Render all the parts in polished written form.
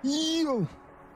Yo,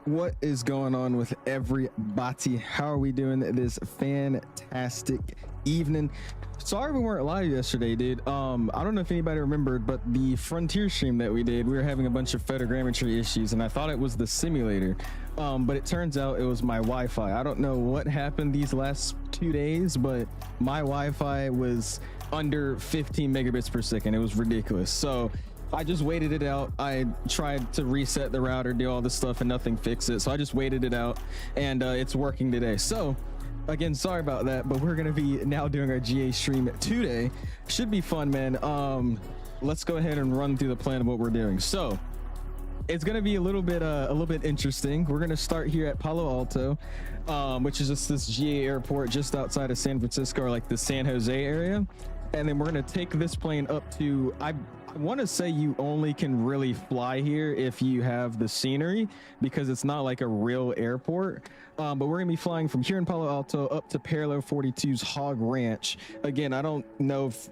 what is going on with everybody? How are we doing this fantastic evening? Sorry we weren't live yesterday, dude. I don't know if anybody remembered, but the Frontier stream that we did, we were having a bunch of photogrammetry issues, and I thought it was the simulator, but it turns out it was my Wi-Fi. I don't know what happened these last 2 days, but my Wi-Fi was under 15 megabits per second. It was ridiculous. So I just waited it out. I tried to reset the router, do all this stuff, and nothing fixed it. So I just waited it out, and it's working today. So again, sorry about that, but we're gonna be now doing our GA stream today. Should be fun, man. Let's go ahead and run through the plan of what we're doing. So it's gonna be a little bit interesting. We're gonna start here at Palo Alto, which is just this GA airport just outside of San Francisco, or like the San Jose area. And then we're gonna take this plane up to, I want to say you only can really fly here if you have the scenery, because it's not like a real airport. But we're gonna be flying from here in Palo Alto up to Parallel 42's Hog Ranch. Again, I don't know if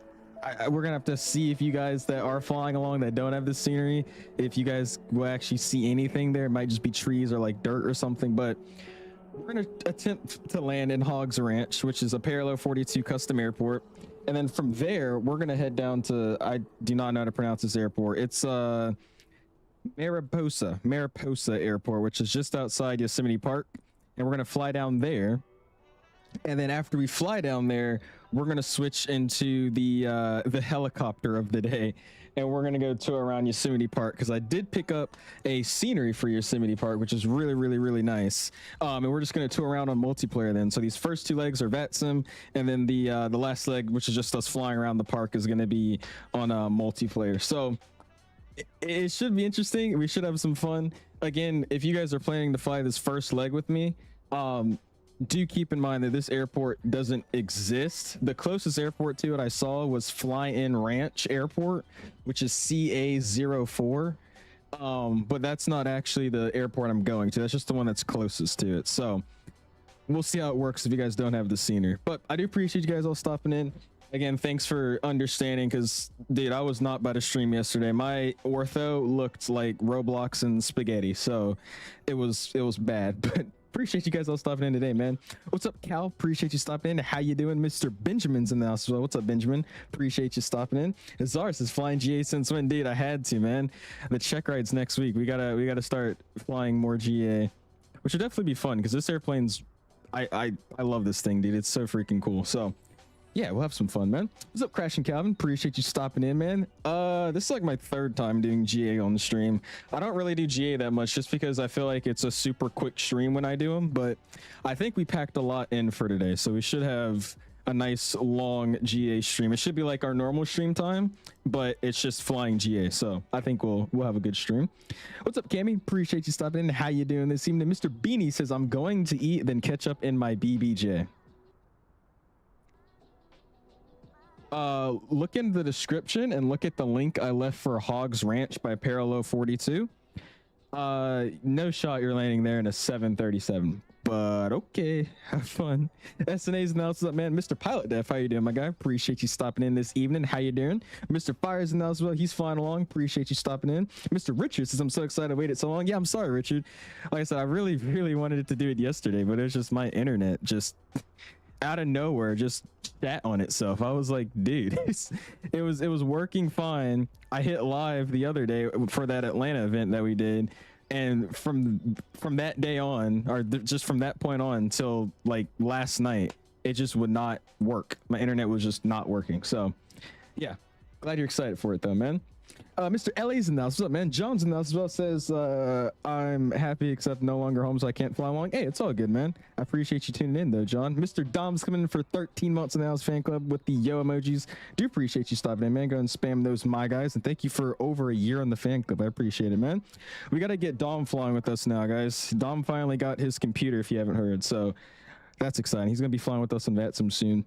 we're gonna have to see if you guys that are flying along that don't have the scenery, if you guys will actually see anything there. It might just be trees or like dirt or something, but we're gonna attempt to land in Hogs Ranch, which is a Parallel 42 custom airport. And then from there, we're gonna head down to, I do not know how to pronounce this airport. It's Mariposa Airport, which is just outside Yosemite Park. And we're gonna fly down there. And then after we fly down there, we're gonna switch into the helicopter of the day, and we're gonna go tour around Yosemite Park, because I did pick up a scenery for Yosemite Park, which is really nice. And we're just gonna tour around on multiplayer then. So these first two legs are VATSIM, and then the last leg, which is just us flying around the park, is gonna be on multiplayer. So it should be interesting. We should have some fun. Again, if you guys are planning to fly this first leg with me, do keep in mind that this airport doesn't exist. The closest airport to it I saw was Fly-In Ranch Airport, which is CA04. But that's not actually the airport I'm going to. That's just the one that's closest to it. So we'll see how it works if you guys don't have the scenery. But I do appreciate you guys all stopping in. Again, thanks for understanding, because dude, I was not about to stream yesterday. My ortho looked like Roblox and spaghetti, so it was bad. But appreciate you guys all stopping in today, man. What's up, Cal? Appreciate you stopping in. How you doing? Mr. Benjamin's in the house as well. What's up, Benjamin? Appreciate you stopping in. 𝐂𝐨𝐬 is flying GA since when? Indeed, I had to, man. The check rides next week. We gotta start flying more GA, which would definitely be fun, because this airplane's, I love this thing, dude. It's so freaking cool. So yeah, we'll have some fun, man. What's up, Crash and Calvin? Appreciate you stopping in, man. This is like my third time doing GA on the stream. I don't really do GA that much, just because I feel like it's a super quick stream when I do them, but I think we packed a lot in for today, so we should have a nice long GA stream. It should be like our normal stream time, but it's just flying GA, so I think we'll have a good stream. What's up, Cammy? Appreciate you stopping in. How you doing this evening? Mr. Beanie says, I'm going to eat, then catch up in my BBJ. Look in the description and look at the link I left for Hogs Ranch by Parallel 42. No shot you're landing there in a 737, but okay, have fun. SNA's announced up, man. Mr. Pilot Def, how you doing, my guy? Appreciate you stopping in this evening. How you doing? Mr. Fires announced as well. He's flying along. Appreciate you stopping in. Mr. Richard says, I'm so excited I waited so long. Yeah, I'm sorry, Richard. Like I said, I really wanted to do it yesterday, but it was just my internet just out of nowhere just sat on itself. I was like, dude, it was working fine. I hit live the other day for that Atlanta event that we did, and from that day on, or just from that point on till like last night, it just would not work. My internet was just not working. So yeah, glad you're excited for it though, man. Mr. Ellie's in the house. What's up, man? John's in the house as well. Says, I'm happy except no longer home, so I can't fly along. Hey, it's all good, man. I appreciate you tuning in though, John. Mr. Dom's coming in for 13 months in the house fan club with the yo emojis. Do appreciate you stopping in, man. Go and spam those, my guys, and thank you for over a year on the fan club. I appreciate it, man. We got to get Dom flying with us now, guys. Dom finally got his computer, if you haven't heard, so that's exciting. He's gonna be flying with us in VATSIM soon.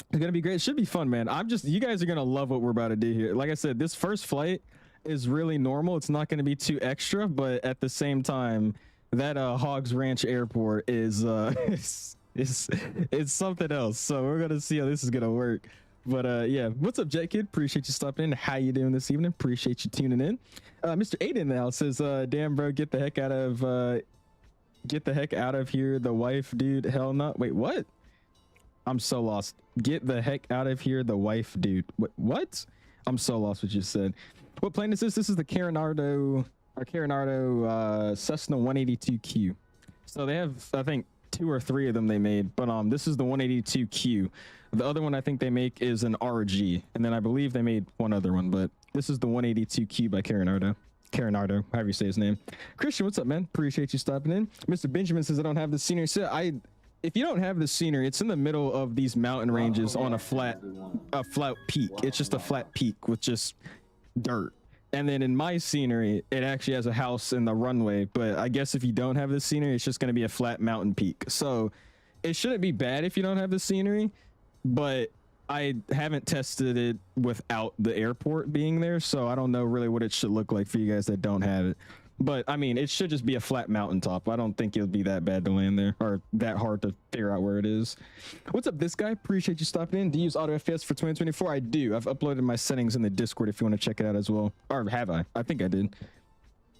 It's gonna be great. It should be fun, man. You guys are gonna love what we're about to do here. Like I said, this first flight is really normal. It's not gonna be too extra, but at the same time, that Hogs Ranch Airport is it's something else. So we're gonna see how this is gonna work. But yeah, what's up, Jet Kid? Appreciate you stopping in. How you doing this evening? Appreciate you tuning in. Mr. Aiden now says, damn bro, get the heck out of here. The wife, dude. Hell no. Wait, what? I'm so lost. Get the heck out of here. The wife, dude. What? I'm so lost what you said. What plane is this? This is the Carenado Cessna 182Q. So they have, I think, 2 or 3 of them they made, but this is the 182Q. The other one I think they make is an RG, and then I believe they made one other one, but this is the 182Q by Carenado, however you say his name. Christian, what's up, man? Appreciate you stopping in. Mr. Benjamin says I don't have the scenery. So if you don't have the scenery, it's in the middle of these mountain ranges on a flat peak. It's just a flat peak with just dirt. And then in my scenery, it actually has a house in the runway, but I guess if you don't have the scenery, it's just going to be a flat mountain peak. So it shouldn't be bad if you don't have the scenery, but I haven't tested it without the airport being there, so I don't know really what it should look like for you guys that don't have it. But I mean, it should just be a flat mountaintop. I don't think it'll be that bad to land there or that hard to figure out where it is. What's up, this guy? Appreciate you stopping in. Do you use Auto FPS for 2024? I do. I've uploaded my settings in the Discord if you want to check it out as well. Or have I? I think I did.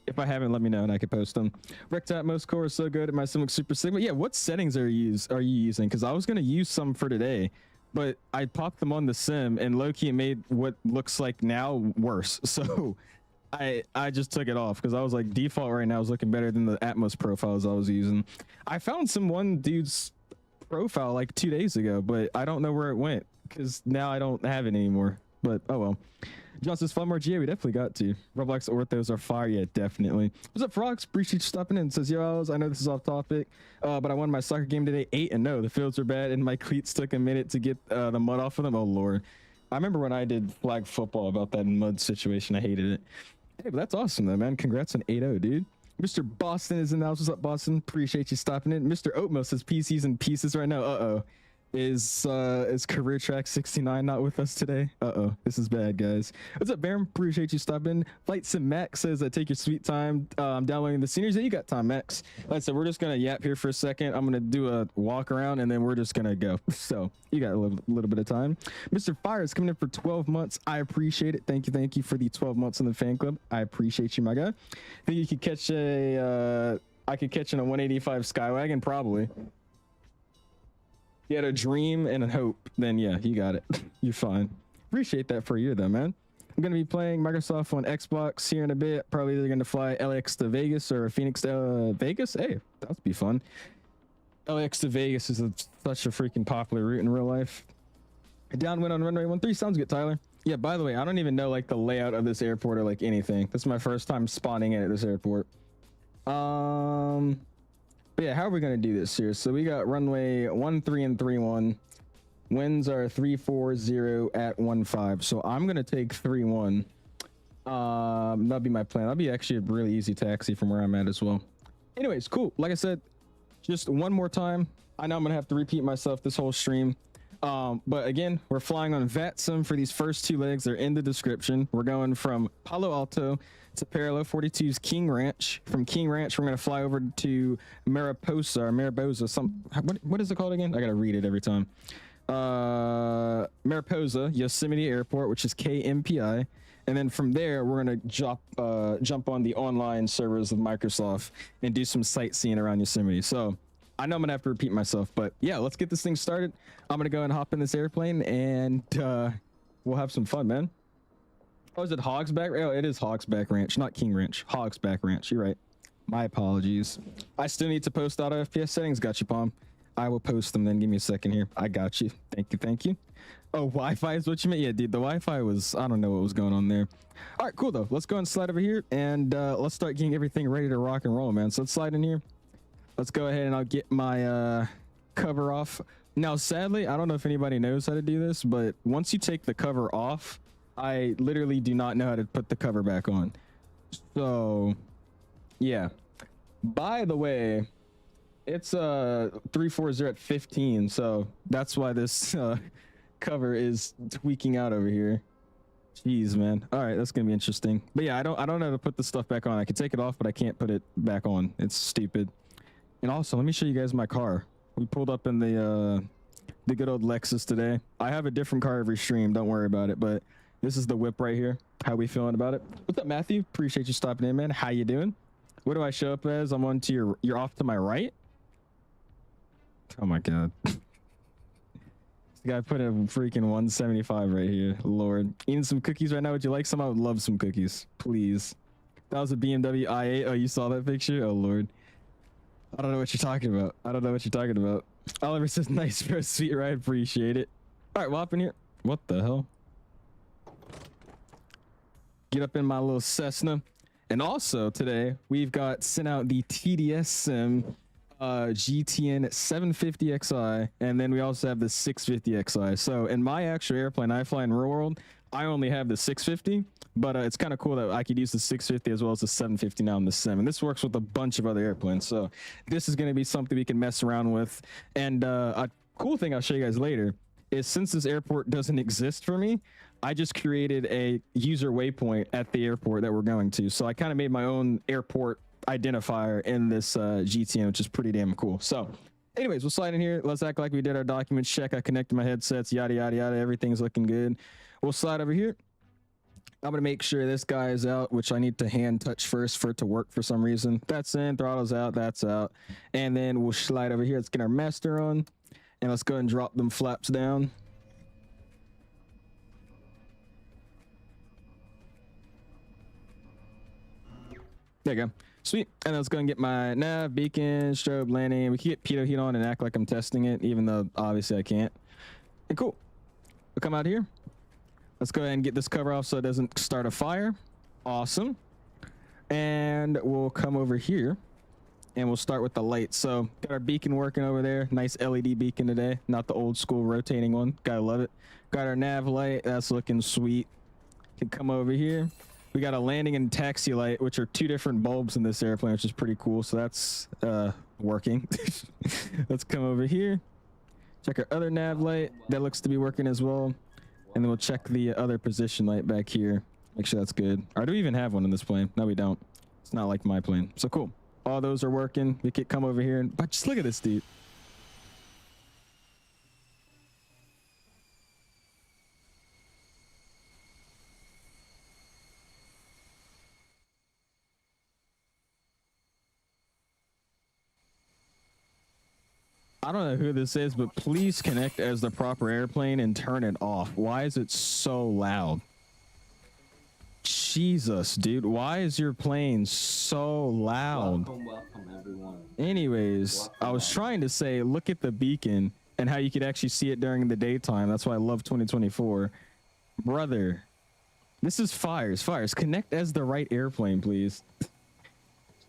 If I haven't, let me know and I can post them. Rectap most core is so good at my Sim Super Sigma. Yeah, what settings are you using? Because I was going to use some for today, but I popped them on the sim and low-key made what looks like now worse. So I just took it off because I was like, default right now is looking better than the Atmos profiles I was using. I found one dude's profile like 2 days ago, but I don't know where it went because now I don't have it anymore. But oh well. John says, fun more GA, we definitely got to. Roblox orthos are fire, yeah, definitely. What's up, Frogs? Appreciate you stopping in. Says, yo, I know this is off topic, but I won my soccer game today 8-0. The fields are bad, and my cleats took a minute to get the mud off of them. Oh, Lord. I remember when I did flag football about that mud situation. I hated it. Hey, but that's awesome, though, man. Congrats on 8-0, dude. Mr. Boston is in the house. What's up, Boston? Appreciate you stopping in. Mr. Oatmeal says, PC's in pieces right now. Uh-oh. Is Career Track 69 not with us today? Uh-oh, this is bad, guys. What's up, Baron? Appreciate you stopping. Flight Sim Max says, take your sweet time. I'm downloading the sceneries. Yeah, you got time, Max. Like I said, we're just gonna yap here for a second. I'm gonna do a walk around and then we're just gonna go. So you got a little bit of time. Mr. Fire is coming in for 12 months. I appreciate it. Thank you for the 12 months in the fan club. I appreciate you, my guy. Think you could catch I could catch in a 185 Skywagon, probably. You had a dream and a hope, then yeah, you got it. You're fine. Appreciate that for you though, man. I'm gonna be playing Microsoft on Xbox here in a bit. Probably either gonna fly LAX to Vegas or Phoenix to Vegas. Hey, that'd be fun. LAX to Vegas is such a freaking popular route in real life. Downwind on runway 13 sounds good, Tyler. Yeah, by the way, I don't even know like the layout of this airport or like anything. This is my first time spawning in at this airport. But yeah, how are we going to do this here? So we got runway 13 and 31. Winds are 340 at 15. So I'm going to take 31. That'll be my plan. That'll be actually a really easy taxi from where I'm at as well. Anyways, cool. Like I said, just one more time. I know I'm going to have to repeat myself this whole stream. But again, we're flying on VATSIM for these first 2 legs. They're in the description. We're going from Palo Alto to Parallel 42's King Ranch. From King Ranch, we're going to fly over to Mariposa, what is it called again? I got to read it every time. Mariposa-Yosemite Airport, which is KMPI. And then from there, we're going to jump on the online servers of Microsoft and do some sightseeing around Yosemite. So I know I'm going to have to repeat myself, but yeah, let's get this thing started. I'm going to go and hop in this airplane and we'll have some fun, man. Oh, is it Hogs Back? Oh, it is Hogs Back Ranch, not King Ranch. Hogs Back Ranch. You're right. My apologies. I still need to post auto FPS settings. Got you, Palm. I will post them then. Give me a second here. I got you. Thank you. Oh, Wi-Fi is what you meant? Yeah, dude, the Wi-Fi was, I don't know what was going on there. All right, cool though. Let's go and slide over here and let's start getting everything ready to rock and roll, man. So let's slide in here. Let's go ahead and I'll get my cover off. Now, sadly, I don't know if anybody knows how to do this, but once you take the cover off, I literally do not know how to put the cover back on. So yeah, by the way, it's 340 at 15, so that's why this cover is tweaking out over here. Jeez, man. All right, that's gonna be interesting. But yeah, I don't know how to put the stuff back on. I can take it off, but I can't put it back on. It's stupid. And also, let me show you guys my car. We pulled up in the the good old Lexus today. I have a different car every stream. Don't worry about it. But this is the whip right here. How we feeling about it? What's up, Matthew? Appreciate you stopping in, man. How you doing? What do I show up as? I'm on to your. You're off to my right. Oh my god. This guy put a freaking 175 right here. Lord. Eating some cookies right now. Would you like some? I would love some cookies. Please. That was a BMW i8. Oh, you saw that picture? Oh, Lord. I don't know what you're talking about. I don't know what you're talking about. Oliver says, nice, bro. Sweet ride. Appreciate it. All right, well, up in here. What the hell? Get up in my little Cessna. And also today, we've got sent out the TDS Sim GTN 750xi, and then we also have the 650xi. So in my actual airplane I fly in real world, I only have the 650, but it's kind of cool that I could use the 650 as well as the 750 now in the Sim, and this works with a bunch of other airplanes. So this is going to be something we can mess around with. And a cool thing I'll show you guys later is, since this airport doesn't exist for me, I just created a user waypoint at the airport that we're going to. So I kind of made my own airport identifier in this GTN, which is pretty damn cool. So anyways, we'll slide in here. Let's act like we did our documents check. I connected my headsets, yada yada yada. Everything's looking good. We'll slide over here. I'm gonna make sure this guy is out, which I need to hand touch first for it to work for some reason. That's in, throttle's out, that's out. And then we'll slide over here. Let's get our master on, and let's go ahead and drop them flaps down. There you go. Sweet. And let's go and get my nav, beacon, strobe, landing. We can get pitot heat on and act like I'm testing it, even though obviously I can't. And cool. We'll come out here. Let's go ahead and get this cover off so it doesn't start a fire. Awesome. And we'll come over here and we'll start with the lights. So got our beacon working over there. Nice LED beacon today, not the old school rotating one. Gotta love it. Got our nav light. That's looking sweet. Can come over here. We got a landing and taxi light, which are two different bulbs in this airplane, which is pretty cool. So that's working. Let's come over here. Check our other nav light. That looks to be working as well. And then we'll check the other position light back here. Make sure that's good. Or do we even have one in this plane? No, we don't. It's not like my plane. So cool. All those are working. We can come over here and, but just look at this dude. I don't know who this is, but please connect as the proper airplane and turn it off. Why is it so loud? Jesus, dude. Why is your plane so loud? Welcome everyone. Anyways, I was trying to say, look at the beacon and how you could actually see it during the daytime. That's why I love 2024. Brother, this is fires. Connect as the right airplane, please.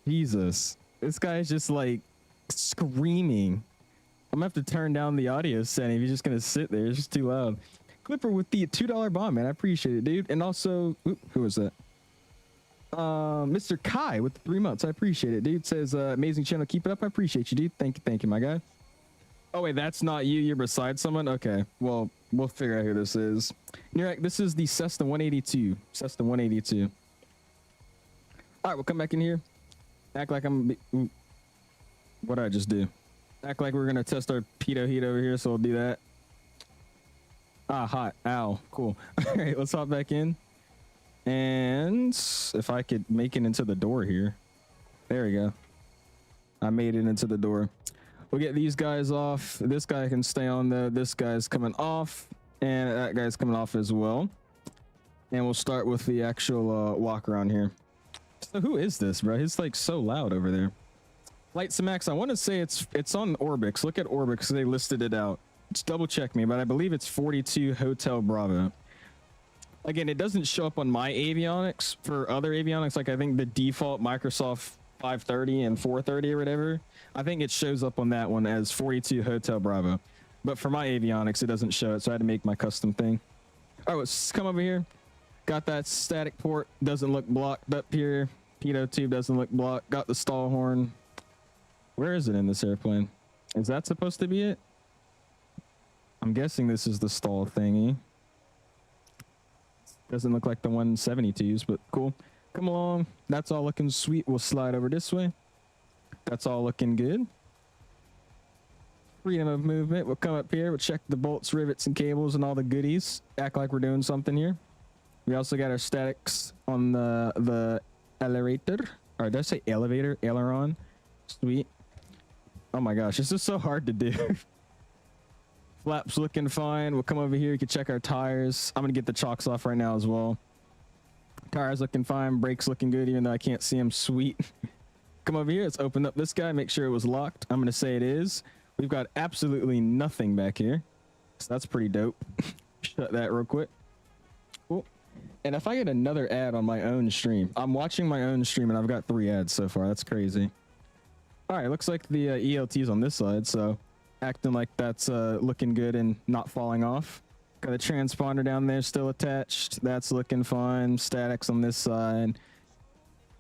Jesus. This guy's just like screaming. I'm gonna have to turn down the audio setting if you're just gonna sit there. It's just too loud. Clipper with the $2 bomb, man. I appreciate it, dude. And also, who was that? Mr. Kai with the 3 months. I appreciate it, dude. Says amazing channel. Keep it up. I appreciate you, dude. Thank you, my guy. Oh wait, that's not you. You're beside someone. Okay, well, we'll figure out who this is. You're right. This is the Cessna 182. Cessna 182. All right, we'll come back in here. Act like I'm. What did I just do? Act like we're gonna test our pitot heat over here, so we'll do that. Ah, hot. Ow. Cool. All right, let's hop back in. And if I could make it into the door here. There we go. I made it into the door. We'll get these guys off. This guy can stay on there. This guy's coming off. And that guy's coming off as well. And we'll start with the actual walk around here. So who is this, bro? He's like so loud over there. Lights and Max, I want to say it's on Orbix. Look at Orbix. They listed it out. Just double check me, but I believe it's 42 Hotel Bravo. Again, it doesn't show up on my avionics. For other avionics, like I think the default Microsoft 530 and 430 or whatever, I think it shows up on that one as 42 Hotel Bravo. But for my avionics, it doesn't show it, so I had to make my custom thing. All right, let's come over here. Got that static port. Doesn't look blocked up here. Pitot tube doesn't look blocked. Got the stall horn. Where is it in this airplane? Is that supposed to be it? I'm guessing this is the stall thingy. Doesn't look like the 172s, but cool. Come along. That's all looking sweet. We'll slide over this way. That's all looking good. freedom of movement. We'll come up here. We'll check the bolts, rivets, and cables and all the goodies. Act like we're doing something here. We also got our statics on the elevator. Or did I say elevator? Aileron. Sweet. Oh my gosh, this is so hard to do. Flaps looking fine. We'll come over here. You can check our tires. I'm gonna get the chocks off right now as well. Tires looking fine. Brakes looking good, even though I can't see them. Sweet. Come over here. Let's open up this guy. Make sure it was locked. I'm gonna say it is. We've got absolutely nothing back here, so that's pretty dope. Shut that real quick. Cool. And if I get another ad on my own stream, I'm watching my own stream and I've got 3 ads so far. That's crazy. All right, looks like the ELT's on this side, so acting like that's looking good and not falling off. Got the transponder down there still attached. That's looking fine. Statics on this side.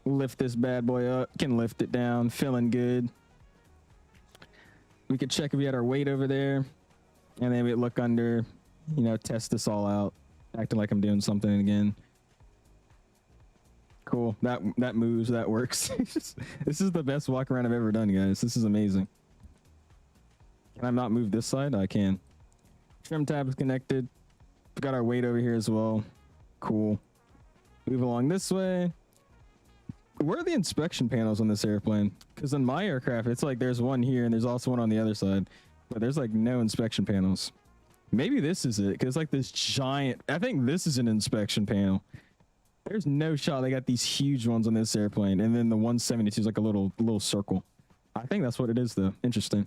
Lift this bad boy up. Can lift it down. Feeling good. We could check if we had our weight over there, and then we'd look under, you know, test this all out. Acting like I'm doing something again. Cool. That moves. That works. This is the best walk around I've ever done, guys. This is amazing. Can I not move this side? I can. Trim tab is connected. We've got our weight over here as well. Cool. Move along this way. Where are the inspection panels on this airplane? Because in my aircraft, it's like there's one here and there's also one on the other side, but there's like no inspection panels. Maybe this is it, because like this giant, I think this is an inspection panel. There's no shot they got these huge ones on this airplane, and then the 172 is like a little circle. I think that's what it is though. Interesting.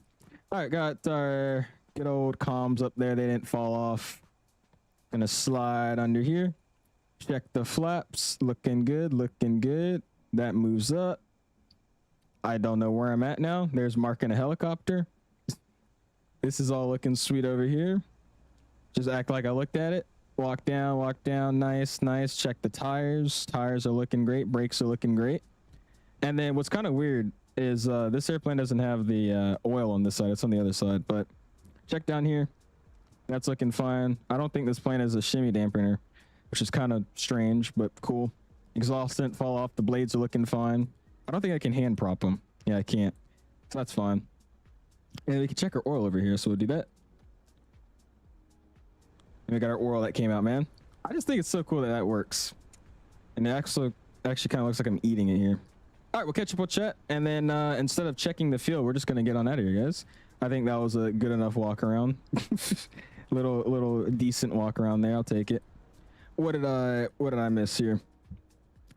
All right, got our good old comms up there. They didn't fall off. Gonna slide under here. Check the flaps. Looking good, looking good. That moves up. I don't know where I'm at now. There's marking a helicopter. This is all looking sweet over here. Just act like I looked at it. Walk down, nice, nice. Check the tires. Tires are looking great. Brakes are looking great. And then what's kind of weird is this airplane doesn't have the oil on this side. It's on the other side, but check down here. That's looking fine. I don't think this plane has a shimmy dampener, which is kind of strange, but cool. Exhaust didn't fall off. The blades are looking fine. I don't think I can hand prop them. Yeah, I can't. So that's fine. And we can check our oil over here, so we'll do that. And we got our oil that came out, man. I just think it's so cool that that works. And it actually kind of looks like I'm eating it here. All right, we'll catch up with chat. And then instead of checking the fuel, we're just going to get on out of here, guys. I think that was a good enough walk around. little decent walk around there. I'll take it. What did I miss here?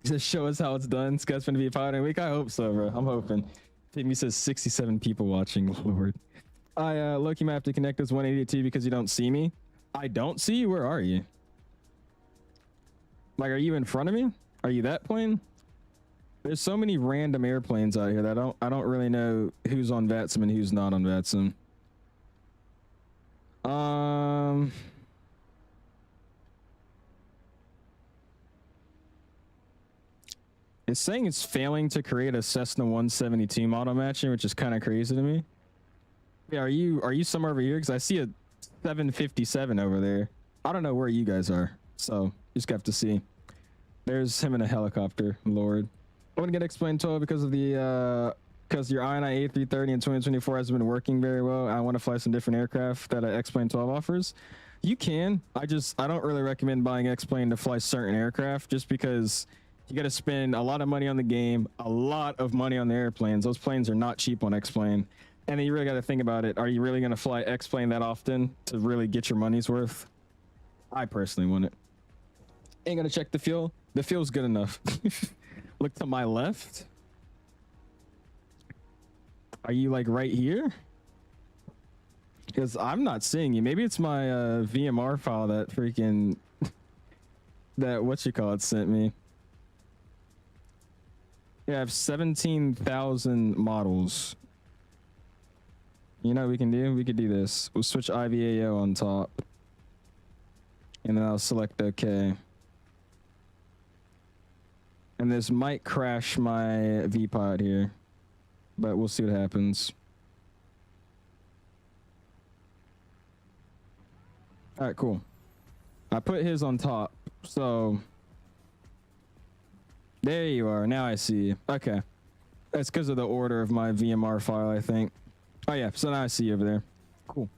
Just show us how it's done. It's going to be a piloting week. I hope so, bro. I'm hoping. Timmy says 67 people watching. Lord. Loki might have to connect us 182 because you don't see me. I don't see you. Where are you? Like, are you in front of me? Are you that plane? There's so many random airplanes out here that I don't really know who's on VATSIM and who's not on VATSIM. It's saying it's failing to create a Cessna 172 model matching, which is kind of crazy to me. Yeah, are you somewhere over here? Because I see a 757 over there. I don't know where you guys are, so just have to see. There's him in a helicopter. Lord, I want to get explained 12 because of the because your INI A330 in 2024 has been working very well. I want to fly some different aircraft that X-Plane 12 offers. You can. I don't really recommend buying X-Plane to fly certain aircraft just because you got to spend a lot of money on the game, a lot of money on the airplanes. Those planes are not cheap on X-Plane. And then you really got to think about it. Are you really going to fly X-Plane that often to really get your money's worth? I personally wouldn't. Ain't going to check the fuel. The fuel's good enough. Look to my left. Are you like right here? Because I'm not seeing you. Maybe it's my VMR file that freaking that whatchamacallit sent me. Yeah, I have 17,000 models. You know what we can do? We could do this. We'll switch IVAO on top. And then I'll select OK. And this might crash my VPod here. But we'll see what happens. All right, cool. I put his on top. So there you are. Now I see you. Okay. That's because of the order of my VMR file, I think. Oh, yeah. So now I see you over there. cool.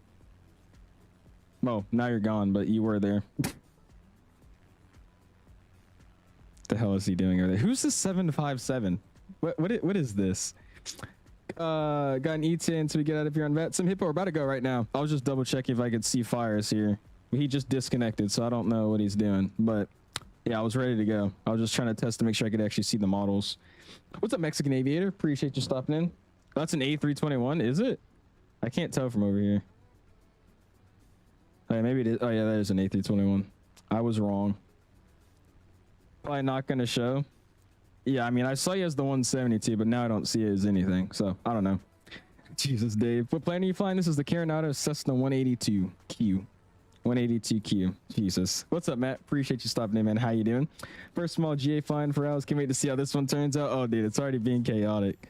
Oh, now you're gone, but you were there. The hell is he doing over there? Who's this 757? What is this? Got an E10 so we get out of here on VATSIM. Hippo, we're about to go right now. I was just double checking if I could see fires here. He just disconnected, so I don't know what he's doing, but yeah, I was ready to go. I was just trying to test to make sure I could actually see the models. What's up, Mexican Aviator? Appreciate you stopping in. That's an A321, is it? I can't tell from over here. Oh, yeah, maybe it is. Oh yeah, that is an A321. I was wrong. Probably not gonna show. Yeah, I mean, I saw you as the 172, but now I don't see it as anything, so I don't know. Jesus, Dave. What plane are you flying? This is the Carenado Cessna 182Q. 182Q. Jesus. What's up, Matt? Appreciate you stopping in, man. How you doing? First small GA flying for hours. Can't wait to see how this one turns out. Oh, dude, it's already being chaotic.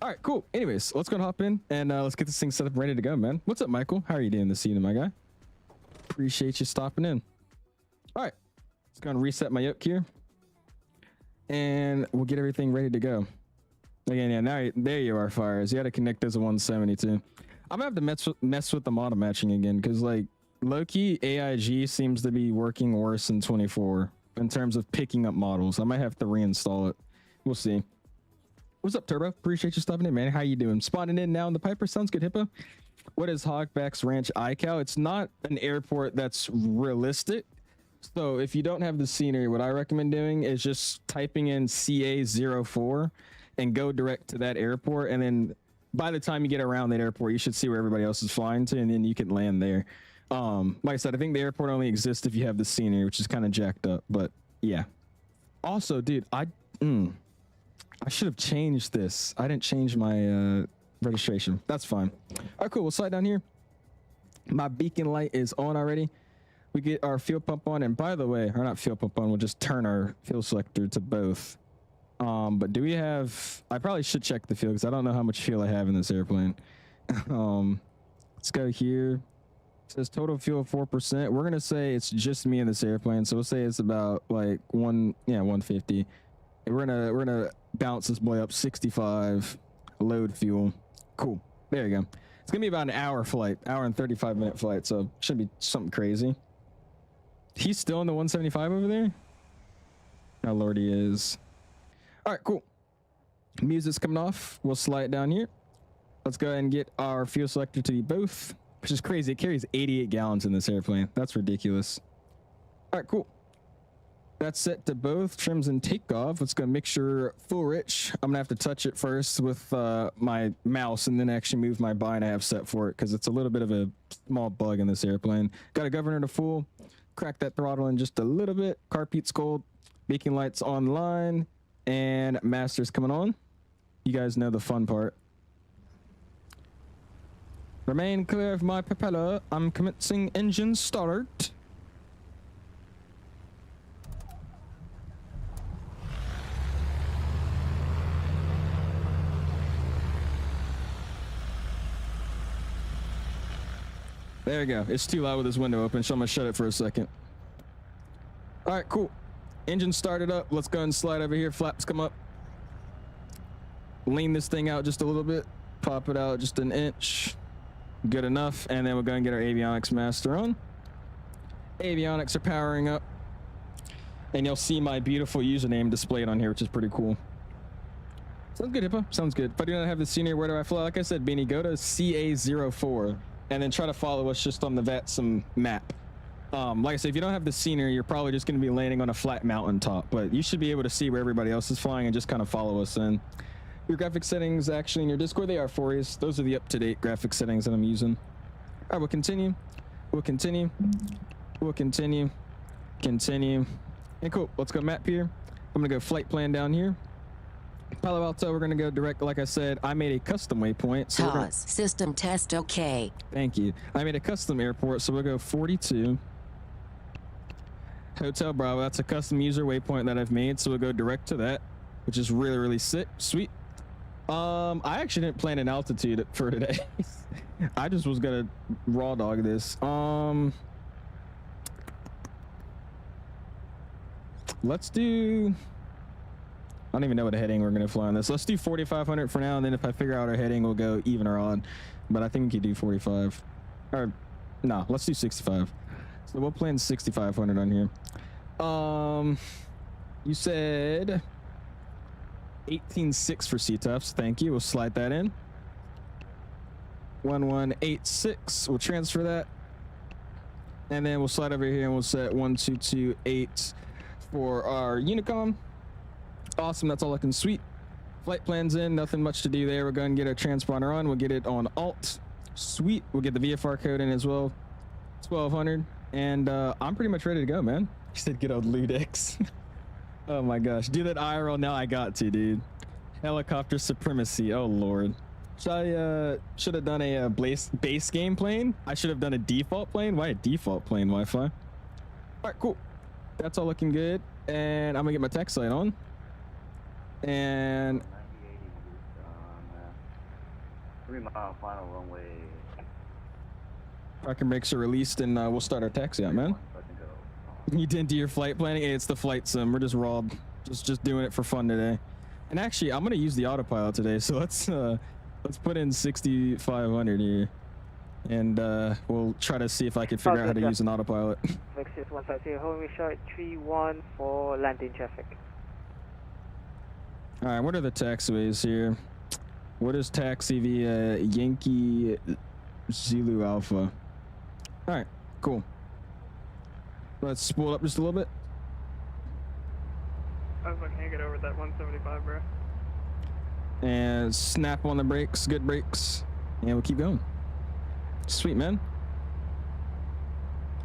All right, cool. Anyways, let's go and hop in and let's get this thing set up and ready to go, man. What's up, Michael? How are you doing this evening, my guy? Appreciate you stopping in. All right, let's go and reset my yoke here and we'll get everything ready to go. Again, yeah, now there you are, fires. You got to connect as a 172. I'm gonna have to mess with the model matching again because, like, low-key AIG seems to be working worse in 24 in terms of picking up models. I might have to reinstall it. We'll see. What's up, Turbo? Appreciate you stopping in, man. How you doing? Spawning in now in the Piper. Sounds good, Hippo. What is Hogsback Ranch 𝐢𝐬𝐢? It's not an airport that's realistic. So if you don't have the scenery, what I recommend doing is just typing in CA04 and go direct to that airport. And then by the time you get around that airport, you should see where everybody else is flying to, and then you can land there. Like I said, I think the airport only exists if you have the scenery, which is kind of jacked up, but yeah. Also, dude, I should have changed this. I didn't change my registration. That's fine. All right, cool. We'll slide down here. My beacon light is on already. We get our fuel pump on, and by the way, or not fuel pump on, we'll just turn our fuel selector to both. But do we have, I probably should check the fuel because I don't know how much fuel I have in this airplane. Let's go here. It says total fuel 4%. We're gonna say it's just me in this airplane, so we'll say it's about like 150. And we're gonna bounce this boy up 65 load fuel. Cool. There you go. It's gonna be about an hour flight, hour and 35-minute flight, so shouldn't be something crazy. He's still in the 175 over there? Oh Lord, he is. All right, cool. Music's coming off. We'll slide down here. Let's go ahead and get our fuel selector to be both, which is crazy. It carries 88 gallons in this airplane. That's ridiculous. All right, cool. That's set to both trims and takeoff. Let's go make sure full rich. I'm gonna have to touch it first with my mouse and then actually move my bind I have set for it because it's a little bit of a small bug in this airplane. Got a governor to full. Crack that throttle in just a little bit. Carpeet's cold. Beacon lights online. And master's coming on. You guys know the fun part. Remain clear of my propeller. I'm commencing engine start. There we go. It's too loud with this window open, so I'm gonna shut it for a second. All right, cool. Engine started up. Let's go and slide over here. Flaps come up. Lean this thing out just a little bit. Pop it out just an inch. Good enough. And then we'll go and get our avionics master on. Avionics are powering up. And you'll see my beautiful username displayed on here, which is pretty cool. Sounds good, Hippo. Sounds good. If I do not have the scenery, where do I fly? Like I said, Beanie, go to CA04 and then try to follow us just on the VATSIM map. Like I said, if you don't have the scenery, you're probably just going to be landing on a flat mountaintop, but you should be able to see where everybody else is flying and just kind of follow us in. Your graphic settings actually in your Discord, they are for you. Those are the up-to-date graphic settings that I'm using. All right, we'll continue. We'll continue. We'll continue. Continue. And cool. Let's go map here. I'm going to go flight plan down here. Palo Alto, we're going to go direct. Like I said, I made a custom waypoint. So Pause. System test okay. Thank you. I made a custom airport, so we'll go 42. Hotel Bravo, that's a custom user waypoint that I've made, so we'll go direct to that, which is really, really sick. Sweet. I actually didn't plan an altitude for today. I just was gonna raw dog this. Let's do don't even know what heading we're gonna fly on this. Let's do 4,500 for now, and then if I figure out our heading, we'll go even or odd. But I think we could do 45. Or no, let's do 65. So we'll plan 6,500 on here. You said 18.6 for CTOFs. Thank you. We'll slide that in. 1186. We'll transfer that. And then we'll slide over here and we'll set 1228 for our Unicom. Awesome. That's all looking sweet. Flight plans in. Nothing much to do there. We're going to get our transponder on. We'll get it on alt. Sweet. We'll get the VFR code in as well. 1200. And I'm pretty much ready to go, man. You said good old Ludex. Oh my gosh. Do that IRL now. I got to, dude. Helicopter supremacy. Oh, Lord. Should have done a base game plane. I should have done a default plane. Why a default plane Wi-Fi? All right, cool. That's all looking good. And I'm going to get my text light on. And 3-mile final runway. parking brakes are released and we'll start our taxi out, man. You didn't do your flight planning? Hey, it's the flight sim. We're just raw, just doing it for fun today. And actually, I'm gonna use the autopilot today, so let's put in 6,500 here, and we'll try to see if I can figure out how to use an autopilot. Vexus 150, hold short 31 for landing traffic. All right, what are the taxiways here? What is taxi via Yankee Zulu Alpha? All right, cool. Let's spool up just a little bit. I can't get over that 175, bro. And snap on the brakes, good brakes, and we'll keep going. Sweet, man.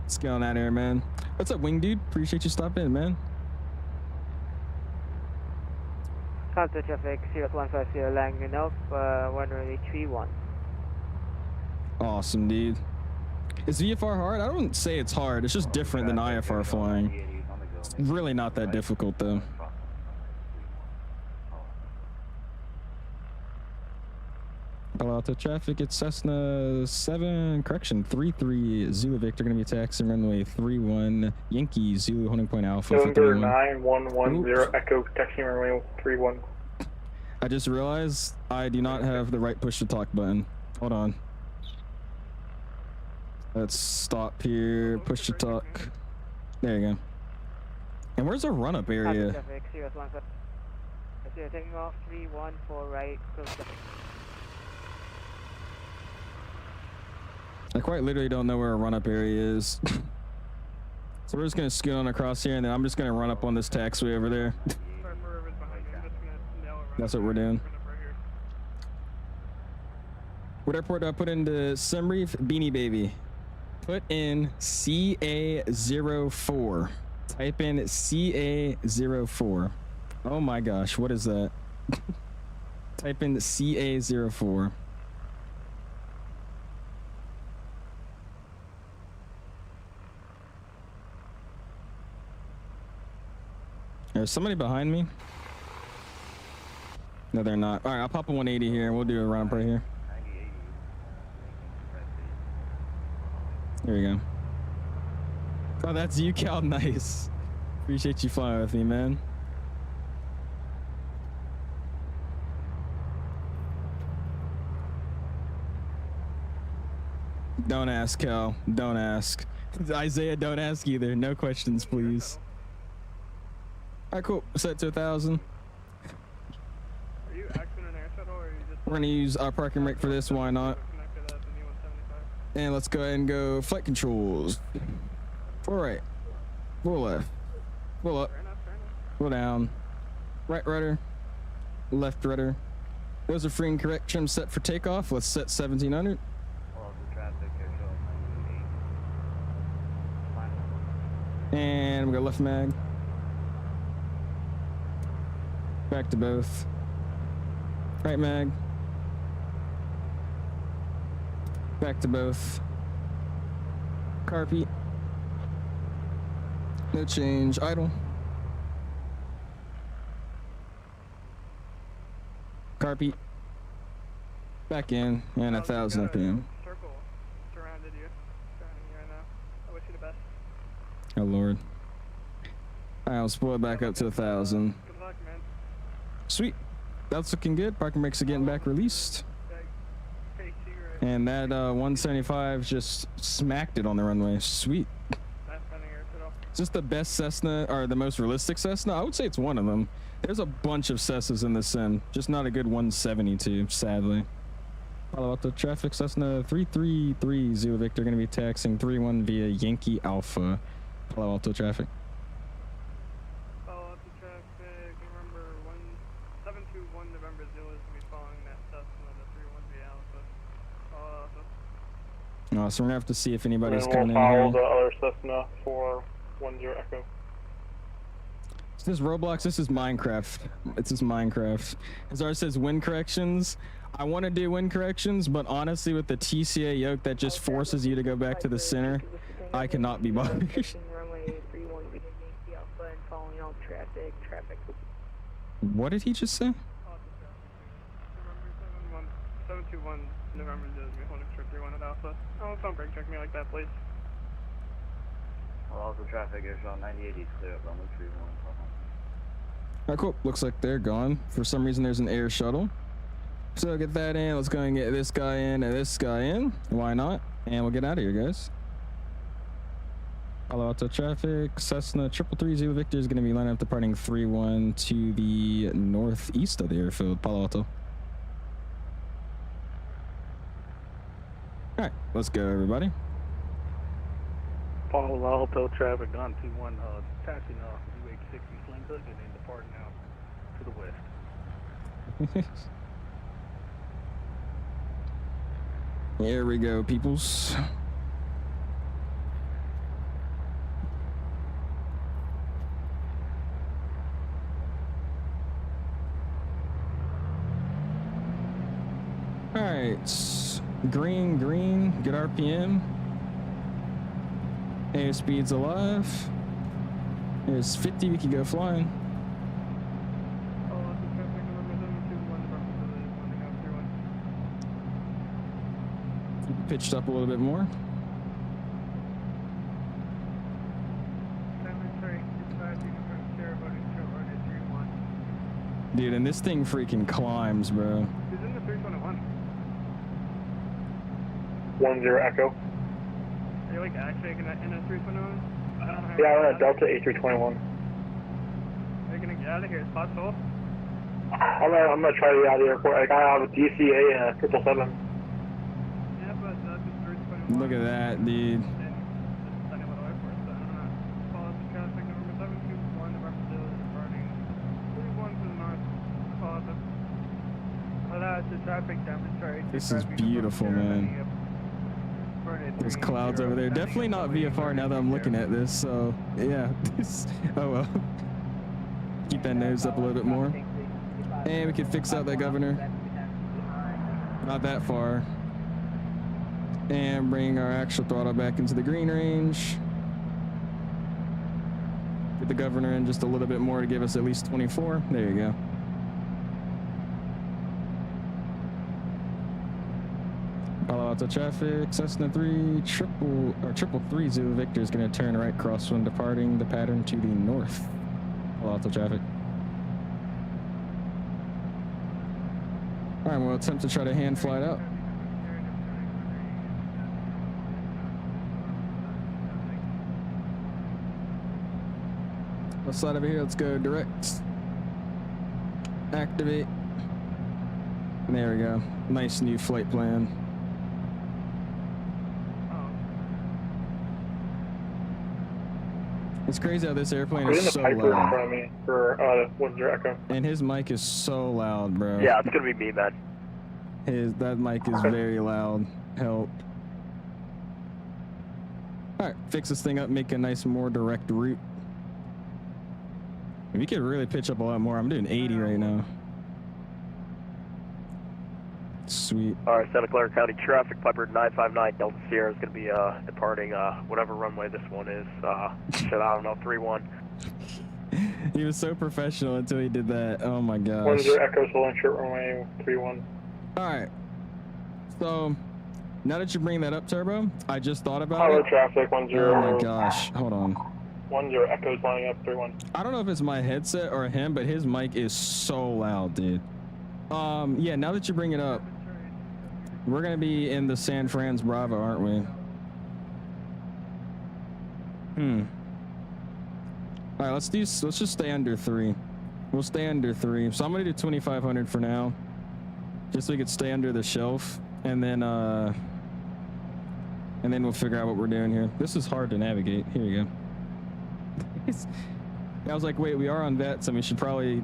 Let's get on out of here, man. What's up, Wing Dude? Appreciate you stopping in, man. Counter traffic 0150 landing off 131. Awesome, dude. Is VFR hard? I don't say it's hard. It's just different than IFR flying. It's really not that difficult, though. Palo Alto traffic, it's Cessna 7, correction, 33 Zulu Victor, going to be taxiing runway 31, Yankee Zulu holding point Alpha. November 9110 Echo taxiing runway 31. I just realized I do not have the right push to talk button. Hold on. Let's stop here, push to talk. There you go. And where's our run up area? Traffic 0150. So you're taking off 314 right, close to. I quite literally don't know where a run up area is. So we're just gonna scoot on across here and then I'm just gonna run up on this taxiway over there. That's what we're doing. What airport do I put into SimReef? Beanie Baby. Put in CA04. Type in CA04. Oh my gosh, what is that? Type in CA04. There's somebody behind me. No, they're not. All right, I'll pop a 180 here and we'll do a run up right here. There we go. Oh, that's you, Cal. Nice. Appreciate you flying with me, man. Don't ask, Cal. Don't ask. Isaiah, don't ask either. No questions, please. All right, cool. Set to 1,000. Are you acting an air shuttle or are you just... We're gonna use our parking brake for this. Why not? And let's go ahead and go flight controls. 4 right, 4 left, pull up, pull down, right rudder, left rudder. Those are free and correct. Trim set for takeoff. Let's set 1,700. And we got left mag. Back to both. Right mag. Back to both. Carpet. No change. Idle. Carpet. Back in. And 1,000 RPM. Circle surrounded you. Surrounding you right now. I wish you the best. Oh Lord. Alright, I'll spoil it back up to 1,000. Good luck, man. Sweet. That's looking good. Parking brakes are getting back released. And that 175 just smacked it on the runway. Sweet. Is this the best Cessna or the most realistic Cessna? I would say it's one of them. There's a bunch of Cessnas in this sim, just not a good 172, sadly. Palo Alto traffic, Cessna 333 Zulu Victor going to be taxiing 31 via Yankee Alpha. Palo Alto traffic. Palo Alto traffic, November 1721 November Zulu is going to be following that Cessna, the 31 via Alpha. Palo Alto. Oh, so we're going to have to see if anybody's And coming we'll in follow here. the other Cessna for 10 Echo. Is this Roblox? This is Minecraft. It's just Minecraft. As ours says wind corrections. I want to do wind corrections, but honestly with the TCA yoke that just forces you to go back to the center, I cannot be bothered. Runway 31 via Yankee Alpha and following all traffic. What did he just say? November 721 November Zulu is going to be holding short 31 at Alpha. Oh, don't brake check me like that, please. Palo Alto traffic is on 9080 clear up runway 31. Alright, cool. Looks like they're gone. For some reason, there's an air shuttle. So get that in. Let's go and get this guy in and this guy in. Why not? And we'll get out of here, guys. Palo Alto traffic. Cessna 333 Zulu Victor is going to be lining up departing 31 to the northeast of the airfield. Palo Alto. Alright, let's go, everybody. Palo Alto traffic on 21, taxiing off 𝐢𝐧𝐢 𝐵60 and then departing out to the west. Here we go, peoples. All right, green, good RPM. Airspeed's alive. There's 50, we can go flying. Palo Alto traffic, November 721 November Zulu is landing out 31. Pitched up a little bit more. Dude, and this thing freaking climbs, bro. Who's in the 321? 10 Echo. Are you like actually in a 321? Yeah, we're at Delta A321. Are you gonna get out of here? It's possible. I'm gonna try to get out of the airport. Like, I have a DCA and a 777. Yeah, but that's just 321. Look at that, dude. This is beautiful, man. There's clouds over there. Definitely not VFR now that I'm looking at this, so yeah. Oh well. Keep that nose up a little bit more. And we can fix out that governor. Not that far. And bring our actual throttle back into the green range. Get the governor in just a little bit more to give us at least 24. There you go. Palo Alto traffic, Cessna 333 Zulu Victor is going to turn right crosswind departing the pattern to the north. Palo Alto traffic. Alright, we'll attempt to try to hand fly it out. Let's slide over here, let's go direct. Activate. And there we go. Nice new flight plan. It's crazy how this airplane is so Piper in front loud. of me for 10 Echo. And his mic is so loud, bro. Yeah, it's gonna be me, man. That mic is very loud. Help. Alright, fix this thing up, make a nice more direct route. We could really pitch up a lot more. I'm doing 80 right now. Sweet. Alright, Santa Clara County traffic, Piper 959 Delta Sierra is gonna be departing whatever runway this one is. Shit, I don't know, 31. He was so professional until he did that. Oh my gosh. 10 Echo, holding short runway 31. Alright. So, now that you bring that up, Turbo, I just thought about Palo it. traffic 10. Oh my gosh. Hold on. 10 Echo's lining up 3-1. I don't know if it's my headset or him, but his mic is so loud, dude. Yeah, now that you bring it up, we're gonna be in the San Fran's Bravo, aren't we? All right, let's just stay under 3. We'll stay under 3. So I'm gonna do 2,500 for now, just so we could stay under the shelf, and then we'll figure out what we're doing here. This is hard to navigate. Here you go. I was like, wait, we are on VATSIM. We should probably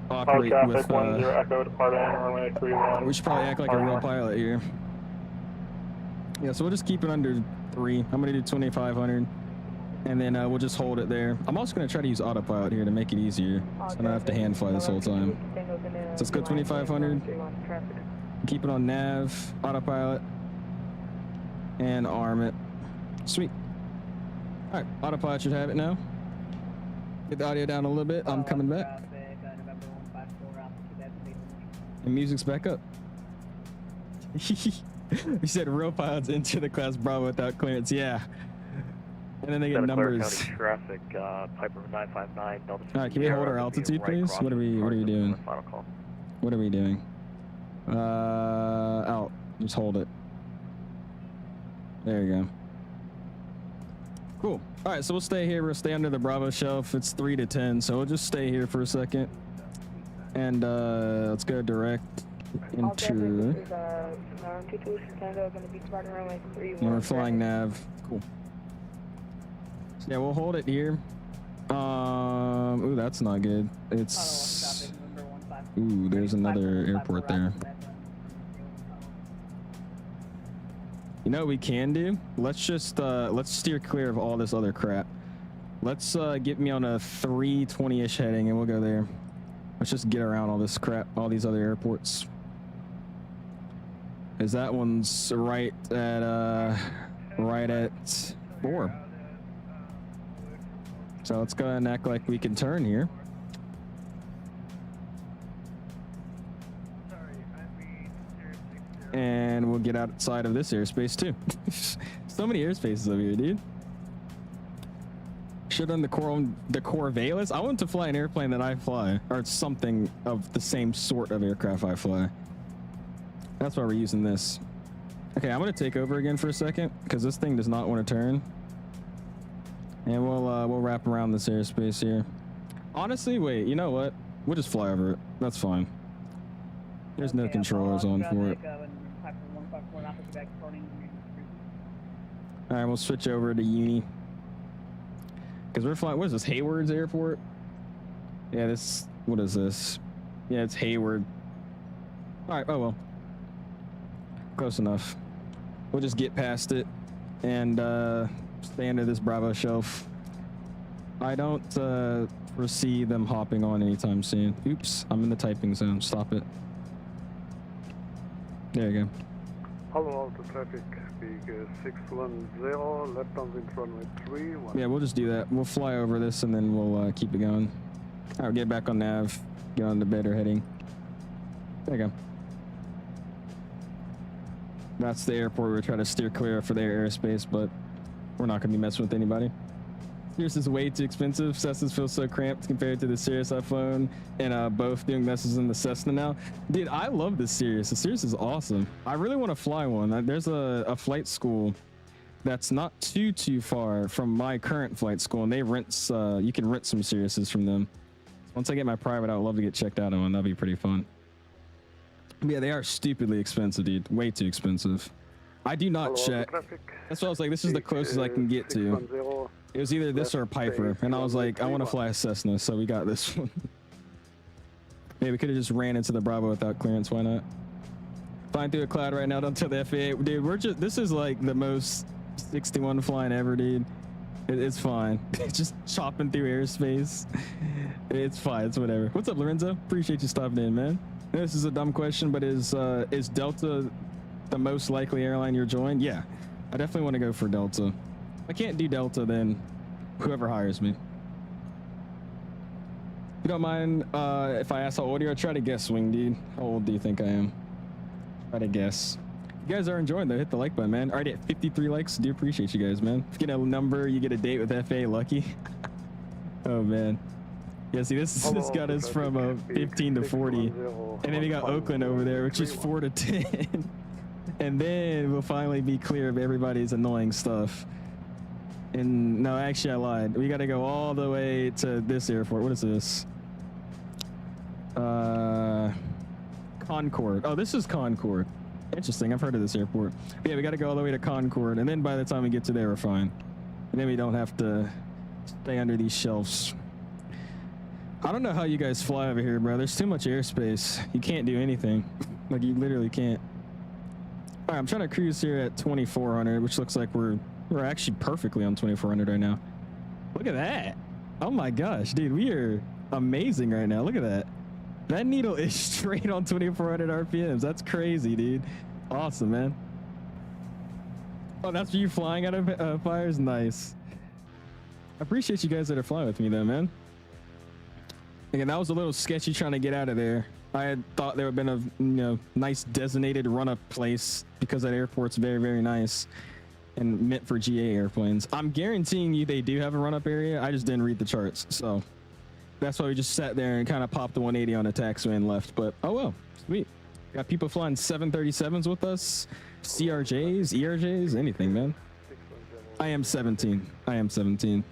operate with. 10 Echo departing runway 31. We should probably act like a real pilot here. Yeah, so we'll just keep it under 3. I'm gonna do 2,500, and then we'll just hold it there. I'm also gonna try to use autopilot here to make it easier, so I don't have to hand fly this whole time. So let's go 2,500. Keep it on nav, autopilot, and arm it. Sweet. All right, autopilot should have it now. Get the audio down a little bit. I'm coming back. And music's back up. We said real pilots into the class Bravo without clearance. Yeah. And then they get Santa Clara numbers. County traffic, Piper 959, Delta All right, can we hold our altitude, please? What are we doing? What are we doing? Out. Just hold it. There you go. Cool. All right, so we'll stay here. We'll stay under the Bravo shelf. It's 3 to 10, so we'll just stay here for a second. And let's go direct into. And we're flying nav. Cool. So yeah, we'll hold it here. Ooh, that's not good. It's. Ooh, there's another airport there. You know what we can do? Let's just let's steer clear of all this other crap. Let's get me on a 320-ish heading, and we'll go there. Let's just get around all this crap, all these other airports. Cause that one's right at 4. So let's go ahead and act like we can turn here. And we'll get outside of this airspace too. So many airspaces over here, dude. Should have done the 𝐂𝐫𝐬𝐿Zz. I want to fly an airplane that I fly, or something of the same sort of aircraft I fly. That's why we're using this. Okay, I'm gonna take over again for a second because this thing does not want to turn. And we'll wrap around this airspace here. Honestly, wait, you know what? We'll just fly over it. That's fine. There's no controllers on for it. All right, we'll switch over to Uni. Because we're flying, what is this, Hayward's airport? Yeah, this, what is this? Yeah, it's Hayward. All right, oh well. Close enough. We'll just get past it and stay under this Bravo shelf. I don't foresee them hopping on anytime soon. Oops, I'm in the typing zone, stop it. There you go. Palo Alto traffic, big 610, left downwind runway 31. Yeah, we'll just do that. We'll fly over this and then we'll keep it going. All right, get back on nav, get on the better heading. There you go. That's the airport we're trying to steer clear of for their airspace, but we're not gonna be messing with anybody. Cirrus is way too expensive. Cessnas feel so cramped compared to the Cirrus I've flown, and both doing messes in the Cessna now. Dude, I love this Cirrus. The Cirrus is awesome. I really want to fly one. There's a flight school that's not too far from my current flight school, and they rent. You can rent some Cirruses from them. Once I get my private, I would love to get checked out on one. That'd be pretty fun. But yeah, they are stupidly expensive, dude. Way too expensive. I do not check. That's why I was like, this is the closest I can get to. It was either this or a Piper, and I was like, I want to fly a Cessna, so we got this one. Yeah, we could have just ran into the Bravo without clearance. Why not? Flying through a cloud right now. Don't tell the FAA, dude. We're just. This is like the most 61 flying ever, dude. It's fine. It's just chopping through airspace. It's fine. It's whatever. What's up, Lorenzo? Appreciate you stopping in, man. This is a dumb question, but is Delta the most likely airline you're joined? Yeah, I definitely want to go for Delta. If I can't do Delta, then whoever hires me. If you don't mind if I ask how old you are, try to guess, Wing, dude. How old do you think I am? Try to guess. You guys are enjoying though. Hit the like button, man. Already at 53 likes. Do appreciate you guys, man. If you get a number, you get a date with FA. Lucky. Oh man. Yeah, see, this got us from 15 to 40, and then we got Oakland over there, which is 4 to 10, and then we'll finally be clear of everybody's annoying stuff. And no, actually, I lied. We got to go all the way to this airport. What is this? Concord. Oh, this is Concord. Interesting. I've heard of this airport. But yeah, we got to go all the way to Concord, and then by the time we get to there, we're fine. And then we don't have to stay under these shelves. I don't know how you guys fly over here, bro. There's too much airspace. You can't do anything. Like, you literally can't. All right, I'm trying to cruise here at 2400, which looks like we're actually perfectly on 2400 right now. Look at that. Oh my gosh, dude, we are amazing right now. Look at that. That needle is straight on 2400 RPMs. That's crazy, dude. Awesome, man. Oh, that's for you flying out of fires? Nice. I appreciate you guys that are flying with me though, man. Again, that was a little sketchy trying to get out of there. I had thought there would have been a nice designated run-up place because that airport's very, very nice and meant for GA airplanes. I'm guaranteeing you they do have a run-up area. I just didn't read the charts, so that's why we just sat there and kind of popped the 180 on the taxiway and left. But oh well, sweet. Got people flying 737s with us, CRJs, ERJs, anything, man. I am 17. I am 17.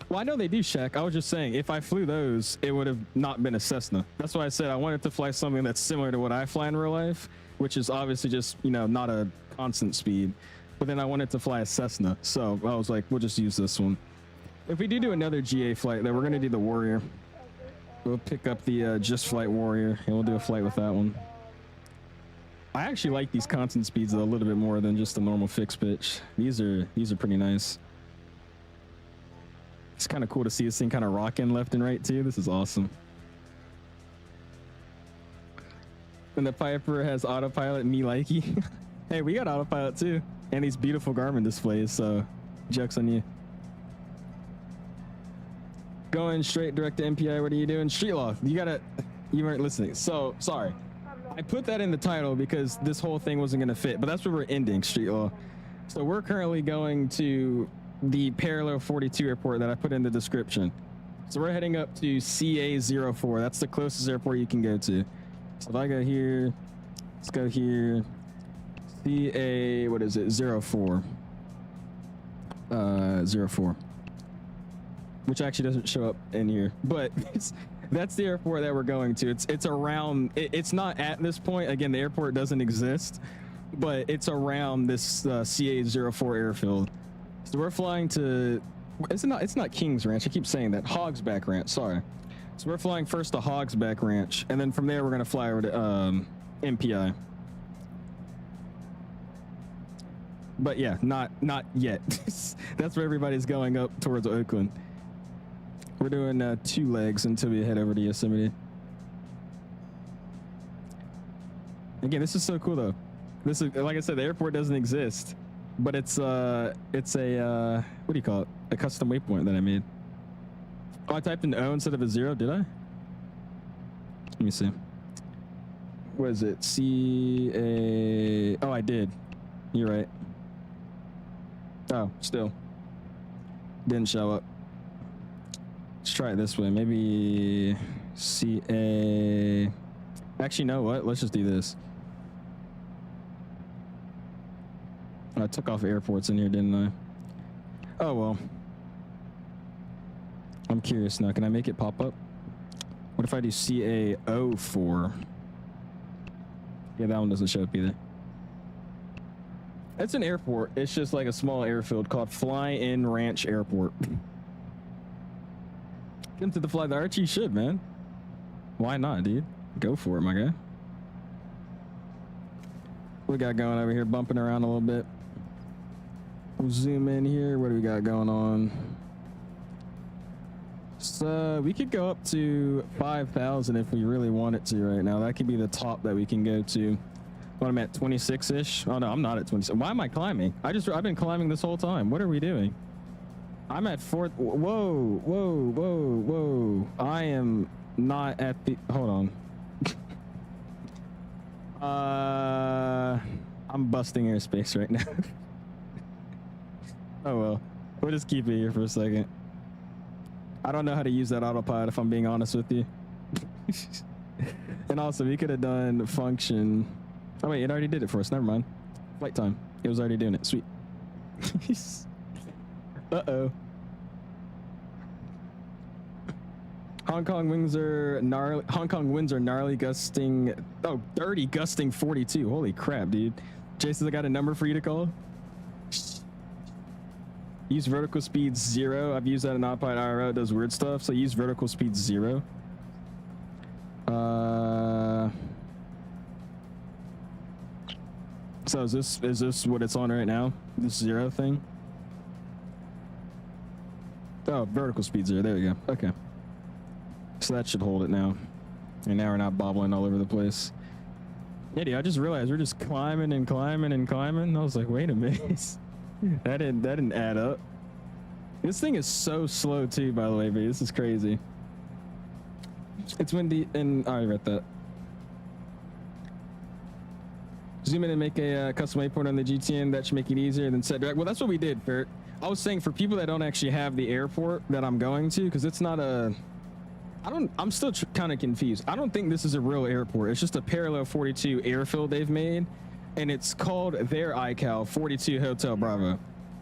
Well, I know they do, Shaq. I was just saying, if I flew those, it would have not been a Cessna. That's why I said I wanted to fly something that's similar to what I fly in real life, which is obviously just, not a constant speed. But then I wanted to fly a Cessna. So I was like, we'll just use this one. If we do another GA flight, though, we're going to do the Warrior. We'll pick up the Just Flight Warrior, and we'll do a flight with that one. I actually like these constant speeds a little bit more than just the normal fixed pitch. These are pretty nice. It's kind of cool to see this thing kind of rocking left and right too. This is awesome. And the Piper has autopilot, me likey. Hey, we got autopilot too, and these beautiful Garmin displays. So, joke's on you. Going straight direct to MPI. What are you doing? Street Law. You weren't listening. So sorry. I put that in the title because this whole thing wasn't going to fit, but that's where we're ending, Street Law. So we're currently going to the parallel 42 airport that I put in the description. So we're heading up to CA04. That's the closest airport you can go to. So if I go here, let's go here. CA, what is it? 04. 04. Which actually doesn't show up in here, but that's the airport that we're going to. It's around, it's not at this point. Again, the airport doesn't exist, but it's around this CA04 airfield. So we're flying to, it's not King's Ranch. I keep saying that. Hogs Back Ranch, sorry. So we're flying first to Hogs Back Ranch, and then from there we're gonna fly over to MPI. But yeah, not yet. That's where everybody's going up towards Oakland. We're doing 2 legs until we head over to Yosemite. Again, this is so cool though. This is, like I said, the airport doesn't exist, but it's a what do you call it? A custom waypoint that I made. Oh, I typed in O instead of a 0, did I? Let me see. What is it? CA. Oh, I did. You're right. Oh, still didn't show up. Let's try it this way. Maybe CA. Actually, you know what? Let's just do this. I took off airports in here, didn't I? Oh, well. I'm curious now. Can I make it pop up? What if I do CA04? Yeah, that one doesn't show up either. It's an airport. It's just like a small airfield called Fly-In Ranch Airport. Come to the fly the Archie, you should, man. Why not, dude? Go for it, my guy. What we got going over here? Bumping around a little bit. We'll zoom in here. What do we got going on? So we could go up to 5,000 if we really wanted to right now. That could be the top that we can go to. What, I'm at 26-ish? Oh no, I'm not at 26. Why am I climbing? I've been climbing this whole time. What are we doing? I'm at 4. Whoa, whoa, whoa, whoa. I am not at the, hold on. I'm busting airspace right now. Oh well, we'll just keep it here for a second. I don't know how to use that autopilot if I'm being honest with you. And also, we could have done function. Oh wait, it already did it for us. Never mind. Flight time. It was already doing it. Sweet. Uh-oh. Hong Kong winds are gnarly, gusting. Oh, 30, gusting 42. Holy crap, dude. Jason, I got a number for you to call. Use vertical speed 0. I've used that in autopilot IRO. It does weird stuff. So use vertical speed 0. So is this what it's on right now? This 0 thing? Oh, vertical speed 0. There we go. Okay. So that should hold it now. And now we're not bobbling all over the place. Yeah, dude, I just realized we're just climbing and climbing and climbing. I was like, wait a minute. that didn't add up. This thing is so slow too, by the way, but this is crazy. It's windy and I already read that. Zoom in and make a custom waypoint on the GTN. That should make it easier than set direct. Well, that's what we did, Ferret. I was saying for people that don't actually have the airport that I'm going to, because it's not a... I'm still kind of confused. I don't think this is a real airport. It's just a parallel 42 airfield they've made, and it's called their ICAO 42 Hotel Bravo.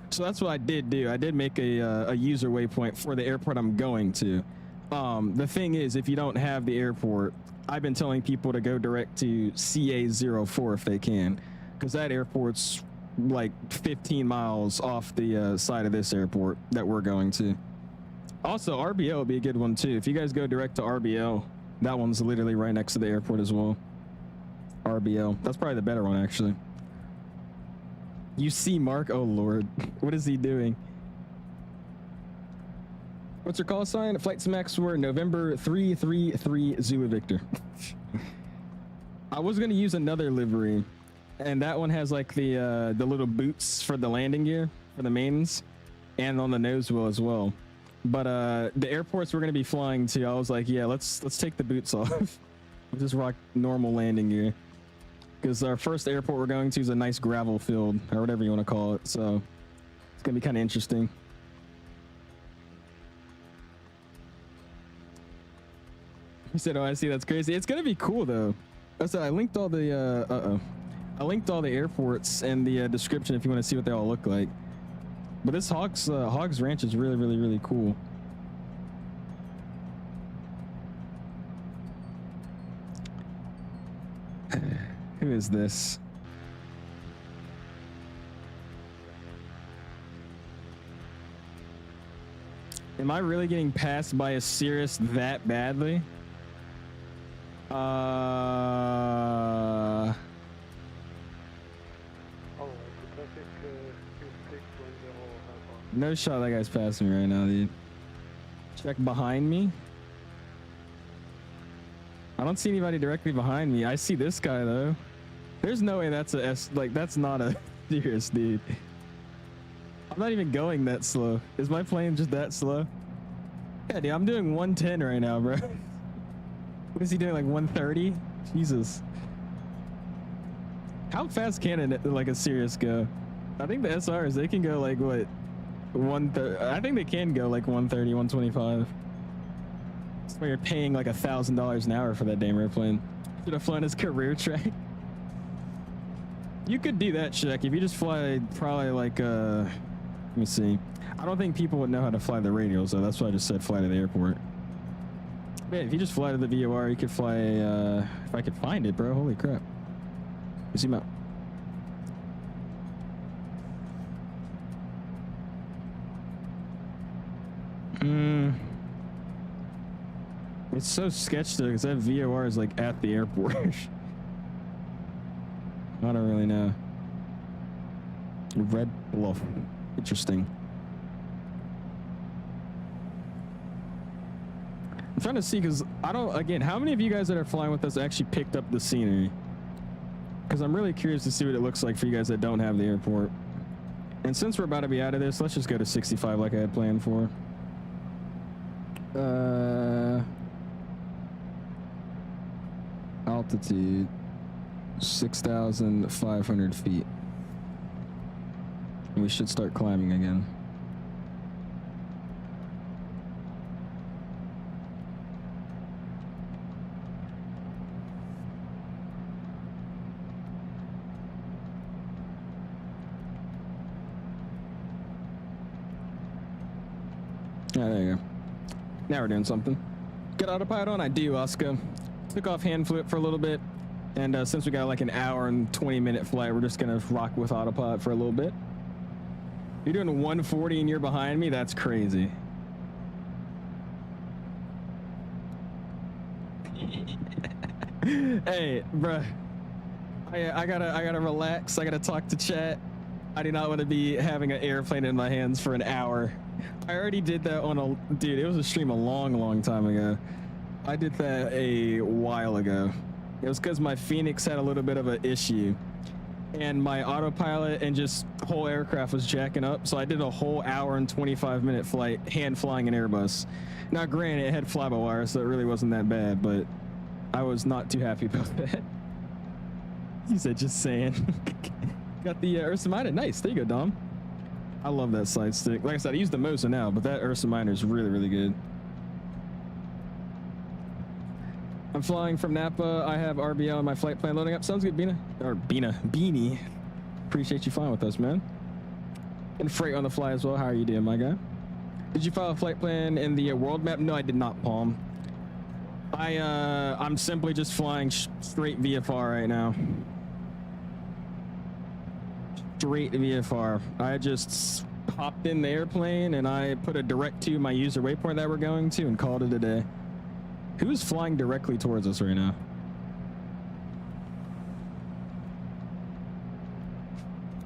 So that's what I did do. I did make a user waypoint for the airport I'm going to. The thing is, if you don't have the airport, I've been telling people to go direct to CA04 if they can, because that airport's like 15 miles off the side of this airport that we're going to. Also, RBL would be a good one too. If you guys go direct to RBL, that one's literally right next to the airport as well. RBL. That's probably the better one, actually. You see Mark? Oh, Lord. What is he doing? What's your call sign? Flight Smax were November 333 Zulu Victor. I was going to use another livery, and that one has like the little boots for the landing gear for the mains and on the nose wheel as well. But the airports we're going to be flying to, I was like, yeah, let's take the boots off. We'll just rock normal landing gear. Because our first airport we're going to is a nice gravel field, or whatever you want to call it. So it's going to be kind of interesting. He said, oh, I see. That's crazy. It's going to be cool, though. I said I linked all the, I linked all the airports and the description if you want to see what they all look like. But this Hogs Ranch is really, really, really cool. Who is this? Am I really getting passed by a Cirrus that badly? No shot that guy's passing me right now, dude. Check behind me. I don't see anybody directly behind me. I see this guy though. There's no way that's a S, like that's not a Cirrus, dude. I'm not even going that slow. Is my plane just that slow? Yeah, dude, I'm doing 110 right now, bro. What is he doing, like 130? Jesus. How fast can like a Cirrus go? I think the SRs, they can go like what? 130. I think they can go like 130, 125. That's why you're paying like $1,000 an hour for that damn airplane. Should have flown his career track. You could do that, Shaq, if you just fly probably like let me see. I don't think people would know how to fly the radials, so that's why I just said fly to the airport. But yeah, if you just fly to the VOR, you could fly if I could find it, bro. Holy crap. Zoom out. It's so sketchy though, because that VOR is like at the airport. I don't really know. Red Bluff. Interesting. I'm trying to see, because I don't, again, how many of you guys that are flying with us actually picked up the scenery? Because I'm really curious to see what it looks like for you guys that don't have the airport. And since we're about to be out of this, let's just go to 65 like I had planned for. Altitude. 6,500 feet. We should start climbing again. Yeah, there you go. Now we're doing something. Got autopilot on? I do, Oscar. Took off hand flip for a little bit. And since we got like an hour and 20-minute flight, we're just gonna rock with autopilot for a little bit. You're doing 140 and you're behind me? That's crazy. Hey, bruh. I gotta relax. I gotta talk to chat. I do not want to be having an airplane in my hands for an hour. I already did that on a... Dude, it was a stream a long time ago. I did that a while ago. It was because my Phoenix had a little bit of an issue. And my autopilot and just whole aircraft was jacking up. So I did a whole hour and 25-minute flight, hand flying an Airbus. Now, granted, it had fly-by-wire, so it really wasn't that bad, but I was not too happy about that. He said, just saying. Got the 𝐓𝐸 Nice. There you go, Dom. I love that side stick. Like I said, I use the Mosa now, but that 𝐓𝐸 is really good. I'm flying from Napa. I have RBL in my flight plan loading up. Sounds good, Bina. Or Beanie. Appreciate you flying with us, man. And freight on the fly as well. How are you doing, my guy? Did you file a flight plan in the world map? No, I did not, Palm. I'm simply just flying straight VFR right now. Straight VFR. I just hopped in the airplane and I put a direct to my user waypoint that we're going to and called it a day. Who's flying directly towards us right now?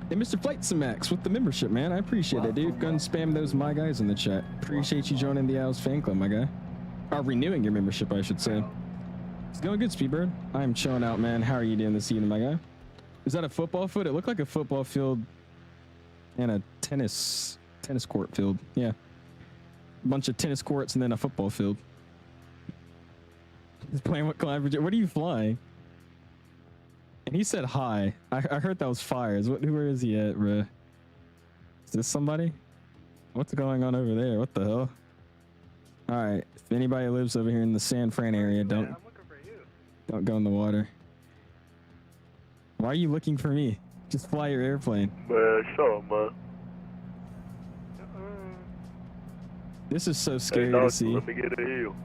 Hey, Mr. FlightSimax with the membership, man. I appreciate it, dude. Go and spam those my guys in the chat. Appreciate you joining the 𝐂𝐲 fan club, my guy. Or renewing your membership, I should say. It's going good, Speedbird. I'm chilling out, man. How are you doing this evening, my guy? Is that a football field? It looked like a football field and a tennis court field. Yeah. A bunch of tennis courts and then a football field. He's playing with Clive. What are you flying? And he said hi. I heard that was fires. Where is he at, bro? Is this somebody? What's going on over there? What the hell? All right. If anybody lives over here in the San Fran area, don't go in the water. Why are you looking for me? Just fly your airplane. Man, show him, man. This is so scary to see. Let me get a heel.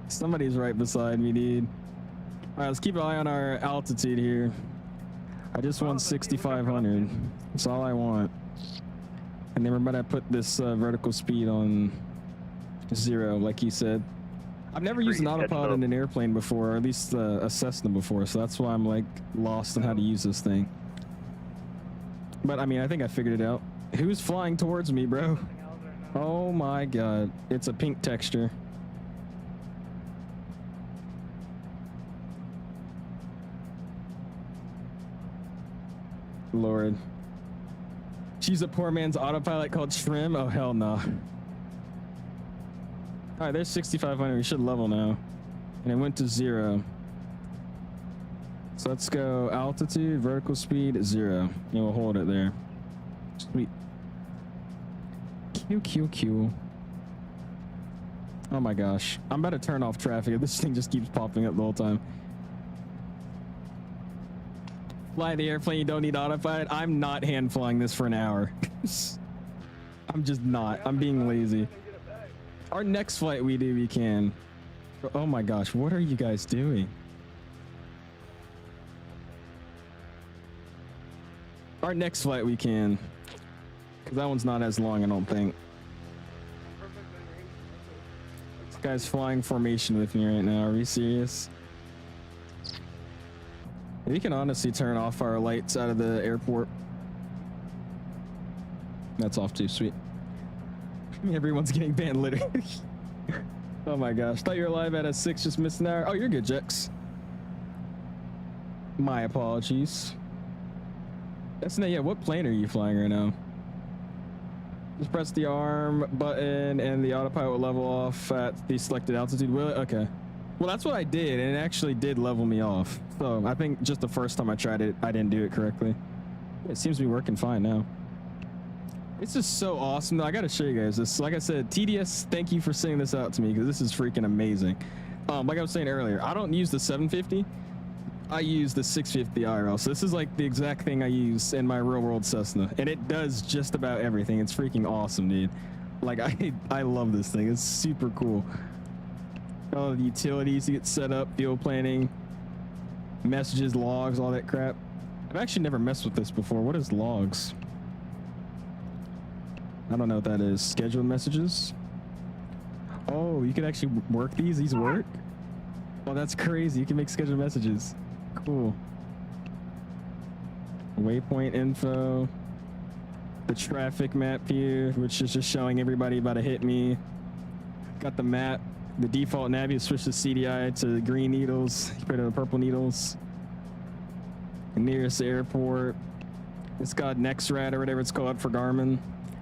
Somebody's right beside me, dude. All right, let's keep an eye on our altitude here. I just want 6,500. That's all I want. And then we're about to put this vertical speed on 0, like he said. I've never used an autopilot in an airplane before, or at least a Cessna before, so that's why I'm like lost on how to use this thing. But I mean, I think I figured it out. Who's flying towards me, bro? Oh my god, it's a pink texture. Lord. She's a poor man's autopilot called Shrim? Oh, hell no. Alright, there's 6,500. We should level now. And it went to 0. So let's go altitude, vertical speed, 0. And we'll hold it there. Sweet. Q. Oh my gosh. I'm about to turn off traffic. This thing just keeps popping up the whole time. Fly the airplane, you don't need autopilot. I'm not hand flying this for an hour. I'm just not. I'm being lazy. Our next flight we can. Oh my gosh, what are you guys doing? Our next flight we can. Because that one's not as long, I don't think. This guy's flying formation with me right now. Are we serious? We can honestly turn off our lights out of the airport. That's off too, sweet. Everyone's getting banned literally. Oh my gosh. Thought you were live at a 6, just missed an hour. Oh, you're good, Jex. My apologies. That's not yet. What plane are you flying right now? Just press the arm button and the autopilot will level off at the selected altitude, will it? Okay. Well, that's what I did, and it actually did level me off. So I think just the first time I tried it, I didn't do it correctly. It seems to be working fine now. It's just so awesome. I gotta show you guys this. Like I said, TDS, thank you for sending this out to me because this is freaking amazing. Like I was saying earlier, I don't use the 750. I use the 650 IRL. So this is like the exact thing I use in my real world Cessna, and it does just about everything. It's freaking awesome, dude. Like I love this thing. It's super cool. All the utilities to get set up, fuel planning, messages, logs, all that crap. I've actually never messed with this before. What is logs? I don't know what that is. Scheduled messages. Oh, you can actually work these. These work. Oh, that's crazy. You can make scheduled messages. Cool. Waypoint info. The traffic map here, which is just showing everybody about to hit me. Got the map. The default nav, you switch the CDI to green needles. You put it on purple needles. The nearest airport. It's got NextRad or whatever it's called for Garmin.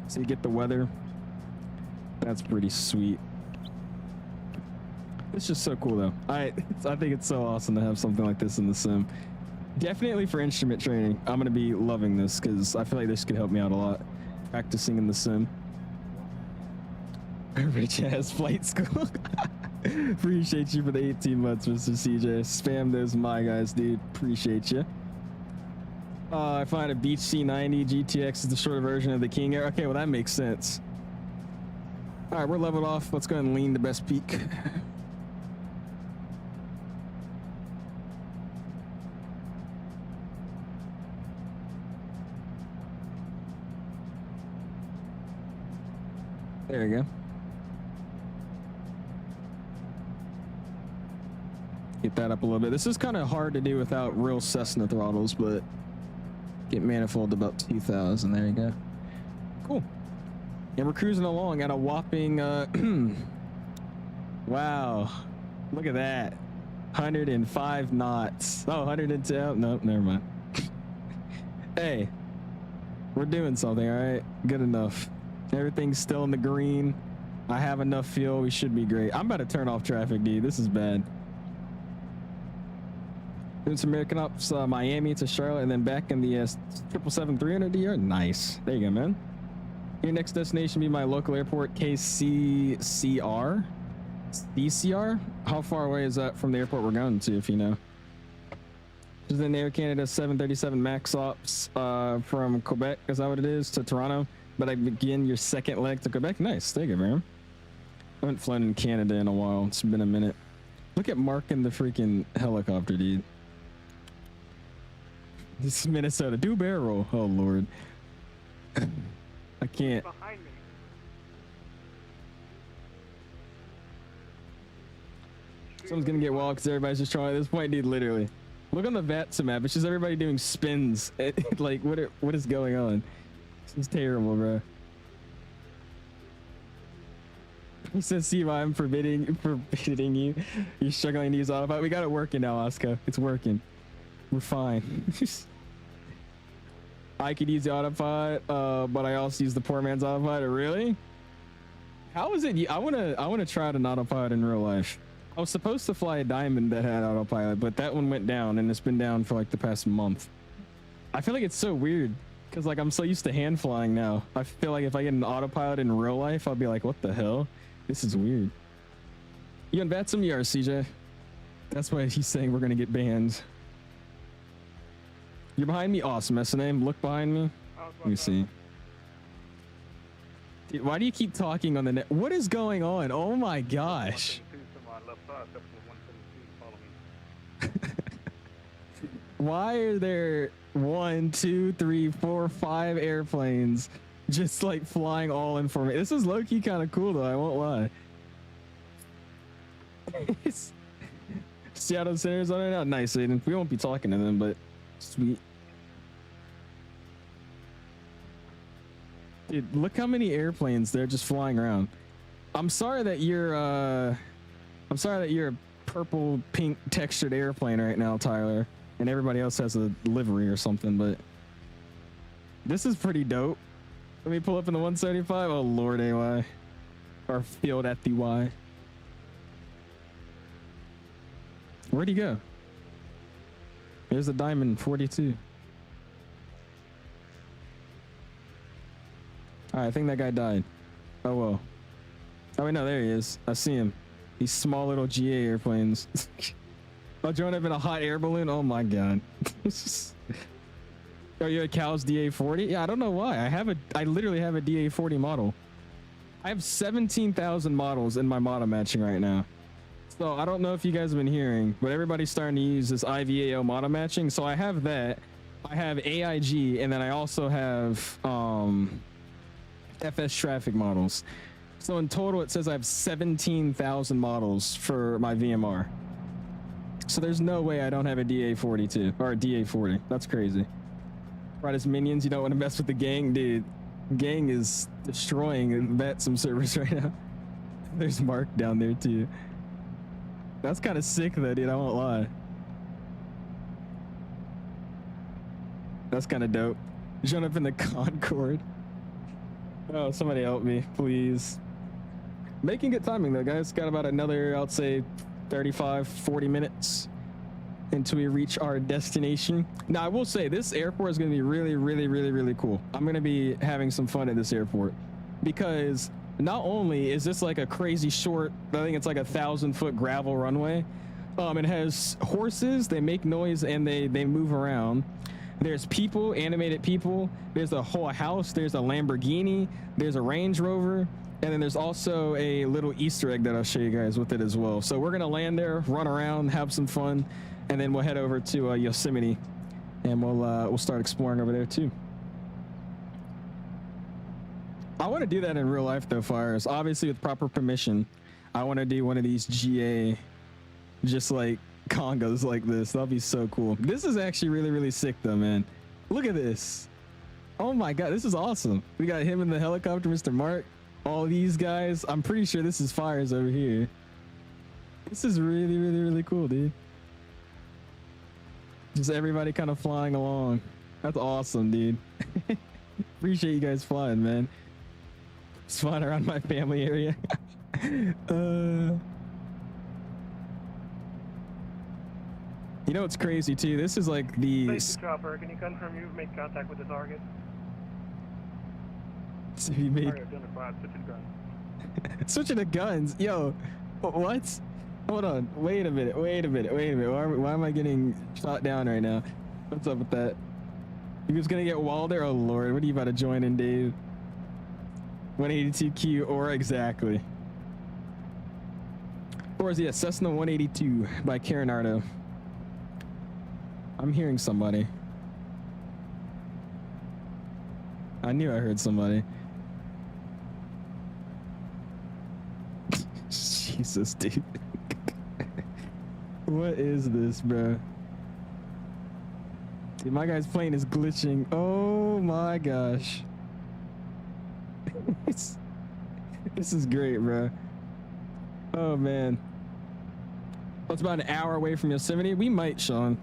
So you get the weather. That's pretty sweet. It's just so cool though. I think it's so awesome to have something like this in the sim. Definitely for instrument training. I'm gonna be loving this because I feel like this could help me out a lot. Practicing in the sim. Rich ass flight school. Appreciate you for the 18 months, Mr. CJ. Spam those my guys, dude. Appreciate you. I find a Beach C90 GTX is the shorter version of the King Air. Okay, well that makes sense. All right, we're leveled off. Let's go ahead and lean the best peak. There we go. Get that up a little bit. This is kind of hard to do without real Cessna throttles, but get manifold about 2,000. There you go. Cool. And we're cruising along at a whopping, wow. Look at that. 105 knots. Oh, 110. Nope, never mind. Hey, we're doing something, all right? Good enough. Everything's still in the green. I have enough fuel. We should be great. I'm about to turn off traffic, dude. This is bad. Doing some American Ops, Miami to Charlotte, and then back in the 777-300DR. Nice. There you go, man. Your next destination be my local airport, KCCR. DCR? How far away is that from the airport we're going to, if you know? This is in Air Canada 737 MAX Ops from Quebec. Is that what it is? To Toronto. But I begin your second leg to Quebec. Nice. There you go, man. I haven't flown in Canada in a while. It's been a minute. Look at marking the freaking helicopter, dude. This is Minnesota. Do barrel roll. Oh, Lord. I can't. Behind me. Someone's gonna get walled because everybody's just trying at this point, dude. Literally, look on the VATSIM map. It's just everybody doing spins. Like, what is going on? This is terrible, bro. He says, "See, I'm forbidding you. You're struggling to use autopilot. We got it working now, Oscar. It's working. We're fine." I could use the autopilot, but I also use the poor man's autopilot. Really? How is it? I wanna try out an autopilot in real life. I was supposed to fly a Diamond that had autopilot, but that one went down, and it's been down for like the past month. I feel like it's so weird because like I'm so used to hand flying now. I feel like if I get an autopilot in real life, I'll be like, what the hell? This is weird. You on VATSIM? You are, CJ. That's why he's saying we're gonna get banned. You're behind me? Awesome. S&M, look behind me. Let me see. Dude, why do you keep talking on the net? What is going on? Oh my gosh. Why are there 1, 2, 3, 4, 5 airplanes just like flying all in for me? This is low-key kind of cool though, I won't lie. Seattle Center's on it now. Nice, Aiden. We won't be talking to them, but sweet. Dude, look how many airplanes they're just flying around. I'm sorry that you're a purple pink textured airplane right now, Tyler, and everybody else has a livery or something, but this is pretty dope. Let me pull up in the 175. Oh Lord, AY. Or field at the Y. Where'd he go? There's a Diamond 42. All right, I think that guy died. Oh, well. Oh, wait, no, there he is. I see him. These small little GA airplanes. I'll join up in a hot air balloon. Oh, my God. Are you a Cal's DA40? Yeah, I don't know why. I literally have a DA40 model. I have 17,000 models in my model matching right now. So I don't know if you guys have been hearing, but everybody's starting to use this IVAO model matching. So I have that. I have AIG, and then I also have FS traffic models. So in total, it says I have 17,000 models for my VMR. So there's no way I don't have a DA42 or a DA40. That's crazy. Right, as minions, you don't want to mess with the gang, dude. Gang is destroying VATSIM servers right now. There's Mark down there too. That's kind of sick though, dude. I won't lie. That's kind of dope. Showing up in the Concorde. Oh, somebody help me, please. Making good timing though, guys. Got about another, I'll say, 35, 40 minutes until we reach our destination. Now, I will say this airport is going to be really, really, really, really cool. I'm going to be having some fun at this airport because not only is this like a crazy short, I think it's like 1,000-foot gravel runway. It has horses, they make noise and they move around. There's people, animated people. There's a whole house. There's a Lamborghini. There's a Range Rover. And then there's also a little Easter egg that I'll show you guys with it as well. So we're going to land there, run around, have some fun. And then we'll head over to Yosemite and we'll start exploring over there too. I want to do that in real life though, Fires. Obviously with proper permission. I want to do one of these GA just like congos like this. That'll be so cool. This is actually really, really sick though, man. Look at this. Oh my God, this is awesome. We got him in the helicopter, Mr. Mark. All these guys. I'm pretty sure this is Fires over here. This is really, really, really cool, dude. Just everybody kind of flying along. That's awesome, dude. Appreciate you guys flying, man. Just flying around my family area. You know what's crazy too? This is like the Chopper, can you confirm you've made contact with the target? So you made Switching guns. switching to guns. Yo, what? Hold on. Wait a minute. Why am I getting shot down right now? What's up with that? He was gonna get Wilder? Oh Lord, what are you about to join in, Dave? 182Q or exactly. Or is he a Cessna 182 by Carenado? I'm hearing somebody. I knew I heard somebody. Jesus, dude. What is this, bro? Dude, my guy's plane is glitching. Oh my gosh. This is great, bro. Oh man. Well, it's about an hour away from Yosemite. We might, Sean.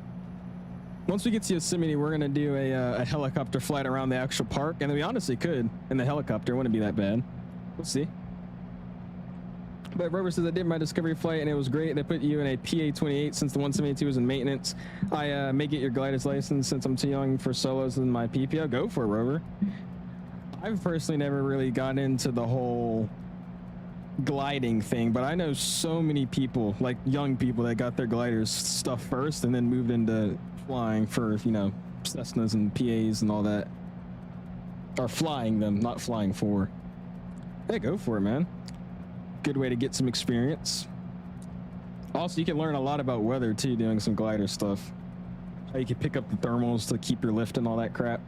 Once we get to Yosemite, we're gonna do a helicopter flight around the actual park, and then we honestly could in the helicopter. It wouldn't be that bad. We'll see. But Rover says I did my discovery flight and it was great. They put you in a PA-28 since the 172 is in maintenance. I may get your glider's license since I'm too young for solos in my PPO. Go for it, Rover. I've personally never really gotten into the whole gliding thing, but I know so many people, like young people, that got their gliders stuff first and then moved into flying for, you know, Cessnas and PAs and all that. Or flying them, not flying for. Hey, go for it, man. Good way to get some experience. Also, you can learn a lot about weather too doing some glider stuff. How you can pick up the thermals to keep your lift and all that crap.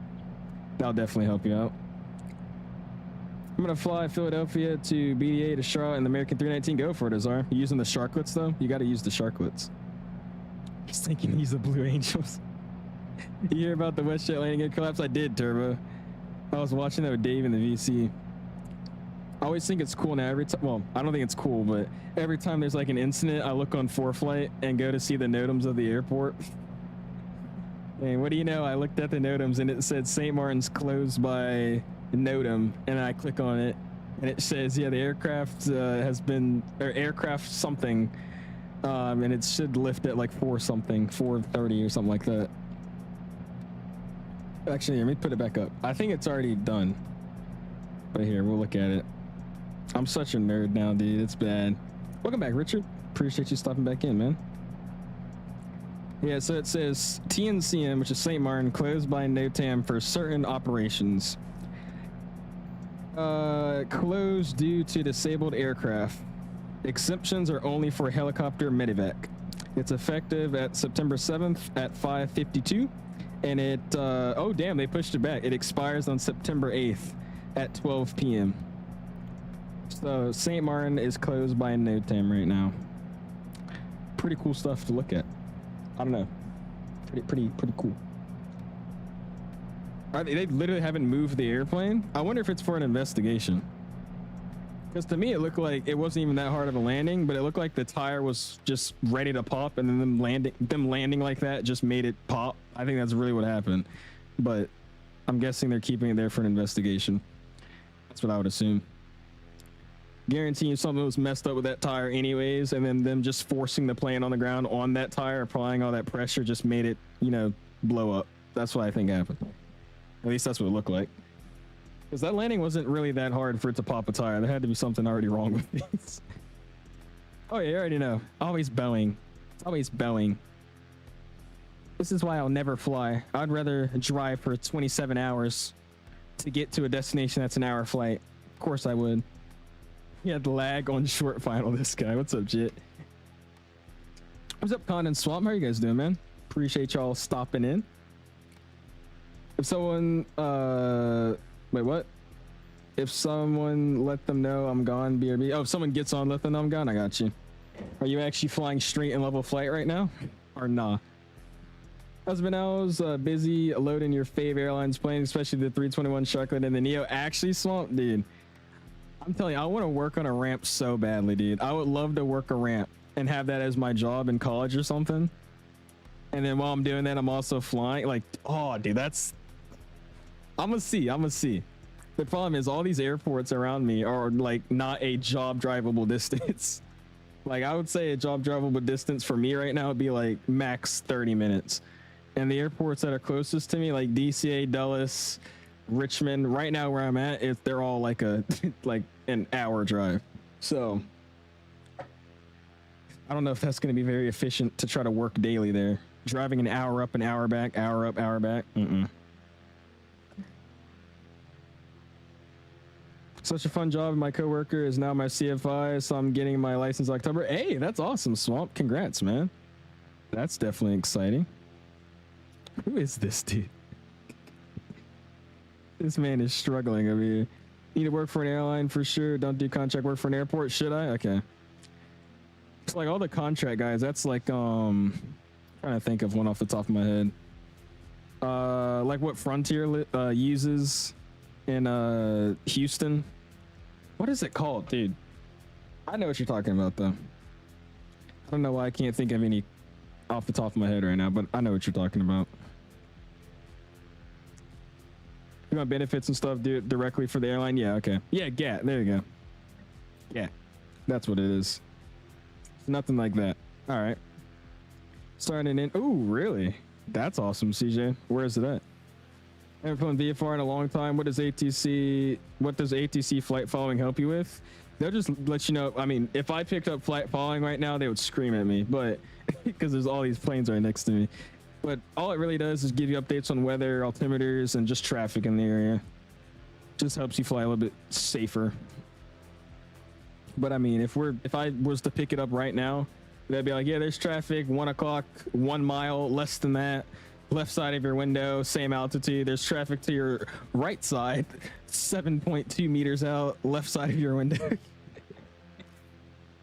That'll definitely help you out. I'm gonna fly Philadelphia to BDA to Charlotte and the American 319. Go for it, Azar. You using the Sharklets though? You gotta use the Sharklets. Just thinking use the Blue Angels. You hear about the WestJet landing gear collapse? I did, Turbo. I was watching that with Dave in the VC. I always think it's cool now every time. Well, I don't think it's cool, but every time there's like an incident, I look on 4Flight and go to see the NOTAMs of the airport. And what do you know? I looked at the NOTAMs and it said St. Martin's closed by NOTAM, and I click on it and it says, yeah, the aircraft has been, or aircraft something And it should lift at like 4:30 or something like that. Actually, let me put it back up. I think it's already done. But here, we'll look at it. I'm such a nerd now, dude. It's bad. Welcome back, Richard. Appreciate you stopping back in, man. Yeah, so it says TNCM, which is St. Martin, closed by NOTAM for certain operations. Closed due to disabled aircraft. Exemptions are only for helicopter medevac. It's effective at September 7th at 5:52, and it oh damn, they pushed it back. It expires on September 8th at 12 p.m. So St. Martin is closed by NOTAM right now. Pretty cool stuff to look at. I don't know, pretty cool. They literally haven't moved the airplane. I wonder if it's for an investigation. Because to me, it looked like it wasn't even that hard of a landing, but it looked like the tire was just ready to pop, and then them landing like that just made it pop. I think that's really what happened. But I'm guessing they're keeping it there for an investigation. That's what I would assume. Guarantee you something was messed up with that tire anyways, and then them just forcing the plane on the ground on that tire, applying all that pressure, just made it, you know, blow up. That's what I think happened. At least that's what it looked like. Because that landing wasn't really that hard for it to pop a tire. There had to be something already wrong with these. Oh yeah, you already know. Always Boeing. It's always Boeing. This is why I'll never fly. I'd rather drive for 27 hours to get to a destination that's an hour flight. Of course I would. He had lag on short final, this guy. What's up, Jit? What's up, Con and Swamp? How are you guys doing, man? Appreciate y'all stopping in. If someone, wait, what? If someone let them know I'm gone, BRB. Oh, if someone gets on, let them know I'm gone. I got you. Are you actually flying straight and level flight right now? Or nah? Husband L's busy loading your fave airlines plane, especially the 321 Sharklet and the Neo. Actually, Swamp, dude. I'm telling you, I want to work on a ramp so badly, dude. I would love to work a ramp and have that as my job in college or something. And then while I'm doing that, I'm also flying. Like, oh, dude, that's... I'm gonna see. The problem is all these airports around me are like not a job drivable distance. Like I would say a job drivable distance for me right now would be like max 30 minutes. And the airports that are closest to me, like DCA, Dulles, Richmond, right now where I'm at, they're all like a like an hour drive. So I don't know if that's going to be very efficient to try to work daily there. Driving an hour up, an hour back, hour up, hour back. Such a fun job. My coworker is now my CFI, so I'm getting my license in October. Hey, that's awesome, Swamp. Congrats, man. That's definitely exciting. Who is this dude? This man is struggling over here. Need to work for an airline for sure. Don't do contract work for an airport. Should I? Okay. It's like all the contract guys. That's like trying to think of one off the top of my head. Like what Frontier uses in Houston. What is it called, dude? I know what you're talking about though. I don't know why I can't think of any off the top of my head right now, but I know what you're talking about. You want benefits and stuff, do it directly for the airline? Yeah, okay. Yeah, GAT. There you go. Yeah, that's what it is. Nothing like that. All right. Starting in. Oh, really? That's awesome, CJ. Where is it at? I haven't flown VFR in a long time. What does ATC flight following help you with? They'll just let you know. I mean, if I picked up flight following right now, they would scream at me, but because there's all these planes right next to me. But all it really does is give you updates on weather, altimeters, and just traffic in the area. Just helps you fly a little bit safer. But I mean, if I was to pick it up right now, they'd be like, yeah, there's traffic, 1 o'clock, 1 mile, less than that. Left side of your window, same altitude. There's traffic to your right side, 7.2 meters out, left side of your window.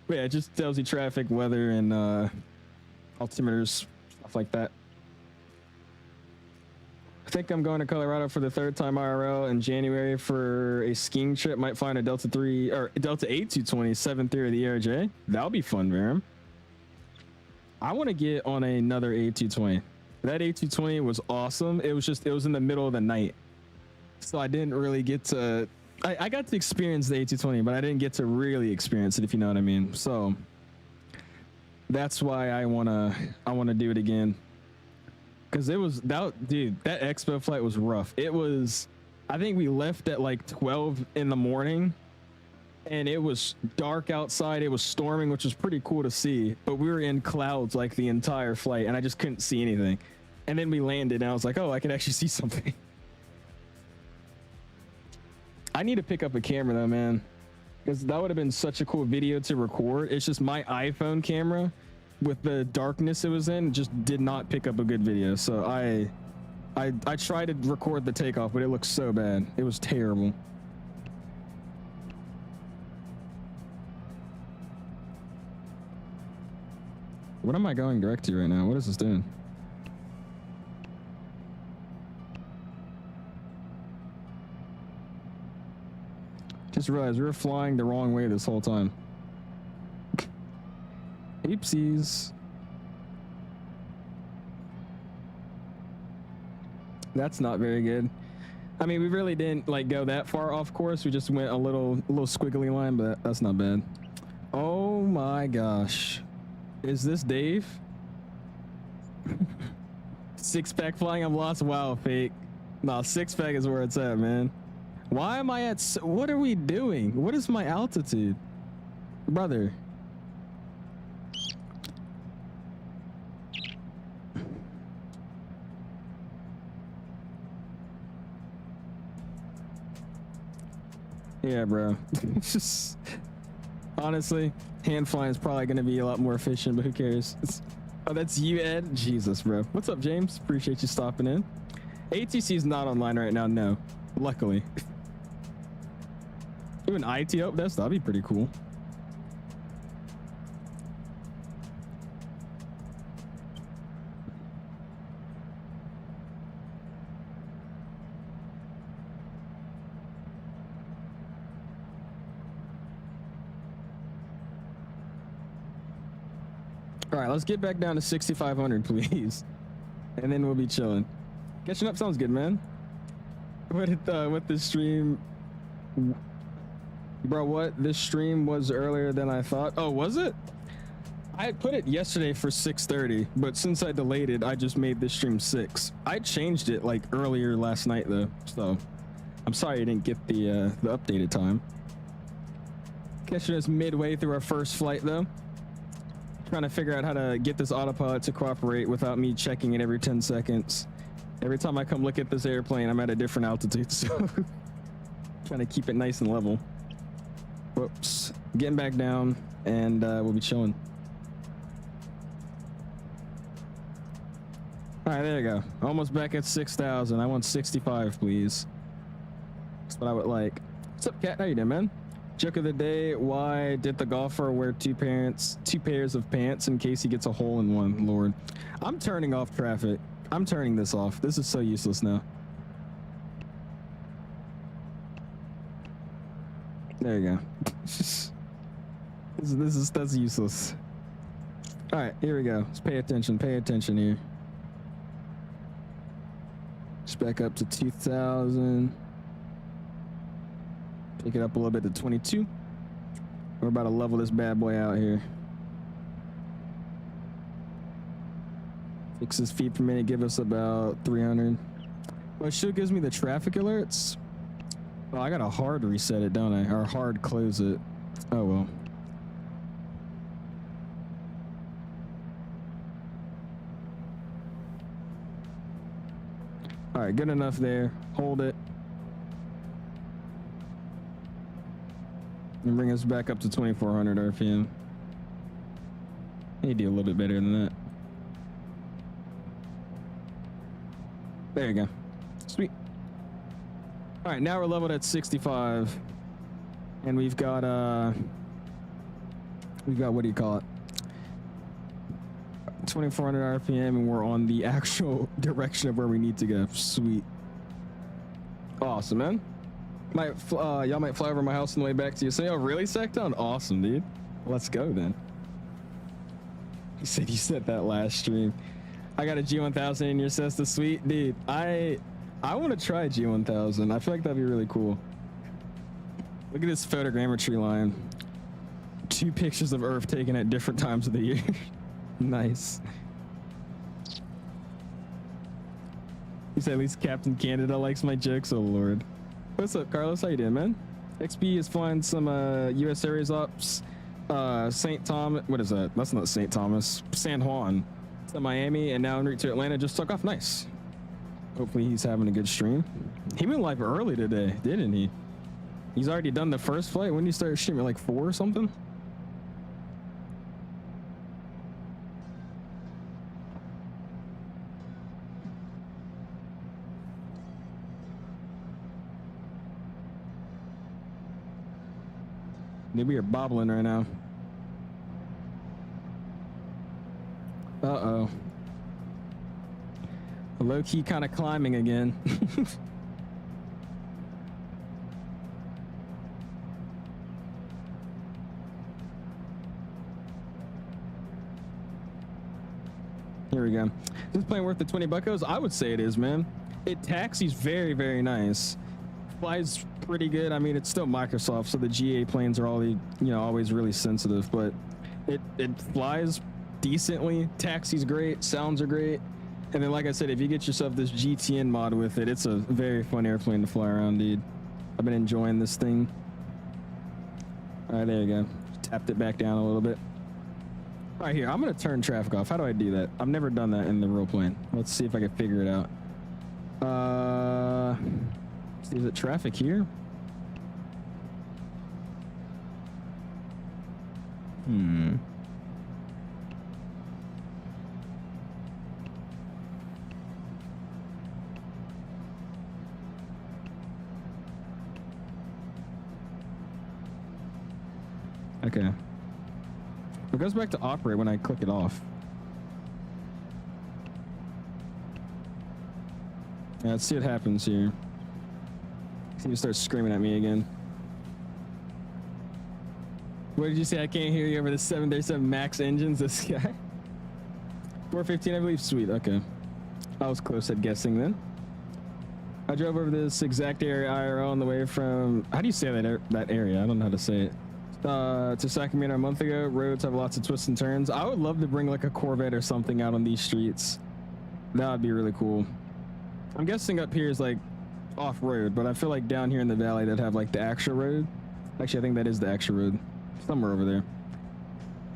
But yeah, it just tells you traffic, weather, and altimeters, stuff like that. I think I'm going to Colorado for the 3rd time IRL in January for a skiing trip. Might find a Delta A220 7.3 of the ERJ. That'll be fun, Varum. I want to get on another A220. That A220 was awesome. It was in the middle of the night, so I didn't really get to. I got to experience the A220, but I didn't get to really experience it, if you know what I mean. So That's why I wanna do it again. Cause it was that, dude, that expo flight was rough. It was, I think we left at like 12 in the morning and it was dark outside. It was storming, which was pretty cool to see, but we were in clouds like the entire flight and I just couldn't see anything. And then we landed and I was like, oh, I can actually see something. I need to pick up a camera though, man, because that would have been such a cool video to record. It's just my iPhone camera with the darkness it was in just did not pick up a good video. So I tried to record the takeoff, but it looked so bad. It was terrible. What am I going direct to right now? What is this doing? Just realized we were flying the wrong way this whole time. Oopsies. That's not very good. I mean, we really didn't like go that far off course. We just went a little squiggly line, but that's not bad. Oh my gosh. Is this Dave? Six-pack flying, I'm lost. Wow, fake. Nah, six-pack is where it's at, man. Why am I at, what are we doing? What is my altitude? Brother. Yeah, bro. Just honestly, hand flying is probably going to be a lot more efficient, but who cares? Oh, that's you, Ed? Jesus, bro. What's up, James? Appreciate you stopping in. ATC is not online right now, no. Luckily. Do an IT up this? That'd be pretty cool. All right, let's get back down to 6,500, please, and then we'll be chilling. Catching up sounds good, man. With this stream, bro. What this stream was earlier than I thought. Oh, was it? I had put it yesterday for 6:30, but since I delayed it, I just made this stream 6. I changed it like earlier last night though, so I'm sorry I didn't get the updated time. Catching us midway through our first flight though. Trying to figure out how to get this autopilot to cooperate without me checking it every 10 seconds. Every time I come look at this airplane, I'm at a different altitude, so trying to keep it nice and level. Whoops. Getting back down, and we'll be chilling. All right, there you go. Almost back at 6,000. I want 65, please. That's what I would like. What's up, Cat? How you doing, man? Joke of the day, why did the golfer wear two pairs of pants in case he gets a hole in one? Lord. I'm turning off traffic. I'm turning this off. This is so useless now. There you go. That's useless. All right, here we go. Let's pay attention. Pay attention here. Just back up to 2,000. Pick it up a little bit to 22. We're about to level this bad boy out here. 6 feet per minute, give us about 300. Well, it still gives me the traffic alerts. Oh, I gotta hard reset it, don't I? Or hard close it. Oh well. All right, good enough there. Hold it. And bring us back up to 2,400 RPM. Maybe a little bit better than that. There you go. Sweet. All right, now we're leveled at 65, and we've got what do you call it? 2,400 RPM, and we're on the actual direction of where we need to go. Sweet. Awesome, man. Y'all might fly over my house on the way back to you. Say, oh, really, Secton? Awesome, dude. Let's go then. You said that last stream. I got a G1000 in your Cessna, sweet, dude. I want to try G1000. I feel like that'd be really cool. Look at this photogrammetry line. 2 pictures of Earth taken at different times of the year. Nice. You said at least Captain Canada likes my jokes. Oh Lord. What's up, Carlos? How you doing, man? XB is flying some U.S. Airways ops. St. Thomas. What is that? That's not St. Thomas. San Juan to Miami, and now en route to Atlanta. Just took off. Nice. Hopefully he's having a good stream. He went live early today, didn't he? He's already done the first flight. When did you start streaming? Like 4 or something? Maybe you're bobbling right now. Uh-oh. Low-key kind of climbing again. Here we go. Is this plane worth the 20 buckos? I would say it is, man. It taxis very, very nice. Flies pretty good. I mean, it's still Microsoft, so the GA planes are all the, always really sensitive, but it flies decently. Taxi's great. Sounds are great. And then, like I said, if you get yourself this GTN mod with it, it's a very fun airplane to fly around, dude. I've been enjoying this thing. All right, there you go. Tapped it back down a little bit. All right, here, I'm gonna turn traffic off. How do I do that? I've never done that in the real plane. Let's see if I can figure it out. Is it traffic here? Okay. It goes back to operate when I click it off. Yeah, let's see what happens here. He starts screaming at me again. What did you say? I can't hear you over the 737 MAX engines. This guy. 415, I believe. Sweet. Okay. I was close at guessing then. I drove over this exact area IRL on the way from. How do you say that area? I don't know how to say it. To Sacramento a month ago. Roads have lots of twists and turns. I would love to bring like a Corvette or something out on these streets. That would be really cool. I'm guessing up here is like off-road, but I feel like down here in the valley that have like the actual road. Actually, I think that is the actual road. Somewhere over there.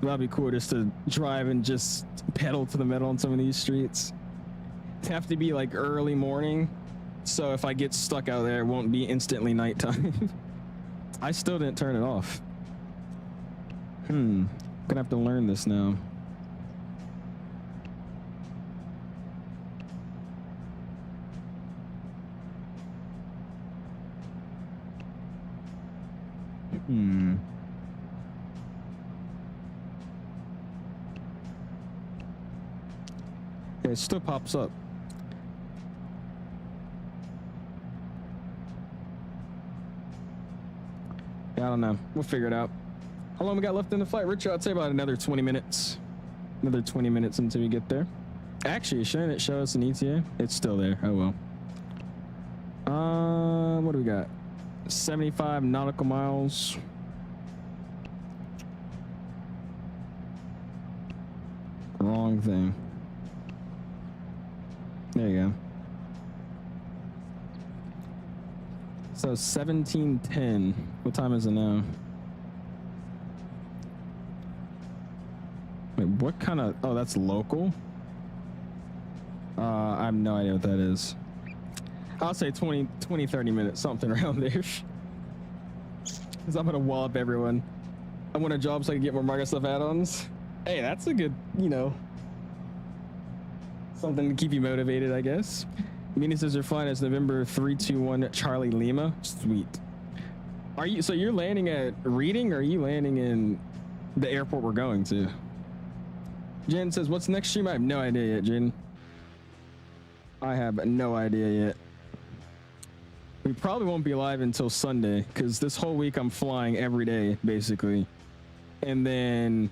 That'd be cool just to drive and just pedal to the metal on some of these streets. It'd have to be like early morning, so if I get stuck out there, it won't be instantly nighttime. I still didn't turn it off. Gonna have to learn this now. Yeah, it still pops up. Yeah, I don't know. We'll figure it out. How long we got left in the flight, Richard? I'd say about another 20 minutes. Another 20 minutes until we get there. Actually, shouldn't it show us an ETA? It's still there. Oh well. What do we got? 75 nautical miles. Wrong thing. There you go. So 17:10. What time is it now? Wait, what kind of? Oh, that's local. I have no idea what that is. I'll say 20, 30 minutes, something around there. Because I'm gonna wallop everyone. I want a job so I can get more Microsoft add-ons. Hey, that's a good, something to keep you motivated, I guess. Meaning says you're flying as November 321 Charlie Lima. Sweet. Are you? So you're landing at Reading, or are you landing in the airport we're going to? Jen says, "What's next stream?" I have no idea yet, Jen. I have no idea yet. We probably won't be live until Sunday because this whole week I'm flying every day, basically. And then,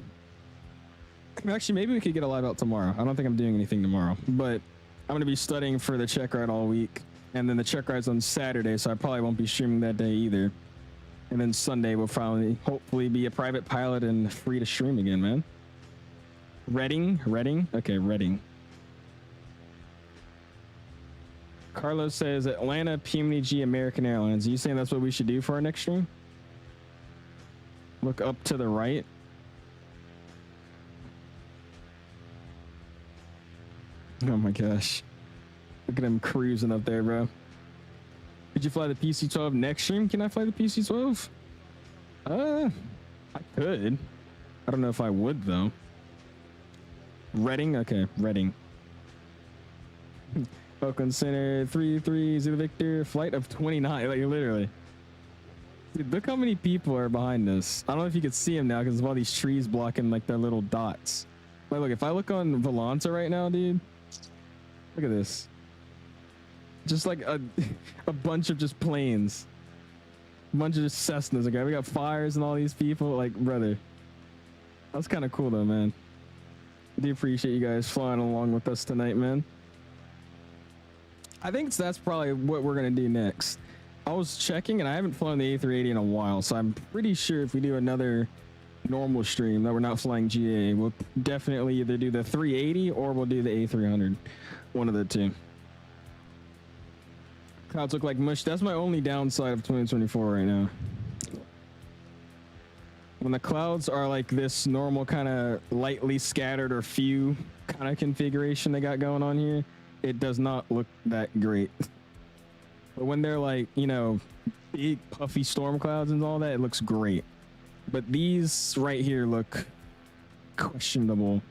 actually, maybe we could get a live out tomorrow. I don't think I'm doing anything tomorrow, but I'm going to be studying for the check ride all week. And then the check ride's on Saturday, so I probably won't be streaming that day either. And then Sunday will probably, hopefully, be a private pilot and free to stream again, man. Reading? Okay, Reading. Carlos says Atlanta, PMG, American Airlines. Are you saying that's what we should do for our next stream? Look up to the right. Oh my gosh. Look at him cruising up there, bro. Could you fly the PC-12 next stream? Can I fly the PC-12? I could. I don't know if I would, though. Reading? Okay, Reading. Oakland Center, 33, Zulu Victor, flight of 29, like literally. Dude, look how many people are behind us. I don't know if you can see them now because of all these trees blocking like their little dots. Like, look, if I look on Volanta right now, dude, look at this. Just like a bunch of just planes. A bunch of just Cessnas. Okay, we got fires and all these people. Like, brother. That's kind of cool though, man. I do appreciate you guys flying along with us tonight, man. I think that's probably what we're going to do next. I was checking and I haven't flown the A380 in a while, so I'm pretty sure if we do another normal stream that we're not flying GA, we'll definitely either do the 380 or we'll do the A300. One of the two. Clouds look like mush. That's my only downside of 2024 right now. When the clouds are like this normal kind of lightly scattered or few kind of configuration they got going on here, it does not look that great. But when they're like, you know, big puffy storm clouds and all that, it looks great. But these right here look questionable.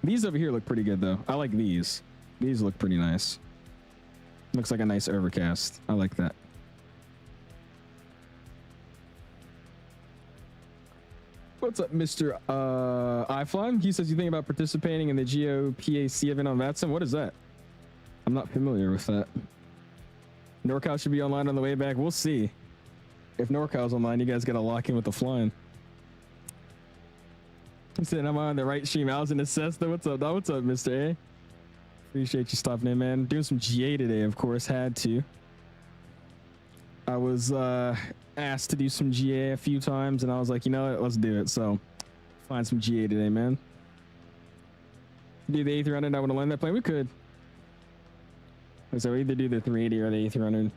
These over here look pretty good though. I like these. These look pretty nice. Looks like a nice overcast. I like that. What's up, Mr. iFly? He says you think about participating in the GOPAC event on VATSIM. What is that? I'm not familiar with that. NorCal should be online on the way back. We'll see. If NorCal's online, you guys got to lock in with the flying. He said, am I on the right stream? I was in the Cessna. What's up, dog? What's up, Mr. A? Appreciate you stopping in, man. Doing some GA today, of course. Had to. I was asked to do some GA a few times, and I was like, you know what? Let's do it. So, find some GA today, man. Do the A300. I want to land that plane. We could. So we either do the 380 or the A300.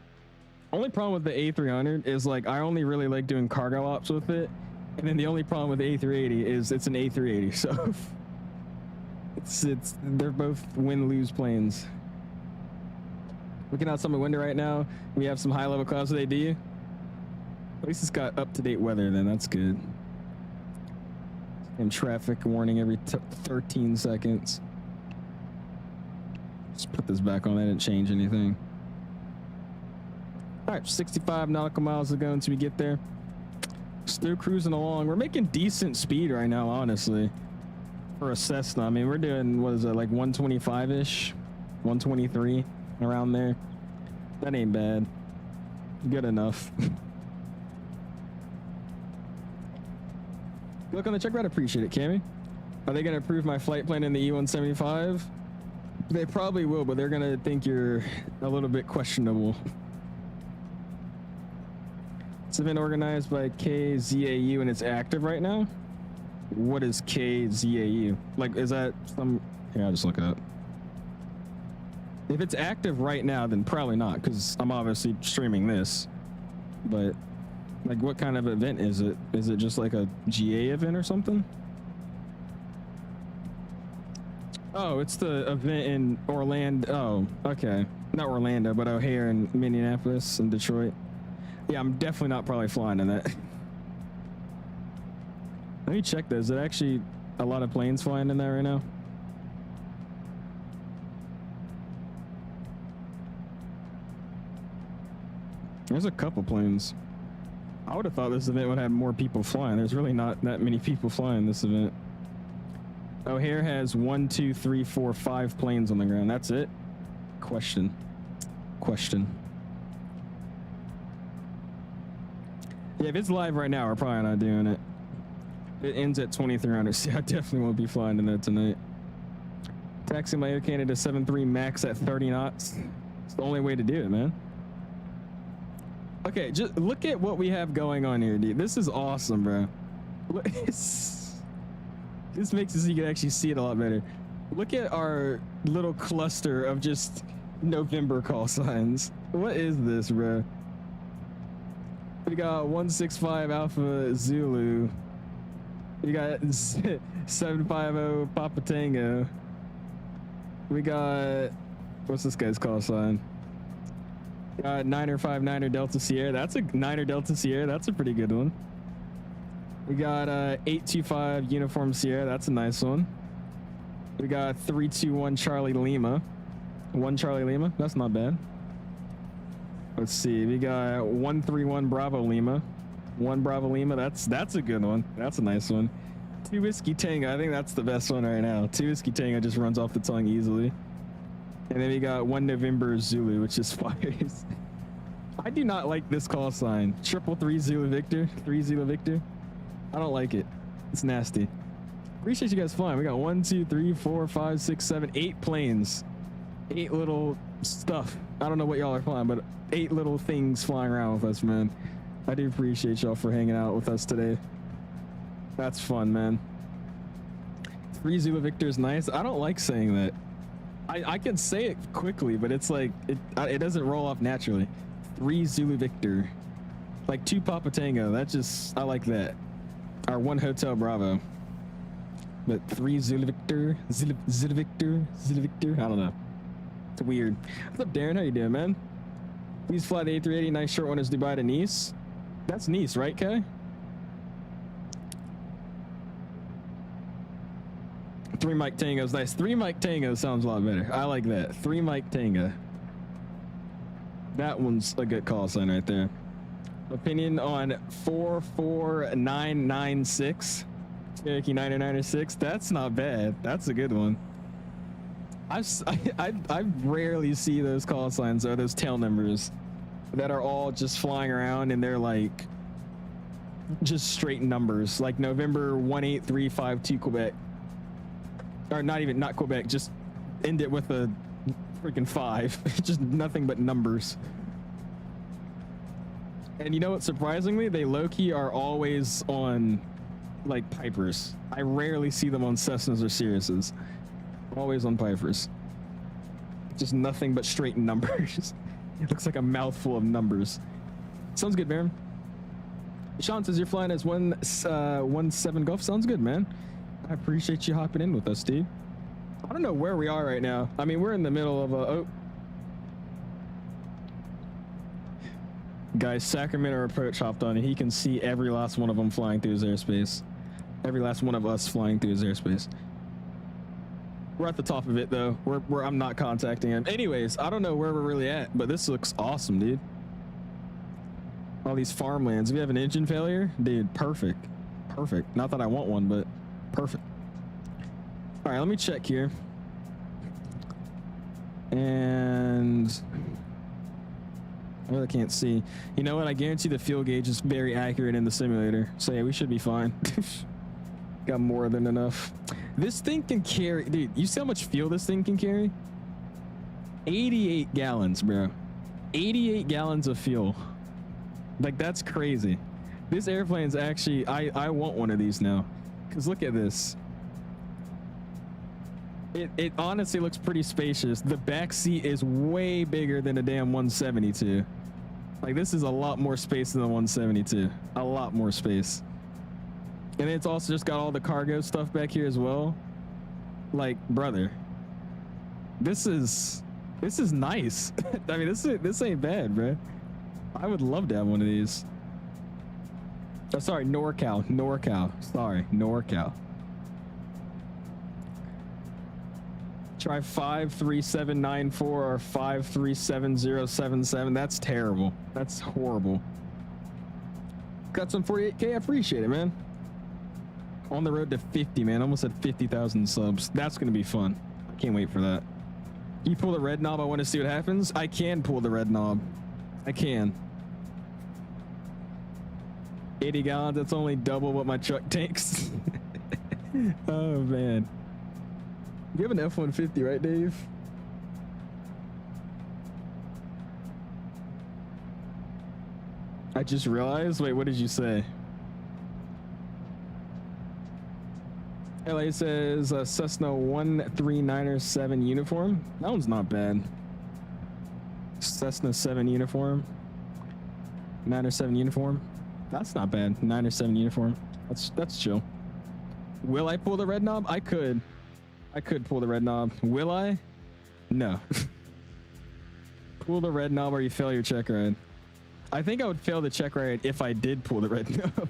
Only problem with the A300 is like I only really like doing cargo ops with it, and then the only problem with the A380 is it's an A380. So they're both win-lose planes. Looking out some window right now, we have some high-level clouds today. Do you? At least it's got up-to-date weather. Then that's good. And traffic warning every 13 seconds. Just put this back on. I didn't change anything. All right, 65 nautical miles to go until we get there. Still cruising along. We're making decent speed right now, honestly, for a Cessna. I mean, we're doing, what is it, like 125-ish, 123, around there. That ain't bad. Good enough. Look on the check route. Appreciate it, Cammy. Are they going to approve my flight plan in the E175? They probably will, but they're gonna think you're a little bit questionable. It's been organized by 𝐂𝐨𝐢 and it's active right now. What is 𝐂𝐨𝐢? Like, is that some? Here, I'll just look it up. If it's active right now, then probably not, because I'm obviously streaming this. But like, what kind of event is it? Is it just like a GA event or something? Oh, it's the event in Orlando. Oh, okay. Not Orlando, but O'Hare and Minneapolis and Detroit. Yeah, I'm definitely not probably flying in that. Let me check this. Is there actually a lot of planes flying in that right now? There's a couple planes. I would have thought this event would have more people flying. There's really not that many people flying this event. O'Hare has 1, 2, 3, 4, 5 planes on the ground. That's it? Question. Yeah, if it's live right now, we're probably not doing it. It ends at 2300. See, I definitely won't be flying in there tonight. Taxiing my Air Canada 73 max at 30 knots. It's the only way to do it, man. Okay, just look at what we have going on here, dude. This is awesome, bro. This makes it so you can actually see it a lot better. Look at our little cluster of just November call signs. What is this, bro? We got 165 Alpha Zulu. We got 750 Papa Tango. We got, what's this guy's call sign? Got 959er Delta Sierra. That's a 9er Delta Sierra. That's a pretty good one. We got 825 Uniform Sierra. That's a nice one. We got 321 Charlie Lima. 1 Charlie Lima. That's not bad. Let's see. We got 131 Bravo Lima. 1 Bravo Lima. That's a good one. That's a nice one. 2 Whiskey Tango. I think that's the best one right now. 2 Whiskey Tango just runs off the tongue easily. And then we got 1 November Zulu, which is fires. I do not like this call sign. 333 Zulu Victor. 3 Zulu Victor. I don't like it. It's nasty. Appreciate you guys flying. We got 1, 2, 3, 4, 5, 6, 7, 8 planes. 8 little stuff. I don't know what y'all are flying, but 8 little things flying around with us, man. I do appreciate y'all for hanging out with us today. That's fun, man. 3 Zulu Victor is nice. I don't like saying that. I can say it quickly, but it's like it doesn't roll off naturally. 3 Zulu Victor, like 2 Papa Tango. That just, I like that. Or 1 Hotel Bravo. But 3 Zulu Victor, Zulu Victor. I don't know. It's weird. What's up, Darren? How you doing, man? Please fly the A380. Nice short one is Dubai to Nice. That's Nice, right, Kay? 3 Mike Tango's nice. 3 Mike Tango sounds a lot better. I like that. 3 Mike Tango. That one's a good call sign right there. Opinion on 44996. Cherokee 996. That's not bad. That's a good one. I rarely see those call signs or those tail numbers that are all just flying around and they're like just straight numbers, like November 18352 Quebec. Or not Quebec, just end it with a freaking 5. Just nothing but numbers. And you know what, surprisingly, they low-key are always on like Pipers. I rarely see them on Cessnas or Cirruses. Always on Pipers. Just nothing but straight numbers. It looks like a mouthful of numbers. Sounds good, Baron. Sean says you're flying as 17 Gulf. Sounds good, man. I appreciate you hopping in with us, dude. I don't know where we are right now. I mean, we're in the middle of a... Oh. Guys, Sacramento approach hopped on, and he can see every last one of them flying through his airspace. Every last one of us flying through his airspace. We're at the top of it, though. I'm not contacting him. Anyways, I don't know where we're really at, but this looks awesome, dude. All these farmlands. We have an engine failure? Dude, perfect. Perfect. Not that I want one, but perfect. All right, let me check here. And I really can't see. You know what? I guarantee the fuel gauge is very accurate in the simulator. So yeah, we should be fine. Got more than enough. This thing can carry, dude, you see how much fuel this thing can carry? 88 gallons, bro. 88 gallons of fuel. Like, that's crazy. This airplane's actually, I want one of these now. Because look at this. It honestly looks pretty spacious. The back seat is way bigger than a damn 172. Like, this is a lot more space than the 172. A lot more space. And it's also just got all the cargo stuff back here as well. Like, brother, this is nice. I mean, this ain't bad, bro. I would love to have one of these. Oh, sorry, NorCal. Sorry, NorCal. Try 53794 or 537077. That's terrible. That's horrible. Got some 48K. I appreciate it, man. On the road to 50, man. Almost at 50,000 subs. That's gonna be fun. I can't wait for that. You pull the red knob. I want to see what happens. I can pull the red knob. I can. 80 gallons. That's only double what my truck takes. Oh man. You have an F-150, right, Dave? I just realized. Wait, what did you say? LA says Cessna 139er7 uniform. That one's not bad. Cessna 7 uniform. 9er7 uniform. That's not bad. 9er7 uniform. That's chill. Will I pull the red knob? I could pull the red knob. Will I? No. Pull the red knob or you fail your check ride. I think I would fail the check ride if I did pull the red knob.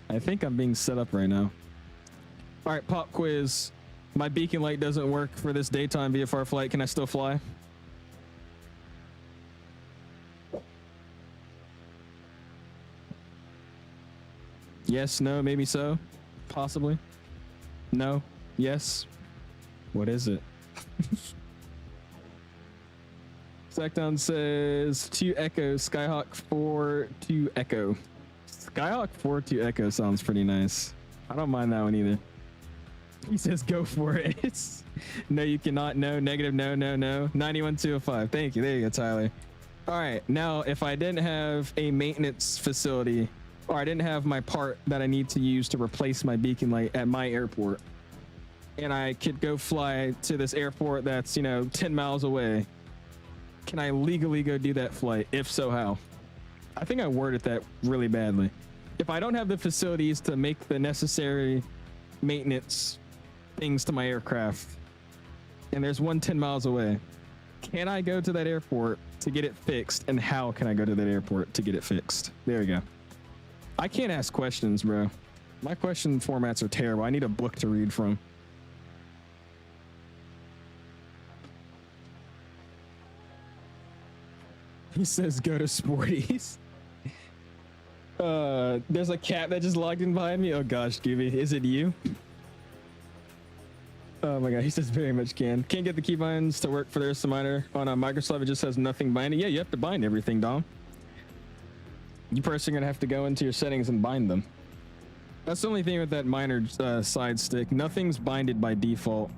I think I'm being set up right now. All right, pop quiz. My beacon light doesn't work for this daytime VFR flight. Can I still fly? Yes, no, maybe so. Possibly. No, yes. What is it? Secton says 2 Echo, Skyhawk 4 2 Echo. Skyhawk 4 2 Echo sounds pretty nice. I don't mind that one either. He says go for it. It's no, you cannot. No, negative, no, no, no. 91205. Thank you. There you go, Tyler. All right, now if I didn't have a maintenance facility, or I didn't have my part that I need to use to replace my beacon light at my airport, and I could go fly to this airport that's, 10 miles away, can I legally go do that flight? If so, how? I think I worded that really badly. If I don't have the facilities to make the necessary maintenance things to my aircraft, and there's one 10 miles away, can I go to that airport to get it fixed? And how can I go to that airport to get it fixed? There you go. I can't ask questions, bro. My question formats are terrible. I need a book to read from. He says go to Sporties. There's a cat that just logged in behind me. Oh gosh, Gibby, is it you? Oh my god, he says very much can. Can't get the keybinds to work for the rest of miner. On Microsoft, it just has nothing binding. Yeah, you have to bind everything, Dom. You personally gonna have to go into your settings and bind them. That's the only thing with that miner side stick. Nothing's binded by default.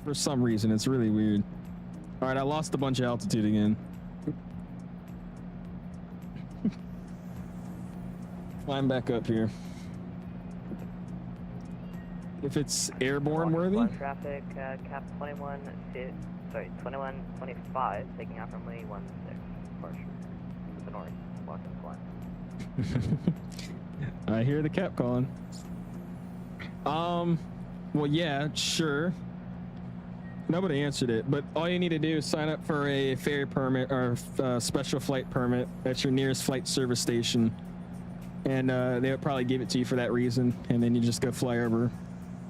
For some reason, it's really weird. All right, I lost a bunch of altitude again. Climb back up here. If it's airborne worthy. Traffic, cap 2125, taking out from Lee 16, departure to the north, walking climb. I hear the cap calling. Well, yeah, sure. Nobody answered it, but all you need to do is sign up for a ferry permit or special flight permit at your nearest flight service station. And they would probably give it to you for that reason, and then you just go fly over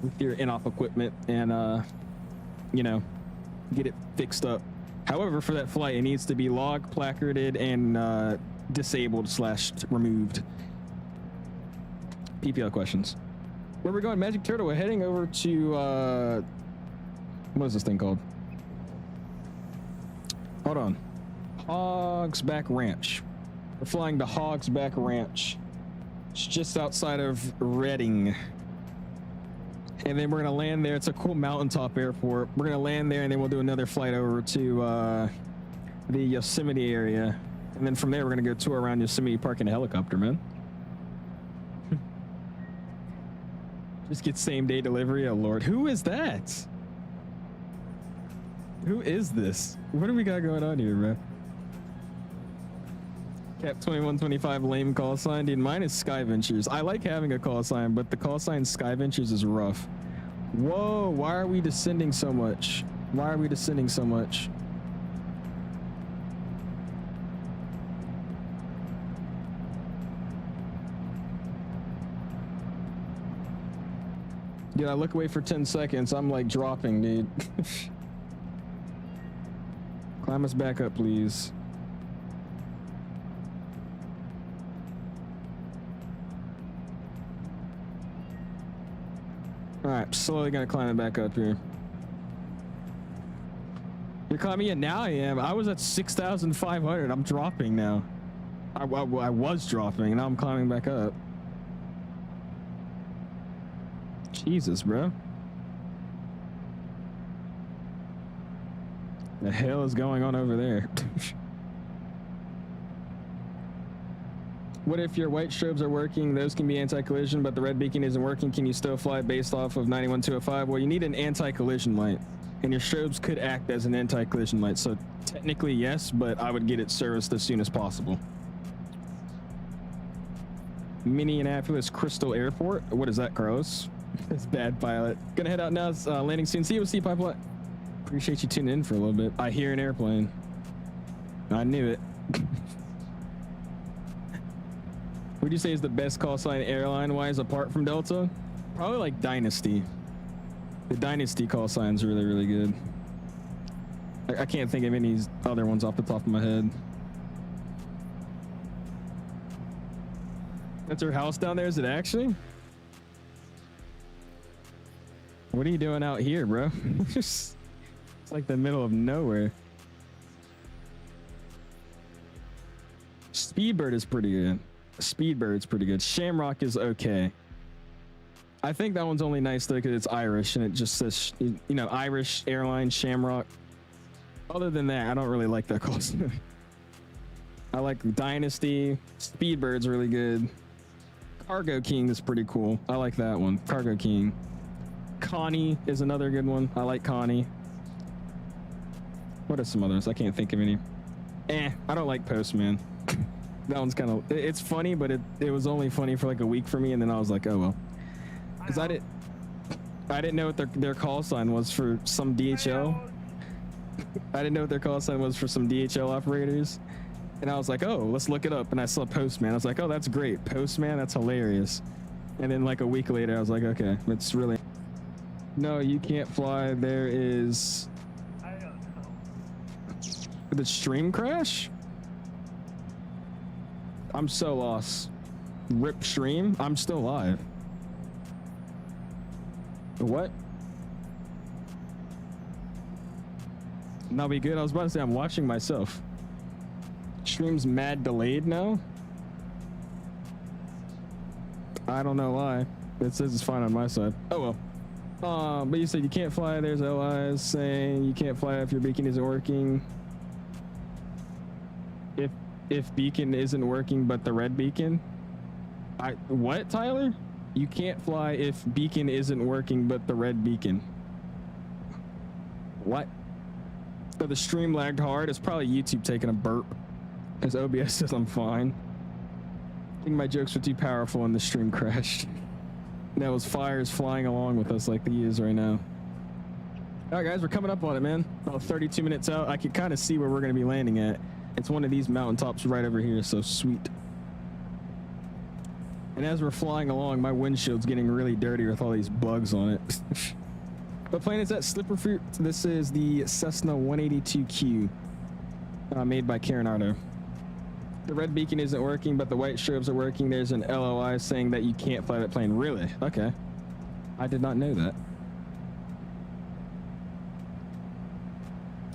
with your in-op equipment and get it fixed up. However, for that flight, it needs to be log placarded and disabled / removed. PPL questions. Where are we going? Magic Turtle. We're heading over to what is this thing called? Hold on. Hogs Back Ranch. We're flying to Hogs Back Ranch. It's just outside of Reading. And then we're gonna land there. It's a cool mountaintop airport. We're gonna land there and then we'll do another flight over to the Yosemite area. And then from there, we're gonna go tour around Yosemite Park in a helicopter, man. Just get same day delivery. Oh Lord, who is that? Who is this? What do we got going on here, bro? Cap 2125 lame call sign. Dude, mine is Sky Ventures. I like having a call sign, but the call sign Sky Ventures is rough. Whoa, why are we descending so much? Why are we descending so much? Dude, I look away for 10 seconds. I'm like dropping, dude. Climb us back up, please. All right, slowly gonna climb it back up here. You're climbing it now? I am. I was at 6,500. I'm dropping now. I was dropping, and now I'm climbing back up. Jesus, bro. The hell is going on over there? What if your white strobes are working? Those can be anti-collision, but the red beacon isn't working. Can you still fly based off of 91205? Well, you need an anti-collision light, and your strobes could act as an anti-collision light. So technically, yes, but I would get it serviced as soon as possible. Minneapolis Crystal Airport. What is that, Carlos? It's bad pilot. Gonna head out now. Landing soon. See you, pipeline. Appreciate you tuning in for a little bit. I hear an airplane. I knew it. Would you say is the best call sign airline wise apart from Delta? Probably like Dynasty. The Dynasty call sign's really, really good. I can't think of any other ones off the top of my head. That's her house down there, is it actually? What are you doing out here, bro? It's like the middle of nowhere. Speedbird is pretty good. Speedbird's pretty good. Shamrock is okay. I think that one's only nice though because it's Irish and it just says, you know, Irish Airline Shamrock. Other than that, I don't really like that call sign. I like Dynasty. Speedbird's really good. Cargo King is pretty cool. I like that one. Cargo King. Connie is another good one. I like Connie. What are some others? I can't think of any. I don't like Postman. That one's kind of, it's funny, but it was only funny for like a week for me, and then I was like, oh well, because I didn't know what their call sign was for some DHL. I didn't know what their call sign was for some DHL operators, and I was like, oh, let's look it up, and I saw Postman. I was like, oh, that's great, Postman, that's hilarious. And then like a week later, I was like, okay, it's really, no, you can't fly. There is the stream crash. I'm so lost. Rip stream. I'm still live. What? Not be good. I was about to say I'm watching myself. Stream's mad delayed now. I don't know why. It says it's fine on my side. Oh well. But you said you can't fly. There's LIs saying you can't fly if your beacon isn't working. If beacon isn't working, but the red beacon. What, Tyler? You can't fly if beacon isn't working, but the red beacon. What? So the stream lagged hard. It's probably YouTube taking a burp. As OBS says I'm fine. I think my jokes were too powerful and the stream crashed. And that was fires flying along with us like he is right now. All right, guys, we're coming up on it, man. About 32 minutes out. I can kind of see where we're going to be landing at. It's one of these mountaintops right over here, so sweet. And as we're flying along, my windshield's getting really dirty with all these bugs on it. What plane is that? Slipper Fruit. This is the Cessna 182Q, made by Carenado. The red beacon isn't working, but the white strobes are working. There's an LOI saying that you can't fly that plane. Really? Okay. I did not know that.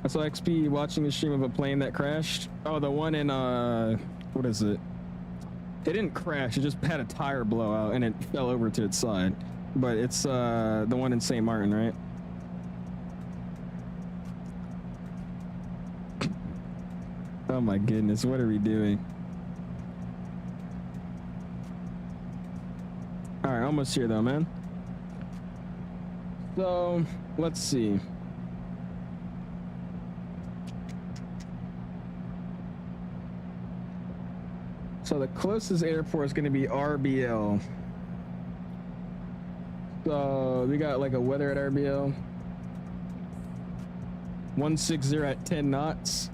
I saw XP watching the stream of a plane that crashed. Oh, the one in, what is it? It didn't crash, it just had a tire blowout and it fell over to its side. But it's the one in St. Martin, right? Oh my goodness, what are we doing? All right, almost here though, man. So, let's see. So the closest airport is going to be RBL. So we got like a weather at RBL. 160 at 10 knots.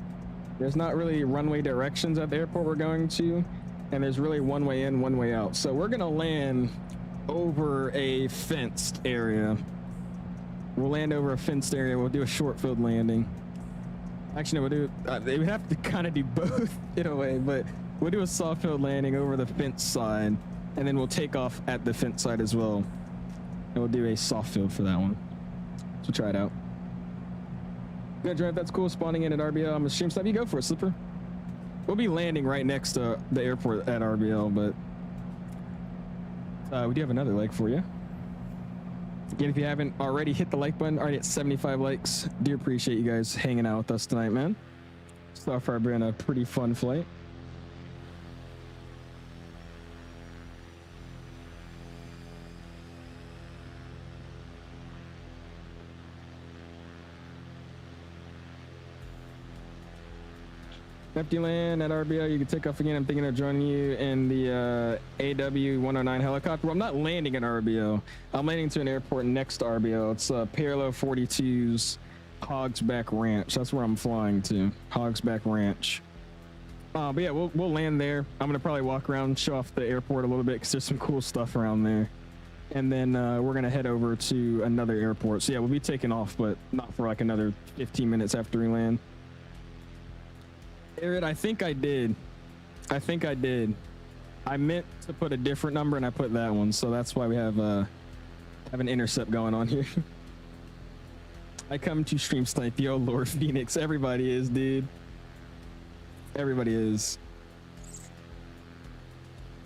There's not really runway directions at the airport we're going to, and there's really one way in, one way out. So we're going to land over a fenced area. We'll land over a fenced area. We'll do a short field landing. Actually, no, we'll do, they would have to kind of do both in a way, but we'll do a soft field landing over the fence side, and then we'll take off at the fence side as well. And we'll do a soft field for that one. So try it out. Yeah, Drive, that's cool. Spawning in at RBL. I'm a stream stop. You go for it, Slipper. We'll be landing right next to the airport at RBL, but we do have another like for you. Again, if you haven't already, hit the like button. Already at 75 likes. Do appreciate you guys hanging out with us tonight, man. So far, been a pretty fun flight. Empty land at RBO. You can take off again. I'm thinking of joining you in the AW-109 helicopter. Well, I'm not landing at RBO. I'm landing to an airport next to RBO. It's Parallel 42's Hogs Back Ranch. That's where I'm flying to. Hogs Back Ranch. But yeah, we'll land there. I'm gonna probably walk around, show off the airport a little bit because there's some cool stuff around there. And then we're gonna head over to another airport. So yeah, we'll be taking off, but not for like another 15 minutes after we land. Aaron, I think I did. I meant to put a different number and I put that one, so that's why we have an intercept going on here. I come to stream snipe, yo, Lord Phoenix. Everybody is, dude. Everybody is.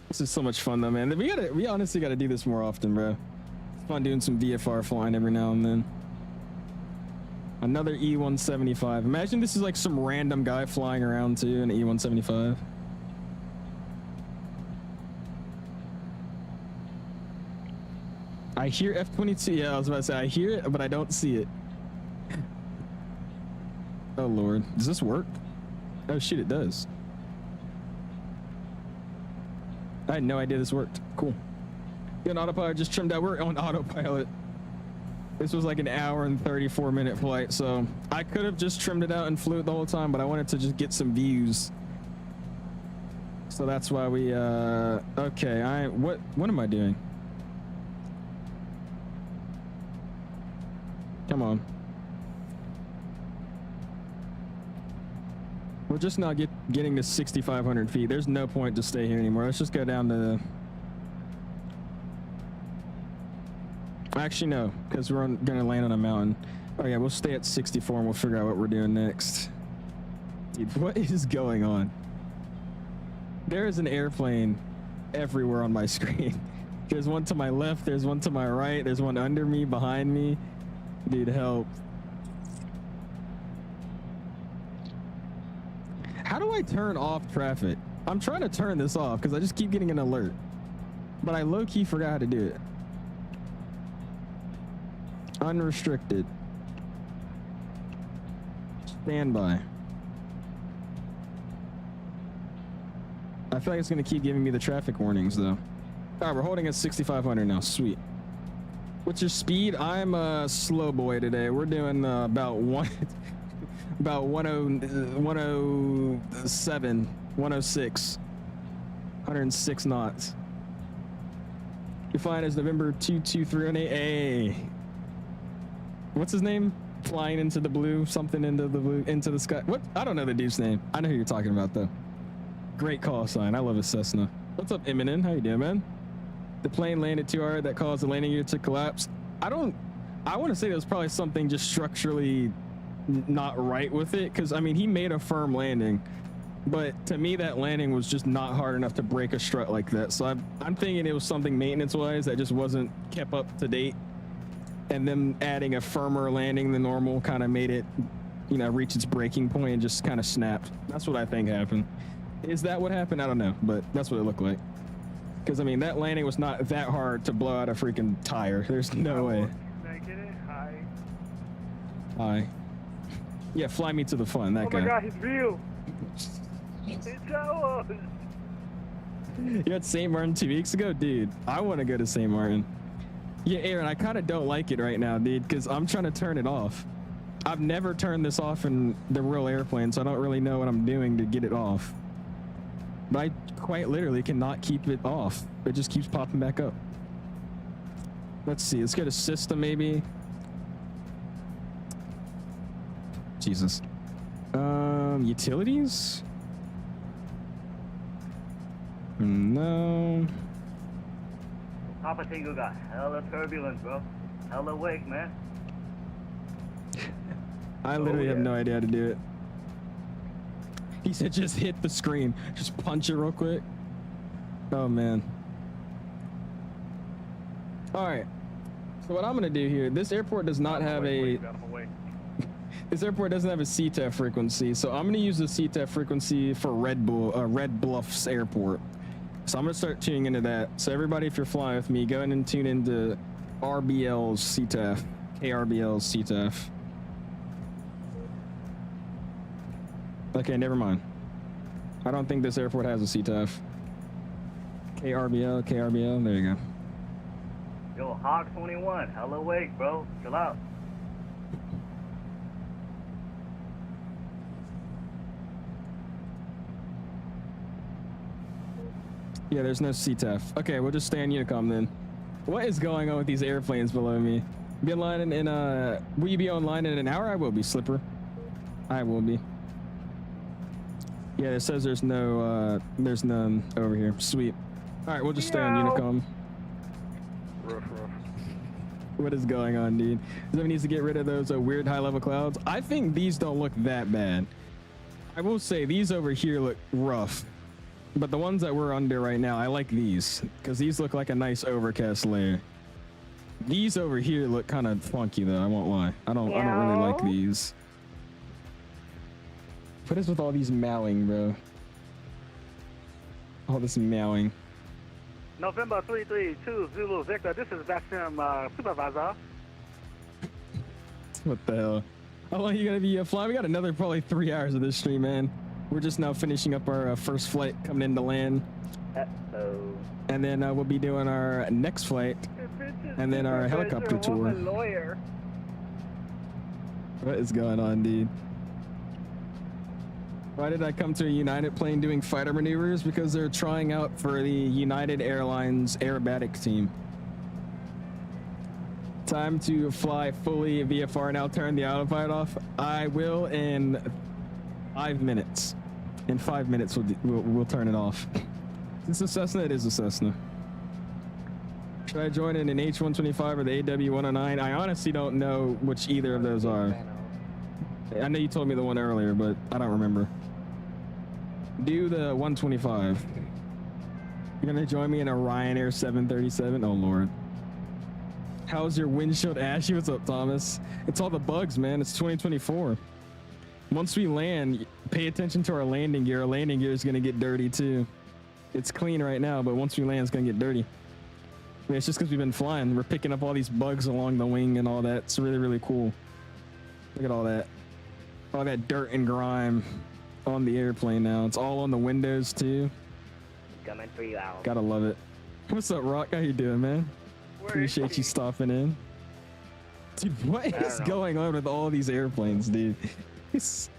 This is so much fun though, man. We honestly gotta do this more often, bro. It's fun doing some VFR flying every now and then. Another E-175. Imagine this is like some random guy flying around too, an E-175. I hear F-22. Yeah, I was about to say I hear it, but I don't see it. Oh Lord, does this work? Oh shit, it does. I had no idea this worked. Cool. Yeah, an autopilot just trimmed out. We're on autopilot. This was like an hour and 34-minute flight, so I could have just trimmed it out and flew it the whole time, but I wanted to just get some views. So that's why we okay, what am I doing? Come on. We're just not getting to 6,500 feet. There's no point to stay here anymore. Let's just go down to actually no, because we're gonna land on a mountain. Oh yeah, we'll stay at 64 and we'll figure out what we're doing next. Dude, what is going on? There is an airplane everywhere on my screen. There's one to my left, there's one to my right, there's one under me, behind me. Dude, help. How do I turn off traffic? I'm trying to turn this off because I just keep getting an alert, but I low-key forgot how to do it. Unrestricted. Standby. I feel like it's going to keep giving me the traffic warnings though. All right, we're holding at 6,500 now. Sweet. What's your speed? I'm a slow boy today. We're doing about 107, 106, 106 knots. You're flying as November 22318. Hey. What's his name? Flying into the blue, something into the blue, into the sky. What? I don't know the dude's name. I know who you're talking about though. Great call sign. I love a Cessna. What's up, Eminem? How you doing, man? The plane landed too hard that caused the landing gear to collapse. I want to say there was probably something just structurally not right with it, because I mean he made a firm landing, but to me that landing was just not hard enough to break a strut like that. So I'm thinking it was something maintenance wise that just wasn't kept up to date, and them adding a firmer landing than normal kind of made it, you know, reach its breaking point and just kind of snapped. That's what I think happened. Is that what happened? I don't know, but that's what it looked like. Because I mean that landing was not that hard to blow out a freaking tire. There's no way. Can I get it? Hi. Hi. Yeah, fly me to the fun, that guy. Oh my god, he's real! It's ours! You at St. Martin 2 weeks ago? Dude, I want to go to St. Martin. Yeah, Aaron, I kind of don't like it right now, dude, because I'm trying to turn it off. I've never turned this off in the real airplane, so I don't really know what I'm doing to get it off. But I quite literally cannot keep it off. It just keeps popping back up. Let's see, let's go to system maybe. Jesus. Utilities? No. Papa Tango got hella turbulence, bro. Hella wake, man. I literally have no idea how to do it. He said just hit the screen. Just punch it real quick. Oh, man. All right. So what I'm going to do here, this airport does not have a... This airport doesn't have a CTAF frequency, so I'm going to use the CTAF frequency for Red Bluffs Airport. So I'm going to start tuning into that. So everybody, if you're flying with me, go ahead and tune into RBL's CTAF, KRBL's CTAF. Okay, never mind. I don't think this airport has a CTAF. KRBO, KRBO, there you go. Yo, Hog 21, hella wake, bro. Chill out. Yeah, there's no CTAF. Okay, we'll just stay on Unicom then. What is going on with these airplanes below me? Be online in will you be online in an hour? I will be, Slipper. I will be. Yeah, it says there's no there's none over here. Sweet. All right, we'll just stay on Unicom. Rough. What is going on, dude? Somebody needs to get rid of those weird high-level clouds. I think these don't look that bad. I will say these over here look rough, but the ones that we're under right now, I like these because these look like a nice overcast layer. These over here look kind of funky though. I won't lie. I don't really like these. What is with all these meowing, bro? All this meowing. November 332 Zulu Victor, this is VATSIM supervisor. What the hell? How long are you gonna be flying? We got another probably 3 hours of this stream, man. We're just now finishing up our first flight coming into land. And then we'll be doing our next flight. And then our helicopter tour. Lawyer. What is going on, dude? Why did I come to a United plane doing fighter maneuvers? Because they're trying out for the United Airlines aerobatic team. Time to fly fully VFR and I'll turn the autopilot off. I will in 5 minutes. In 5 minutes we'll turn it off. Is this a Cessna? It is a Cessna. Should I join in an H-125 or the AW-109? I honestly don't know which either of those are. I know you told me the one earlier, but I don't remember. Do the 125. You're gonna join me in a Ryanair 737? Oh Lord. How's your windshield ashy? What's up, Thomas? It's all the bugs, man. It's 2024. Once we land, pay attention to our landing gear. Our landing gear is gonna get dirty too. It's clean right now, but once we land, it's gonna get dirty. I mean, it's just because we've been flying. We're picking up all these bugs along the wing and all that. It's really, really cool. Look at all that. All that dirt and grime on the airplane now. It's all on the windows too. Coming for you, Al. Gotta love it. What's up, Rock? How you doing, man? Appreciate you stopping in. Dude, what is going on with all these airplanes, dude? Is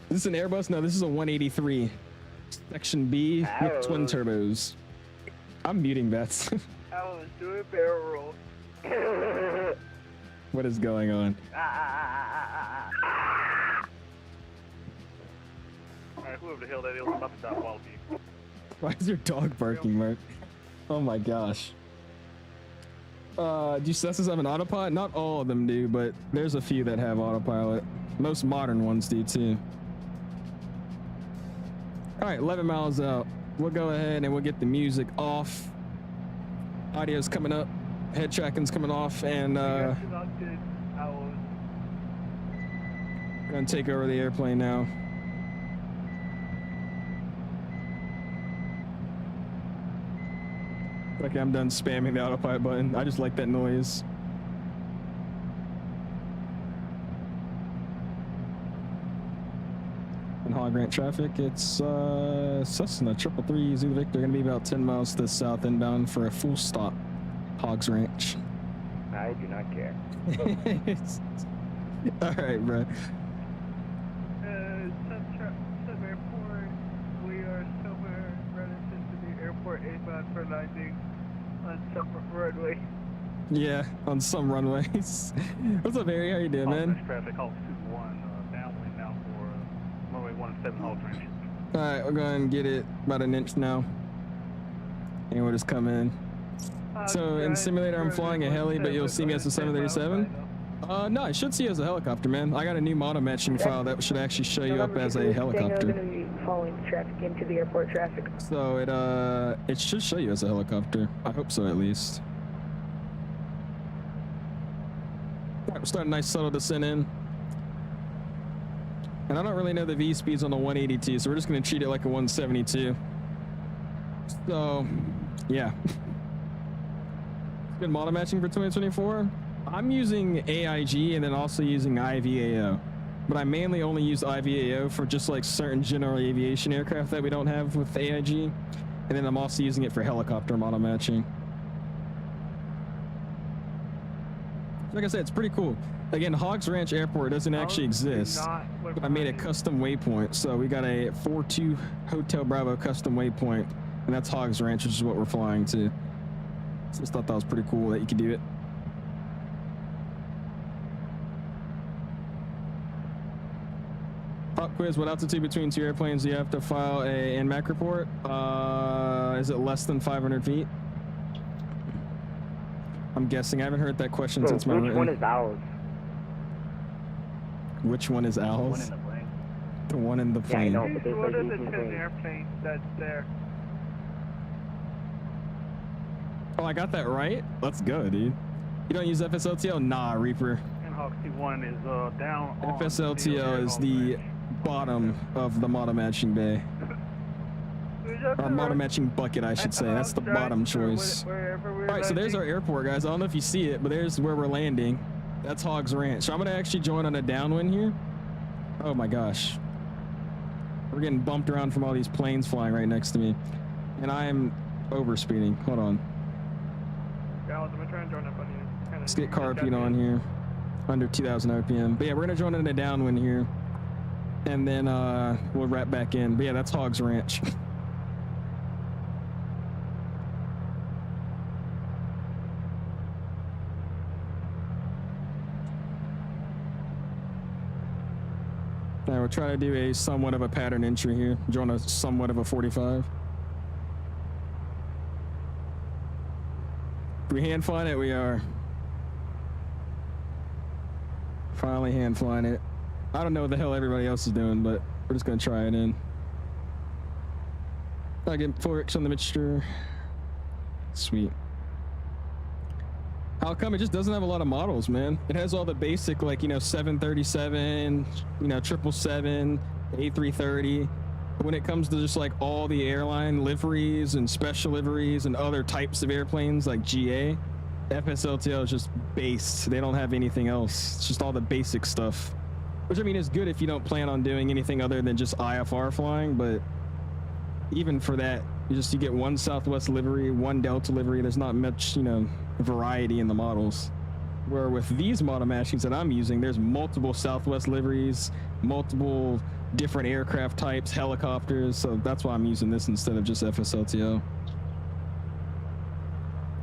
this an Airbus? No, this is a 183. Section B with twin turbos. I'm muting bets. I was doing barrel roll. What is going on? Alright, whoever the hell that is, I'm about to stop all of you. Why is your dog barking, Mark? Oh my gosh. Do Cessnas have an autopilot? Not all of them do, but there's a few that have autopilot. Most modern ones do too. All right, 11 miles out. We'll go ahead and we'll get the music off. Audio's coming up. Head tracking's coming off, and gonna take over the airplane now. Okay, I'm done spamming the autopilot button. I just like that noise. And Hog Ranch traffic, it's Cessna 333 Zulu Victor, gonna be about 10 miles to the south inbound for a full stop. Hogs Ranch. I do not care. All right, bro. Sub airport. We are somewhere relative to the airport inbound for landing on some runway. Yeah, on some runways. What's up, Harry? How you doing, man? Traffic, Hawks 21, downwind now for runway 17 Hogs Ranch. All right, we're going to get it about an inch now. And we'll just come in. So in simulator, I'm flying a heli, but you'll see me as a 737. No, I should see you as a helicopter, man. I got a new model matching file that should actually show you up as a helicopter. Following traffic into the airport traffic. So it should show you as a helicopter. I hope so, at least. All right, we're starting a nice subtle descent in. And I don't really know the V speeds on the 182, so we're just going to treat it like a 172. So, yeah. Good model matching for 2024. I'm using AIG and then also using IVAO. but I mainly only use IVAO for just like certain general aviation aircraft that we don't have with AIG. And then I'm also using it for helicopter model matching. Like I said, it's pretty cool. Again, Hogs Ranch Airport doesn't actually exist, but I made a custom waypoint. So we got a 42 Hotel Bravo custom waypoint, and that's Hogs Ranch, which is what we're flying to. So I just thought that was pretty cool that you could do it. Pop quiz, what altitude between two airplanes do you have to file a NMAC report? Is it less than 500 feet? I'm guessing. I haven't heard that question since my Which one is ours? Which one is Owls? The one in the plane. Yeah, I know, but there's What like are the 18 10 planes. airplanes that's there? Oh, I got that right? Let's go, dude. You don't use FSLTL? Nah, Reaper. And Hawk C1 is down on FSLTL is the bottom of the model matching bay. Or model matching bucket, I should say. That's the bottom choice. Alright, so there's our airport, guys. I don't know if you see it, but there's where we're landing. That's Hogs Ranch. So I'm gonna actually join on a downwind here. Oh my gosh. We're getting bumped around from all these planes flying right next to me. And I'm overspeeding. Hold on. Guys, I'm gonna try and join up on you. Let's get carpet on here. Under 2,000 RPM. But yeah, we're gonna join in a downwind here. And then we'll wrap back in. But yeah, that's Hogs Ranch. Now we're trying to do a somewhat of a pattern entry here. Join a somewhat of a 45. We hand flying it, we are. Finally hand flying it. I don't know what the hell everybody else is doing, but we're just gonna try it in. I get 4X on the mixture. Sweet. How come it just doesn't have a lot of models, man? It has all the basic, like, you know, 737, you know, 777, A330. But when it comes to just like all the airline liveries and special liveries and other types of airplanes like GA, FSLTL is just based. They don't have anything else. It's just all the basic stuff. Which, I mean, is good if you don't plan on doing anything other than just IFR flying, but even for that, you get one Southwest livery, one Delta livery. There's not much, you know, variety in the models. Where with these model matchings that I'm using, there's multiple Southwest liveries, multiple different aircraft types, helicopters. So that's why I'm using this instead of just FSLTL.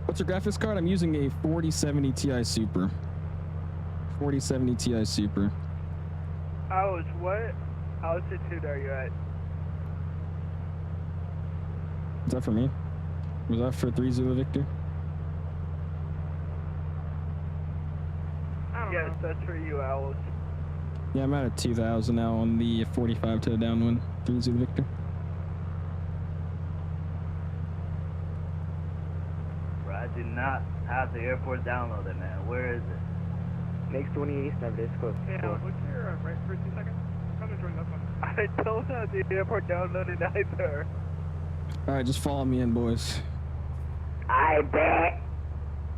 What's your graphics card? I'm using a 4070 Ti Super. 4070 Ti Super. What altitude are you at? Is that for me? Was that for 3 Zulu Victor? Yes, that's for you, Owls. Yeah, I'm at 2,000 now on the 45 to the downwind. 3 Zulu Victor. Bro, I do not have the airport downloaded, man. Where is it? Makes 28 East of this close. Yeah, what's your right for 2 seconds? I'm gonna join up on. I don't have the airport downloaded either. Alright, just follow me in, boys. I bet.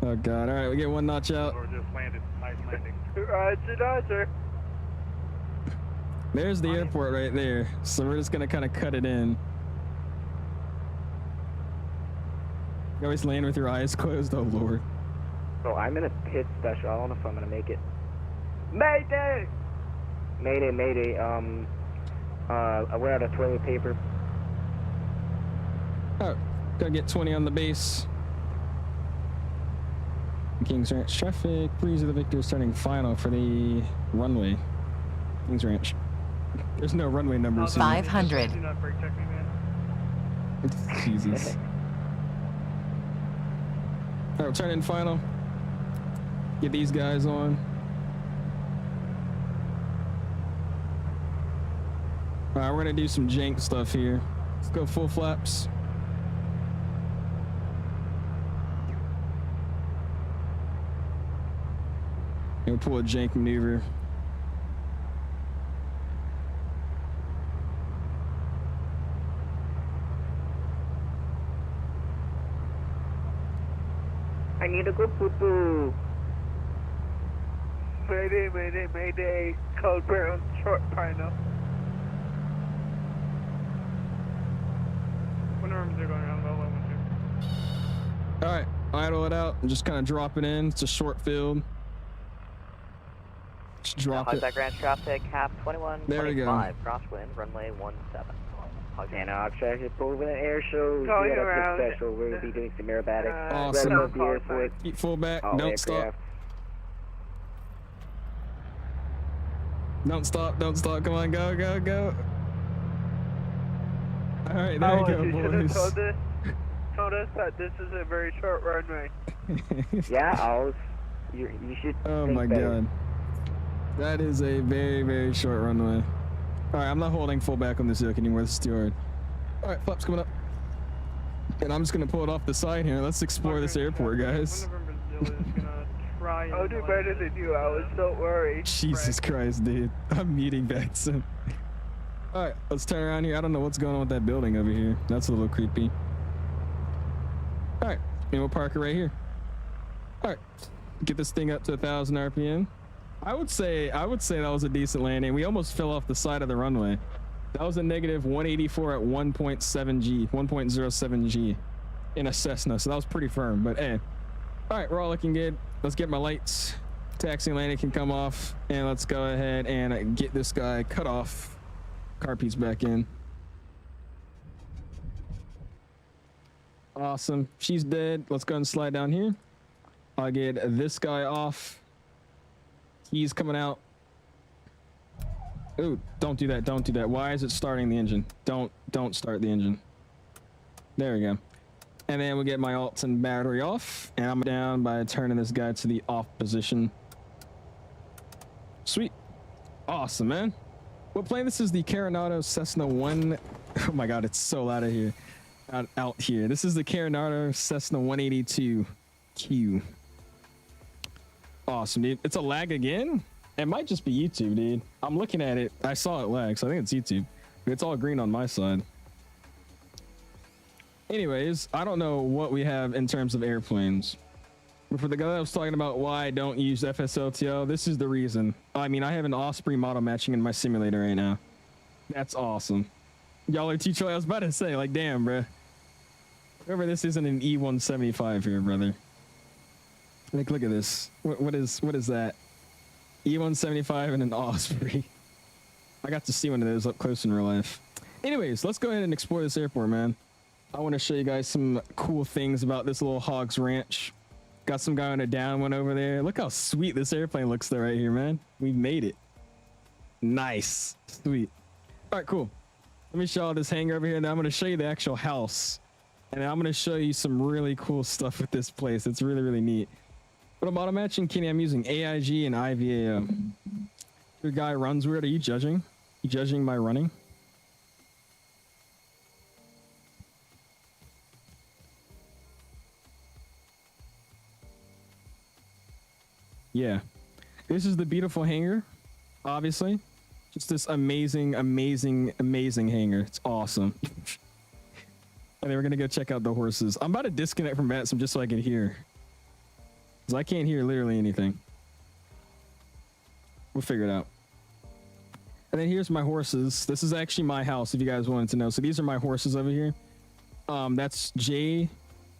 Oh god, alright, we get one notch out. Or just landed. Nice landing. Roger. There's the airport right there. So we're just gonna kind of cut it in. You always land with your eyes closed, oh lord. Bro, I'm in a pit special. I don't know if I'm gonna make it. Mayday! Mayday. We're out of toilet paper. Oh, gotta get 20 on the base. Kings Ranch traffic. Please, the Victor is turning final for the runway. Kings Ranch. There's no runway numbers here. 500. Do not brake check me, man. Jesus. Alright, we're turning final. Get these guys on. Alright, we're gonna do some jank stuff here. Let's go full flaps. And we'll pull a jank maneuver. I need to go poo-poo. Mayday. code brown short pino. When arms are going around low, low, 1-2. All right, idle it out and just kind of drop it in. It's a short field. Just drop Hogs it. Back Ranch traffic, cap 21, There we go. 25, crosswind, runway 17. And our traffic moving in air shows. Going We got around. a special. We'll be doing some aerobatic. Awesome. Right above the airport. Keep full back. All Don't stop. aircraft. Don't stop. Don't stop. Come on, go, go, go. All right, there you go, you should have boys. told us that this is a very short runway. Yeah, you should. Oh think my better. god. That is a very, very short runway. All right, I'm not holding full back on this yoke anymore. This is too hard. All right, flaps coming up. And I'm just going to pull it off the side here. Let's explore this airport, guys. I'll do better than you. I was so worried. Jesus Christ, dude. I'm muting VATSIM. All right, let's turn around here. I don't know what's going on with that building over here. That's a little creepy. All right, and we'll park it right here. All right, get this thing up to 1,000 RPM. I would say that was a decent landing. We almost fell off the side of the runway. That was a negative 184 at 1.07 G in a Cessna, so that was pretty firm, but hey. All right, we're all looking good. Let's get my lights. Taxi and landing can come off, and let's go ahead and get this guy cut off. Car piece back in. Awesome. She's dead. Let's go and slide down here. I'll get this guy off. He's coming out. Ooh, don't do that. Don't do that. Why is it starting the engine? Don't start the engine. There we go. And then we'll get my alts and battery off. And I'm down by turning this guy to the off position. Sweet. Awesome, man. What plane? This is the Carenado Cessna 1. Oh my god, it's so loud out here. Out here. This is the Carenado Cessna 182Q. Awesome, dude. It's a lag again? It might just be YouTube, dude. I'm looking at it. I saw it lag, so I think it's YouTube. It's all green on my side. Anyways, I don't know what we have in terms of airplanes. But for the guy that was talking about why I don't use FSLTO, this is the reason. I mean, I have an Osprey model matching in my simulator right now. That's awesome. Y'all are too chill. I was about to say, like, damn, bro. Remember, this isn't an E175 here, brother. Like, look at this. What is that? E175 and an Osprey. I got to see one of those up close in real life. Anyways, let's go ahead and explore this airport, man. I want to show you guys some cool things about this little Hogs Ranch. Got some guy on a down one over there. Look how sweet this airplane looks there right here, man. We made it. Nice. Sweet. All right, cool. Let me show you this hangar over here, and then I'm going to show you the actual house. And then I'm going to show you some really cool stuff with this place. It's really, really neat. What I'm auto matching, Kenny, I'm using AIG and IVAO. Your guy runs weird. Are you judging? You judging my running? Yeah. This is the beautiful hangar, obviously. Just this amazing, amazing, amazing hangar. It's awesome. And then we're going to go check out the horses. I'm about to disconnect from VATSIM just so I can hear. Because I can't hear literally anything. We'll figure it out. And then here's my horses. This is actually my house, if you guys wanted to know. So these are my horses over here. That's Jay.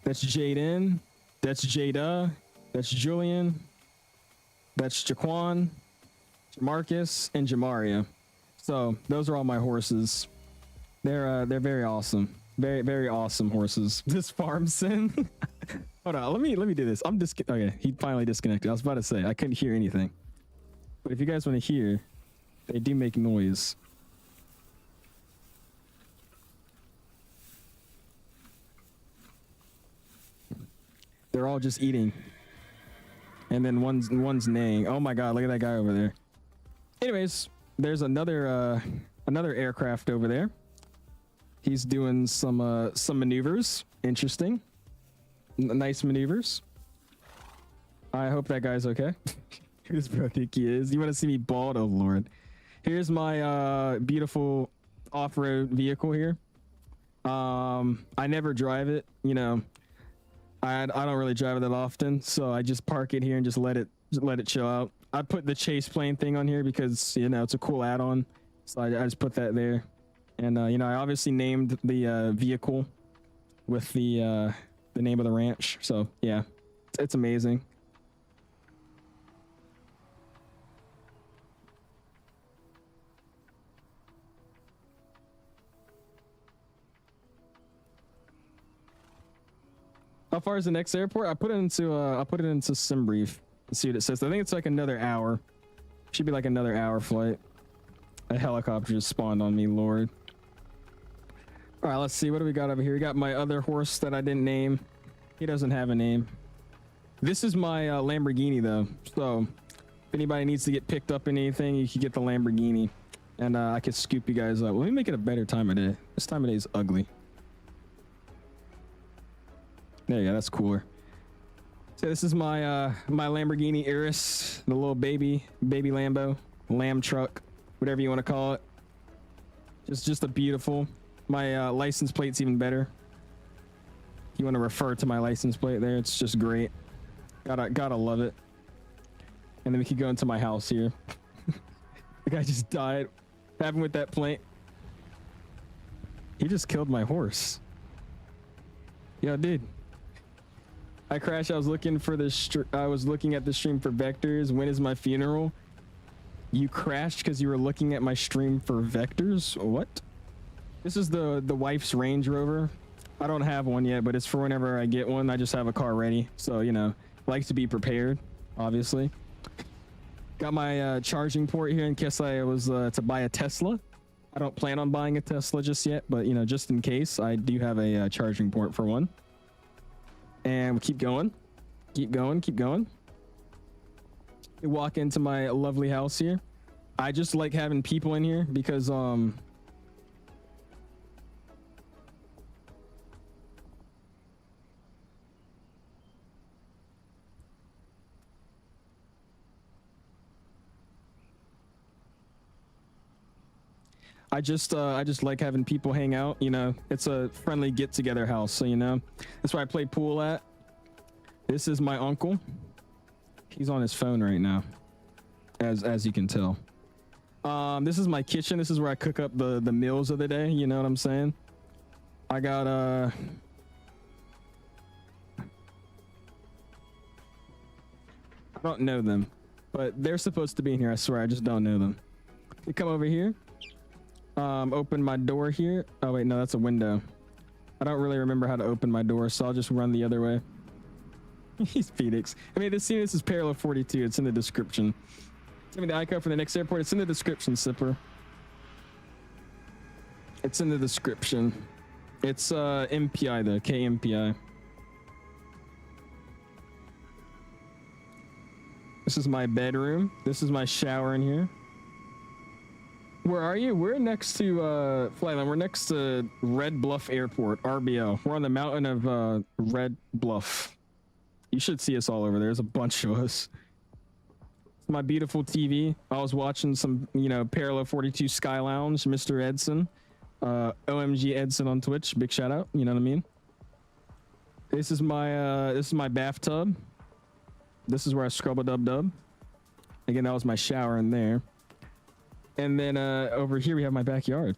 That's Jaden. That's Jada. That's Julian. That's Jaquan, Marcus, and Jamaria. So those are all my horses. They're very awesome. Very, very awesome horses. This farm sim. Hold on, let me do this. Okay, he finally disconnected. I was about to say I couldn't hear anything. But if you guys want to hear, they do make noise. They're all just eating. And then one's neighing. Oh my god, look at that guy over there. Anyways, there's another aircraft over there. He's doing some maneuvers. Interesting. Nice maneuvers. I hope that guy's okay. Who does bro think he is? You want to see me bald? Oh lord. Here's my beautiful off-road vehicle here. I never drive it, you know. I don't really drive it that often, so I just park it here and just let it chill out. I put the chase plane thing on here because, you know, it's a cool add-on. So I just put that there. And, you know, I obviously named the vehicle with the name of the ranch. So, yeah, it's amazing. How far is the next airport? I put it into SimBrief to see what it says. I think it's like another hour. Should be like another hour flight. A helicopter just spawned on me, Lord. All right, let's see. What do we got over here? We got my other horse that I didn't name. He doesn't have a name. This is my Lamborghini, though. So if anybody needs to get picked up in anything, you can get the Lamborghini. And I can scoop you guys up. Let me make it a better time of day. This time of day is ugly. There you go, that's cooler. So this is my my Lamborghini Urus, the little baby Lambo, lamb truck, whatever you want to call it. Just a beautiful. My license plate's even better. You want to refer to my license plate there? It's just great. Gotta love it. And then we could go into my house here. The guy just died. What happened with that plane? He just killed my horse. Yeah, dude. I crashed. I was looking for I was looking at the stream for vectors. When is my funeral? You crashed because you were looking at my stream for vectors? What? This is the wife's Range Rover. I don't have one yet, but it's for whenever I get one. I just have a car ready. So, you know, like to be prepared, obviously. Got my charging port here in case I was to buy a Tesla. I don't plan on buying a Tesla just yet, but, you know, just in case, I do have a charging port for one. And we keep going. Keep going. We walk into my lovely house here. I just like having people in here because I just like having people hang out, you know. It's a friendly get-together house, so, you know, that's where I play pool at. This is my uncle. He's on his phone right now, as you can tell. This is my kitchen. This is where I cook up the meals of the day, you know what I'm saying? I got I don't know them, but they're supposed to be in here, I swear. I just don't know them. You come over here. Open my door here. Oh wait, no, that's a window. I don't really remember how to open my door, so I'll just run the other way. He's Phoenix. I mean, this is Parallel 42. It's in the description. Send me the icon for the next airport. It's in the description, Sipper. It's in the description. It's MPI though, KMPI. This is my bedroom. This is my shower in here. Where are you? We're next to Flightline. We're next to Red Bluff Airport, RBL. We're on the mountain of Red Bluff. You should see us all over there. There's a bunch of us. My beautiful TV. I was watching some, you know, Parallel 42 Sky Lounge, Mr. Edson, OMG Edson on Twitch. Big shout out. You know what I mean? This is my bathtub. This is where I scrub a dub. Again, that was my shower in there. And then over here we have my backyard.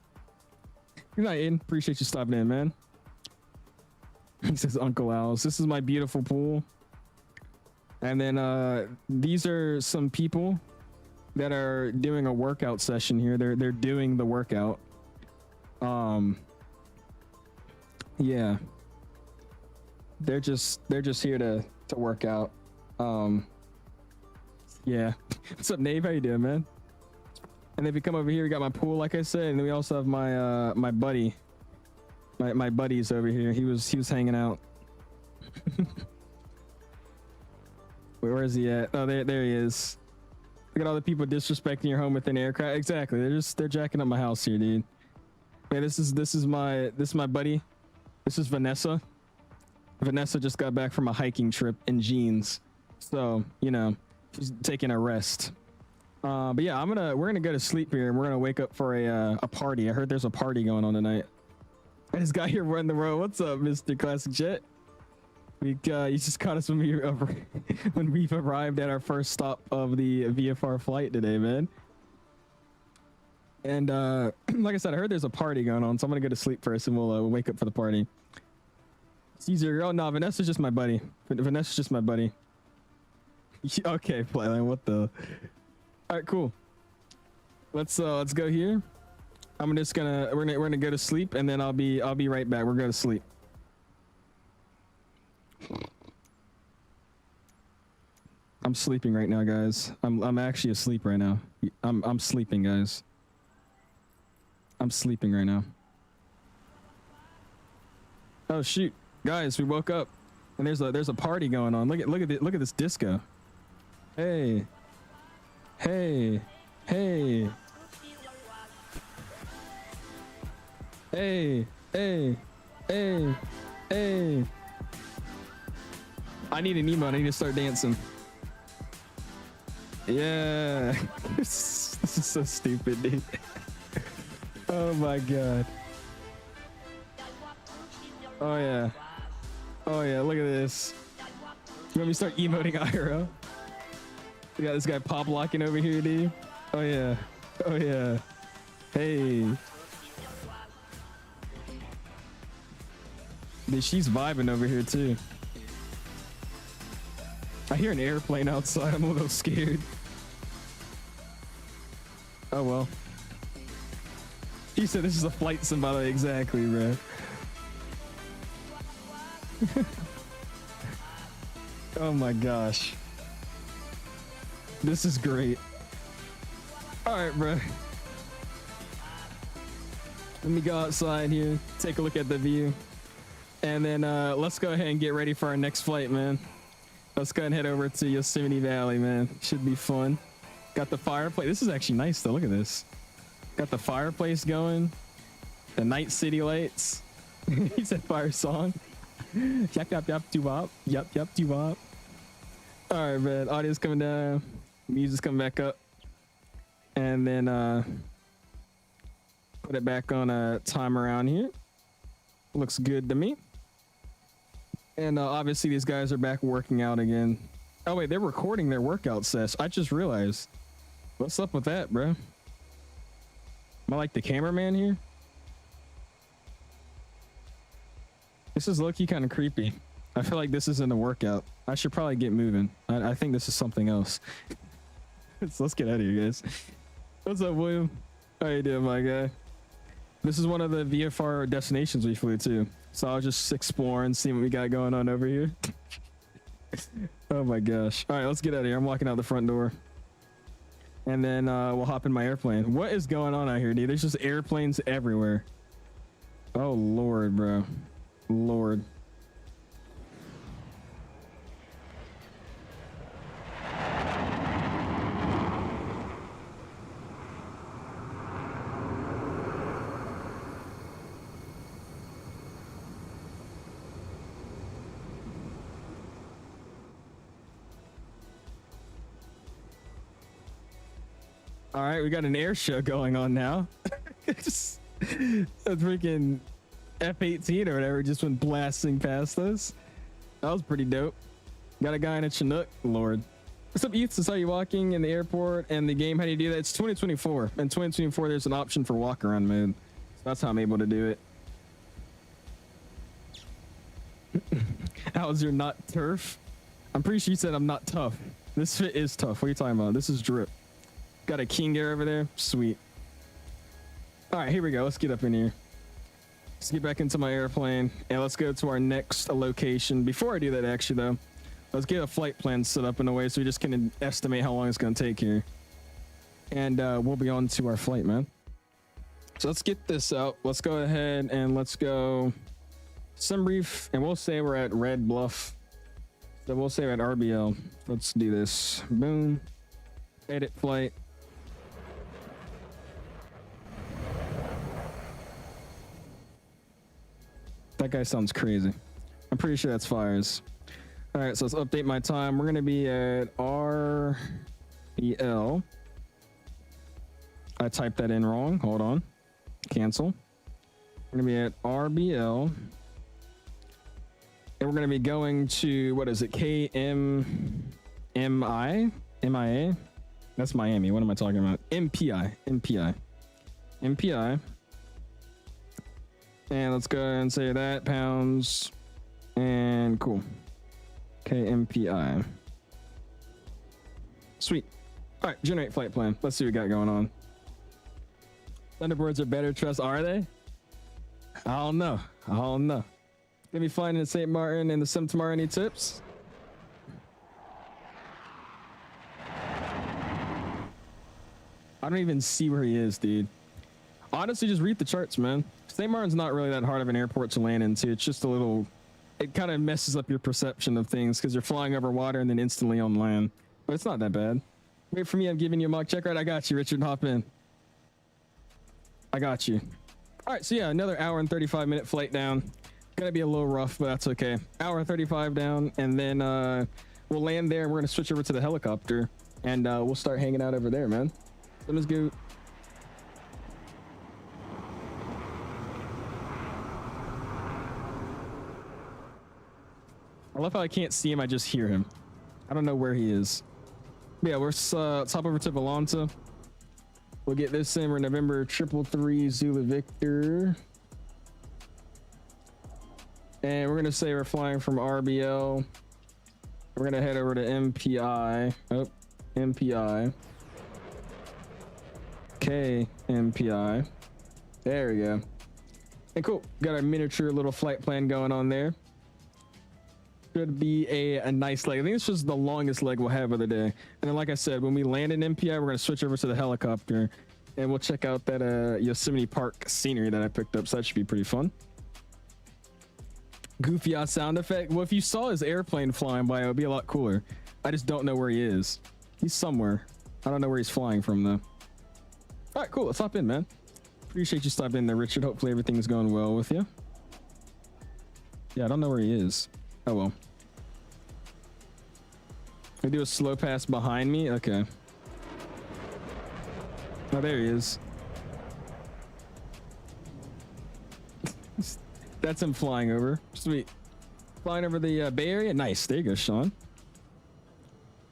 Good night, Aiden. Appreciate you stopping in, man. He says Uncle Al's. This is my beautiful pool. And then these are some people that are doing a workout session here. They're doing the workout. Yeah. They're just here to work out. Yeah. What's up, Nave? How you doing, man? And if you come over here, we got my pool, like I said, and then we also have my my buddy, my buddies over here. He was hanging out. Where is he at? Oh, there he is. Look at all the people disrespecting your home with an aircraft. Exactly. They're jacking up my house here, dude. Man, this is my buddy. This is Vanessa. Vanessa just got back from a hiking trip in jeans, so you know she's taking a rest. But yeah, we're gonna go to sleep here, and we're gonna wake up for a party. I heard there's a party going on tonight. This guy here running the road. What's up, Mr. Classic Jet? You just caught us when when we've arrived at our first stop of the VFR flight today, man. And like I said, I heard there's a party going on, so I'm gonna go to sleep first, and we'll wake up for the party. Caesar, oh no, Vanessa's just my buddy. Vanessa's just my buddy. Okay, Flightline, what the? All right, cool. Let's go here. I'm just gonna we're gonna go to sleep, and then I'll be right back. We're going to sleep. I'm sleeping right now, guys. I'm actually asleep right now. I'm sleeping, guys. I'm sleeping right now. Oh shoot, guys, we woke up, and there's a party going on. Look at this disco. Hey, hey, hey, hey, hey, hey, hey. I need an emote. I need to start dancing. Yeah. This is so stupid, dude. Oh my god. Oh yeah. Oh yeah, look at this. You want me to start emoting IRL? We got this guy pop locking over here, dude. Oh yeah. Oh yeah. Hey. Dude, she's vibing over here too. I hear an airplane outside. I'm a little scared. Oh well. He said this is a flight sim, by the way. Exactly, bro. Oh my gosh. This is great. Alright, bro. Let me go outside here, take a look at the view. And then let's go ahead and get ready for our next flight, man. Let's go ahead and head over to Yosemite Valley, man. Should be fun. Got the fireplace. This is actually nice, though. Look at this. Got the fireplace going. The night city lights. He said fire song. Yap, yap, yap, doo-wop. Yep, yep, doo-wop. All right, man. Audio's coming down. Music's coming back up. And then put it back on a time around here. Looks good to me. And obviously these guys are back working out again. Oh wait, they're recording their workout session. I just realized. What's up with that, bro? Am I like the cameraman here? This is low-key kind of creepy. I feel like this isn't a workout. I should probably get moving. I think this is something else. Let's get out of here, guys. What's up, William? How you doing, my guy? This is one of the VFR destinations we flew to. So I was just exploring, seeing what we got going on over here. Oh my gosh. All right, let's get out of here. I'm walking out the front door. And then we'll hop in my airplane. What is going on out here, dude? There's just airplanes everywhere. Oh, Lord, bro. Lord. All right, we got an air show going on now. Just a freaking F-18 or whatever just went blasting past us. That was pretty dope. Got a guy in a Chinook. Lord. What's up, 𝐂𝐨𝐬𝐷? Saw you walking in the airport and the game. How do you do that? It's 2024. In 2024, there's an option for walk-around mode. So that's how I'm able to do it. How's your not turf? I'm pretty sure you said I'm not tough. This fit is tough. What are you talking about? This is drip. Got a King Air over there. Sweet. All right, here we go. Let's get up in here. Let's get back into my airplane and let's go to our next location. Before I do that, actually, though, let's get a flight plan set up in a way so we just can estimate how long it's going to take here. And we'll be on to our flight, man. So let's get this out. Let's go ahead and let's go Sunbrief, and we'll say we're at Red Bluff. So we'll say we're at RBL. Let's do this. Boom. Edit flight. That guy sounds crazy. I'm pretty sure that's fires. All right, so let's update my time. We're gonna be at RBL. I typed that in wrong. Hold on. Cancel. We're gonna be at RBL And we're going to be going to, what is it? KMPI? MIA? That's Miami. What am I talking about? MPI. And let's go ahead and say that, pounds. And cool. KMPI. Sweet. All right, generate flight plan. Let's see what we got going on. Thunderbirds are better trust, are they? I don't know. Gonna be flying in St. Martin and the Sim tomorrow. Any tips? I don't even see where he is, dude. Honestly, just read the charts, man. St. Martin's not really that hard of an airport to land into. It's just a little, it kind of messes up your perception of things because you're flying over water and then instantly on land. But it's not that bad. Wait for me, I'm giving you a mock check. Right, I got you, Richard. Hop in. I got you. All right, so yeah, another hour and 35-minute flight down. Gonna be a little rough, but that's okay. Hour 35 down, and then we'll land there and we're gonna switch over to the helicopter and we'll start hanging out over there, man. So let's go. I love how I can't see him, I just hear him. I don't know where he is. But yeah, let's hop over to Volanta. We'll get this in. We're November 333 Zulu Victor. And we're gonna say we're flying from RBL. We're gonna head over to MPI. Oh, MPI. KMPI. There we go. And cool, got our miniature little flight plan going on there. Should be a nice leg. I think this was the longest leg we'll have of the day. And then, like I said, when we land in MPI, we're gonna switch over to the helicopter and we'll check out that Yosemite Park scenery that I picked up. So that should be pretty fun. Goofy ass sound effect. Well, if you saw his airplane flying by, it would be a lot cooler. I just don't know where he is. He's somewhere. I don't know where he's flying from though. All right, cool. Let's hop in, man. Appreciate you stopping in there, Richard. Hopefully everything's going well with you. Yeah, I don't know where he is. Oh well. We do a slow pass behind me. Okay. Oh, there he is. That's him flying over. Sweet. Flying over the Bay Area. Nice. There you go, Sean.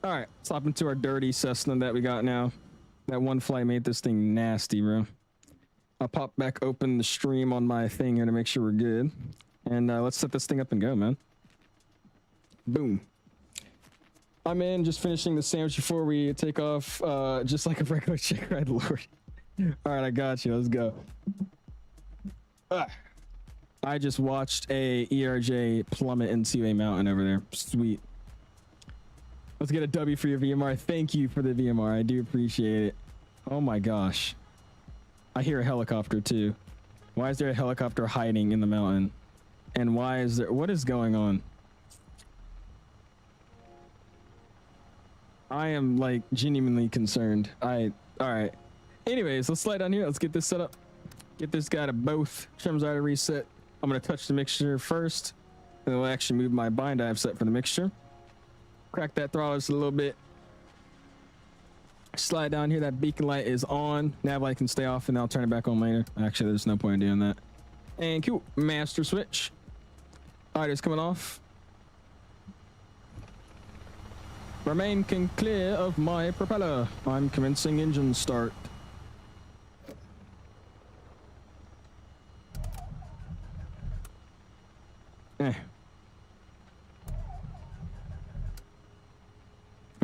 All right. Let's hop into our dirty Cessna that we got now. That one flight made this thing nasty, bro. I'll pop back open the stream on my thing here to make sure we're good. And let's set this thing up and go, man. Boom. I'm in, just finishing the sandwich before we take off, just like a regular chick ride, Lord. All right, I got you. Let's go. I just watched a ERJ plummet into a mountain over there. Sweet. Let's get a W for your VMR. Thank you for the VMR. I do appreciate it. Oh my gosh. I hear a helicopter too. Why is there a helicopter hiding in the mountain? And why is there, what is going on? I am like genuinely concerned. All right. Anyways, let's slide down here. Let's get this set up. Get this guy to both. Trims are to reset. I'm gonna touch the mixture first, and then we'll actually move my bind I have set for the mixture. Crack that throttle just a little bit. Slide down here. That beacon light is on. Nav light can stay off, and I'll turn it back on later. Actually, there's no point in doing that. And cool. Master switch. All right, it's coming off. Remain clear of my propeller. I'm commencing engine start.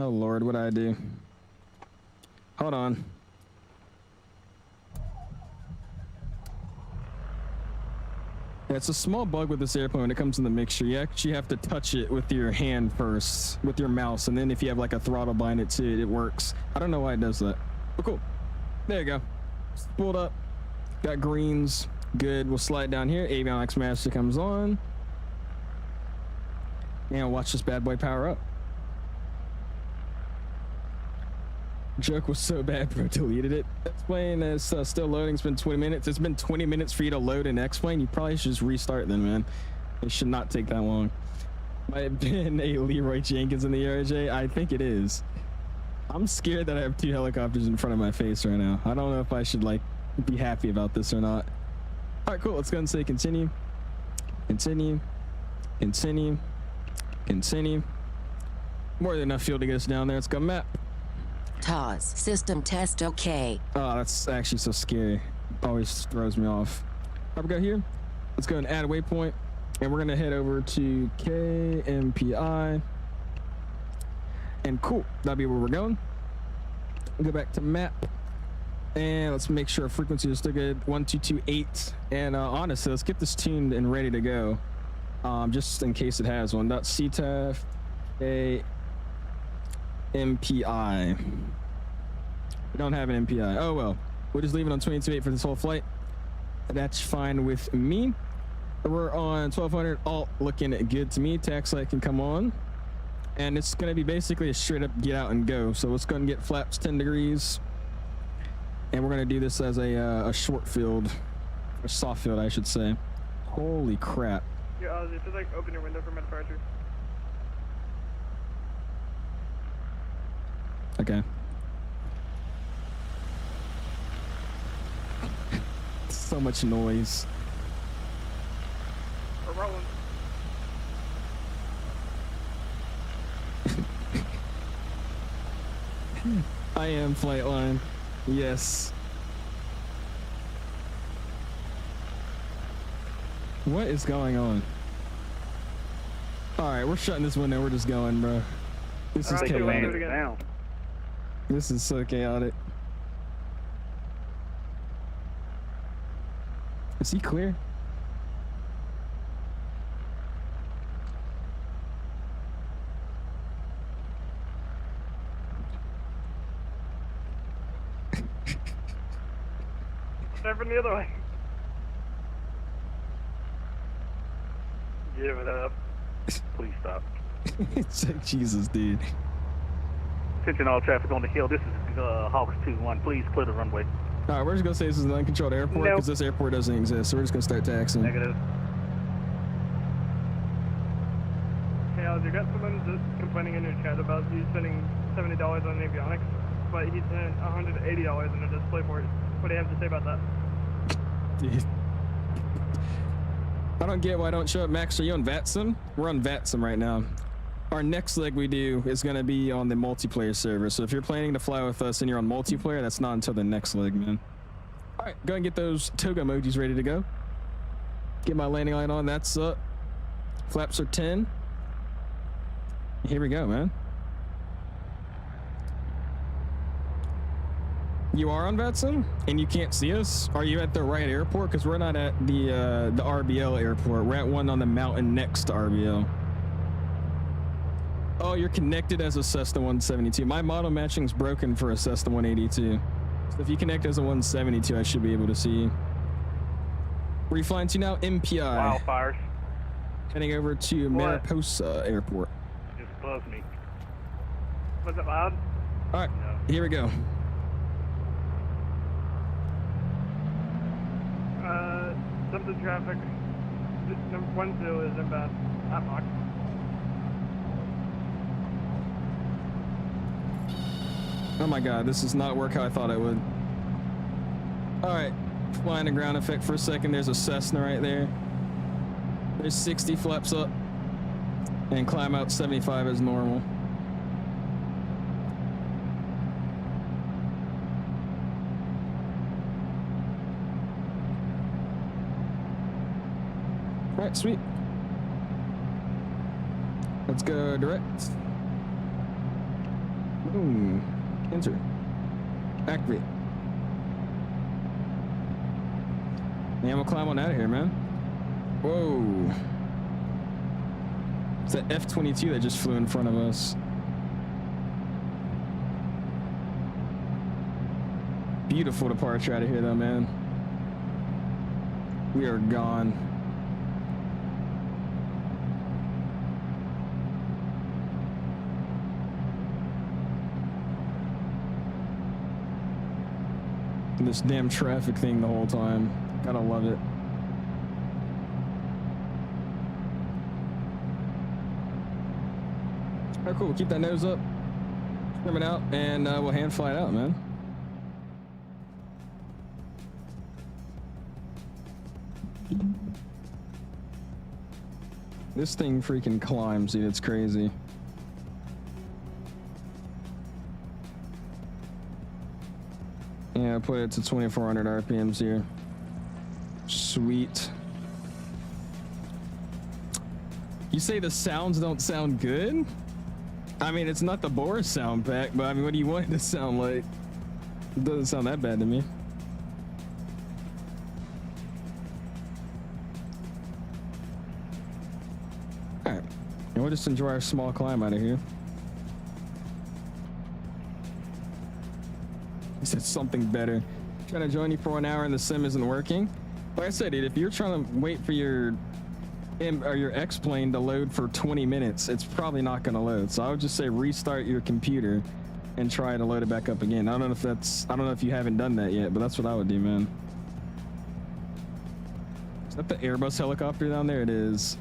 Oh Lord, what'd I do? Hold on. Yeah, it's a small bug with this airplane when it comes to the mixture. You actually have to touch it with your hand first, with your mouse, and then if you have like a throttle behind it too, it works. I don't know why it does that, but cool. There you go. Spooled up. Got greens. Good. We'll slide down here. Avionics master comes on. And watch this bad boy power up. Joke was so bad, bro. Deleted it. X-plane is still loading. It's been 20 minutes. It's been 20 minutes for you to load an X-plane. You probably should just restart then, man. It should not take that long. Might have been a Leroy Jenkins in the ERJ. I think it is. I'm scared that I have two helicopters in front of my face right now. I don't know if I should like be happy about this or not. All right, cool. Let's go and say continue. Continue. Continue. Continue. More than enough fuel to get us down there. Let's go map. TOS. System test OK. Oh, that's actually so scary. Always throws me off. How we go here? Let's go and add a waypoint. And we're going to head over to KMPI. And cool. That'll be where we're going. Go back to map. And let's make sure our frequency is still good. 1228. And honestly, let's get this tuned and ready to go. Just in case it has one. .CTAF a MPI. We don't have an MPI. Oh well. We'll just leave it on 22.8 for this whole flight. That's fine with me. We're on 1200. Alt looking good to me. Tax light can come on. And it's going to be basically a straight up get out and go. So let's go and get flaps 10 degrees. And we're going to do this as a short field. A soft field, I should say. Holy crap. Yeah, Ozzy, just like open your window for my departure. Okay. So much noise. We're rolling. I am flight line. Yes. What is going on? All right, we're shutting this window. We're just going, bro. This is chaotic. This is so chaotic. Is he clear? Start from the other way. Give it up. Please stop. It's like Jesus, dude. Attention all traffic on the hill. This is Hogs 2-1. Please clear the runway. All right, we're just gonna say this is an uncontrolled airport because this airport doesn't exist. So we're just gonna start taxing. Negative. Hey, Ozzy, you got someone just complaining in your chat about you spending $70 on avionics, but he spent $180 in a display port. What do you have to say about that? Dude. I don't get why I don't show up. Max, are you on VATSIM? We're on VATSIM right now. Our next leg we do is going to be on the multiplayer server. So if you're planning to fly with us and you're on multiplayer, that's not until the next leg, man. All right, go and get those toga emojis ready to go. Get my landing line on. That's up. Flaps are 10. Here we go, man. You are on VATSIM and you can't see us? Are you at the right airport? Because we're not at the RBL airport. We're at one on the mountain next to RBL. Oh, you're connected as a Cessna 172. My model matching is broken for a Cessna 182. So if you connect as a 172, I should be able to see you. Where are you flying to now? MPI. Wildfires. Heading over to Mariposa Airport. Just close me. Was it loud? All right, here we go. Something traffic. Number 10 is inbound. At Mach. Oh my god, this does not work how I thought it would. Alright, flying the ground effect for a second. There's a Cessna right there. There's 60 flaps up. And climb out 75 as normal. Alright, sweet. Let's go direct. Boom. Enter. Activate. Yeah, I'm gonna climb on out of here, man. Whoa. It's that F-22 that just flew in front of us. Beautiful departure out of here, though, man. We are gone. This damn traffic thing the whole time. Gotta love it. Alright, cool. Keep that nose up. Trim it out, and we'll hand fly it out, man. This thing freaking climbs, dude. It's crazy. Yeah, I put it to 2400 RPMs here. Sweet. You say the sounds don't sound good? I mean, it's not the Boris sound pack, but I mean, what do you want it to sound like? It doesn't sound that bad to me. Alright. And we'll just enjoy our small climb out of here. He said something better. Trying to join you for 1 hour and the sim isn't working. Like I said, dude, if you're trying to wait for your X-plane to load for 20 minutes, it's probably not going to load. So I would just say restart your computer and try to load it back up again. I don't know if you haven't done that yet, but that's what I would do, man. Is that the Airbus helicopter down there? It is.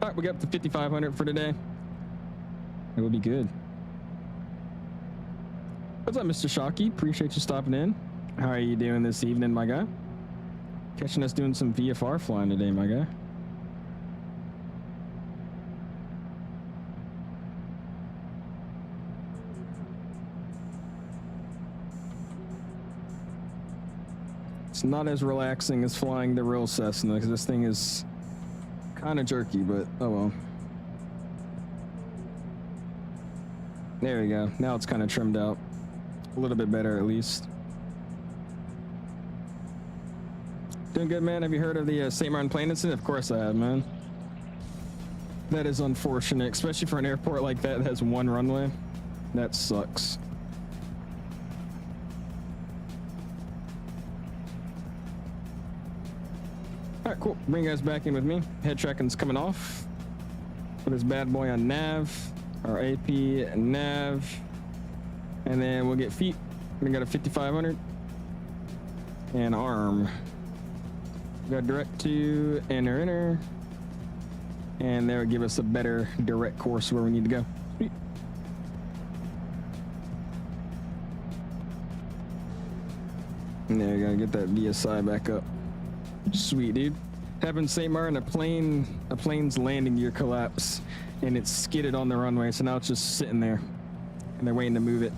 All right, we got up to 5,500 for today. It will be good. What's up, Mr. Shockey? Appreciate you stopping in. How are you doing this evening, my guy? Catching us doing some VFR flying today, my guy. It's not as relaxing as flying the real Cessna, because this thing is kind of jerky, but oh well. There we go. Now it's kind of trimmed out. A little bit better, at least. Doing good, man. Have you heard of the St. Martin plane incident? Of course I have, man. That is unfortunate, especially for an airport like that has one runway. That sucks. All right, cool. Bring you guys back in with me. Head tracking's coming off. Put this bad boy on nav, our AP and nav, and then we'll get feet. We got a 5,500 and arm. We got direct to inner, and that'll give us a better direct course where we need to go. Sweet. And there you go. Get that VSI back up. Sweet, dude. Happened in St. Martin, a plane's landing gear collapsed and it skidded on the runway, so now it's just sitting there and they're waiting to move it.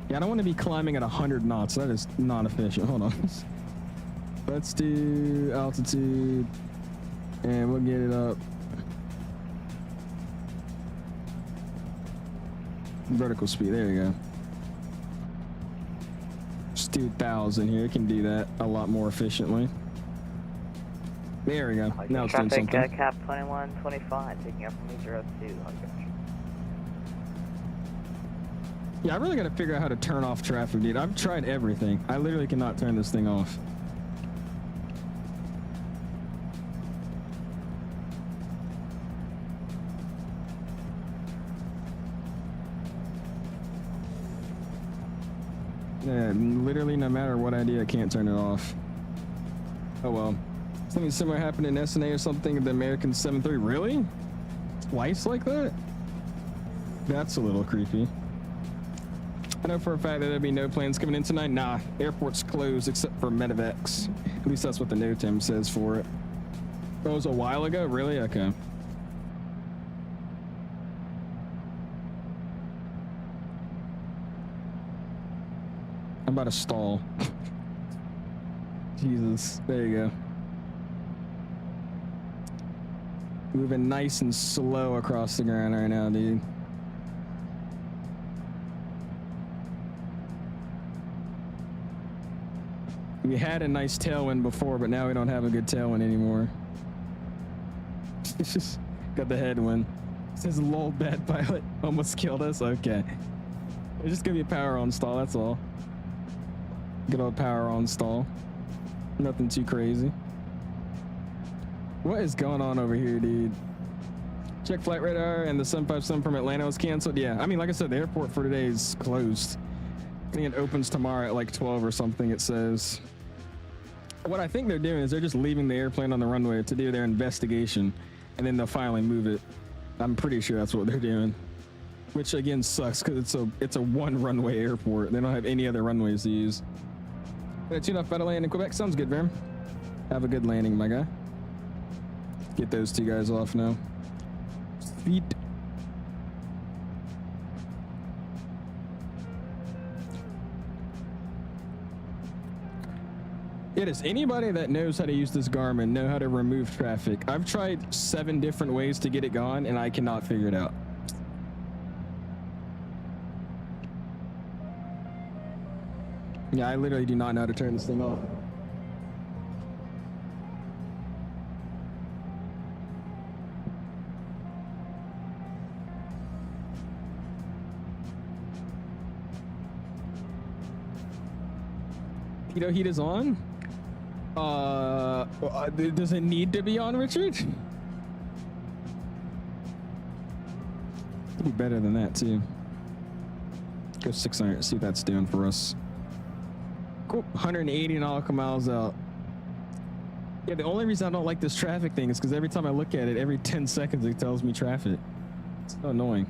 Yeah, I don't want to be climbing at 100 knots. That is not efficient. Hold on. Let's do altitude and we'll get it up. Vertical speed, there you go. Just do 1,000 here. It can do that a lot more efficiently. There we go. Now it's doing something. Traffic cap 2125, taking up from 02. Yeah, I really got to figure out how to turn off traffic, dude. I've tried everything. I literally cannot turn this thing off. Yeah, literally no matter what I do, I can't turn it off. Oh well. Something similar happened in SNA or something, the American 7-3. Really? Twice like that? That's a little creepy. I know for a fact that there'll be no planes coming in tonight. Nah, airport's closed except for Medevacs. At least that's what the NOTAM says for it. That was a while ago? Really? Okay. I'm about to stall. Jesus, there you go. Moving nice and slow across the ground right now, dude. We had a nice tailwind before, but now we don't have a good tailwind anymore. It's just got the headwind. It says lol, bad pilot almost killed us. Okay. It's just gonna be a power on stall, that's all. Good old power on stall. Nothing too crazy. What is going on over here, dude? Check flight radar and the 757 from Atlanta was canceled. Yeah, I mean, like I said, the airport for today is closed. I think it opens tomorrow at like 12 or something, it says. What I think they're doing is they're just leaving the airplane on the runway to do their investigation. and then they'll finally move it. I'm pretty sure that's what they're doing, which again sucks because it's a one runway airport. They don't have any other runways to use. But tune off better land in Quebec. Sounds good, Vern. Have a good landing, my guy. Get those two guys off now. Sweet. Yeah, does anybody that knows how to use this Garmin know how to remove traffic? I've tried 7 different ways to get it gone, and I cannot figure it out. Yeah, I literally do not know how to turn this thing off. Keto heat is on? Does it need to be on, Richard? It'd be better than that too. Go 600, see what that's doing for us. Cool, 180 nautical miles out. Yeah, the only reason I don't like this traffic thing is because every time I look at it, every 10 seconds it tells me traffic. It's so annoying.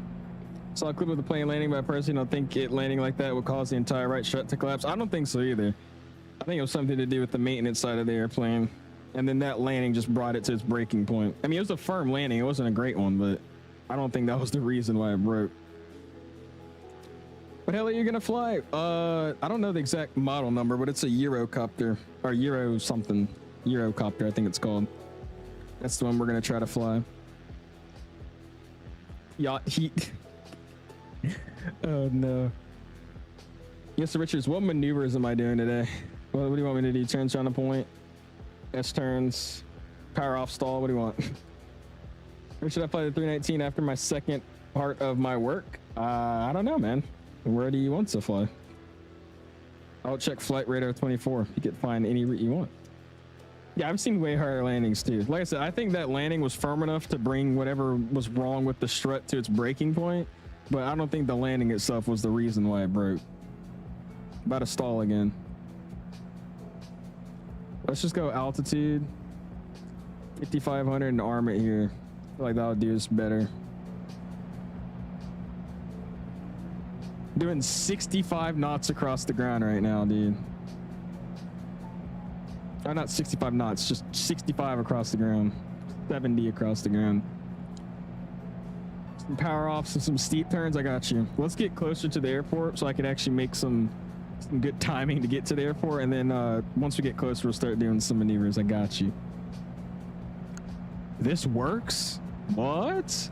Saw a clip of the plane landing, but I personally don't think it landing like that would cause the entire right strut to collapse. I don't think so either. I think it was something to do with the maintenance side of the airplane. And then that landing just brought it to its breaking point. I mean, it was a firm landing. It wasn't a great one, but I don't think that was the reason why it broke. What hell are you gonna fly? I don't know the exact model number, but it's a Eurocopter or Euro something. Eurocopter, I think it's called. That's the one we're gonna try to fly. Yacht heat. Oh no. Yes, sir, Richards, what maneuvers am I doing today? What do you want me to do? Turns on the point, S turns, power off stall. What do you want? Where should I fly the 319 after my second part of my work? I don't know, man. Where do you want to fly? I'll check flight radar 24. You can find any route you want. Yeah, I've seen way higher landings too. Like I said, I think that landing was firm enough to bring whatever was wrong with the strut to its breaking point, but I don't think the landing itself was the reason why it broke. About to stall again. Let's just go altitude 5,500 and arm it here. I feel like that'll do us better. Doing 65 knots across the ground right now, dude. Oh, not 65 knots, just 65 across the ground. 70 across the ground. Some power offs and some steep turns. I got you. Let's get closer to the airport so I can actually make some good timing to get to the airport, and then once we get closer, we'll start doing some maneuvers. I got you. This works? What?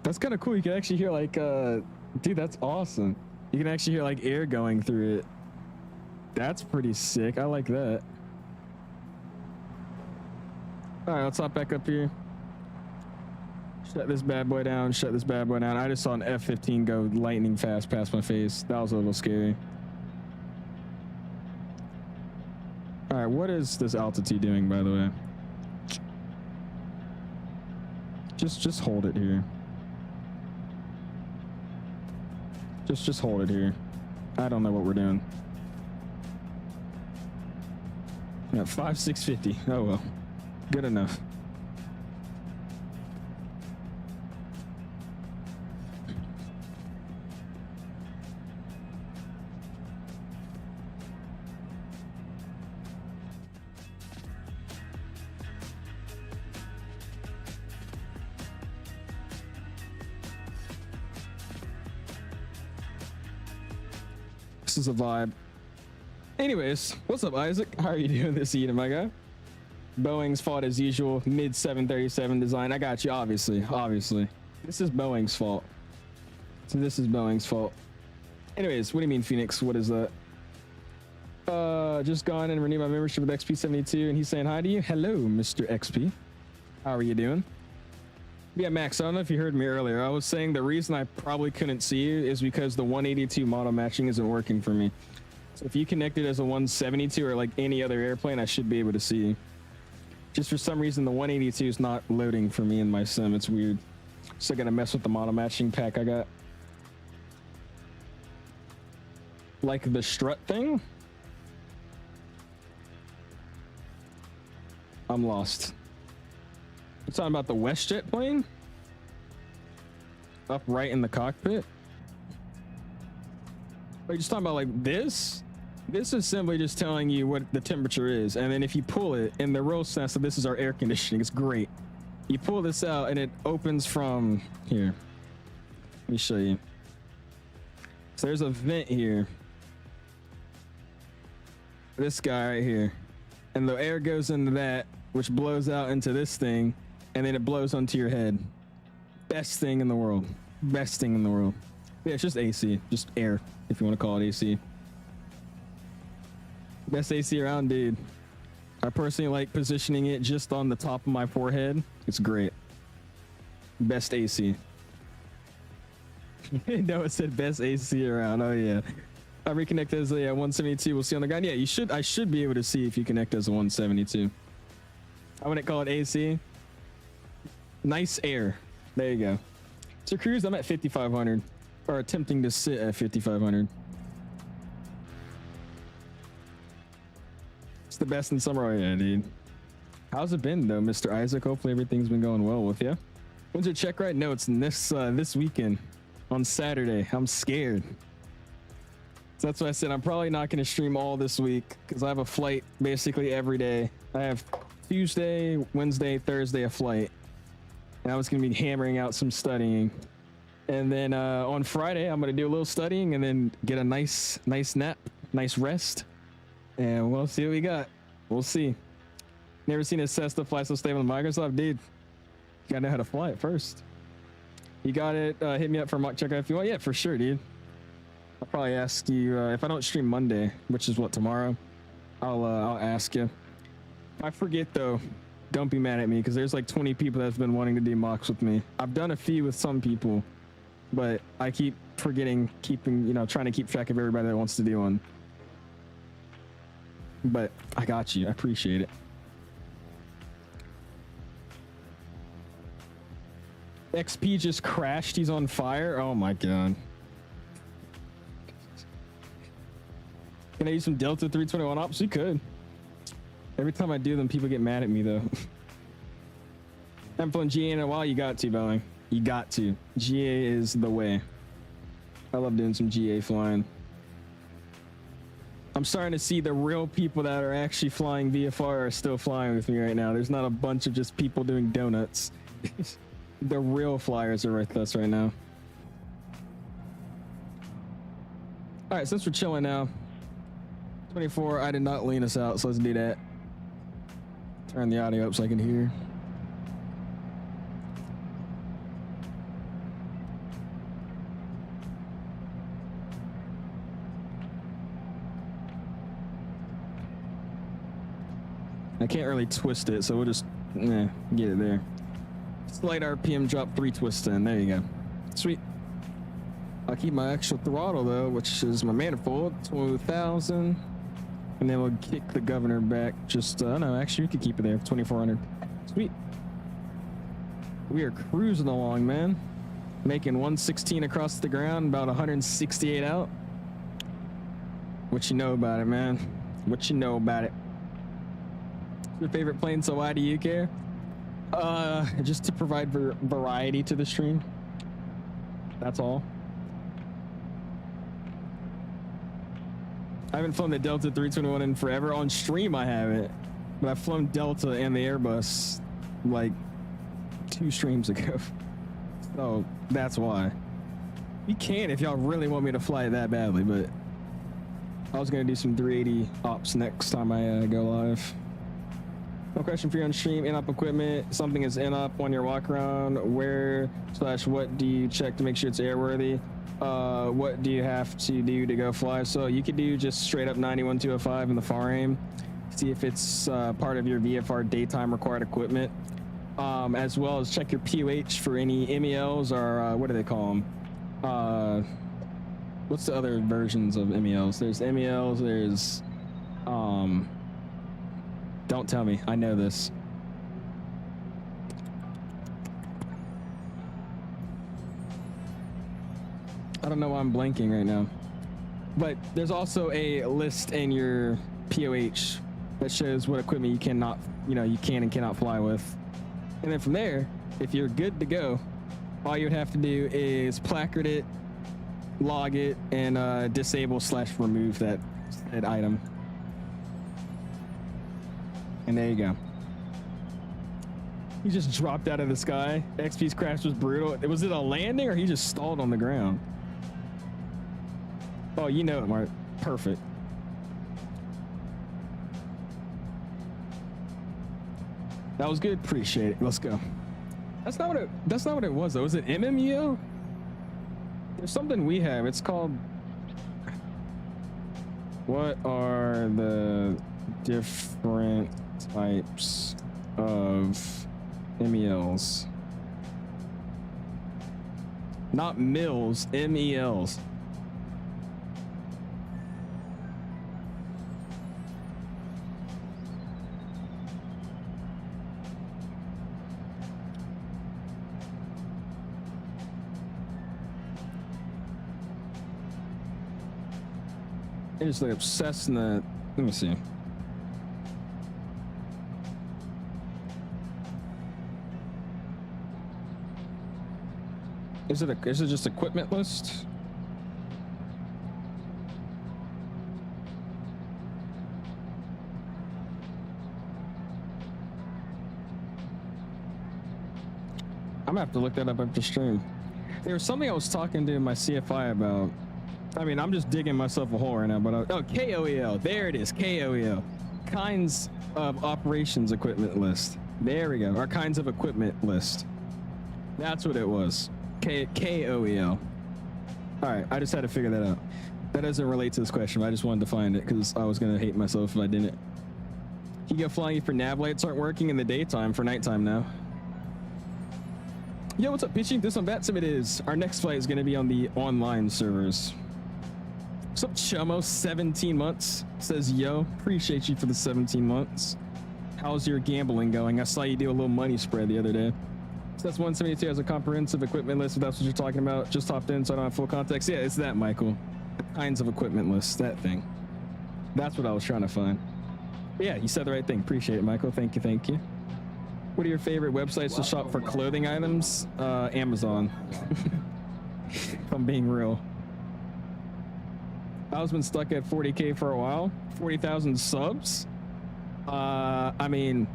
That's kind of cool. You can actually hear like, dude, that's awesome. You can actually hear like air going through it. That's pretty sick. I like that. All right, let's hop back up here. Shut this bad boy down. Shut this bad boy down. I just saw an F-15 go lightning fast past my face. That was a little scary. All right, what is this altitude doing, by the way? Just hold it here. Just hold it here. I don't know what we're doing. Yeah, 5,650. Oh well, good enough. This is a vibe. Anyways, what's up, Isaac? How are you doing this evening, my guy? Boeing's fault as usual. Mid 737 design. I got you, obviously. This is Boeing's fault. So this is Boeing's fault. Anyways, what do you mean, Phoenix? What is that? Just gone and renewed my membership with XP72, and he's saying hi to you. Hello, Mr. XP. How are you doing? Yeah, Max, I don't know if you heard me earlier. I was saying the reason I probably couldn't see you is because the 182 model matching isn't working for me. So if you connect it as a 172 or like any other airplane, I should be able to see you. Just for some reason, the 182 is not loading for me in my sim. It's weird. So I gotta mess with the model matching pack I got. Like the strut thing? I'm lost. You're talking about the WestJet plane? Up right in the cockpit? Are you just talking about like this? This is simply just telling you what the temperature is. And then if you pull it in the real sense that this is our air conditioning, it's great. You pull this out and it opens from here. Let me show you. So there's a vent here. This guy right here. And the air goes into that, which blows out into this thing. And then it blows onto your head. Best thing in the world. Best thing in the world. Yeah, it's just AC. Just air, if you want to call it AC. Best AC around, dude. I personally like positioning it just on the top of my forehead. It's great. Best AC. No, it said best AC around. Oh, yeah. I reconnect as a 172. We'll see on the ground. Yeah, you should. I should be able to see if you connect as a 172. I wouldn't call it AC. Nice air. There you go. So cruise, I'm at 5,500, or attempting to sit at 5,500. It's the best in summer. Oh yeah, dude. How's it been though, Mr. Isaac? Hopefully everything's been going well with you. When's your check ride? No, it's this weekend on Saturday. I'm scared. So that's why I said I'm probably not going to stream all this week because I have a flight basically every day. I have Tuesday, Wednesday, Thursday a flight. And I was going to be hammering out some studying. And then on Friday, I'm going to do a little studying and then get a nice nap, nice rest. And we'll see what we got. We'll see. Never seen a Cessna fly so stable in Microsoft. Dude, you got to know how to fly it first. You got it. Hit me up for a mock checkout if you want. Yeah, for sure, dude. I'll probably ask you if I don't stream Monday, which is what, tomorrow. I'll ask you. If I forget though, don't be mad at me because there's like 20 people that's been wanting to do mocks with me. I've done a few with some people, but I keep forgetting, trying to keep track of everybody that wants to do one. But I got you. I appreciate it. XP just crashed. He's on fire. Oh my god. Can I use some Delta 321 ops? You could. Every time I do them, people get mad at me though. I haven't flown GA in a while. You got to, Boeing. You got to. GA is the way. I love doing some GA flying. I'm starting to see the real people that are actually flying VFR are still flying with me right now. There's not a bunch of just people doing donuts. The real flyers are with us right now. All right, since we're chilling now, 24, I did not lean us out, so let's do that. Turn the audio up so I can hear. I can't really twist it, so we'll just get it there. Slight RPM drop, 3 twists in. There you go. Sweet. I'll keep my actual throttle though, which is my manifold, 12,000. And then we'll kick the governor back. Just, no, actually, you could keep it there, 2,400. Sweet. We are cruising along, man. Making 116 across the ground, about 168 out. What you know about it, man? What you know about it? Your favorite plane, so why do you care? Just to provide variety to the stream. That's all. I haven't flown the Delta 321 in forever. On stream, I haven't. But I've flown Delta and the Airbus like 2 streams ago. So that's why. You can if y'all really want me to fly it that badly, but I was going to do some 380 ops next time I go live. No question for you on stream. In-op equipment. Something is in-op on your walk around. Where/what do you check to make sure it's airworthy? What do you have to do to go fly? So you could do just straight up 91-205 in the far aim. See if it's part of your VFR daytime required equipment. as well as check your POH for any MELs or what do they call them? What's the other versions of MELs? There's MELs, there's don't tell me, I know this. I don't know why I'm blanking right now. But there's also a list in your POH that shows what equipment you cannot, you can and cannot fly with. And then from there, if you're good to go, all you would have to do is placard it, log it, and disable/remove that item. And there you go. He just dropped out of the sky. XP's crash was brutal. Was it a landing or he just stalled on the ground? Oh, you know it, Mark. Perfect. That was good. Appreciate it. Let's go. That's not what it was though. Was it MMUO? There's something we have. It's called. What are the different types of MELs? Not mills, MELs. They're just like obsessed in the. Let me see. Is it just equipment list? I'm gonna have to look that up after stream. There was something I was talking to my CFI about. I mean, I'm just digging myself a hole right now, but oh, KOEL, there it is, KOEL, kinds of operations equipment list. There we go, our kinds of equipment list. That's what it was, KOEL. All right, I just had to figure that out. That doesn't relate to this question, but I just wanted to find it because I was gonna hate myself if I didn't. You go flying if your nav lights aren't working in the daytime for nighttime now. Yo, what's up, Pitchy? This on VATSIM it is. Our next flight is gonna be on the online servers. What's up, Chummo? 17 months. Says, yo, appreciate you for the 17 months. How's your gambling going? I saw you do a little money spread the other day. So that's 172 has a comprehensive equipment list. If that's what you're talking about. Just hopped in so I don't have full context. Yeah, it's that, Michael. The kinds of equipment lists, that thing. That's what I was trying to find. But yeah, you said the right thing. Appreciate it, Michael. Thank you, thank you. What are your favorite websites to shop for clothing items? Amazon. If I'm being real. I was been stuck at 40K for a while. 40,000 subs. I mean,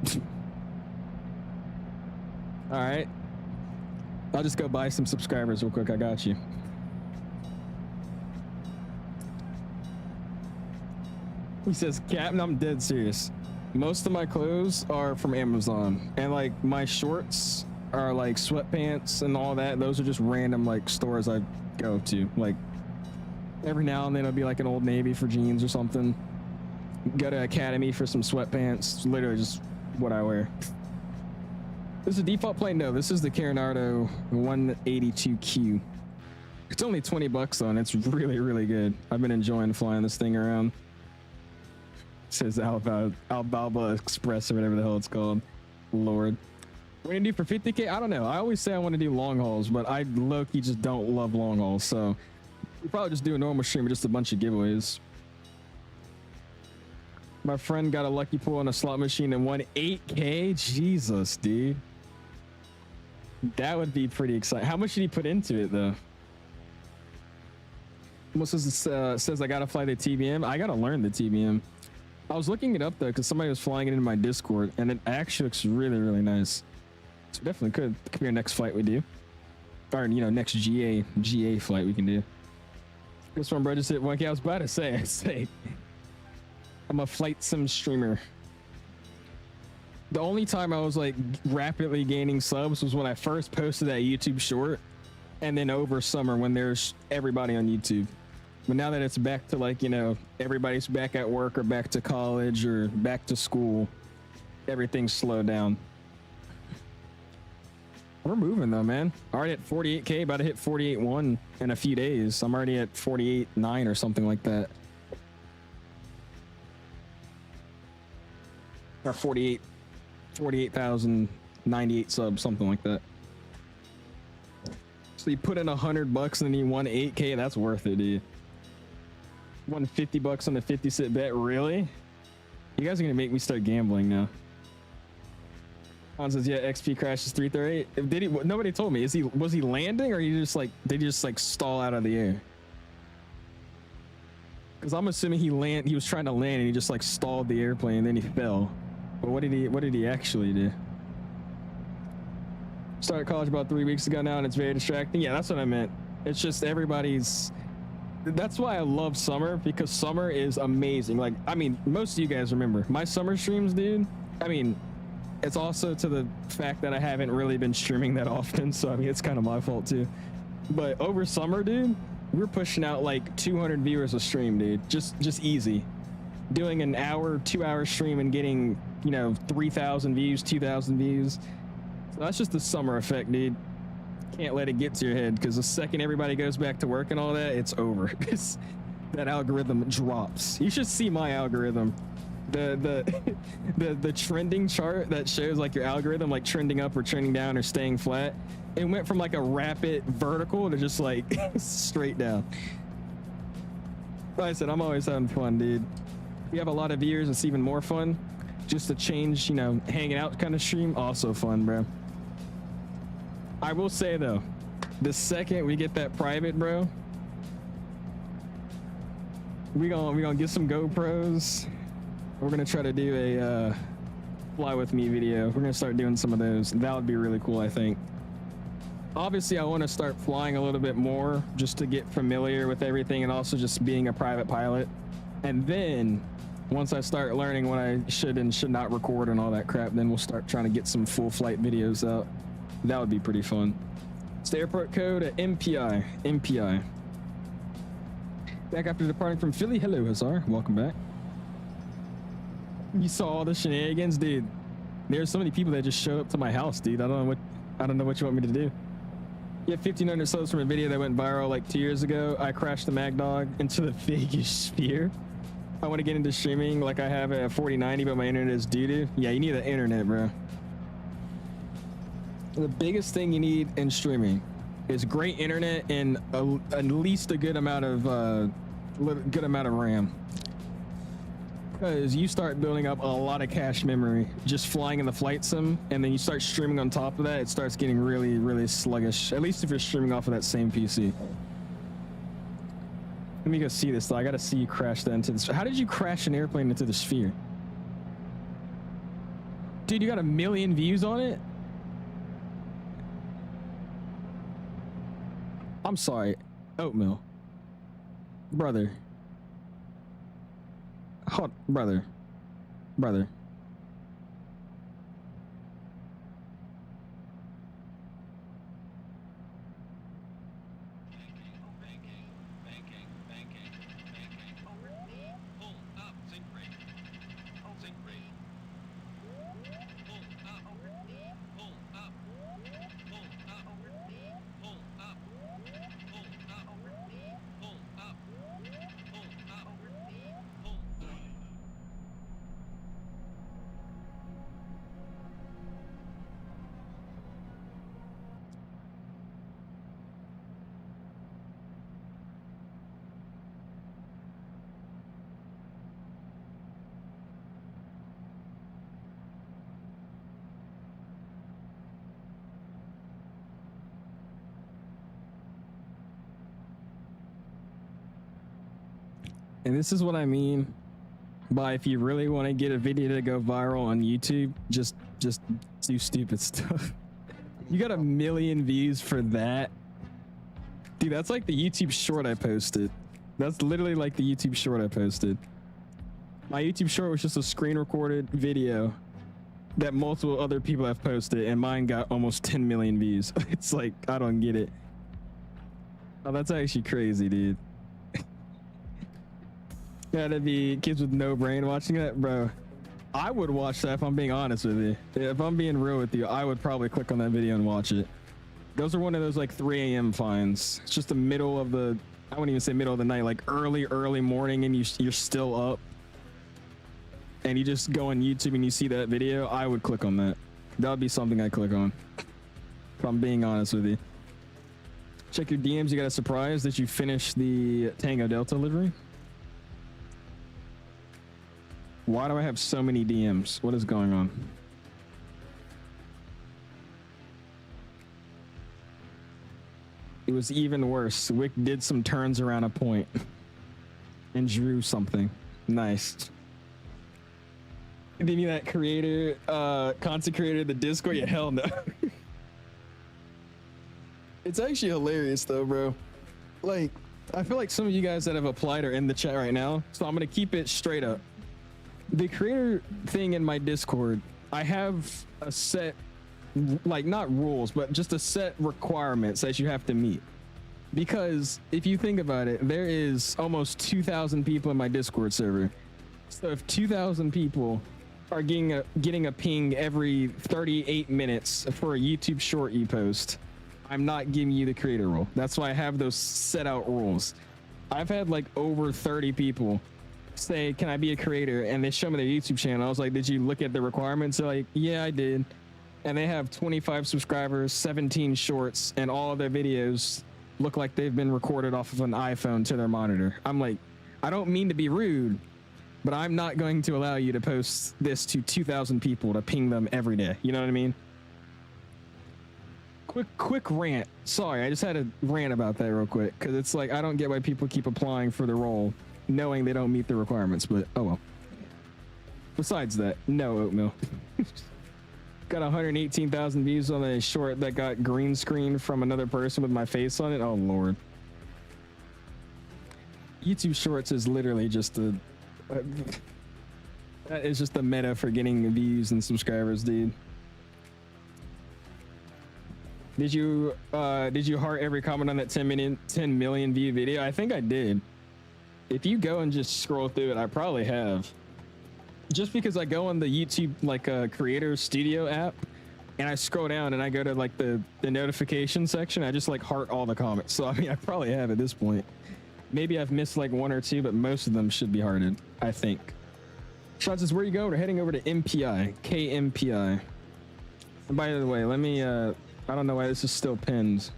all right. I'll just go buy some subscribers real quick. I got you. He says, Captain, I'm dead serious. Most of my clothes are from Amazon, and like my shorts are like sweatpants and all that. Those are just random like stores I go to. Like every now and then it'll be like an Old Navy for jeans or something. Go to Academy for some sweatpants. Literally just what I wear. This is a default plane? No, this is the Carenado 182Q. It's only 20 bucks though, and it's really, really good. I've been enjoying flying this thing around. It says Albalba Express or whatever the hell it's called. Lord. What do you do for 50K? I don't know. I always say I want to do long hauls, but I low-key just don't love long hauls, so we probably just do a normal stream with just a bunch of giveaways. My friend got a lucky pull on a slot machine and won 8K. Jesus, dude. That would be pretty exciting. How much did he put into it, though? What says I gotta fly the TBM. I gotta learn the TBM. I was looking it up though because somebody was flying it in my Discord, and it actually looks really, really nice. So definitely could be our next flight we do, or next GA flight we can do. This one, bro, just hit 1K. I was about to say, I'm a flight sim streamer. The only time I was like rapidly gaining subs was when I first posted that YouTube short, and then over summer when there's everybody on YouTube. But now that it's back to like, everybody's back at work or back to college or back to school, everything's slowed down. We're moving though, man. Already at 48K, about to hit 48.1 in a few days. I'm already at 48.9 or something like that. Or 48,098 subs, something like that. So you put in $100 and then you won 8K, that's worth it, dude. Won $50 on the 50-cent bet, really? You guys are gonna make me start gambling now. Han says, yeah, XP crashes 338. Did he? Nobody told me. Was he landing, or did he just like stall out of the air? Because I'm assuming he was trying to land and he just like stalled the airplane and then he fell. But what did he actually do? Started college about 3 weeks ago now and it's very distracting. Yeah, that's what I meant. It's just that's why I love summer, because summer is amazing. Like, I mean, most of you guys remember my summer streams, dude. I mean, it's also to the fact that I haven't really been streaming that often, so I mean, it's kind of my fault too. But over summer, dude, we're pushing out like 200 viewers a stream, dude. Just easy. Doing an hour, 2-hour stream and getting, you know, 3,000 views, 2,000 views. So that's just the summer effect, dude. Can't let it get to your head, because the second everybody goes back to work and all that, it's over. That algorithm drops. You should see my algorithm. The trending chart that shows like your algorithm like trending up or trending down or staying flat. It went from like a rapid vertical to just like straight down. Like I said, I'm always having fun, dude. If you have a lot of viewers, it's even more fun. Just to change, you know, hanging out kind of stream, also fun, bro. I will say though, the second we get that private, bro, we gonna get some GoPros. We're gonna try to do a fly with me video. We're gonna start doing some of those. That would be really cool, I think. Obviously, I want to start flying a little bit more just to get familiar with everything, and also just being a private pilot. And then once I start learning what I should and should not record and all that crap, then we'll start trying to get some full flight videos out. That would be pretty fun. It's the airport code at MPI. MPI. Back after departing from Philly. Hello, 𝐓𝐨𝑍. Welcome back. You saw all the shenanigans, dude. There's so many people that just show up to my house, dude. I don't know what you want me to do. You have 1,500 subs from a video that went viral like 2 years ago. I crashed the Magdog into the Vegas sphere. I want to get into streaming like I have a 4090, but my internet is doo-doo. Yeah, you need the internet, bro. The biggest thing you need in streaming is great internet and at least a good amount of RAM. Because you start building up a lot of cache memory just flying in the flight sim, and then you start streaming on top of that, it starts getting really, really sluggish. At least if you're streaming off of that same PC. Let me go see this though. I gotta see you crash that into the. How did you crash an airplane into the sphere? Dude, you got 1 million views on it? I'm sorry. Oatmeal. Brother. Hold, brother. And this is what I mean by, if you really want to get a video to go viral on YouTube, just do stupid stuff. You got 1 million views for that? Dude, that's like the YouTube short I posted. That's literally like the YouTube short I posted. My YouTube short was just a screen recorded video that multiple other people have posted, and mine got almost 10 million views. It's like, I don't get it. Oh, that's actually crazy, dude. Gotta be kids with no brain watching that, bro. I would watch that if I'm being honest with you. If I'm being real with you, I would probably click on that video and watch it. Those are one of those like 3 a.m. finds. It's just the middle of the, I wouldn't even say middle of the night, like early morning, and you're still up. And you just go on YouTube and you see that video, I would click on that. That would be something I click on. If I'm being honest with you. Check your DMs, you got a surprise that you finished the Tango Delta livery. Why do I have so many DMs? What is going on? It was even worse. Wick did some turns around a point and drew something. Nice. Then you that creator, consecrated the Discord? Yeah, hell no. It's actually hilarious though, bro. Like, I feel like some of you guys that have applied are in the chat right now, so I'm gonna keep it straight up. The creator thing in my Discord, I have a set, like not rules, but just a set requirements that you have to meet. Because if you think about it, there is almost 2,000 people in my Discord server. So if 2,000 people are getting a ping every 38 minutes for a YouTube short you post, I'm not giving you the creator role. That's why I have those set out rules. I've had like over 30 people say, can I be a creator? And they show me their YouTube channel. I was like, did you look at the requirements? They're like, yeah, I did. And they have 25 subscribers, 17 shorts, and all of their videos look like they've been recorded off of an iPhone to their monitor. I'm like, I don't mean to be rude, but I'm not going to allow you to post this to 2,000 people to ping them every day. You know what I mean? Quick rant. Sorry, I just had a rant about that real quick, because it's like, I don't get why people keep applying for the role knowing they don't meet the requirements, but oh well. Besides that, no oatmeal. Got 118,000 views on a short that got green screen from another person with my face on it. Oh lord. YouTube Shorts is literally just a that is just the meta for getting views and subscribers, dude. Did you heart every comment on that 10 million view video? I think I did. If you go and just scroll through it, I probably have. Just because I go on the YouTube like creator studio app and I scroll down and I go to like the notification section, I just like heart all the comments. So I mean, I probably have at this point. Maybe I've missed like 1 or 2, but most of them should be hearted, I think. Sean says, where you go? We're heading over to MPI, KMPI. And by the way, let me I don't know why this is still pinned.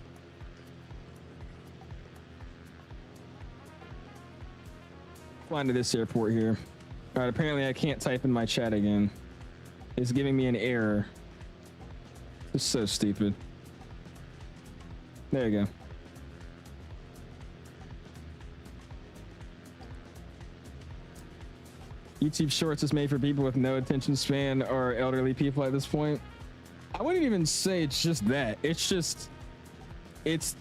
Flying to this airport here. All right, apparently I can't type in my chat again. It's giving me an error. It's so stupid. There you go. YouTube Shorts is made for people with no attention span or elderly people at this point. I wouldn't even say it's just that. It's just, it's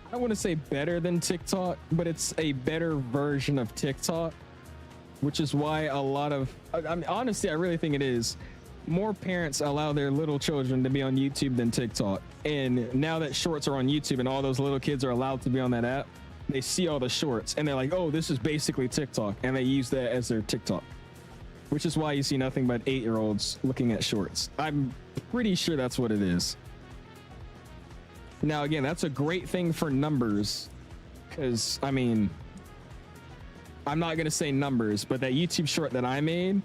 I don't want to say better than TikTok, but it's a better version of TikTok, which is why a lot of, I mean, honestly, I really think it is. More parents allow their little children to be on YouTube than TikTok. And now that shorts are on YouTube and all those little kids are allowed to be on that app, they see all the shorts and they're like, oh, this is basically TikTok. And they use that as their TikTok, which is why you see nothing but 8-year-olds looking at shorts. I'm pretty sure that's what it is. Now, again, that's a great thing for numbers, because, I mean, I'm not going to say numbers, but that YouTube short that I made,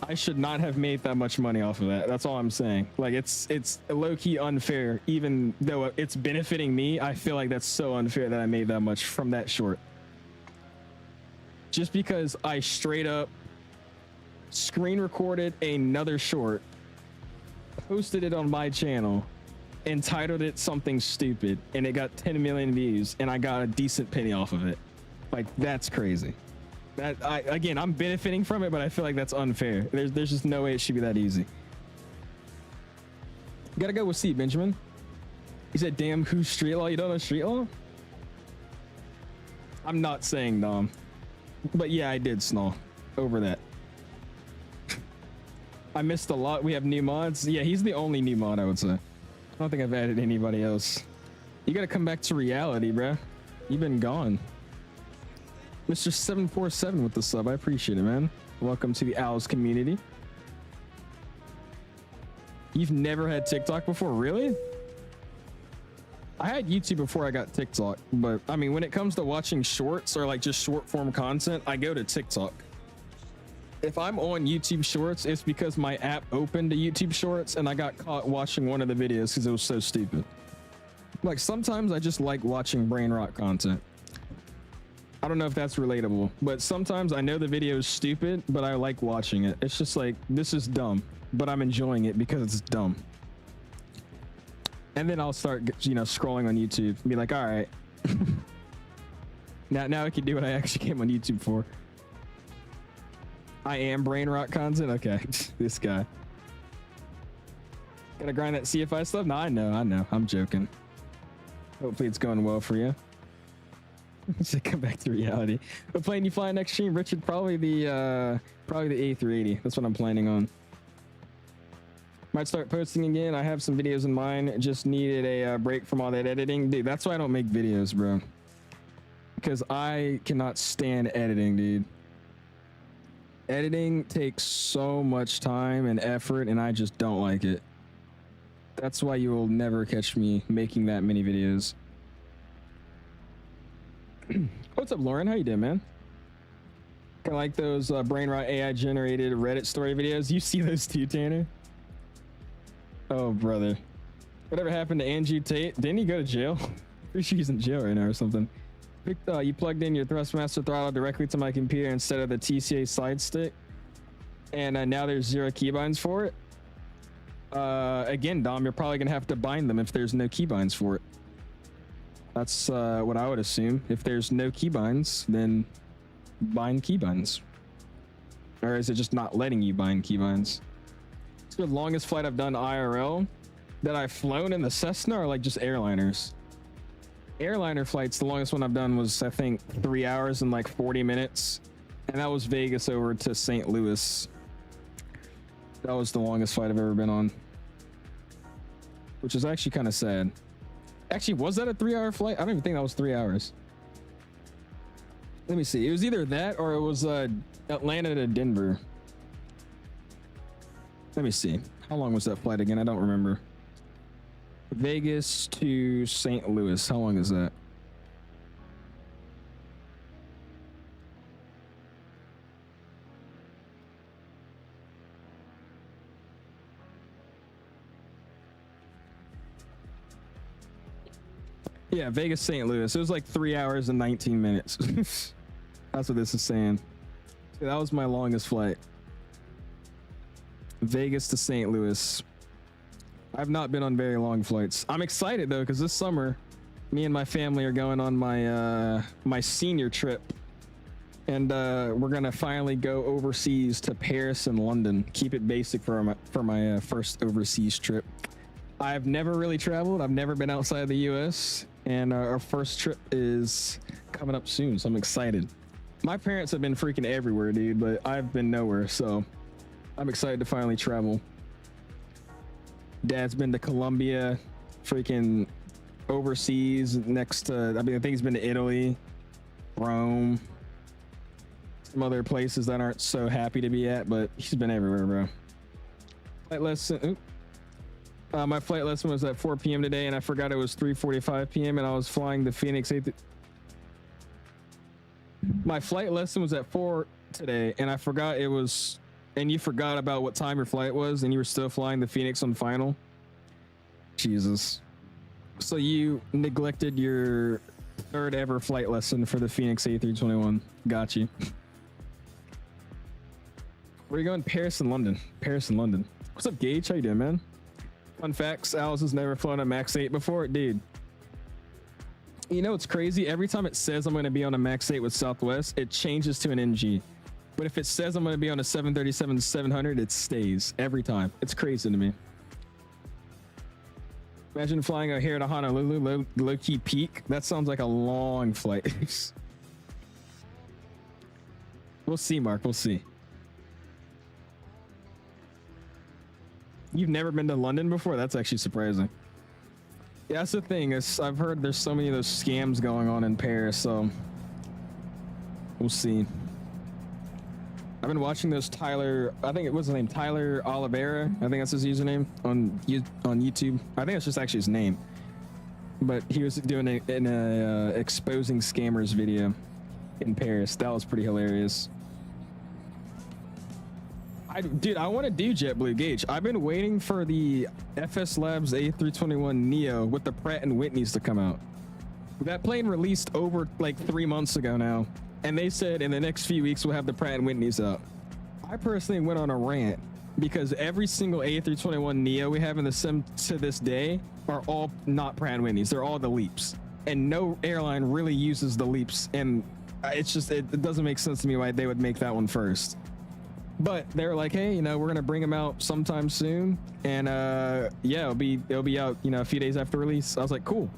I should not have made that much money off of that. That's all I'm saying. Like, it's low-key unfair. Even though it's benefiting me, I feel like that's so unfair that I made that much from that short. Just because I straight up screen recorded another short, posted it on my channel, entitled it something stupid, and it got 10 million views, and I got a decent penny off of it. Like, that's crazy. That again, I'm benefiting from it, but I feel like that's unfair. There's just no way it should be that easy. Gotta go with C, Benjamin. He said, damn, who's street law? You don't know street law? I'm not saying Dom, but yeah, I did snore over that. I missed a lot. We have new mods. Yeah, he's the only new mod, I would say. I don't think I've added anybody else. You gotta come back to reality, bruh. You've been gone. Mr. 747 with the sub. I appreciate it, man. Welcome to the owls community. You've never had TikTok before, really? I had YouTube before I got TikTok, but I mean, when it comes to watching shorts or like just short form content, I go to TikTok. If I'm on YouTube Shorts, it's because my app opened to YouTube Shorts and I got caught watching one of the videos because it was so stupid. Like sometimes I just like watching brain rot content. I don't know if that's relatable, but sometimes I know the video is stupid, but I like watching it. It's just like, this is dumb, but I'm enjoying it because it's dumb. And then I'll start, you know, scrolling on YouTube and be like, all right, now I can do what I actually came on YouTube for. I am brain rot content. Okay, this guy. Gotta grind that CFI stuff? No, I know. I'm joking. Hopefully it's going well for you. Should come back to reality. What plane you flying next stream, Richard? Probably the A380. That's what I'm planning on. Might start posting again. I have some videos in mind. Just needed a break from all that editing. Dude, that's why I don't make videos, bro. Because I cannot stand editing, dude. Editing takes so much time and effort, and I just don't like it. That's why you will never catch me making that many videos. What's up, Lauren? How you doing, man? Kind of like those brain rot AI generated Reddit story videos. You see those too, Tanner? Oh, brother. Whatever happened to Andrew Tate? Didn't he go to jail? Pretty sure he's in jail right now or something. You plugged in your Thrustmaster throttle directly to my computer instead of the TCA slide stick, and now there's 0 keybinds for it. Again, Dom, you're probably gonna have to bind them if there's no keybinds for it. That's what I would assume. If there's no keybinds, then bind keybinds. Or is it just not letting you bind keybinds? It's the longest flight I've done IRL that I've flown in the Cessna, or like just airliners. Airliner flights, the longest one I've done was, I think, 3 hours and like 40 minutes. And that was Vegas over to St. Louis. That was the longest flight I've ever been on. Which is actually kind of sad. Actually, was that a 3-hour flight? I don't even think that was 3 hours. Let me see. It was either that or it was Atlanta to Denver. Let me see. How long was that flight again? I don't remember. Vegas to St. Louis. How long is that? Yeah, Vegas, St. Louis. It was like 3 hours and 19 minutes. That's what this is saying. That was my longest flight. Vegas to St. Louis. I've not been on very long flights. I'm excited though, because this summer, me and my family are going on my my senior trip, and we're gonna finally go overseas to Paris and London. Keep it basic for my first overseas trip. I've never really traveled. I've never been outside the U.S. and our first trip is coming up soon, so I'm excited. My parents have been freaking everywhere, dude, but I've been nowhere, so I'm excited to finally travel. Dad's been to Colombia, freaking overseas next to, I think he's been to Italy, Rome, some other places that aren't so happy to be at, but he's been everywhere, bro. Flight lesson, my flight lesson was at 4 p.m. today, and I forgot it was 3:45 p.m. and I was flying the Phoenix 8. My flight lesson was at 4 today, and I forgot it was, and you forgot about what time your flight was, and you were still flying the Phoenix on final. Jesus. So you neglected your third ever flight lesson for the Phoenix A321. Got you. Where are you going? Paris and London. Paris and London. What's up, Gage? How you doing, man? Fun facts, Owls has never flown a Max 8 before. Dude, you know what's crazy? Every time it says I'm going to be on a Max 8 with Southwest, it changes to an NG. But if it says I'm going to be on a 737-700, it stays every time. It's crazy to me. Imagine flying out here to Honolulu, low-key peak. That sounds like a long flight. We'll see, Mark. We'll see. You've never been to London before? That's actually surprising. Yeah, that's the thing. I've heard there's so many of those scams going on in Paris, so We'll see. I've been watching those Tyler, I think it was his name, Tyler Oliveira. I think that's his username on YouTube. I think that's just actually his name. But he was doing an exposing scammers video in Paris. That was pretty hilarious. Dude, I want to do JetBlue Gauge. I've been waiting for the FS Labs A321neo with the Pratt & Whitneys to come out. That plane released over like 3 months ago now. And they said in the next few weeks we'll have the Pratt & Whitneys out. I personally went on a rant because every single A321neo we have in the sim to this day are all not Pratt & Whitneys. They're all the LEAPs. And no airline really uses the LEAPs. And it's just, it doesn't make sense to me why they would make that one first. But they're like, hey, you know, we're gonna bring them out sometime soon. And yeah, it'll be out, you know, a few days after release. I was like, cool.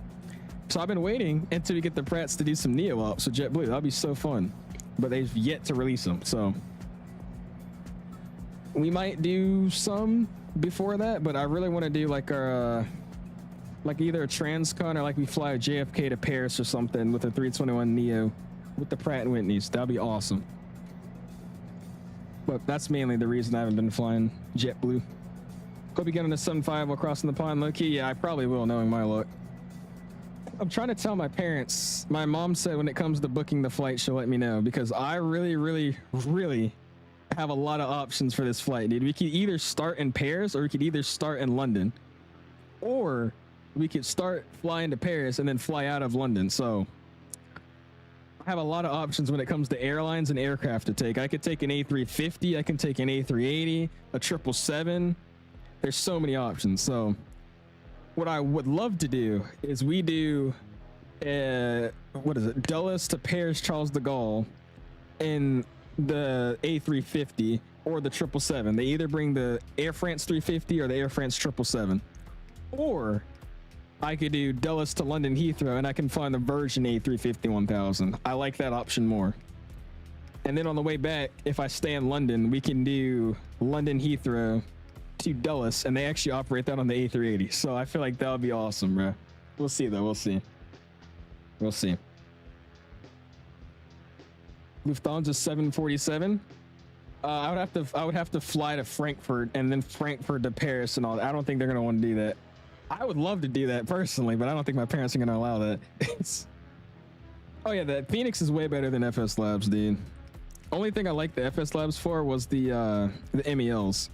So I've been waiting until we get the Pratts to do some neo ops with JetBlue. That'll be so fun. But they've yet to release them, so we might do some before that. But I really want to do like our like either a transcon or like we fly a JFK to Paris or something with a 321 neo with the Pratt & Whitneys. That'd be awesome. But that's mainly the reason I haven't been flying JetBlue. Hope you get on a 7.5 while crossing the pond, low-key. Yeah, I probably will, knowing my luck. I'm trying to tell my parents. My mom said when it comes to booking the flight, she'll let me know, because I really have a lot of options for this flight, dude. We could either start in Paris or we could either start in London, or we could start flying to Paris and then fly out of London. So I have a lot of options when it comes to airlines and aircraft to take. I could take an A350, I can take an A380, a 777. There's so many options. So what I would love to do is we do what is it, Dulles to Paris Charles de Gaulle in the A350 or the 777. They either bring the Air France 350 or the Air France 777, or I could do Dulles to London Heathrow and I can find the Virgin A350 1000. I like that option more. And then on the way back, if I stay in London, we can do London Heathrow to Dulles, and they actually operate that on the A380. So I feel like that would be awesome, bro. We'll see though. We'll see. Lufthansa 747. I would have to fly to Frankfurt and then Frankfurt to Paris and all that. I don't think they're gonna want to do that. I would love to do that personally, but I don't think my parents are gonna allow that. Oh yeah, the Phoenix is way better than FS Labs, dude. Only thing I liked the FS Labs for was the MELs.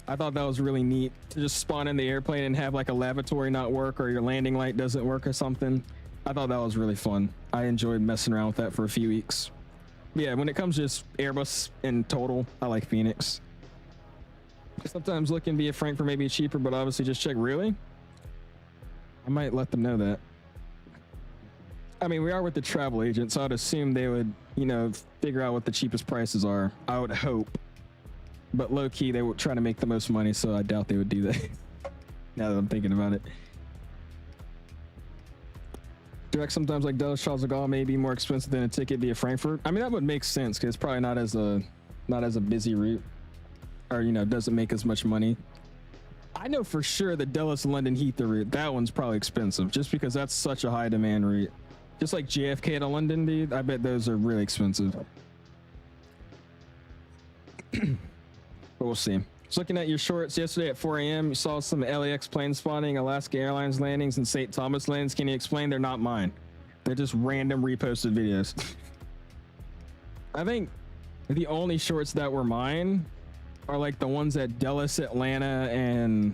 I thought that was really neat to just spawn in the airplane and have like a lavatory not work, or your landing light doesn't work or something. I thought that was really fun. I enjoyed messing around with that for a few weeks. Yeah, when it comes to just Airbus in total, I like Phoenix. Sometimes looking via Frankfurt may be cheaper, but obviously just check. Really? I might let them know that. I mean, we are with the travel agent, so I'd assume they would, you know, figure out what the cheapest prices are. I would hope. But low-key, they would try to make the most money, so I doubt they would do that. Now that I'm thinking about it. Direct sometimes like Dulles Charles de Gaulle may be more expensive than a ticket via Frankfurt. I mean, that would make sense because it's probably not as a busy route, or, you know, doesn't make as much money. I know for sure the Dulles London Heathrow route, that one's probably expensive just because that's such a high demand route. Just like JFK to London, dude, I bet those are really expensive. But we'll see. Just looking at your shorts yesterday at 4 a.m. You saw some LAX plane spotting, Alaska Airlines landings, and St. Thomas lands. Can you explain? They're not mine. They're just random reposted videos. I think the only shorts that were mine are like the ones at Dulles, Atlanta, and,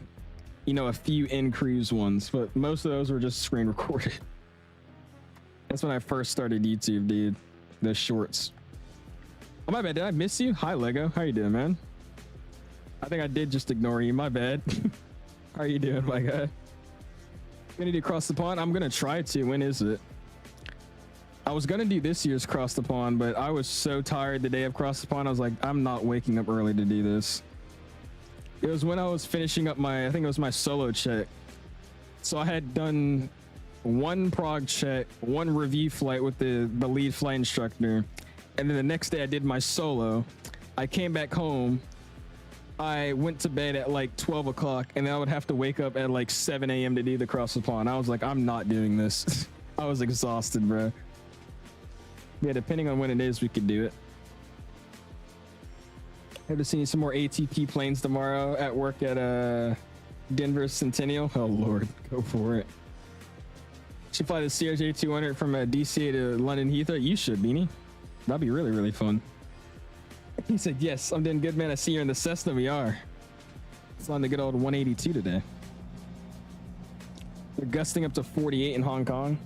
you know, a few in-cruise ones. But most of those were just screen recorded. That's when I first started YouTube, dude. Those shorts. Oh, my bad. Did I miss you? Hi, Lego. How you doing, man? I think I did just ignore you. My bad. How are you doing, my guy? Gonna do Cross the Pond? I'm gonna try to. When is it? I was gonna do this year's Cross the Pond, but I was so tired the day of Cross the Pond. I was like, I'm not waking up early to do this. It was when I was finishing up my, I think it was my solo check. So I had done one prog check, one review flight with the lead flight instructor, and then the next day I did my solo. I came back home. I went to bed at like 12 o'clock, and then I would have to wake up at like 7 a.m. to do the Cross the Pond. I was like, I'm not doing this. I was exhausted, bro. Yeah, depending on when it is, we could do it. Have to see some more ATP planes tomorrow at work at Denver Centennial. Oh Lord, go for it. Should fly the CRJ 200 from DCA to London Heathrow. You should, Beanie. That'd be really, really fun. He said, yes, I'm doing good, man. I see you in the Cessna. We are. It's on the good old 182 today. They're gusting up to 48 in Hong Kong.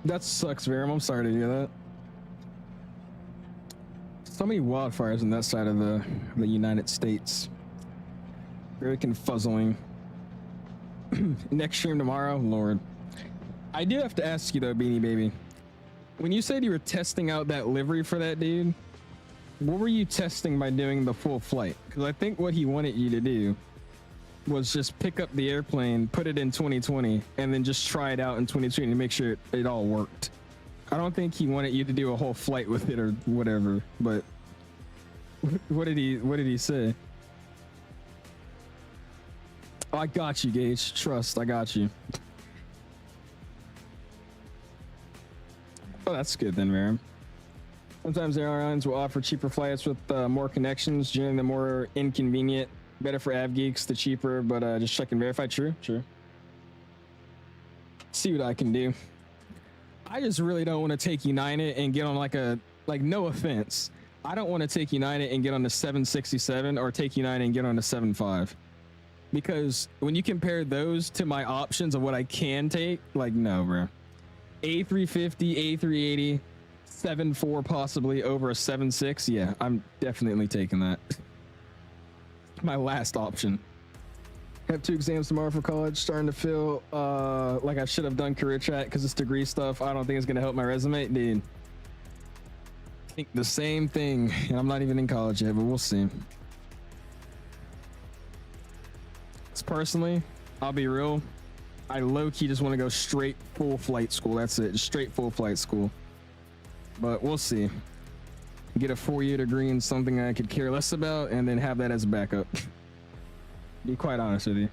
That sucks, Verum. I'm sorry to hear that. So many wildfires on that side of the United States. Very confuzzling. Next stream tomorrow, Lord. I do have to ask you though, Beanie Baby. When you said you were testing out that livery for that dude, what were you testing by doing the full flight? Because I think what he wanted you to do was just pick up the airplane, put it in 2020, and then just try it out in 2020 to make sure it all worked. I don't think he wanted you to do a whole flight with it or whatever, but what did he say? Oh, I got you, Gage. Trust, I got you. Oh, that's good then, Miriam. Sometimes airlines will offer cheaper flights with more connections, generally the more inconvenient. Better for av geeks, the cheaper, but just check and verify. True. See what I can do. I just really don't want to take United and get on like no offense, I don't want to take United and get on the 767 or take United and get on the 75, because when you compare those to my options of what I can take, like, no, bro. A350, A380, 74 possibly over a 76. Yeah, I'm definitely taking that. My last option. Have 2 exams tomorrow for college. Starting to feel like I should have done career chat because this degree stuff I don't think is going to help my resume. Dude, I think the same thing, and I'm not even in college yet, but we'll see. It's personally, I'll be real, I low-key just want to go straight full flight school. That's it, just straight full flight school. But we'll see. Get a 4-year degree in something I could care less about, and then have that as a backup. Be quite honest with you.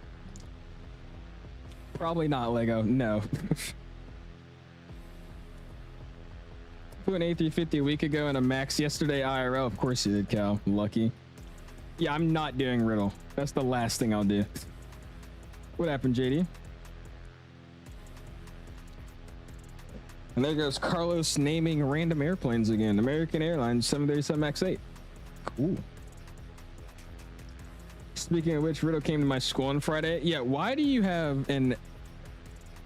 Probably not Lego. No. Flew an A350 a week ago and a Max yesterday IRL. Of course you did, Cal. Lucky. Yeah, I'm not doing Riddle. That's the last thing I'll do. What happened, JD? And there goes Carlos naming random airplanes again. American Airlines 737 MAX 8. Cool. Speaking of which, Riddle came to my school on Friday. Yeah, why do you have and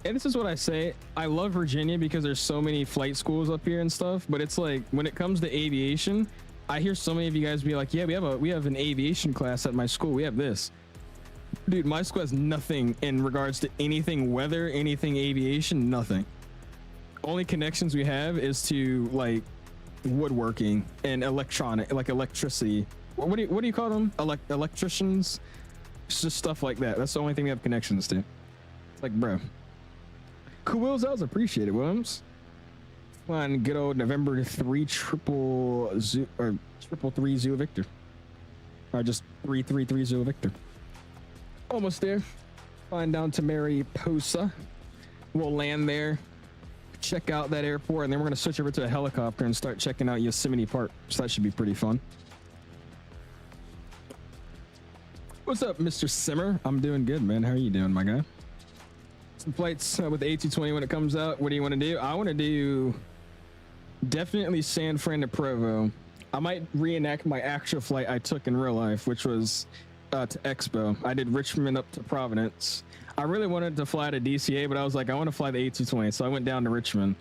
this is what I say, I love Virginia because there's so many flight schools up here and stuff, but it's like when it comes to aviation, I hear so many of you guys be like, yeah, we have an aviation class at my school. We have this. Dude, my school has nothing in regards to anything weather, anything aviation, nothing. Only connections we have is to like woodworking and electronic, like electricity. What do you call them? Electricians? It's just stuff like that. That's the only thing we have connections to. Like, bro. 𝐂𝐫𝐬𝐴𝐿Zz, appreciate it, Williams. Flying good old November 3 triple three Zulu Victor. Or just 333 Zulu Victor. Almost there. Flying down to Mariposa. We'll land there. Check out that airport, and then we're going to switch over to a helicopter and start checking out Yosemite Park. So that should be pretty fun. What's up, Mr. Simmer? I'm doing good, man. How are you doing, my guy? Some flights with the A220 when it comes out. What do you want to do? I want to do definitely San Fran to Provo. I might reenact my actual flight I took in real life, which was to Expo. I did Richmond up to Providence. I really wanted to fly to DCA, but I was like, I want to fly the A220. So I went down to Richmond,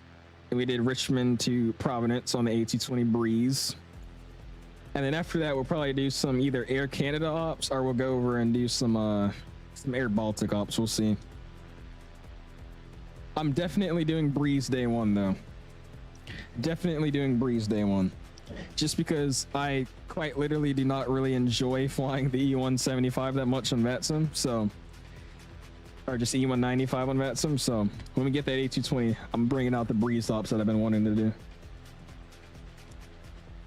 and we did Richmond to Providence on the A220 Breeze. And then after that, we'll probably do some either Air Canada ops, or we'll go over and do some Air Baltic ops. We'll see. I'm definitely doing Breeze day 1 though. Definitely doing Breeze day 1. Just because I quite literally do not really enjoy flying the E175 that much on VATSIM, so, or just E195 on VATSIM. So when we get that A220, I'm bringing out the Breeze ops that I've been wanting to do.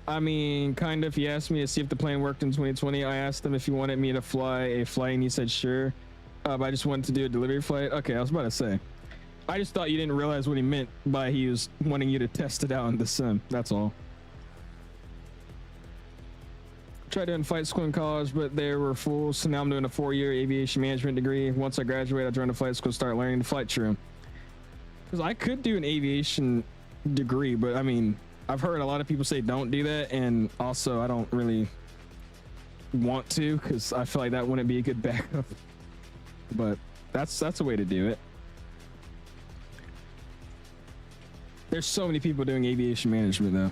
I mean, kind of. He asked me to see if the plane worked in 2020. I asked him if he wanted me to fly a flight, and he said sure. But I just wanted to do a delivery flight. Okay, I was about to say. I just thought you didn't realize what he meant by he was wanting you to test it out in the sim. That's all. Tried doing flight school in college, but they were full. So now I'm doing a 4-year aviation management degree. Once I graduate, I'll join the flight school, start learning the flight true. Because I could do an aviation degree, but I mean, I've heard a lot of people say don't do that, and also I don't really want to because I feel like that wouldn't be a good backup. But that's a way to do it. There's so many people doing aviation management though.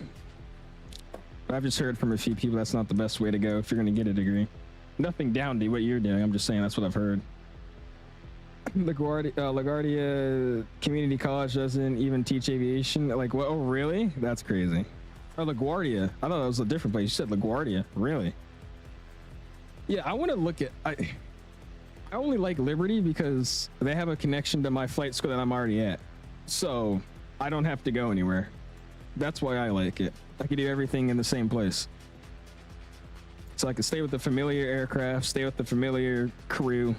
But I've just heard from a few people that's not the best way to go if you're going to get a degree. Nothing down to what you're doing. I'm just saying that's what I've heard. LaGuardia Community College doesn't even teach aviation. Like, what? Oh, really? That's crazy. Oh, LaGuardia. I thought that was a different place. You said LaGuardia. Really? Yeah, I want to look at... I only like Liberty because they have a connection to my flight school that I'm already at. So I don't have to go anywhere. That's why I like it. I can do everything in the same place. So I can stay with the familiar aircraft, stay with the familiar crew,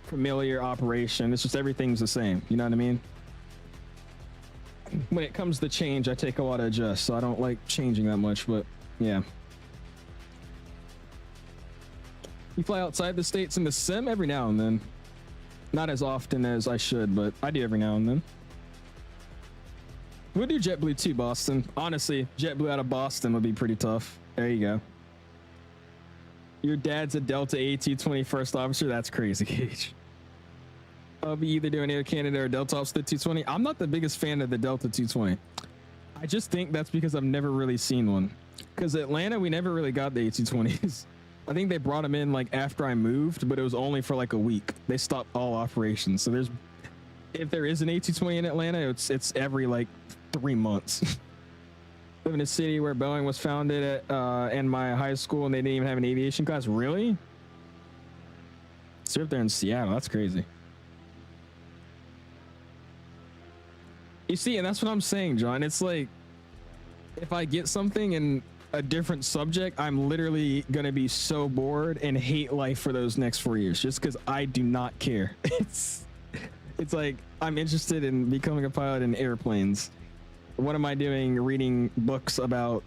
familiar operation. It's just everything's the same. You know what I mean? When it comes to change, I take a lot of adjust, so I don't like changing that much, but yeah. You fly outside the states in the sim every now and then. Not as often as I should, but I do every now and then. We'll do JetBlue too, Boston. Honestly, JetBlue out of Boston would be pretty tough. There you go. Your dad's a Delta A220 first officer? That's crazy, Gage. I'll be either doing Air Canada or Delta Ops the 220. I'm not the biggest fan of the Delta 220. I just think that's because I've never really seen one. Because Atlanta, we never really got the A220s. I think they brought them in like after I moved, but it was only for like a week. They stopped all operations. So there's, if there is an A220 in Atlanta, it's every like 3 months. Live in a city where Boeing was founded at in my high school, and they didn't even have an aviation class. Really? So if they're in Seattle, that's crazy. You see, and that's what I'm saying, John. It's like, if I get something in a different subject, I'm literally gonna be so bored and hate life for those next 4 years, just because I do not care. It's like I'm interested in becoming a pilot in airplanes. What am I doing reading books about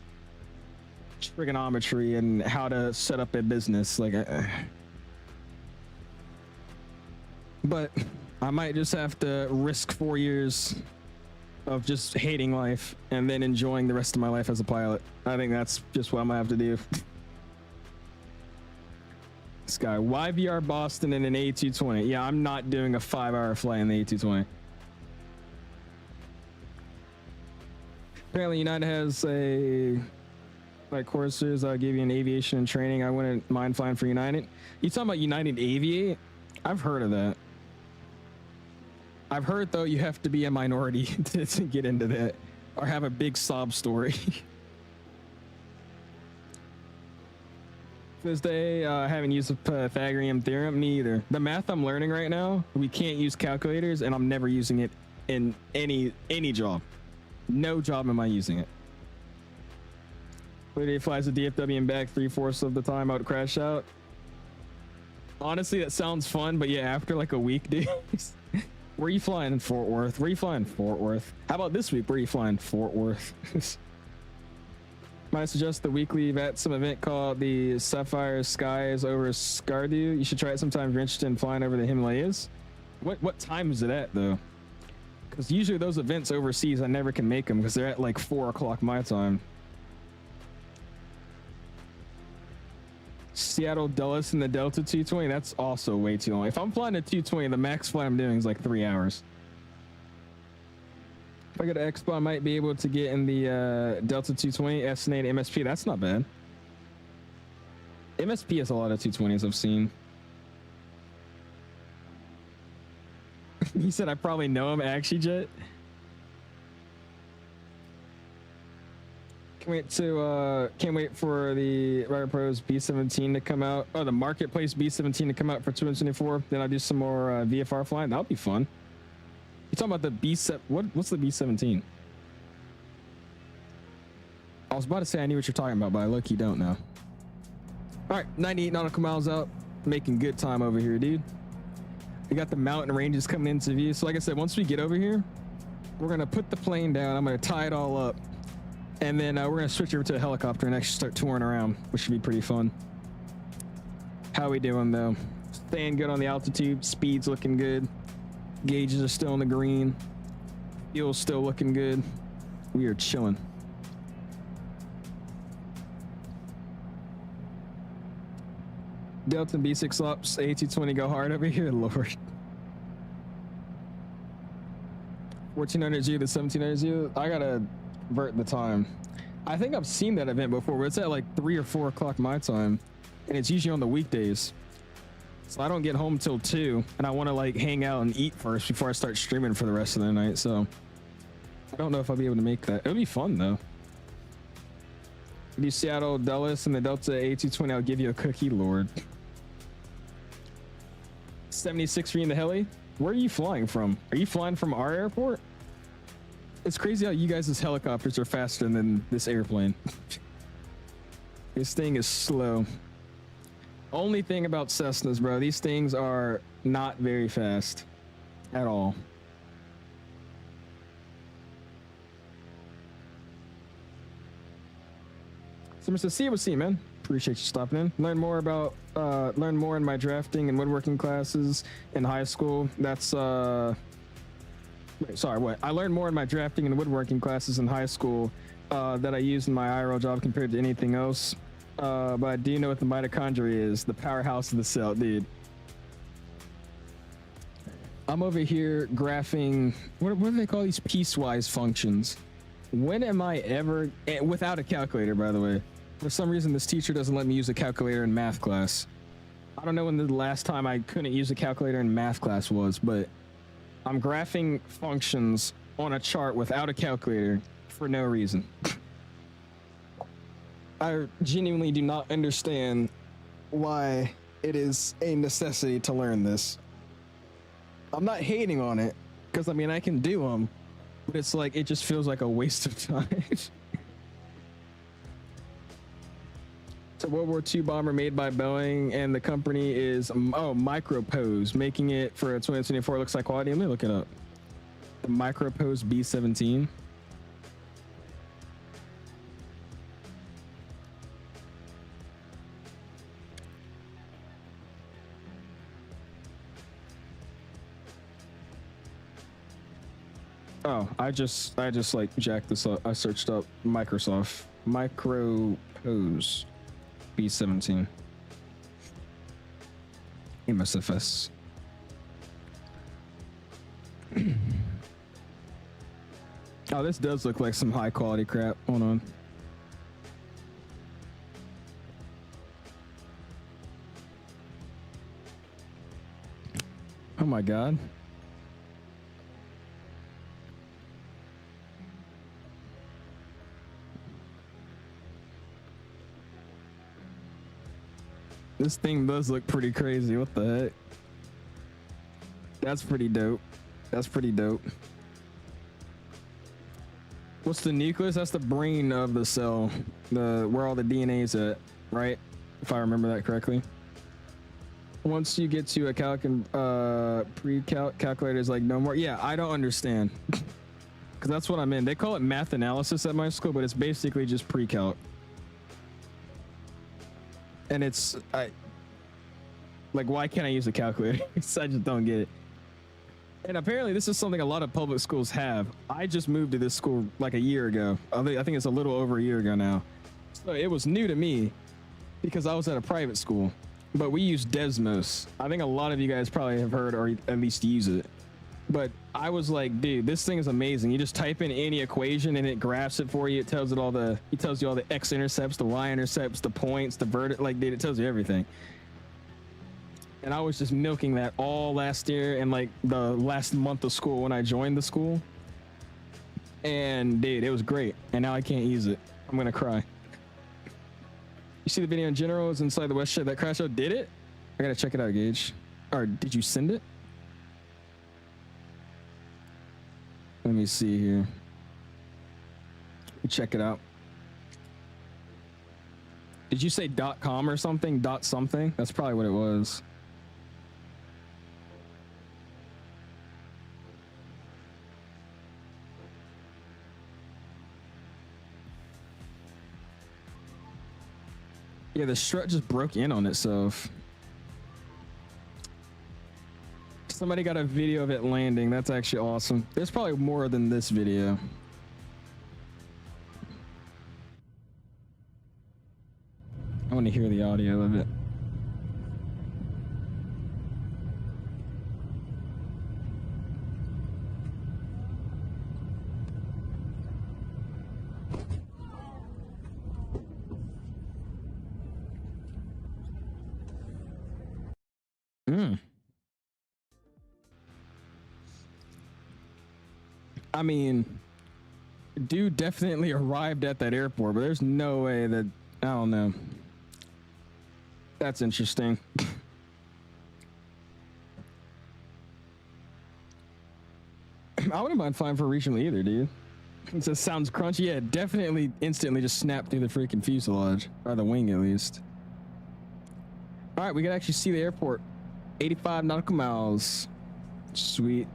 trigonometry and how to set up a business? Like, but I might just have to risk 4 years of just hating life and then enjoying the rest of my life as a pilot. I think that's just what I'm gonna have to do. This guy, YVR Boston in an A220. Yeah, I'm not doing a 5-hour flight in the A220. Apparently United has a like courses that'll give you an aviation and training. I wouldn't mind flying for United. You talking about United Aviate? I've heard of that. I've heard though you have to be a minority to get into that or have a big sob story. This day, I haven't used the Pythagorean theorem. Me either. The math I'm learning right now, we can't use calculators, and I'm never using it in any job. No job am I using it. Literally flies a DFW and back 3/4 of the time. I would crash out. Honestly, that sounds fun, but yeah, after like a week, dude. Where are you flying in Fort Worth? Where are you flying Fort Worth? How about this week? Where are you flying Fort Worth? Might suggest the weekly VATSIM event called the Sapphire Skies over Skardu. You should try it sometime if you're interested in flying over the Himalayas. What time is it at though? Because usually those events overseas, I never can make them because they're at like 4 o'clock my time. Seattle Dulles in the Delta 220. That's also way too long. If I'm flying a 220, the max flight I'm doing is like 3 hours. If I go to Expo, I might be able to get in the Delta 220 SNA to MSP. That's not bad. MSP has a lot of 220s I've seen. He said I probably know him, actually, Jet. Can't wait for the Mariposa B-17 to come out. Oh, the Marketplace B-17 to come out for 2024. Then I'll do some more VFR flying. That'll be fun. You talking about the B-7? What's the B-17? was about to say I knew what you're talking about, but I look, you don't know. All right, 98 nautical miles out, making good time over here, dude. We got the mountain ranges coming into view. So like I said, once we get over here, we're gonna put the plane down. I'm gonna tie it all up, and then we're gonna switch over to a helicopter and actually start touring around, which should be pretty fun. How we doing though? Staying good on the altitude. Speed's looking good. Gauges are still in the green. Fuel's still looking good. We are chilling. Delta B6 ops, A220 go hard over here, Lord. 1400 G to 1700 G. I gotta vert the time. I think I've seen that event before, but it's at like 3 or 4 o'clock my time, and it's usually on the weekdays. So I don't get home till 2, and I want to like hang out and eat first before I start streaming for the rest of the night. So I don't know if I'll be able to make that. It'll be fun though. If you Seattle Dulles and the Delta A220, I'll give you a cookie, Lord. 76 for you in the heli. Where are you flying from? Are you flying from our airport? It's crazy how you guys' helicopters are faster than this airplane. This thing is slow. Only thing about Cessnas, bro, these things are not very fast at all. So Mr. 𝐂𝐸, man, appreciate you stopping in. Learn more in my drafting and woodworking classes in high school. That's wait, sorry, what? I learned more in my drafting and woodworking classes in high school that I use in my IRL job compared to anything else. But do you know what the mitochondria is? The powerhouse of the cell, dude. I'm over here graphing, what do they call these piecewise functions? When am I ever, without a calculator, by the way. For some reason, this teacher doesn't let me use a calculator in math class. I don't know when the last time I couldn't use a calculator in math class was, but I'm graphing functions on a chart without a calculator for no reason. I genuinely do not understand why it is a necessity to learn this. I'm not hating on it, because I mean, I can do them, but it's like, it just feels like a waste of time. It's a World War II bomber made by Boeing, and the company is, Micropose, making it for a 2024 looks like quality. Let me look it up. The Micropose B-17. Oh, I just like jacked this up. I searched up Microsoft Micropose B-17 MSFS. Oh, this does look like some high quality crap. Hold on. Oh my God. This thing does look pretty crazy. What the heck? That's pretty dope. That's pretty dope. What's the nucleus? That's the brain of the cell. Where all the DNA is at, right? If I remember that correctly. Once you get to a calculator is like no more. Yeah, I don't understand. Because that's what I'm in. They call it math analysis at my school, but it's basically just pre-calc. And it's, like, why can't I use a calculator? I just don't get it. And apparently this is something a lot of public schools have. I just moved to this school like a year ago. I think it's a little over a year ago now. So it was new to me because I was at a private school, but we use Desmos. I think a lot of you guys probably have heard or at least use it. But I was like, dude, this thing is amazing. You just type in any equation and it graphs it for you. It tells you all the x-intercepts, the y-intercepts, the points, the vertex. Like, dude, it tells you everything. And I was just milking that all last year and like the last month of school when I joined the school. And dude, it was great. And now I can't use it. I'm gonna cry. You see the video in general? It's inside the west shed that crash out. Did it? I gotta check it out, Gage. Or did you send it? Let me see here. Check it out. Did you say .com or something? Something? That's probably what it was. Yeah, the strut just broke in on itself. Somebody got a video of it landing. That's actually awesome. There's probably more than this video. I want to hear the audio of it. I mean, dude definitely arrived at that airport, but there's no way that, I don't know. That's interesting. I wouldn't mind flying for regional either, dude. It just sounds crunchy. Yeah, definitely instantly just snapped through the freaking fuselage, or the wing at least. All right, we can actually see the airport. 85 nautical miles. Sweet.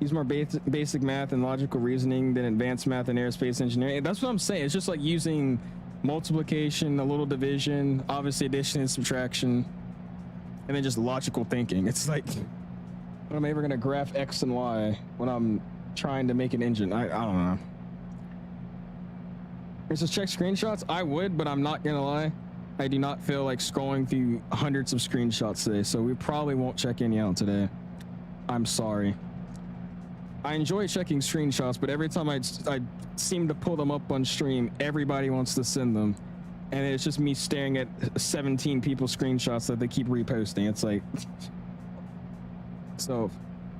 Use more basic math and logical reasoning than advanced math and aerospace engineering. That's what I'm saying. It's just like using multiplication, a little division, obviously addition and subtraction, and then just logical thinking. It's like, when am I ever gonna graph X and Y when I'm trying to make an engine? I don't know. Here's just check screenshots. I would, but I'm not gonna lie. I do not feel like scrolling through hundreds of screenshots today, so we probably won't check any out today. I'm sorry. I enjoy checking screenshots, but every time I seem to pull them up on stream, everybody wants to send them. And it's just me staring at 17 people's screenshots that they keep reposting. It's like... So,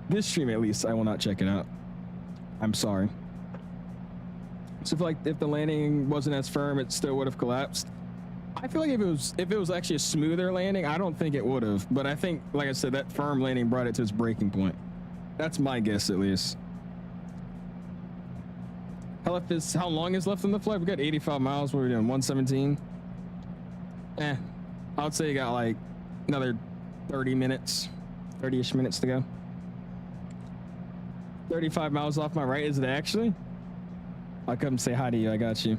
this stream at least, I will not check it out. I'm sorry. So if the landing wasn't as firm, it still would have collapsed. I feel like if it was actually a smoother landing, I don't think it would have. But I think, like I said, that firm landing brought it to its breaking point. That's my guess, at least. How long is left on the flight? We got 85 miles. What are we doing? 117? I would say you got like another 30 minutes, 30-ish minutes to go. 35 miles off my right. Is it actually? I'll come say hi to you. I got you.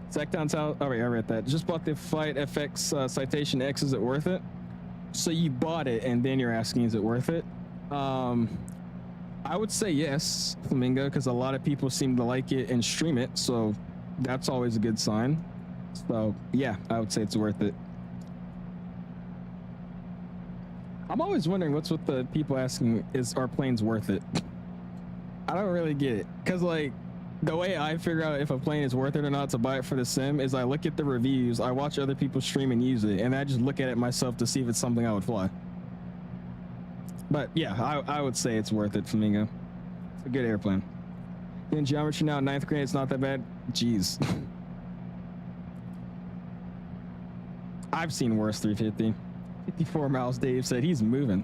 Sectown South. All right, I read that. Just bought the Flight FX Citation X. Is it worth it? So you bought it, and then you're asking, is it worth it? I would say yes, Flamingo, because a lot of people seem to like it and stream it, so that's always a good sign. So yeah, I would say it's worth it. I'm always wondering what's with the people asking, is our planes worth it? I don't really get it, because like the way I figure out if a plane is worth it or not to buy it for the sim is I look at the reviews, I watch other people stream and use it, and I just look at it myself to see if it's something I would fly. But yeah, I would say it's worth it, Flamingo. It's a good airplane. In geometry now, 9th grade, it's not that bad. Jeez. I've seen worse 350. 54 miles, Dave said. He's moving.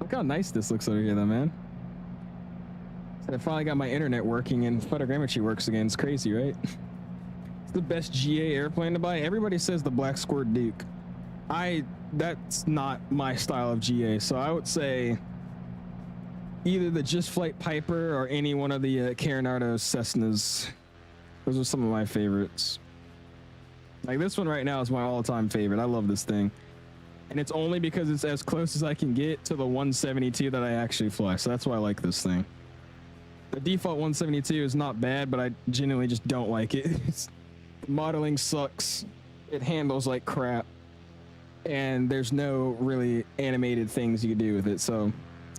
Look how nice this looks over here, though, man. I finally got my internet working and photogrammetry works again. It's crazy, right? It's the best GA airplane to buy. Everybody says the Black Squirt Duke. That's not my style of GA, so I would say either the Just Flight Piper or any one of the Carenado Cessnas. Those are some of my favorites. Like this one right now is my all-time favorite. I love this thing, and it's only because it's as close as I can get to the 172 that I actually fly, so that's why I like this thing. The default 172 is not bad, but I genuinely just don't like it. The modeling sucks. It handles like crap. And there's no really animated things you can do with it, so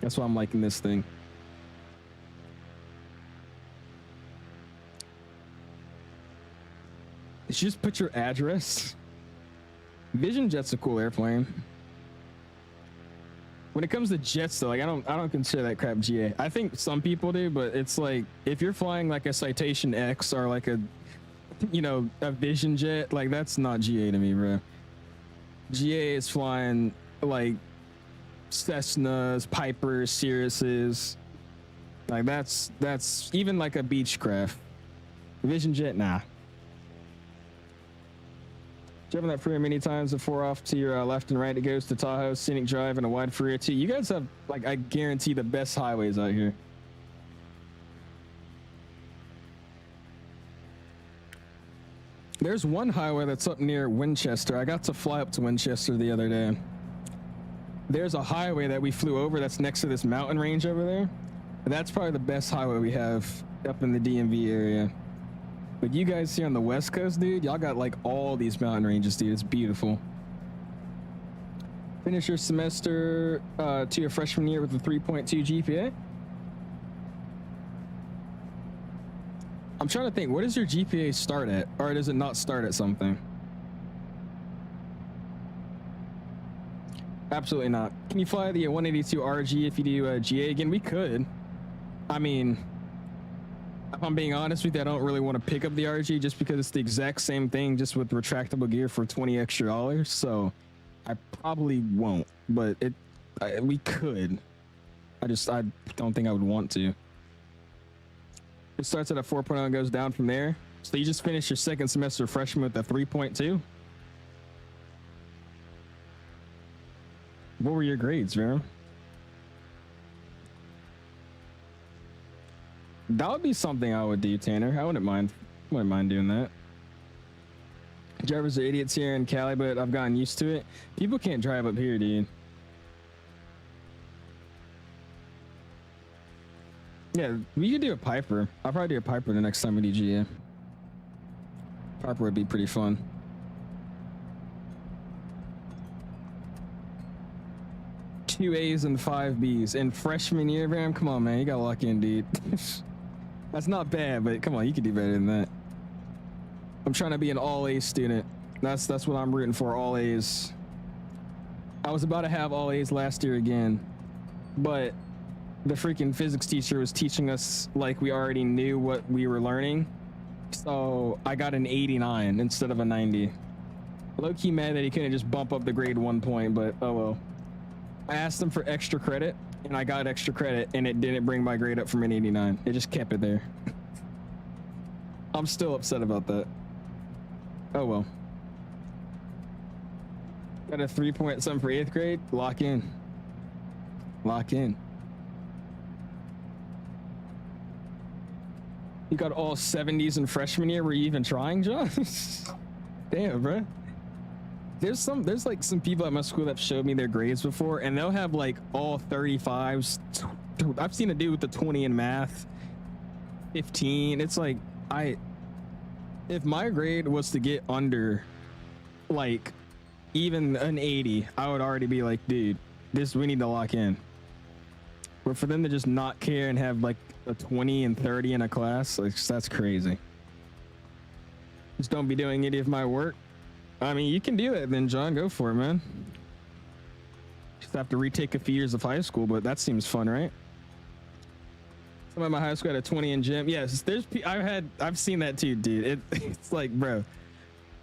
that's why I'm liking this thing. Did you just put your address? Vision Jet's a cool airplane. When it comes to jets, though, like I don't consider that crap GA. I think some people do, but it's like if you're flying like a Citation X or like a, you know, a Vision Jet, like that's not GA to me, bro. GA is flying like Cessnas, Pipers, Cirruses. Like that's even like a Beechcraft. Vision Jet, nah. Driven that freeway many times before. Off to your left and right, it goes to Tahoe, scenic drive, and a wide freeway too. You guys have, like, I guarantee the best highways out here. There's one highway that's up near Winchester. I got to fly up to Winchester the other day. There's a highway that we flew over that's next to this mountain range over there. That's probably the best highway we have up in the DMV area. But you guys here on the West Coast, dude, y'all got like all these mountain ranges, dude. It's beautiful. Finish your semester to your freshman year with a 3.2 GPA. I'm trying to think, what does your GPA start at? Or does it not start at something? Absolutely not. Can you fly the 182 RG if you do GA again? We could. I mean, if I'm being honest with you, I don't really want to pick up the RG just because it's the exact same thing, just with retractable gear for $20 extra. So I probably won't, but we could. I don't think I would want to. It starts at a 4.0 and goes down from there. So you just finished your second semester freshman with a 3.2. What were your grades, Vera? That would be something I would do, Tanner. I wouldn't mind doing that. Drivers are idiots here in Cali, but I've gotten used to it. People can't drive up here, dude. Yeah, we could do a Piper. I'll probably do a Piper the next time we do GA. Piper would be pretty fun. Two A's and 5 B's in freshman year, Ram. Come on, man, you gotta lock in, dude. That's not bad, but come on, you can do better than that. I'm trying to be an all A student. That's what I'm rooting for, all A's. I was about to have all A's last year again, but the freaking physics teacher was teaching us like we already knew what we were learning. So I got an 89 instead of a 90. Low-key mad that he couldn't just bump up the grade 1 point, but oh well. I asked him for extra credit, and I got extra credit, and it didn't bring my grade up from an 89. It just kept it there. I'm still upset about that. Oh well. Got a 3.7 for 8th grade. Lock in. Lock in. You got all 70s in freshman year. Were you even trying, John? Damn, bro. There's like some people at my school that showed me their grades before, and they'll have like all 35s. I've seen a dude with a 20 in math, 15. It's like, if my grade was to get under like even an 80, I would already be like, dude, we need to lock in. But for them to just not care and have like a 20 and 30 in a class, like, that's crazy. Just don't be doing any of my work. I mean, you can do it then, John. Go for it, man. Just have to retake a few years of high school, but that seems fun, right? Somebody at my high school had a 20 in gym. Yes, I've seen that too, dude. It's like, bro,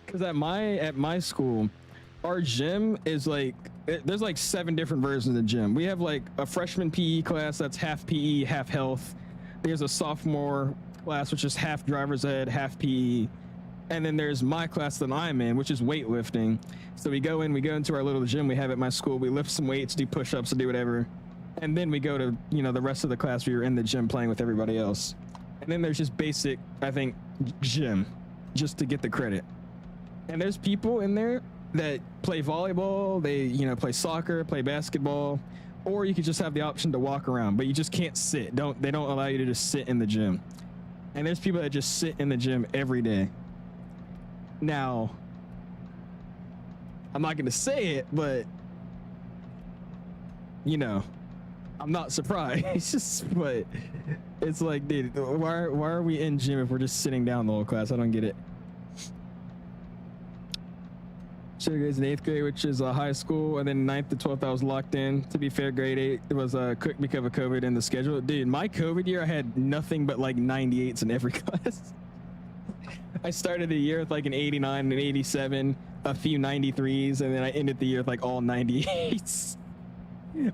because at my school, our gym is like, there's like 7 different versions of the gym. We have like a freshman PE class that's half PE, half health. There's a sophomore class, which is half driver's ed, half PE. And then there's my class that I'm in, which is weightlifting. So we go into our little gym we have at my school. We lift some weights, do push-ups, and do whatever. And then we go to, the rest of the class where you're in the gym playing with everybody else. And then there's just basic, I think, gym, just to get the credit. And there's people in there that play volleyball, they, play soccer, play basketball, or you could just have the option to walk around, but you just can't sit. They don't allow you to just sit in the gym. And there's people that just sit in the gym every day. Now, I'm not going to say it, but, I'm not surprised. But it's like, dude, why are we in gym if we're just sitting down the whole class? I don't get it. Should grades in 8th grade, which is high school, and then 9th to 12th I was locked in. To be fair, grade 8 it was quick because of COVID in the schedule. Dude, my COVID year I had nothing but like 98s in every class. I started the year with like an 89 and an 87, a few 93s, and then I ended the year with like all 98s.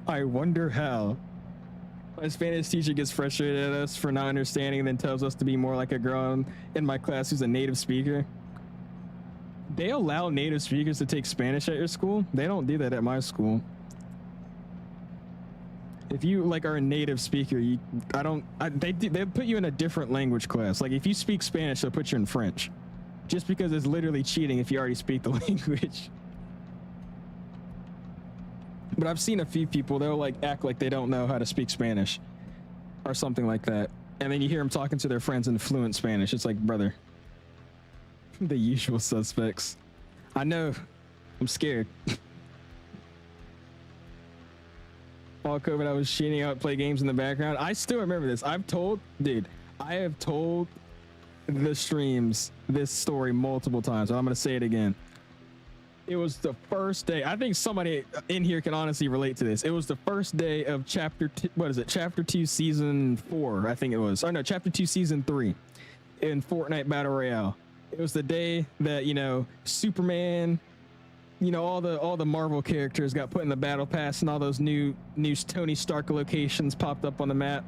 I wonder how. My Spanish teacher gets frustrated at us for not understanding and then tells us to be more like a girl in my class who's a native speaker. they allow native speakers to take Spanish at your school? They don't do that at my school. If you like are a native speaker, they put you in a different language class. Like if you speak Spanish, they'll put you in French, just because it's literally cheating if you already speak the language. But I've seen a few people, they'll like act like they don't know how to speak Spanish or something like that, and then you hear them talking to their friends in fluent Spanish. It's like, brother, the usual suspects. I know, I'm scared. All COVID, I was cheating out, play games in the background. I still remember this. I have told the streams this story multiple times, and I'm gonna say it again. It was the first day. I think somebody in here can honestly relate to this. It was the first day of chapter 2 season 4, I think it was. Or no, chapter 2 season 3 in Fortnite Battle Royale. It was the day that, you know, Superman, you know, all the Marvel characters got put in the battle pass, and all those new Tony Stark locations popped up on the map.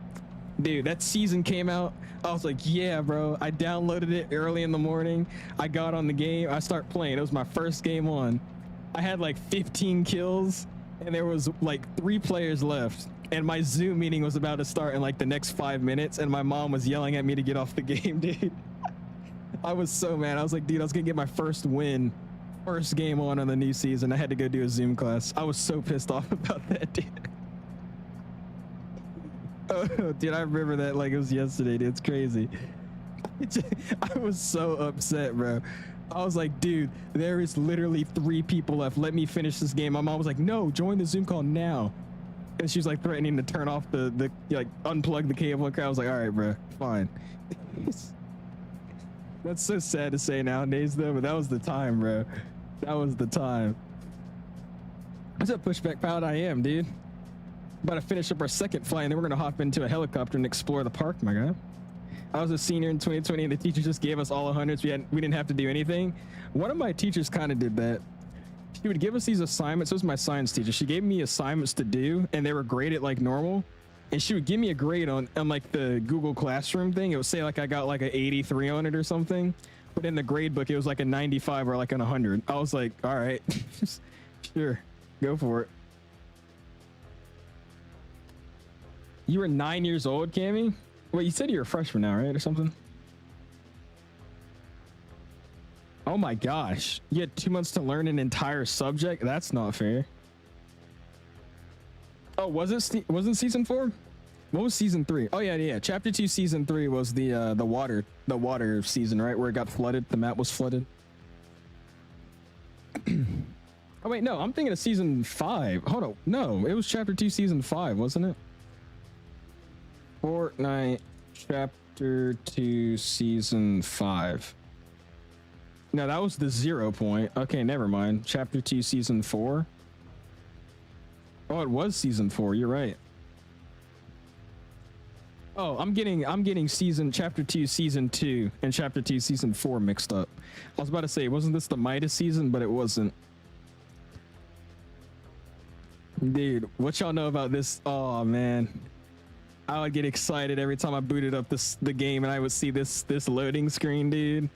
Dude, that season came out. I was like, yeah, bro. I downloaded it early in the morning. I got on the game. I start playing. It was my first game on. I had like 15 kills, and there was like 3 players left. And my Zoom meeting was about to start in like the next 5 minutes, and my mom was yelling at me to get off the game, dude. I was so mad. I was like, dude, I was gonna get my first win. First game on the new season. I had to go do a Zoom class. I was so pissed off about that, dude. Oh, dude, I remember that like it was yesterday, dude. It's crazy. I was so upset, bro. I was like, dude, there is literally 3 people left. Let me finish this game. My mom was like, no, join the Zoom call now. And she was like threatening to turn off the like unplug the cable. I was like, all right, bro, fine. That's so sad to say nowadays, though, but that was the time, bro. That was the time. What's up, Pushback Pilot? I am, dude. About to finish up our second flight, and then we're gonna hop into a helicopter and explore the park, my guy. I was a senior in 2020, and the teacher just gave us all 100s. We didn't have to do anything. One of my teachers kind of did that. She would give us these assignments. This was my science teacher. She gave me assignments to do, and they were graded like normal. And she would give me a grade on like the Google Classroom thing. It would say like I got like an 83 on it or something. But in the grade book, it was like a 95 or like an 100. I was like, all right, sure, go for it. You were 9 years old, Cammy? Wait, you said you're a freshman now, right, or something? Oh my gosh, you had 2 months to learn an entire subject? That's not fair. Oh, wasn't season 4? What was season 3? Oh yeah. Chapter 2, season 3 was the water season, right? Where it got flooded. The map was flooded. Oh wait, no, I'm thinking of season 5. Hold on, no, it was chapter 2, season 5, wasn't it? Fortnite chapter 2, season 5. No, that was the 0 point. Okay, never mind. Chapter 2, season 4. Oh, it was season 4. You're right. Oh, I'm getting chapter 2, season 2 and chapter 2, season 4 mixed up. I was about to say, wasn't this the Midas season? But it wasn't. Dude, what y'all know about this? Oh man, I would get excited every time I booted up the game and I would see this loading screen, dude.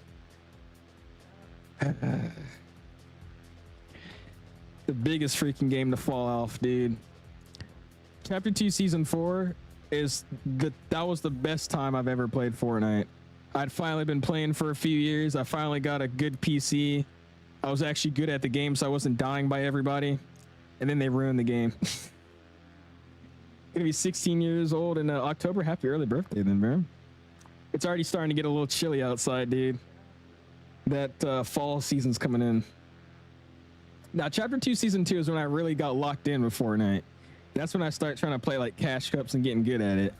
The biggest freaking game to fall off, dude. Chapter 2, season 4 that was the best time I've ever played Fortnite. I'd finally been playing for a few years. I finally got a good PC. I was actually good at the game, so I wasn't dying by everybody. And then they ruined the game. Gonna be 16 years old in October. Happy early birthday then, man. It's already starting to get a little chilly outside, dude. That fall season's coming in. Now, chapter 2, season 2 is when I really got locked in with Fortnite. That's when I start trying to play like cash cups and getting good at it.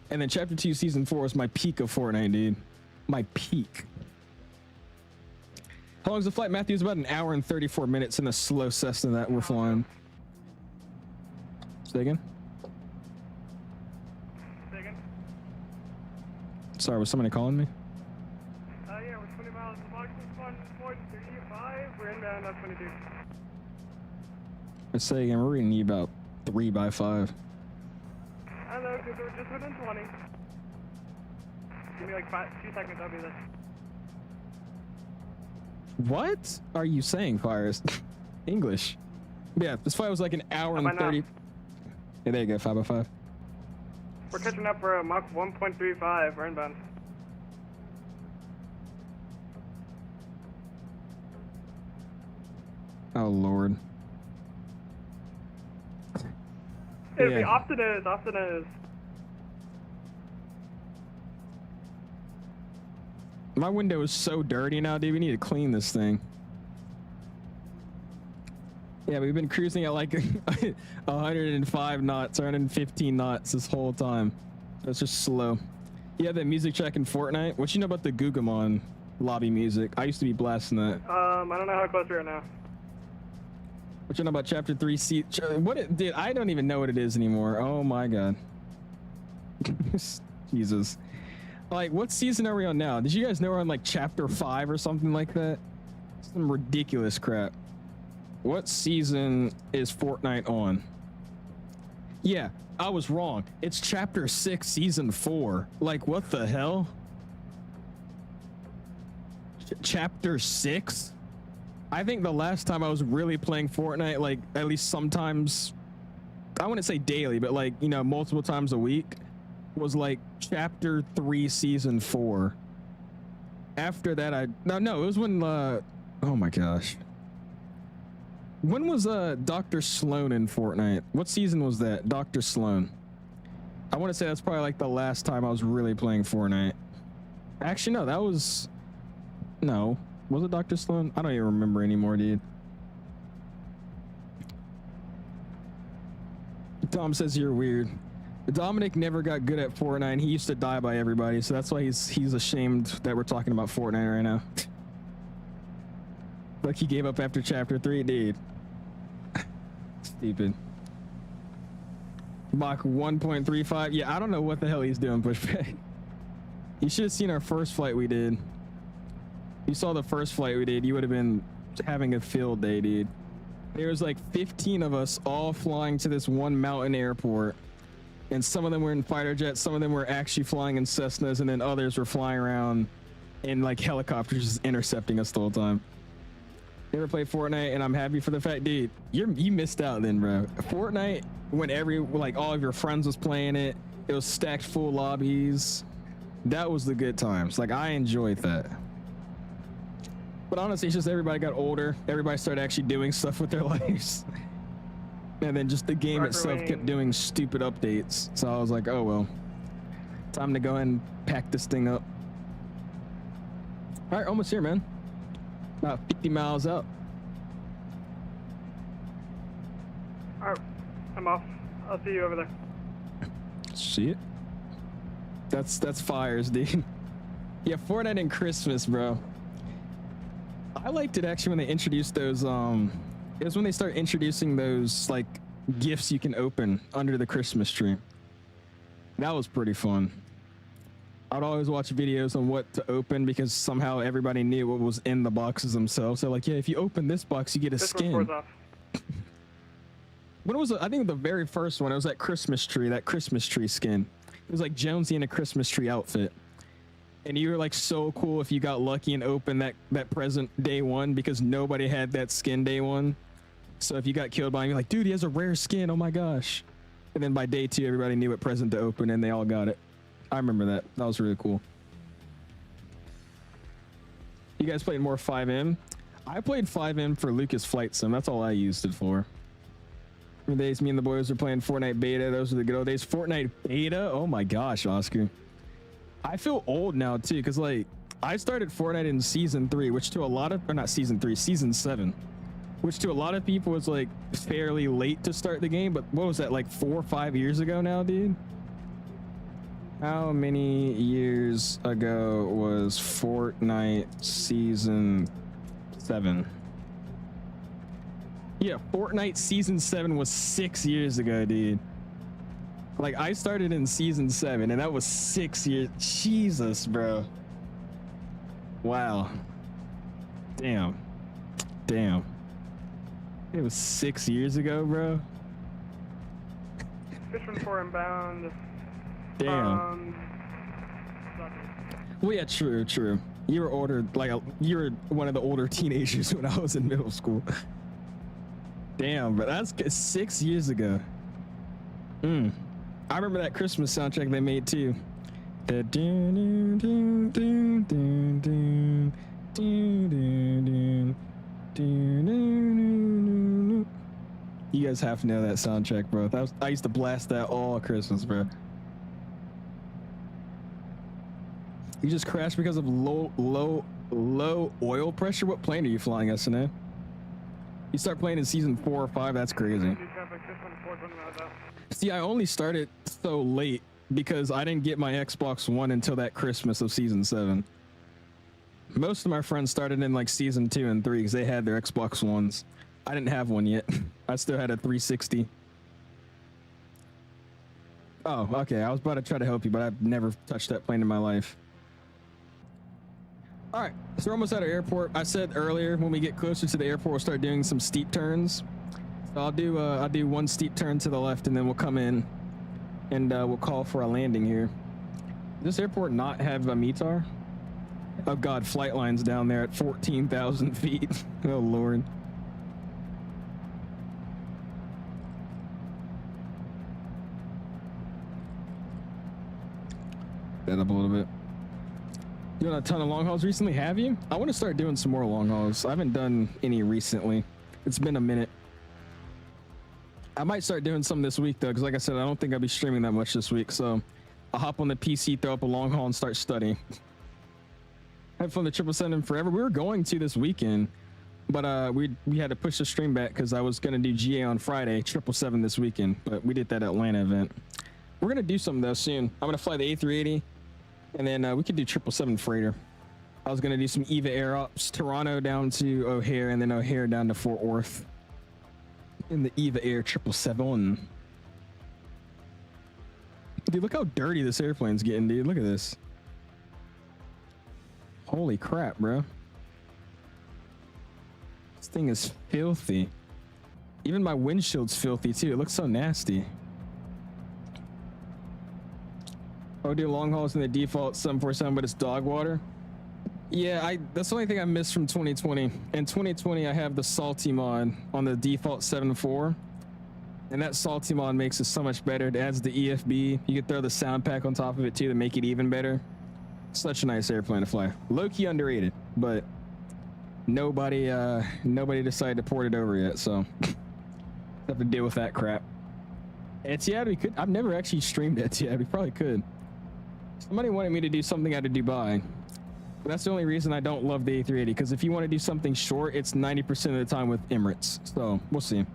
And then chapter 2, season 4 is my peak of Fortnite, dude. My peak. How long is the flight, Matthew? It's about an hour and 34 minutes in a slow Cessna that we're flying. Say again? Sorry, was somebody calling me? Yeah, we're 20 miles to Boxing 135. We're inbound on 22. Let's say again, we're gonna need about 3 by 5. I know, because we're just within 20. Give me like 2 seconds, I'll be there. What are you saying, Fires? English. Yeah, this flight was like an hour and 30. Yeah, there you go, 505. We're catching up for a Mach 1.35. We're inbound. Oh, Lord. It'll be off the nose, off the nose. My window is so dirty now, dude. We need to clean this thing. Yeah, we've been cruising at like 105 knots, 115 knots this whole time. That's just slow. Yeah, that music track in Fortnite. What you know about the 𝐂𝐫𝐚𝐢𝐤 lobby music? I used to be blasting that. I don't know how close we are now. What you know about Chapter 3? Dude, I don't even know what it is anymore. Oh my god. Jesus. Like, what season are we on now? Did you guys know we're on like Chapter 5 or something like that? Some ridiculous crap. What season is Fortnite on? Yeah, I was wrong. It's Chapter 6, Season 4. Like, what the hell? Chapter 6? I think the last time I was really playing Fortnite, like, at least sometimes, I wouldn't say daily, but like, you know, multiple times a week, was like Chapter 3, Season 4. After that, no, it was when, oh my gosh. When was Dr. Sloan in Fortnite? What season was that? Dr. Sloan. I want to say that's probably like the last time I was really playing Fortnite. Actually, no, that was... No. Was it Dr. Sloan? I don't even remember anymore, dude. Tom says you're weird. Dominic never got good at Fortnite. He used to die by everybody, so that's why he's ashamed that we're talking about Fortnite right now. Like he gave up after Chapter 3, dude. Stupid. Mach 1.35. Yeah, I don't know what the hell he's doing, Pushback. You should have seen our first flight we did. You saw the first flight we did, you would have been having a field day, dude. There was like 15 of us all flying to this one mountain airport. And some of them were in fighter jets, some of them were actually flying in Cessnas, and then others were flying around in like helicopters just intercepting us the whole time. Never played Fortnite, and I'm happy for the fact, dude, you missed out then, bro. Fortnite, when all of your friends was playing it, it was stacked full lobbies. That was the good times. Like, I enjoyed that. But honestly, it's just everybody got older. Everybody started actually doing stuff with their lives. And then just the game itself kept doing stupid updates. So I was like, oh, well, time to go ahead and pack this thing up. All right, almost here, man. About 50 miles out. All right, I'm off. I'll see you over there. See it? That's Fires, dude. Yeah, Fortnite and Christmas, bro. I liked it actually when they introduced those, it was when they started introducing those, like, gifts you can open under the Christmas tree. That was pretty fun. I'd always watch videos on what to open because somehow everybody knew what was in the boxes themselves. So like, yeah, if you open this box, you get a skin. When it was, I think the very first one, it was that Christmas tree skin. It was like Jonesy in a Christmas tree outfit. And you were like so cool if you got lucky and opened that present day one because nobody had that skin day one. So if you got killed by him, you're like, dude, he has a rare skin. Oh my gosh. And then by day 2, everybody knew what present to open and they all got it. I remember that. That was really cool. You guys played more 5M? I played 5M for Lucas Flight Sim. That's all I used it for. The days me and the boys were playing Fortnite Beta. Those were the good old days. Fortnite Beta? Oh my gosh, Oscar. I feel old now too, because like I started Fortnite in season 3, which to a lot of, or not season 3, season 7, which to a lot of people was like fairly late to start the game. But what was that, like 4 or 5 years ago now, dude? How many years ago was Fortnite season 7? Yeah, Fortnite season 7 was 6 years ago, dude. Like, I started in season 7, and that was 6 years. Jesus, bro. Wow. Damn. Damn. It was 6 years ago, bro. Fishing for inbound. Damn. Well, yeah, true. You were older, like you were one of the older teenagers when I was in middle school. Damn, but that's 6 years ago. I remember that Christmas soundtrack they made too. The you guys have to know that soundtrack, bro. I used to blast that all Christmas, bro. You just crashed because of low oil pressure? What plane are you flying, SNA? You start playing in season 4 or 5, that's crazy. See, I only started so late because I didn't get my Xbox One until that Christmas of season 7. Most of my friends started in like season 2 and 3 because they had their Xbox Ones. I didn't have one yet. I still had a 360. Oh, okay. I was about to try to help you, but I've never touched that plane in my life. All right, so we're almost at our airport. I said earlier when we get closer to the airport, we'll start doing some steep turns. So I'll do one steep turn to the left, and then we'll come in, and we'll call for a landing here. Does this airport not have a METAR? Oh God, flight lines down there at 14,000 feet. Oh Lord. That up a little bit. Doing a ton of long hauls recently, have you? I want to start doing some more long hauls. I haven't done any recently. It's been a minute. I might start doing some this week though, because like I said, I don't think I'll be streaming that much this week. So I'll hop on the PC, throw up a long haul, and start studying. Have fun the 777 forever. We were going to this weekend, but we had to push the stream back because I was gonna do GA on Friday, 777 this weekend, but we did that Atlanta event. We're gonna do something though soon. I'm gonna fly the A380. And then we could do 777 freighter. I was gonna do some EVA air ops, Toronto down to O'Hare, and then O'Hare down to Fort Worth. In the EVA Air 777. Dude, look how dirty this airplane's getting, dude. Look at this. Holy crap, bro. This thing is filthy. Even my windshield's filthy too. It looks so nasty. I'll do long hauls in the default 747, but it's dog water. Yeah, that's the only thing I missed from 2020. In 2020, I have the salty mod on the default 7.4, and that salty mod makes it so much better. It adds the EFB. You could throw the sound pack on top of it too to make it even better. Such a nice airplane to fly. Low-key underrated, but nobody decided to port it over yet, so have to deal with that crap. Etihad, we could. I've never actually streamed Etihad. We probably could. Somebody wanted me to do something out of Dubai. But that's the only reason I don't love the A380, because if you want to do something short, it's 90% of the time with Emirates. So we'll see.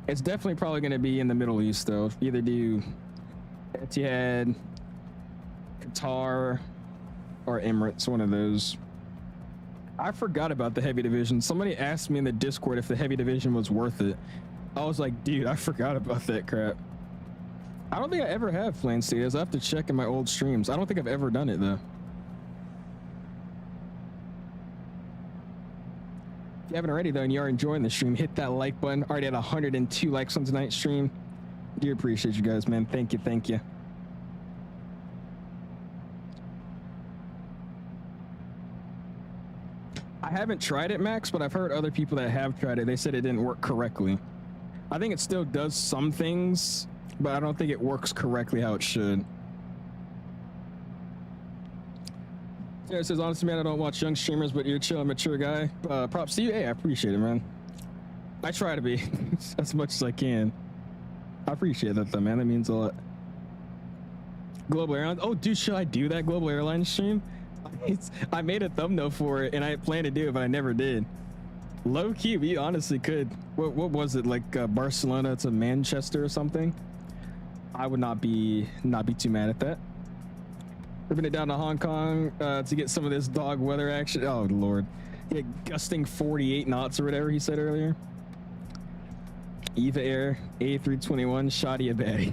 It's definitely probably going to be in the Middle East though. Either do Etihad, Qatar, or Emirates, one of those. I forgot about the heavy division. Somebody asked me in the Discord if the heavy division was worth it. I was like, dude, I forgot about that crap. I don't think I ever have plane status. I have to check in my old streams. I don't think I've ever done it though. If you haven't already though and you are enjoying the stream, hit that like button. Already at 102 likes on tonight's stream. Do appreciate you guys, man. Thank you, thank you. I haven't tried it, Max, but I've heard other people that have tried it. They said it didn't work correctly. I think it still does some things, but I don't think it works correctly how it should. Yeah, it says, honestly, man, I don't watch young streamers, but you're a chill and mature guy. Props to you. Hey, I appreciate it, man. I try to be as much as I can. I appreciate that, though, man. That means a lot. Global Airlines. Oh, dude, should I do that Global Airlines stream? I made a thumbnail for it, and I planned to do it, but I never did. Low key, we honestly could. What was it, like Barcelona to Manchester or something? I would not be too mad at that. Ripping it down to Hong Kong to get some of this dog weather action. Oh Lord, yeah, gusting 48 knots or whatever he said earlier. EVA Air A321 shoddy a bay.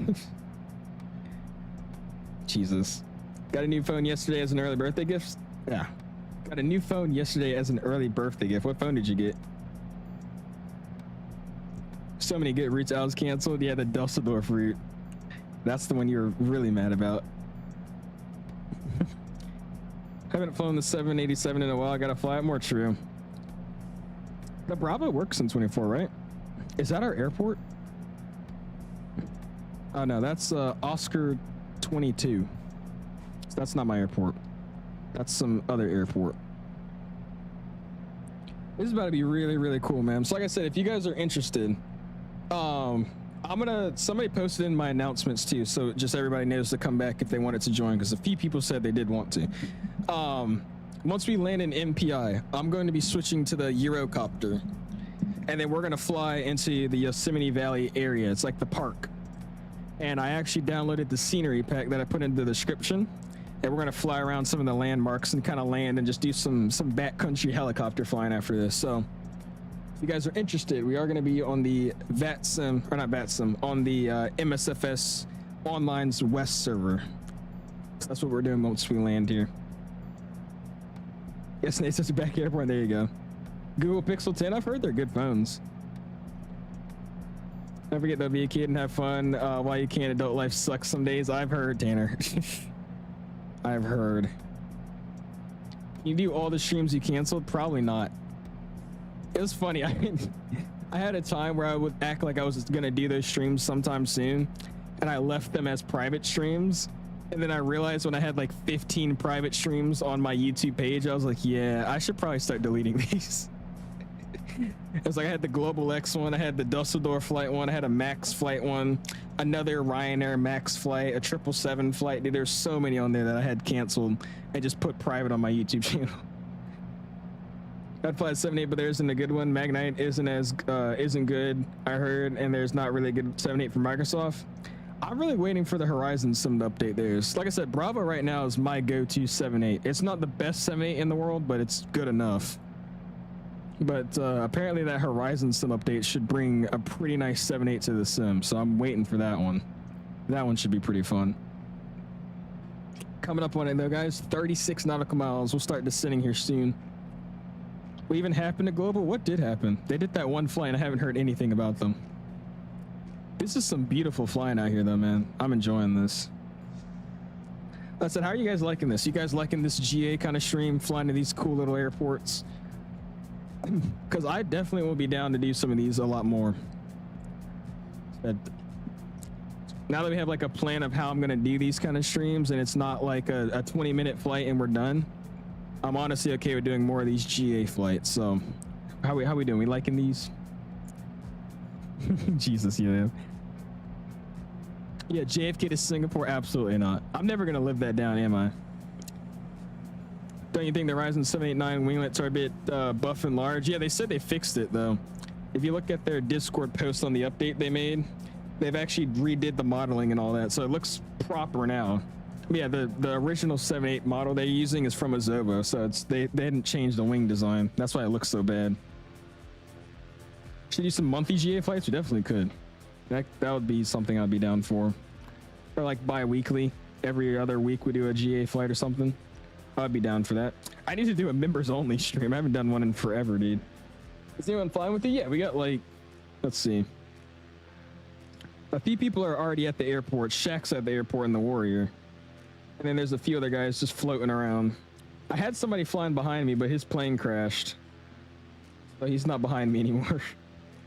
Jesus. Got a new phone yesterday as an early birthday gift. Yeah. Got a new phone yesterday as an early birthday gift. What phone did you get? So many good routes. I was canceled. Yeah, the Dusseldorf route. That's the one you were really mad about. Haven't flown the 787 in a while. I gotta fly it more. True. The Bravo works in 24, right? Is that our airport? Oh no, that's Oscar 22. So that's not my airport. That's some other airport. This is about to be really, really cool, man. So like I said, if you guys are interested, somebody posted in my announcements too, so just everybody knows to come back if they wanted to join, because a few people said they did want to. Once we land in MPI, I'm going to be switching to the Eurocopter, and then we're going to fly into the Yosemite Valley area. It's like the park. And I actually downloaded the scenery pack that I put into the description, and we're going to fly around some of the landmarks and kind of land and just do some backcountry helicopter flying after this. So if you guys are interested, we are going to be on the VATSIM, or not VATSIM, on the MSFS Online's West server. So that's what we're doing once we land here. Yes, it's just a back airport. There you go. Google Pixel 10. I've heard they're good phones. Don't forget to be a kid and have fun while you can. Adult life sucks some days. I've heard, Tanner. I've heard. Can you do all the streams you canceled? Probably not. It was funny. I had a time where I would act like I was gonna do those streams sometime soon, and I left them as private streams. And then I realized when I had like 15 private streams on my YouTube page, I was like, yeah, I should probably start deleting these. It's like I had the Global X one, I had the Dusseldorf flight one, I had a Max flight one, another Ryanair Max flight, a 777 flight. Dude, there's so many on there that I had canceled and just put private on my YouTube channel. I'd fly 78, but there isn't a good one. Magnite isn't good, I heard, and there's not really a good 78 from Microsoft. I'm really waiting for the Horizon Sim to update theirs. Like I said, Bravo right now is my go-to 78. It's not the best 78 in the world, but it's good enough. But apparently that Horizon Sim update should bring a pretty nice 78 to the sim, so I'm waiting for that one. That one should be pretty fun. Coming up on it though, guys, 36 nautical miles. We'll start descending here soon. What even happened to Global? What did happen? They did that one flight and I haven't heard anything about them. This is some beautiful flying out here though, man. I'm enjoying this. I said, how are you guys liking this? You guys liking this GA kind of stream, flying to these cool little airports? Because I definitely will be down to do some of these a lot more. Now that we have like a plan of how I'm going to do these kind of streams, and it's not like a 20-minute flight and we're done, I'm honestly okay with doing more of these GA flights. So how we doing? We liking these? Jesus, yeah. Yeah, JFK to Singapore? Absolutely not. I'm never going to live that down, am I? Don't you think the Ryzen 789 winglets are a bit buff and large? Yeah, they said they fixed it though. If you look at their Discord post on the update they made, they've actually redid the modeling and all that, so it looks proper now. Yeah, the original 7.8 model they're using is from a 𝐓𝐸, so it's they hadn't changed the wing design. That's why it looks so bad. Should do some monthly GA flights? We definitely could. That would be something I'd be down for. Or like bi-weekly. Every other week we do a GA flight or something. I'd be down for that. I need to do a members only stream. I haven't done one in forever, dude. Is anyone flying with you? Yeah, we got like, let's see. A few people are already at the airport. Shaq's at the airport in the Warrior. And then there's a few other guys just floating around. I had somebody flying behind me, but his plane crashed. So he's not behind me anymore.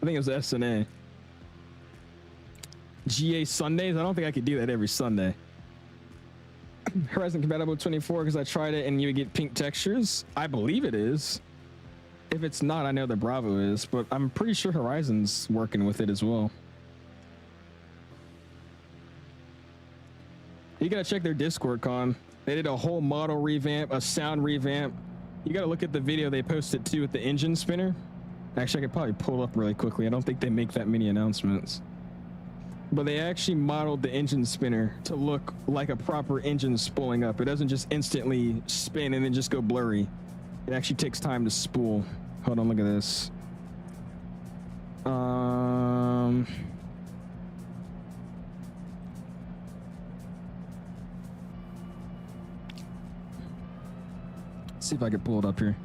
I think it was SNA. GA Sundays? I don't think I could do that every Sunday. Horizon compatible 24 because I tried it and you would get pink textures. I believe it is. If it's not, I know the Bravo is, but I'm pretty sure Horizon's working with it as well. You gotta check their Discord, Con. They did a whole model revamp, a sound revamp. You gotta look at the video they posted too with the engine spinner. Actually, I could probably pull it up really quickly. I don't think they make that many announcements. But they actually modeled the engine spinner to look like a proper engine spooling up. It doesn't just instantly spin and then just go blurry. It actually takes time to spool. Hold on, look at this. Let's see if I can pull it up here.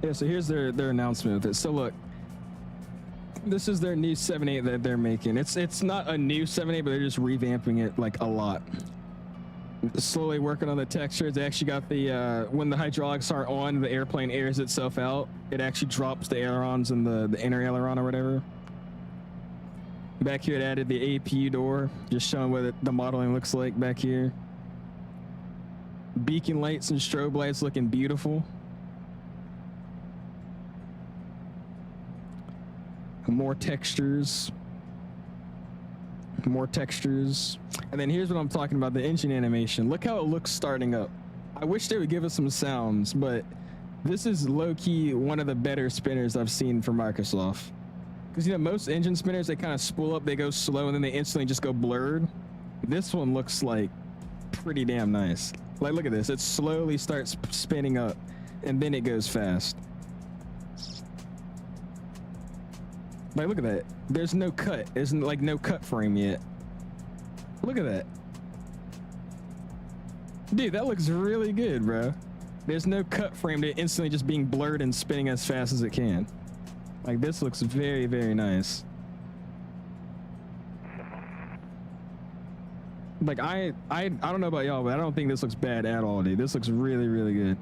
Yeah, so here's their announcement with it. So look, This is their new 7.8 that they're making. It's not a new 7.8, but they're just revamping it like a lot. Slowly working on the textures. They actually got the when the hydraulics aren't on, the airplane airs itself out. It actually drops the ailerons and the inner aileron or whatever. Back here, it added the APU door, just showing what the modeling looks like back here. Beacon lights and strobe lights looking beautiful. More textures. More textures. And then here's what I'm talking about, the engine animation. Look how it looks starting up. I wish they would give us some sounds, but this is low-key one of the better spinners I've seen from Microsoft. Because, you know, most engine spinners, they kind of spool up, they go slow, and then they instantly just go blurred. This one looks like pretty damn nice. Like, look at this. It slowly starts spinning up, and then it goes fast. Like, look at that. There's no cut. There's like no cut frame yet. Look at that. Dude, that looks really good, bro. There's no cut frame to instantly just being blurred and spinning as fast as it can. Like, this looks very, very nice. Like, I don't know about y'all, but I don't think this looks bad at all, dude. This looks really, really good.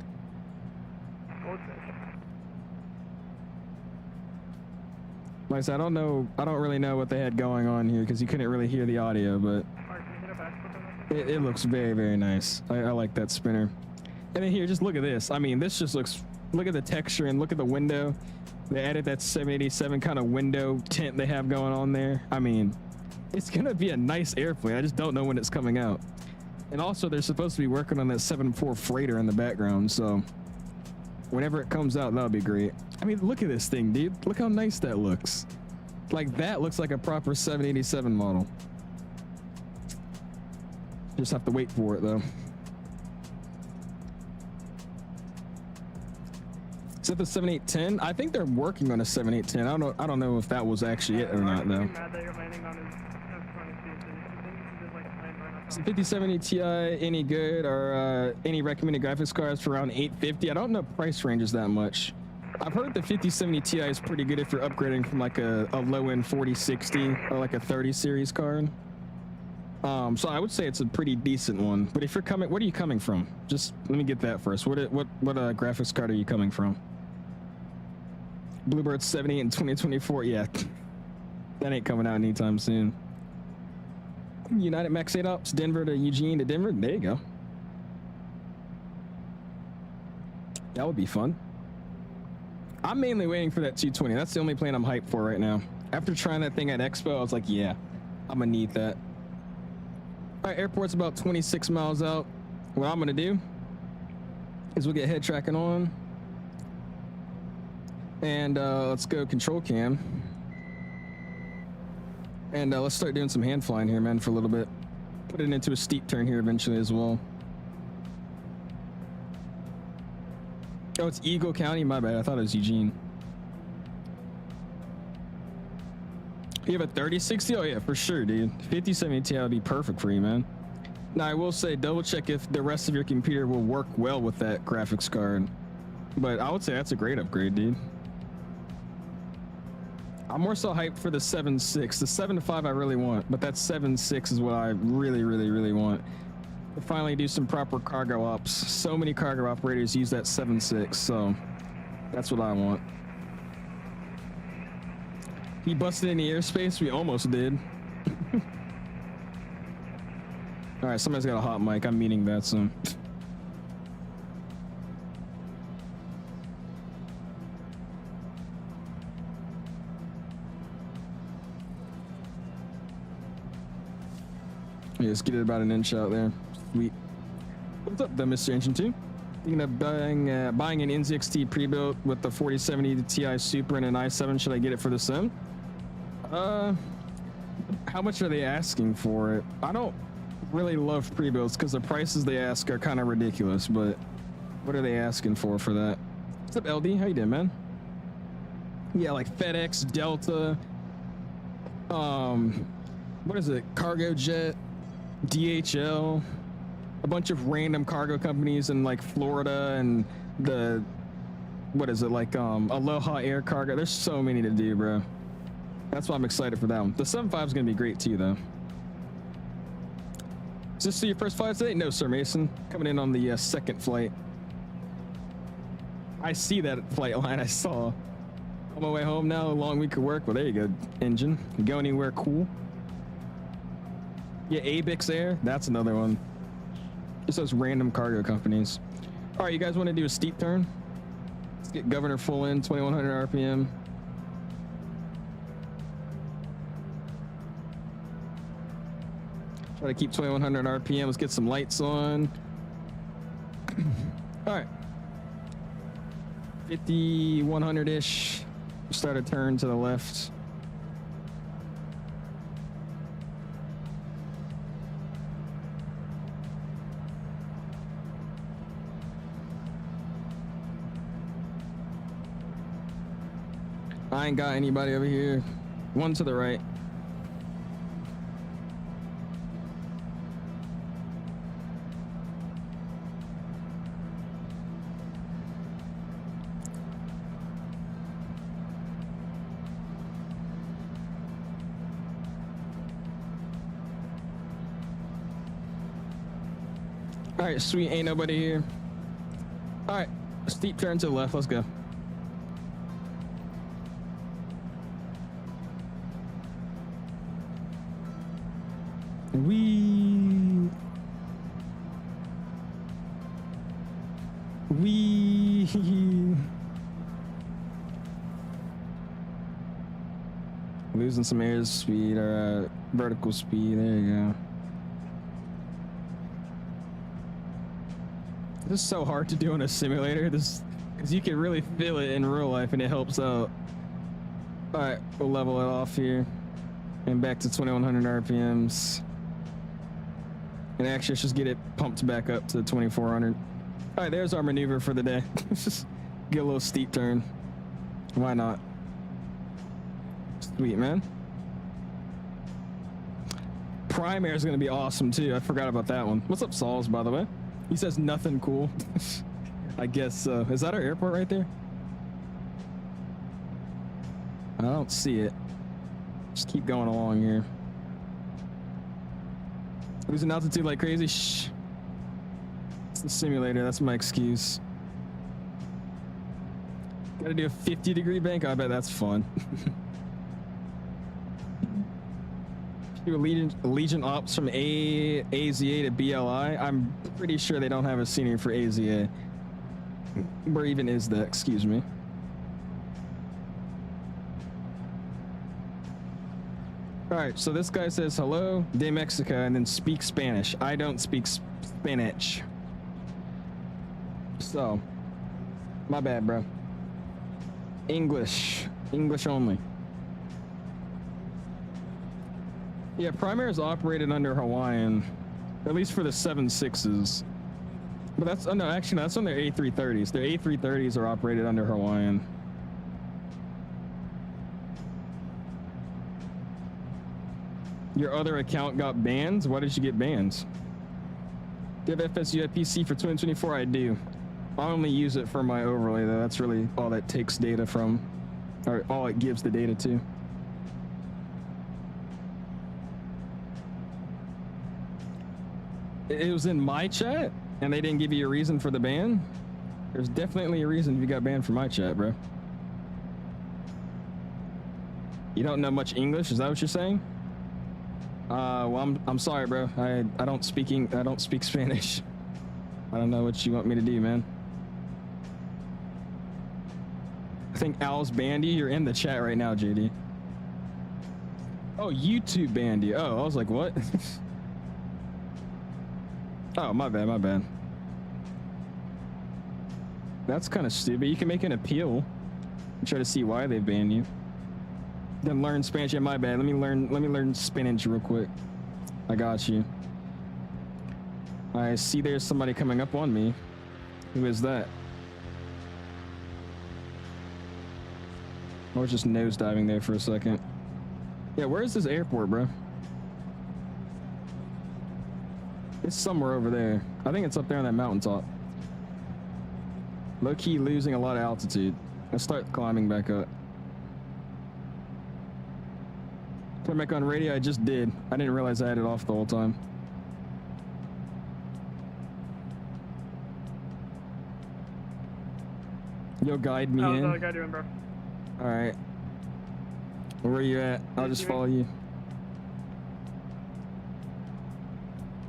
Like I said, I don't really know what they had going on here because you couldn't really hear the audio, but it looks very, very nice. I like that spinner. And then here, just look at this. I mean, this just looks, look at the texture and look at the window. They added that 787 kind of window tint they have going on there. I mean, it's gonna be a nice airplane. I just don't know when it's coming out. And also, they're supposed to be working on that 7.4 freighter in the background, so whenever it comes out, that'll be great. I mean, look at this thing, dude. Look how nice that looks. Like, that looks like a proper 787 model. Just have to wait for it, though. Is that the 7810? I think they're working on a 7810. I don't know if that was actually it or not, though. Is the 5070 Ti any good, or any recommended graphics cards for around $850? I don't know price ranges that much. I've heard the 5070 Ti is pretty good if you're upgrading from like a low-end 4060 or like a 30 series card. So I would say it's a pretty decent one. But if you're coming, what are you coming from? Just let me get that first. What graphics card are you coming from? Bluebird 70 in 2024. Yeah, that ain't coming out anytime soon. United Max 8 Ops, Denver to Eugene to Denver. There you go. That would be fun. I'm mainly waiting for that 220. That's the only plane I'm hyped for right now. After trying that thing at Expo, I was like, yeah, I'm gonna need that. All right, airport's about 26 miles out. What I'm gonna do is we'll get head tracking on. And let's go control cam. And let's start doing some hand flying here, man, for a little bit. Put it into a steep turn here eventually as well. Oh, it's Eagle County? My bad. I thought it was Eugene. You have a 3060? Oh, yeah, for sure, dude. 5070 Ti would be perfect for you, man. Now, I will say, double check if the rest of your computer will work well with that graphics card. But I would say that's a great upgrade, dude. I'm more so hyped for the 7.6. The 7.5 I really want, but that 7.6 is what I really, really, really want. To finally do some proper cargo ops. So many cargo operators use that 7.6, so that's what I want. He busted in the airspace? We almost did. All right, somebody's got a hot mic. I'm meeting VATSIM. Yeah, let's get it about an inch out there. Sweet. What's up, Mr. Engine 2? Thinking of buying an NZXT pre-built with the 4070 Ti Super and an i7. Should I get it for the sim? How much are they asking for it? I don't really love pre-builds because the prices they ask are kind of ridiculous, but what are they asking for that? What's up, LD? How you doing, man? Yeah, like FedEx, Delta, what is it? Cargo Jet, DHL, a bunch of random cargo companies in like Florida and the, what is it, like Aloha Air Cargo. There's so many to do, bro. That's why I'm excited for that one. The 7.5 is going to be great too, though. Is this your first flight today? No, sir, Mason. Coming in on the second flight. I see that flight line. I saw. On my way home now. A long week of work. Well, there you go, engine. You go anywhere cool? Yeah, 𝐂𝐨𝐷𝐿. That's another one. Just those random cargo companies. All right, you guys want to do a steep turn? Let's get governor full in, 2100 RPM. Try to keep 2100 RPM. Let's get some lights on. All right. 5100-ish. Start a turn to the left. I ain't got anybody over here. One to the right. All right, sweet, ain't nobody here. All right, steep turn to the left, let's go. Losing some airspeed or vertical speed. There you go. This is so hard to do in a simulator. This, because you can really feel it in real life, and it helps out. All right, we'll level it off here, and back to 2100 RPMs. And actually, let's just get it pumped back up to 2400. All right, there's our maneuver for the day. Just get a little steep turn. Why not? Sweet, man. Prime Air is going to be awesome, too. I forgot about that one. What's up, Sauls, by the way? He says nothing cool. I guess so. Is that our airport right there? I don't see it. Just keep going along here. Losing altitude like crazy? Shh. It's the simulator. That's my excuse. Gotta do a 50-degree bank? I bet that's fun. Do Allegiant ops from 𝐂𝐨𝐬 to BLI. I'm pretty sure they don't have a senior for 𝐂𝐨𝐬. Where even is that? Excuse me. All right, so this guy says hello de Mexico and then speak Spanish. I don't speak Spanish. So, my bad, bro. English only. Yeah, Primary is operated under Hawaiian, at least for the 7.6s. But that's, oh no, actually, no, that's on their A330s. Their A330s are operated under Hawaiian. Your other account got bans? Why did you get bans? Do you have FSU at PC for 2024? I do. I only use it for my overlay, though. That's really all that takes data from, or all it gives the data to. It was in my chat, and they didn't give you a reason for the ban? There's definitely a reason you got banned from my chat, bro. You don't know much English? Is that what you're saying? Well, I'm sorry, bro. I don't speak Spanish. I don't know what you want me to do, man. I think Al's banned you. You're in the chat right now, JD. Oh, YouTube banned you. Oh, I was like, what? Oh, my bad, my bad. That's kind of stupid. You can make an appeal and try to see why they banned you. Then learn Spanish. Yeah, my bad. Let me learn Spanish real quick. I got you. I see there's somebody coming up on me. Who is that? I was just nosediving there for a second. Yeah, where is this airport, bro? It's somewhere over there. I think it's up there on that mountaintop. Low-key losing a lot of altitude. Let's start climbing back up. Turn back on radio. I just did. I didn't realize I had it off the whole time. You'll guide me in. How's the guy doing, bro? All right. Where are you at? I'll just follow you.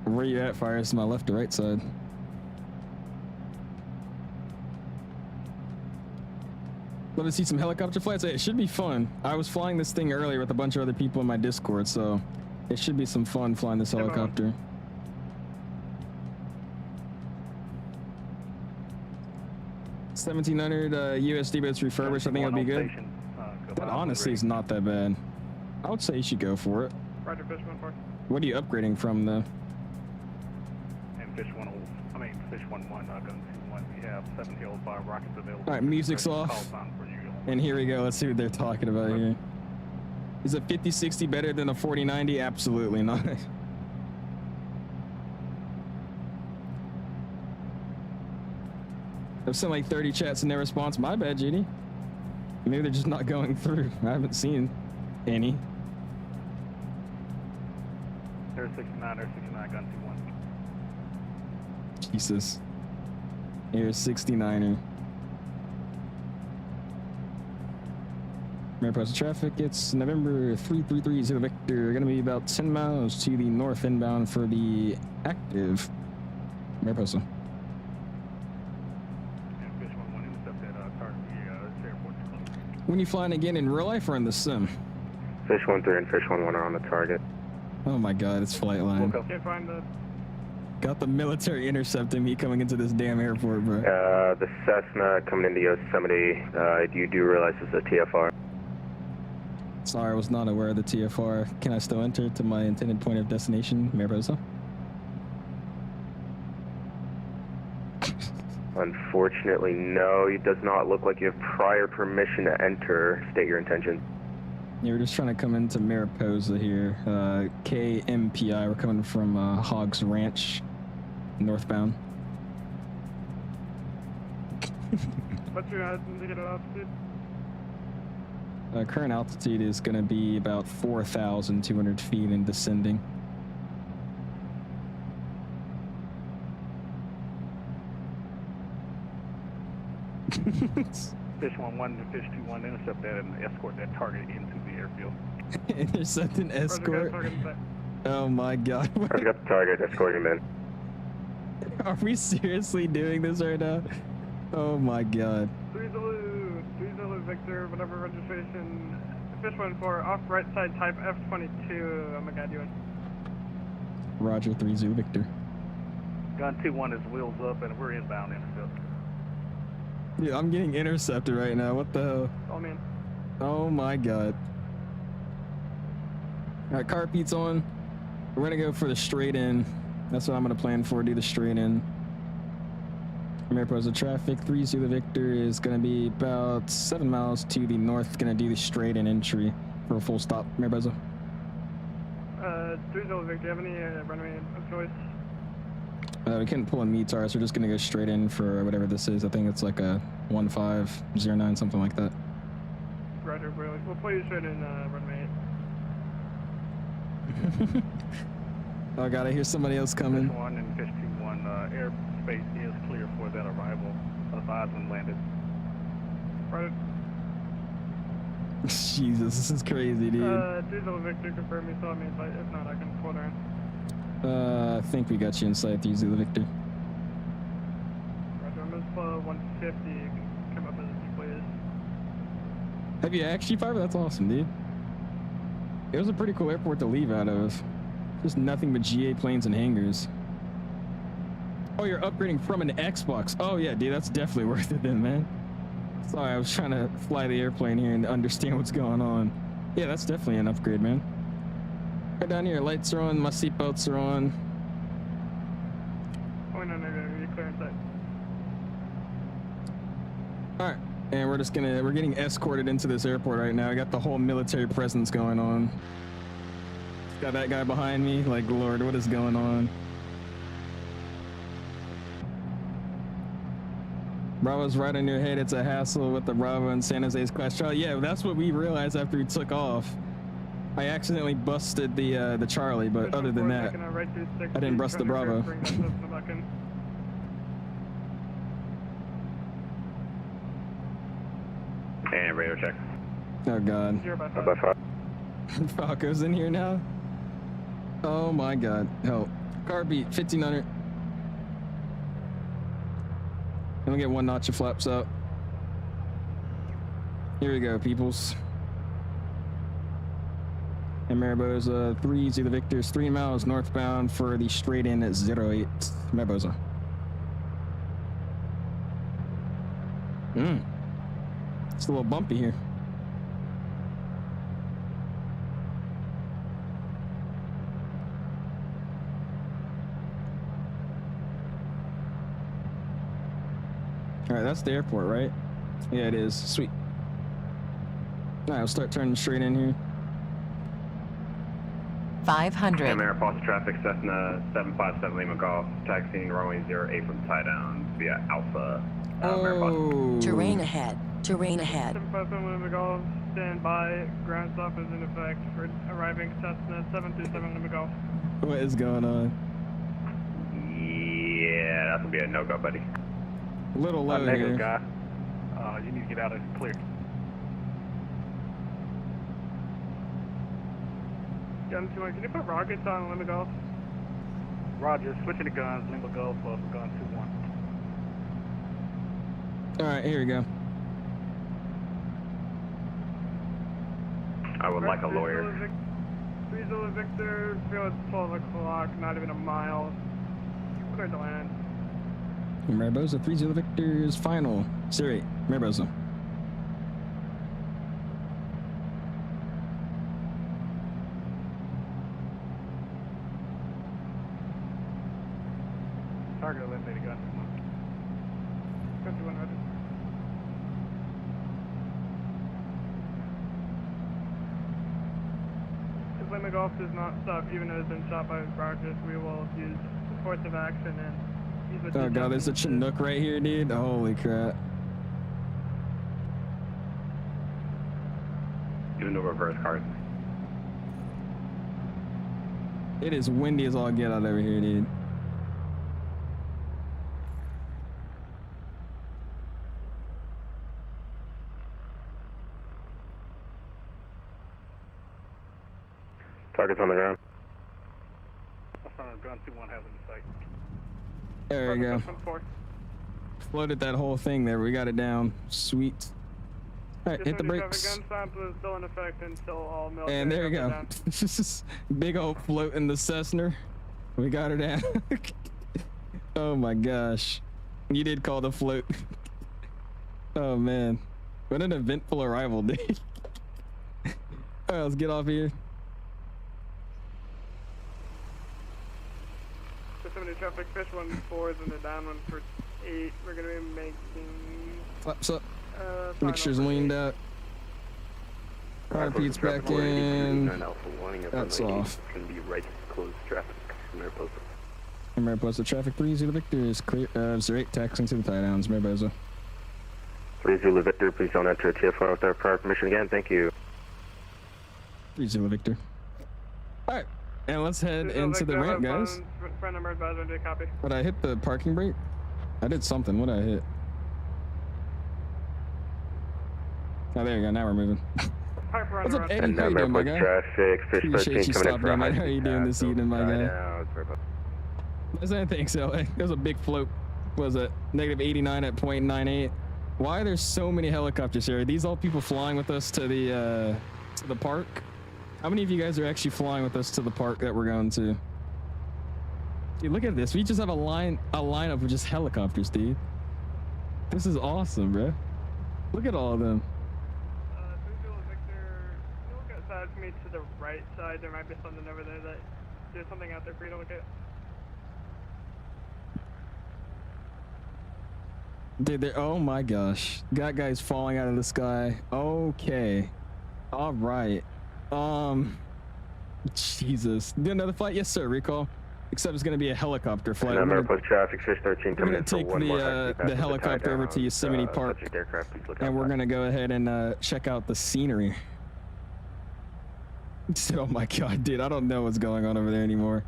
Where you at, Fire? Is my left or right side? Love to see some helicopter flights. It should be fun. I was flying this thing earlier with a bunch of other people in my Discord, so it should be some fun flying this helicopter. 1700 USD, but it's refurbished. I think it'll be good. That honestly is not that bad. I would say you should go for it. Roger, fish 1-4. What are you upgrading from, though? And fish 1, I mean fish 1-1, gun 2-1. We have 7 Hill 5 rockets available. All right, music's off. And here we go. Let's see what they're talking about here. Is a 5060 better than a 4090? Absolutely not. I've sent like 30 chats and no response. My bad, GD. Maybe they're just not going through. I haven't seen any. Air 69, gun 2-1. Jesus. Air 69er. Mariposa traffic, it's November 3330 Victor. Gonna be about 10 miles to the north inbound for the active Mariposa. When you flying again in real life or in the sim? Fish 1-3 and Fish 1-1 are on the target. Oh my god, it's flight line. Can't find the... Got the military intercepting me coming into this damn airport, bro. The Cessna coming into Yosemite, you do realize it's a TFR. Sorry, I was not aware of the TFR. Can I still enter to my intended point of destination, Mariposa? Unfortunately, no. It does not look like you have prior permission to enter. State your intention. Yeah, we're just trying to come into Mariposa here. KMPI, we're coming from Hogs Ranch, northbound. What's your indicated altitude? Current altitude is going to be about 4,200 feet and descending. Fish 1-1 to Fish 2-1, intercept that and escort that target into the airfield. Intercept an escort? Oh my god. I got the target, escorting him in. Are we seriously doing this right now? Oh my god. 3 Zulu Victor, whatever registration. Fish 1-4, off right side type F-22. I'm gonna guide you in. Roger, 3 Zulu Victor. Gun 2-1 is wheels up and we're inbound intercept. Yeah, I'm getting intercepted right now. What the hell? Oh man. Oh my god. Alright, carpeet's on. We're gonna go for the straight in. That's what I'm gonna plan for, do the straight in. Mariposa traffic, 3 Zulu Victor is gonna be about 7 miles to the north. Gonna do the straight in entry for a full stop, Mariposa. 3 Zulu Victor, do you have any runway of choice? We couldn't pull a METAR, so we're just gonna go straight in for whatever this is. I think it's like a 1509, something like that. Roger, we'll pull you straight in runway 8. Oh god, I hear somebody else coming. Fish 1 and Fish 2-1, airspace is clear for that arrival. Advise when landed. Roger. Jesus, this is crazy, dude. 3 Zulu Victor, confirm you saw me, but if not, I can pull around. I think we got you inside 3 Zulu Victor. Roger, I'm gonna pull 150. You can come up as a please. Have you actually, Fiverr? That's awesome, dude. It was a pretty cool airport to leave out of. Just nothing but GA planes and hangars. Oh, you're upgrading from an Xbox. Oh yeah, dude, that's definitely worth it then, man. Sorry, I was trying to fly the airplane here and understand what's going on. Yeah, that's definitely an upgrade, man. Right down here, lights are on, my seatbelts are on. Oh, no, you're clear inside. Alright, and we're getting escorted into this airport right now. I got the whole military presence going on. Got that guy behind me, like, Lord, what is going on? Bravo's right on your head. It's a hassle with the Bravo and San Jose's class trial. Yeah, that's what we realized after we took off. I accidentally busted the Charlie, but other than that, I didn't bust the Bravo. And radar check. Oh god. Falco's in here now. Oh my god. Help. Car beat 1500. And we get 1 notch of flaps out. Here we go, peoples. And Mariposa 3 the Victors, 3 miles northbound for the straight in at 08 Mariposa. It's a little bumpy here. All right, that's the airport, right? Yeah, it is. Sweet. All right, we'll start turning straight in here. 500. Mariposa traffic, Cessna 757 Lima Golf, taxiing runway 08 from tie down via Alpha. Mariposa. Terrain ahead. Terrain ahead. 757 Lima Golf, stand by. Ground stop is in effect for arriving Cessna 727 Lima Golf. What is going on? Yeah, that's gonna be a no-go, buddy. A little low here. Guy. You need to get out of clear. Gun 2-1, can you put rockets on Lima Golf? Roger, switching to guns, Lima Golf, gun 2-1. All right, here we go. I would like a lawyer. 3 Zulu Victor, feel it's 12 o'clock, not even a mile. Clear to land. Mariposa 3 Zulu Victors final. Siri, Mariposa. Target eliminated, gun 2-1. 5100. If Lima Golf does not stop, even though it's been shot by rockets, we will use the force of action and use the Oh god, there's a Chinook right here, dude. Holy crap. Even the reverse card. It is windy as all get out over here, dude. Target's on the ground. Gun 2-1 has in sight. There we go. Floated that whole thing there. We got it down. Sweet. All right, hit the brakes. Gun sample is still in effect until all military. And there we go. Big old float in the Cessna. We got her down. Oh my gosh. You did call the float. Oh man. What an eventful arrival, dude. All right, let's get off here. Yosemite traffic, fish 1-4 and the down one for 8. We're going to be making... Flaps up. Mixture's leaned out. Heartbeat's back in. That's off. Can be right close traffic. Mariposa. Mariposa traffic 3 Zulu Victor is clear. 08 taxiing to the tie downs. Mariposa. 3 Zulu Victor, please don't enter TFR without prior permission again. Thank you. 3 Zulu Victor. All right. And let's head into the ramp, guys. Friend number advisor, do copy. But I hit the parking brake? I did something. What did I hit? Oh, there you go. Now we're moving. What's up, Eddie? How you doing, my guy? Traffic, fish Appreciate you stopping in, man. How are you doing this evening, my guy? I think so. There's a big float. What was it? -89 at 0.98. Why are there so many helicopters here? Are these all people flying with us to the park? How many of you guys are actually flying with us to the park that we're going to? Dude, look at this. We just have a lineup of just helicopters, dude. This is awesome, bro. Look at all of them. Victor, you look outside for me to the right side. There might be something over there that there's something out there for you to look at. Dude, oh my gosh. Got guys falling out of the sky. Okay. All right. Jesus. Do another flight? Yes, sir. Recall. Except it's going to be a helicopter flight. We're going to take the helicopter over to Yosemite Park, and we're going to go ahead and check out the scenery. Oh my god, dude, I don't know what's going on over there anymore.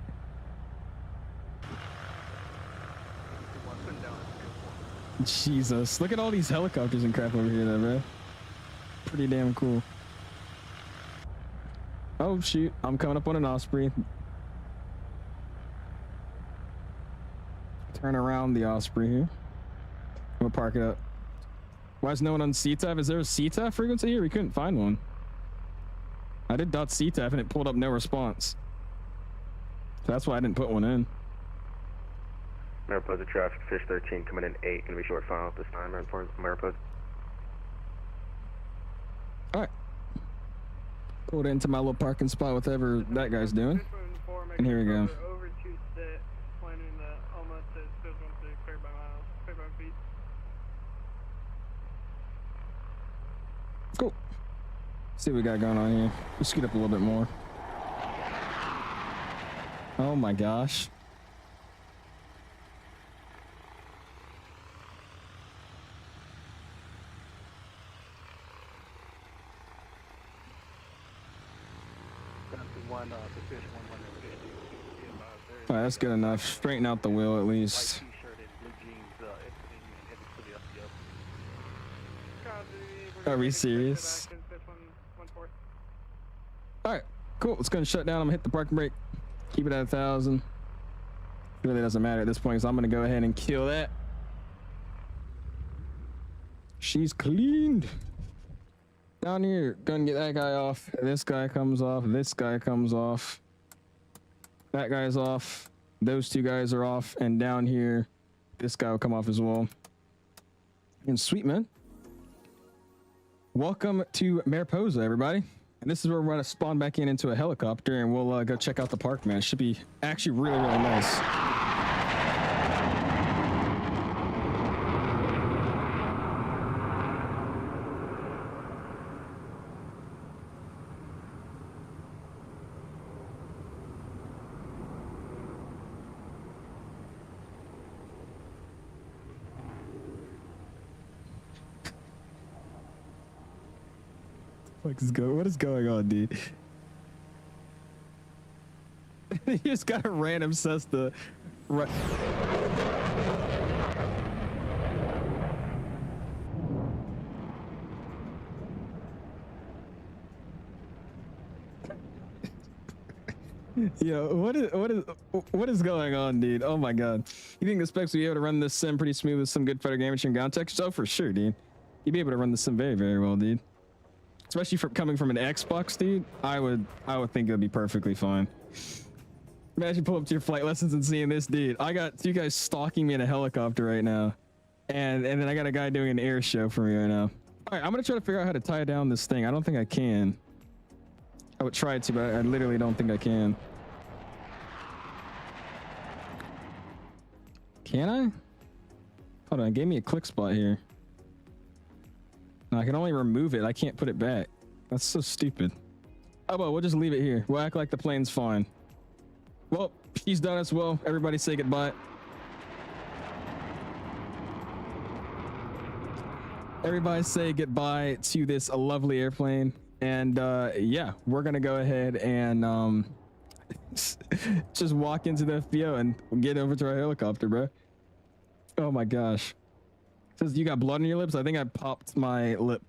Jesus, look at all these helicopters and crap over here though, bro. Pretty damn cool. Oh shoot, I'm coming up on an Osprey. Turn around the Osprey here. I'm gonna park it up. Why is no one on CTAF? Is there a CTAF frequency here? We couldn't find one. I did .CTAF and it pulled up no response. So that's why I didn't put one in. Mariposa traffic, fish 13 coming in 8, gonna be short final at this time. Mariposa. Alright. Pulled into my little parking spot, whatever that guy's doing. And here we go. Over 2 set, planning almost at 616 clear by miles, clear by feet. Cool. See what we got going on here. Let's scoot up a little bit more. Oh my gosh. All right, that's good enough. Straighten out the wheel at least. Are we serious? All right, cool. It's gonna shut down. I'm gonna hit the parking brake. Keep it at 1,000. It really doesn't matter at this point, so I'm gonna go ahead and kill that. She's cleaned. Down here, gonna get that guy off. This guy comes off. This guy comes off. That guy's off. Those 2 guys are off. And down here, this guy will come off as well. And sweet, man. Welcome to Mariposa, everybody. And this is where we're going to spawn back into a helicopter, and we'll go check out the park, man. It should be actually really, really nice. What is going on, dude? You just got a random Cessna. Right. Yo, what is going on, dude? Oh my god. You think the specs will be able to run this sim pretty smooth with some good photo damage and ground textures? Oh, for sure, dude. You'd be able to run this sim very, very well, dude. Especially from coming from an Xbox, dude. I would think it would be perfectly fine. Imagine pull up to your flight lessons and seeing this, dude. I got 2 guys stalking me in a helicopter right now, and then I got a guy doing an air show for me right now. All right, I'm gonna try to figure out how to tie down this thing. I don't think I can. I would try to, but I literally don't think I can. Can I? Hold on, it gave me a click spot here. No, I can only remove it. I can't put it back. That's so stupid. Oh, well, we'll just leave it here. We'll act like the plane's fine. Well, she's done as well. Everybody say goodbye. Everybody say goodbye to this lovely airplane. And yeah, we're going to go ahead and just walk into the FBO and get over to our helicopter, bro. Oh my gosh. It says you got blood on your lips. I think I popped my lip.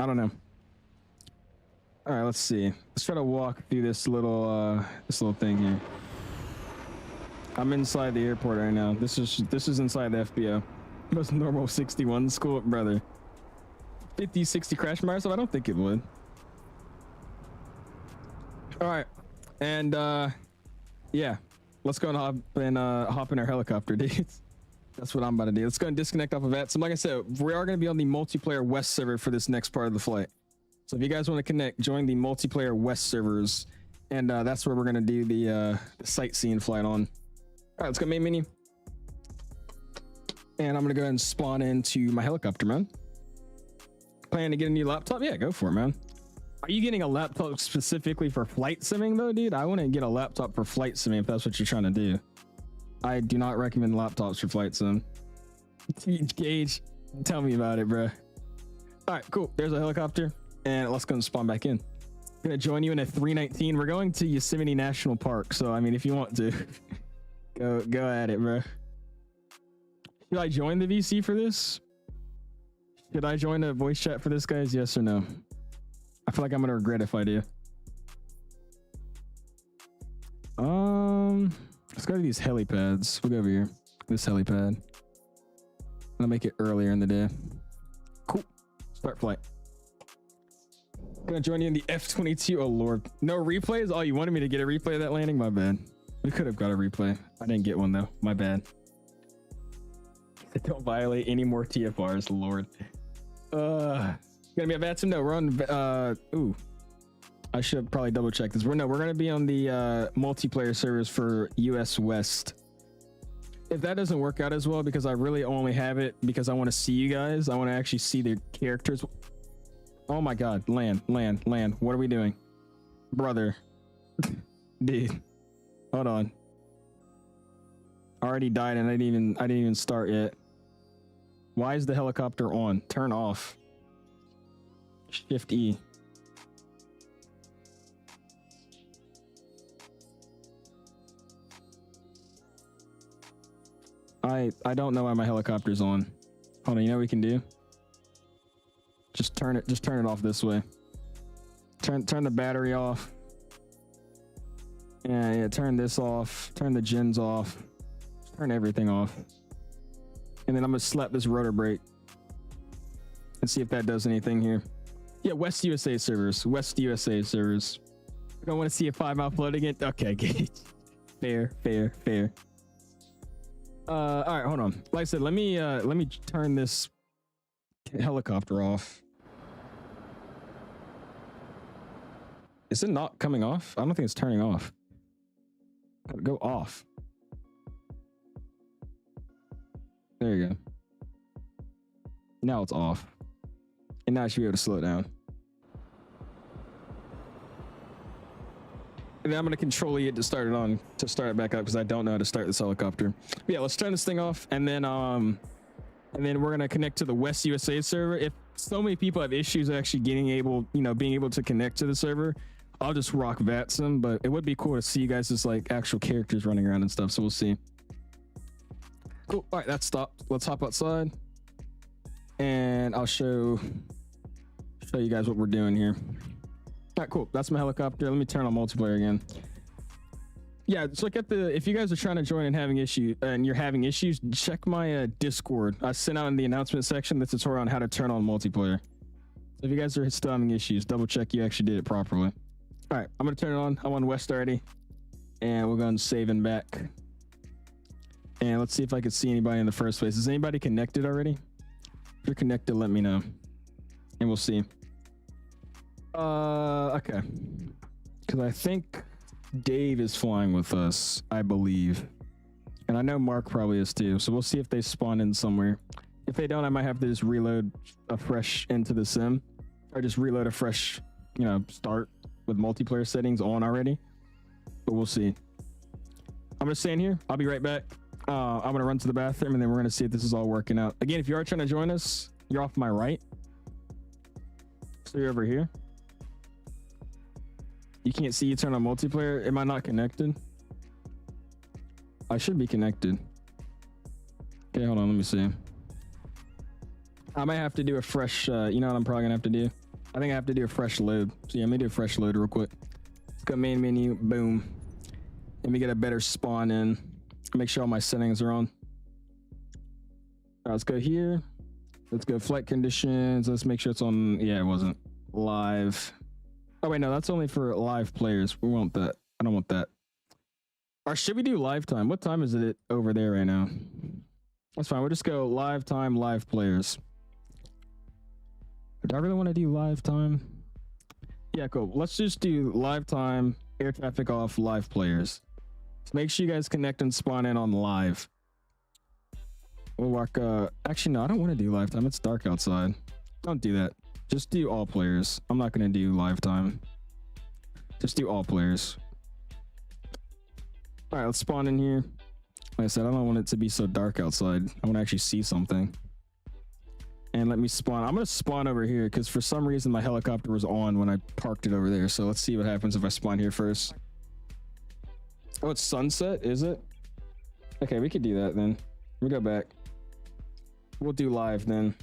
I don't know. All right, let's see. Let's try to walk through this little thing here. I'm inside the airport right now. This is inside the FBO. Most normal 61 school, brother. 50, 60 crash myself? I don't think it would. All right, and yeah, let's go and hop in our helicopter, dude. That's what I'm about to do. Let's go and disconnect off of VATSIM. Like I said, we are going to be on the multiplayer West server for this next part of the flight. So if you guys want to connect, join the multiplayer West servers, and that's where we're going to do the sightseeing flight on. All right, let's go main menu. And I'm going to go ahead and spawn into my helicopter, man. Plan to get a new laptop? Yeah, go for it, man. Are you getting a laptop specifically for flight simming though, dude? I wouldn't get a laptop for flight simming if that's what you're trying to do. I do not recommend laptops for flight sim. Gage, tell me about it, bro. All right, cool. There's a helicopter, and let's go and spawn back in. Gonna join you in a 319. We're going to Yosemite National Park, so I mean, if you want to, go at it, bro. Should I join the VC for this? Should I join a voice chat for this, guys? Yes or no? I feel like I'm gonna regret if I do. Let's go to these helipads. We'll go over here. This helipad. I'll make it earlier in the day. Cool. Start flight. Gonna join you in the F-22. Oh lord, no replays. Oh, you wanted me to get a replay of that landing? My bad. We could have got a replay. I didn't get one though. My bad. Don't violate any more TFRs, lord. Gonna be a VATSIM? No, we're on. Ooh, I should probably double check this. We're gonna be on the multiplayer servers for US West. If that doesn't work out as well, because I really only have it because I want to see you guys. I want to actually see the characters. Oh my god, land. What are we doing? Brother. Dude. Hold on. Already died and I didn't even start yet. Why is the helicopter on? Turn off. Shift E. I don't know why my helicopter's on. Hold on, you know what we can do? Just turn it off this way. Turn the battery off. Yeah, turn this off. Turn the gens off. Turn everything off. And then I'm gonna slap this rotor brake and see if that does anything here. Yeah, West USA servers. West USA servers. I don't want to see a 5-mile floating it. Okay, fair. All right, hold on. Like I said, let me turn this helicopter off. Is it not coming off? I don't think it's turning off. Go off. There you go. Now it's off. And now I should be able to slow it down. And then I'm going to control it to start it back up because I don't know how to start this helicopter. But yeah, let's turn this thing off and then we're going to connect to the West USA server. If so many people have issues actually being able to connect to the server, I'll just rock VATSIM, but it would be cool to see you guys as like actual characters running around and stuff. So we'll see. Cool. All right, that's stopped. Let's hop outside and I'll show you guys what we're doing here. All right, cool. That's my helicopter. Let me turn on multiplayer again. Yeah, just look at if you guys are trying to join and you're having issues, check my Discord. I sent out in the announcement section the tutorial on how to turn on multiplayer. So if you guys are still having issues, double check you actually did it properly. All right, I'm gonna turn it on. I'm on West already, and we're going to save and back. And let's see if I can see anybody in the first place. Is anybody connected already? If you're connected, let me know, and we'll see. Okay, because I think Dave is flying with us, I believe, and I know Mark probably is too. So we'll see if they spawn in somewhere. If they don't, I might have to just reload afresh into the sim, or just reload a fresh, start with multiplayer settings on already. But we'll see. I'm gonna stay in here. I'll be right back. I'm gonna run to the bathroom and then we're gonna see if this is all working out. Again, if you are trying to join us, you're off my right. So you're over here. You can't see you turn on multiplayer. Am I not connected? I should be connected. Okay, hold on, let me see. I might have to do a fresh, you know what I'm probably gonna have to do? I think I have to do a fresh load. So yeah, let me do a fresh load real quick. Let's go main menu, boom. Let me get a better spawn in. Make sure all my settings are on. All right, let's go here. Let's go flight conditions. Let's make sure it's on, yeah, it wasn't. Live. Oh wait, no, that's only for live players. We want that. I don't want that. Or should we do live time? What time is it over there right now? That's fine. We'll just go live time, live players. Do I really want to do live time? Yeah, cool. Let's just do live time, air traffic off, live players. So make sure you guys connect and spawn in on live. We'll walk, actually, no, I don't want to do live time. It's dark outside. Don't do that. Just do all players. I'm not going to do live time. Just do all players. All right, let's spawn in here. Like I said, I don't want it to be so dark outside. I want to actually see something. And let me spawn. I'm gonna spawn over here because for some reason my helicopter was on when I parked it over there. So let's see what happens if I spawn here first. Oh, it's sunset, is it? Okay, we could do that then. We go back. We'll do live then.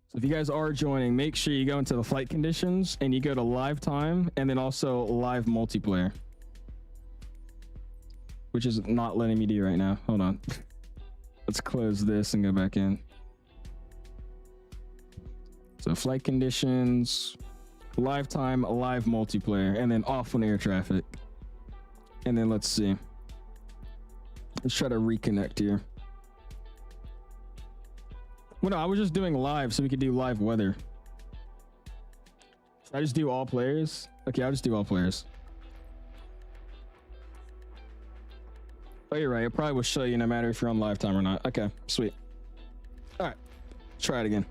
So if you guys are joining, make sure you go into the flight conditions and you go to live time and then also live multiplayer, which is not letting me do right now. Hold on. Let's close this and go back in. So flight conditions, live time, live multiplayer, and then off when air traffic. And then let's see. Let's try to reconnect here. Well, no, I was just doing live so we could do live weather. Should I just do all players? Okay, I'll just do all players. Oh, you're right. It probably will show you no matter if you're on live time or not. Okay, sweet. All right, try it again.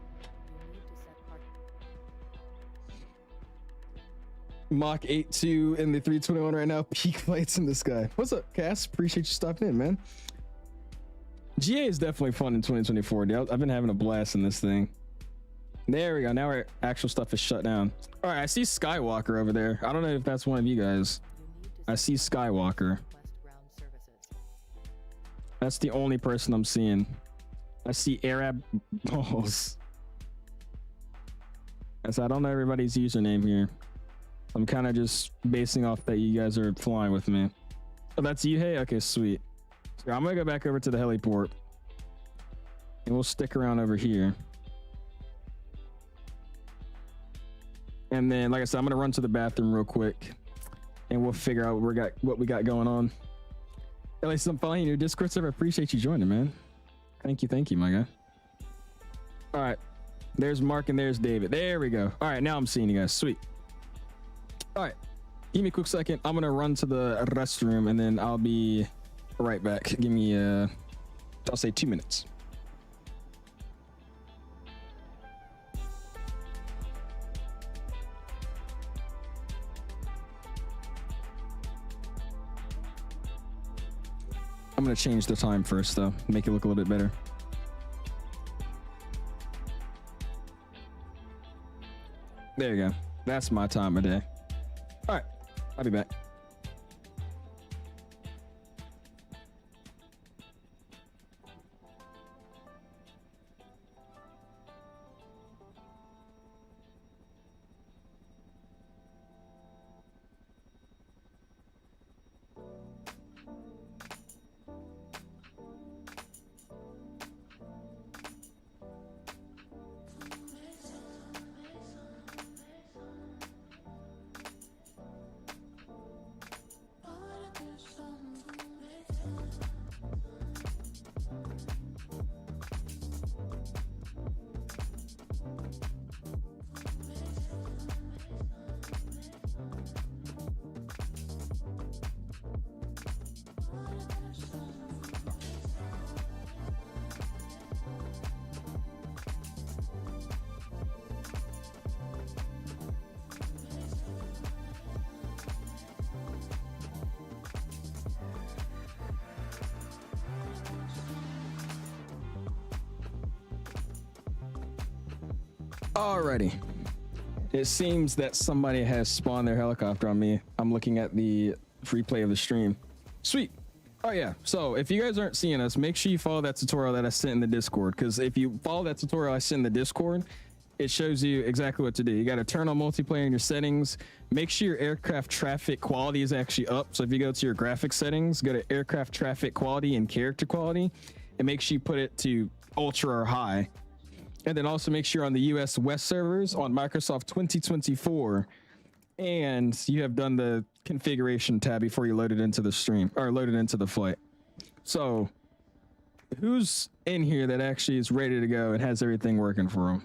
Mach 8.2 in the 321 right now. Peak flights in the sky. What's up, Cass? Appreciate you stopping in, man. GA is definitely fun in 2024, dude. I've been having a blast in this thing. There we go. Now our actual stuff is shut down. All right, I see Skywalker over there. I don't know if that's one of you guys. I see Skywalker. That's the only person I'm seeing. I see Arab balls. I don't know everybody's username here. I'm kind of just basing off that you guys are flying with me. Oh, that's you, hey? Okay, sweet. So I'm gonna go back over to the heliport and we'll stick around over here. And then, like I said, I'm gonna run to the bathroom real quick and we'll figure out what we got going on. At least I'm following your Discord server. I appreciate you joining, man. Thank you, my guy. All right, there's Mark and there's David. There we go. All right, now I'm seeing you guys. Sweet. All right, give me a quick second. I'm gonna run to the restroom and then I'll be right back. Give me I'll say 2 minutes. I'm gonna change the time first though, make it look a little bit better. There you go. That's my time of day. All right, I'll be back. Alrighty. It seems that somebody has spawned their helicopter on me. I'm looking at the replay of the stream. Sweet. Oh yeah. So if you guys aren't seeing us, make sure you follow that tutorial that I sent in the Discord. Because if you follow that tutorial I sent in the Discord, it shows you exactly what to do. You got to turn on multiplayer in your settings. Make sure your aircraft traffic quality is actually up. So if you go to your graphics settings, go to aircraft traffic quality and character quality, and make sure you put it to ultra or high. And then also make sure on the US West servers on Microsoft 2024, and you have done the configuration tab before you load it into the stream or load it into the flight. So who's in here that actually is ready to go and has everything working for them?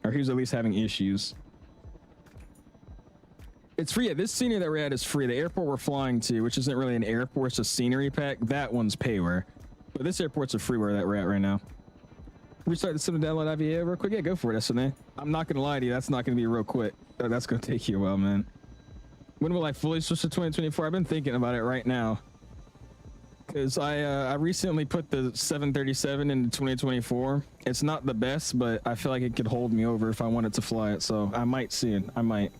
Or who's at least having issues? It's free. Yeah, this scenery that we're at is free. The airport we're flying to, which isn't really an airport, it's a scenery pack, that one's payware. But this airport's a freeware that we're at right now. Restart the system, download IVA real quick. Yeah, go for it, SNA. I'm not gonna lie to you, that's not gonna be real quick. Oh, that's gonna take you a while, man. When will I fully switch to 2024? I've been thinking about it right now. Because I recently put the 737 into 2024. It's not the best, but I feel like it could hold me over if I wanted to fly it. So I might see it. I might.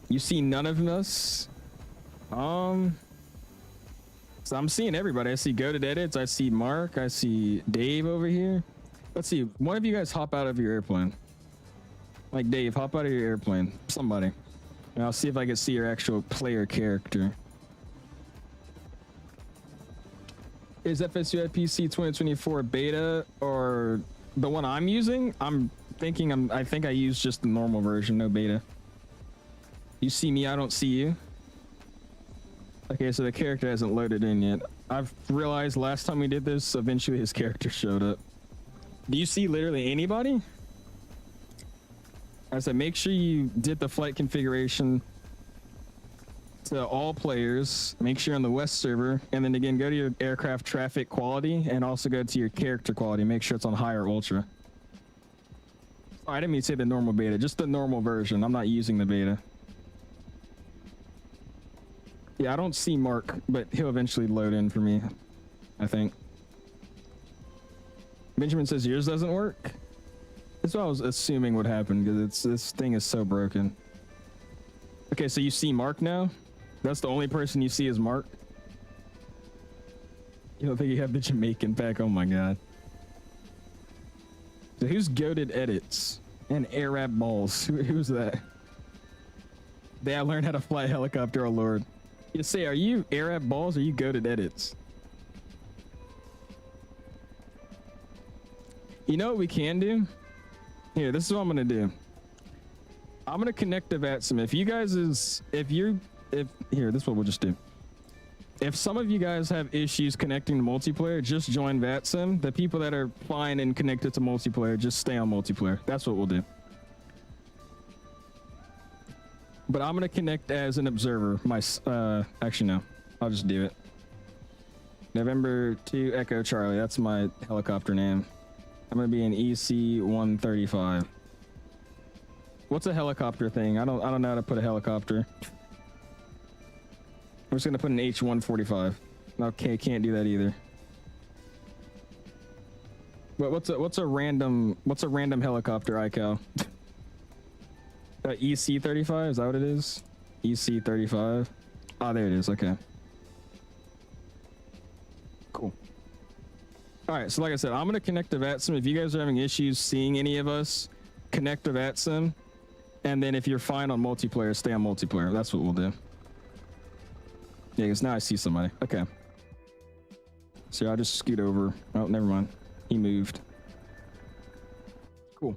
You see none of us? So I'm seeing everybody. I see 𝐂𝐨𝐬𝐿, I see Mark, I see Dave over here. Let's see, one of you guys hop out of your airplane. Like Dave, hop out of your airplane. Somebody. And I'll see if I can see your actual player character. Is FSUI PC 2024 beta or the one I'm using? I'm thinking I think I use just the normal version, no beta. You see me, I don't see you. Okay, so the character hasn't loaded in yet. I've realized last time we did this, eventually his character showed up. Do you see literally anybody? I said, make sure you did the flight configuration to all players. Make sure you're on the West server, and then again, go to your aircraft traffic quality, and also go to your character quality. Make sure it's on high or ultra. Oh, I didn't mean to say the normal beta, just the normal version. I'm not using the beta. Yeah, I don't see Mark, but he'll eventually load in for me, I think. Benjamin says yours doesn't work. That's what I was assuming would happen, because this thing is so broken. Okay, so you see Mark now? That's the only person you see is Mark? You don't think you have the Jamaican pack? Oh my god. So who's 𝐂𝐨𝐿𝐿 and Arab balls? Who's that? They I learned how to fly a helicopter, oh lord. You say, are you Arab balls or are you 𝐂𝐨𝐿𝐿? You know what we can do? Here, this is what I'm gonna do. I'm gonna connect to VATSIM. If you guys here, this is what we'll just do. If some of you guys have issues connecting to multiplayer, just join VATSIM. The people that are fine and connected to multiplayer, just stay on multiplayer. That's what we'll do. But I'm gonna connect as an observer. Actually no, I'll just do it. November 2 Echo Charlie. That's my helicopter name. I'm gonna be an EC-135. What's a helicopter thing? I don't know how to put a helicopter. I'm just gonna put an H-145. Okay, can't do that either. But what's a random helicopter, 𝐂𝐨𝐬𝐿? EC-35, is that what it is? EC-35. Ah, there it is. Okay. Cool. All right, so like I said, I'm gonna connect to VATSIM. If you guys are having issues seeing any of us, connect to VATSIM, and then if you're fine on multiplayer, stay on multiplayer. That's what we'll do. Yeah, because now I see somebody. Okay. So I'll just scoot over. Oh, never mind. He moved. Cool.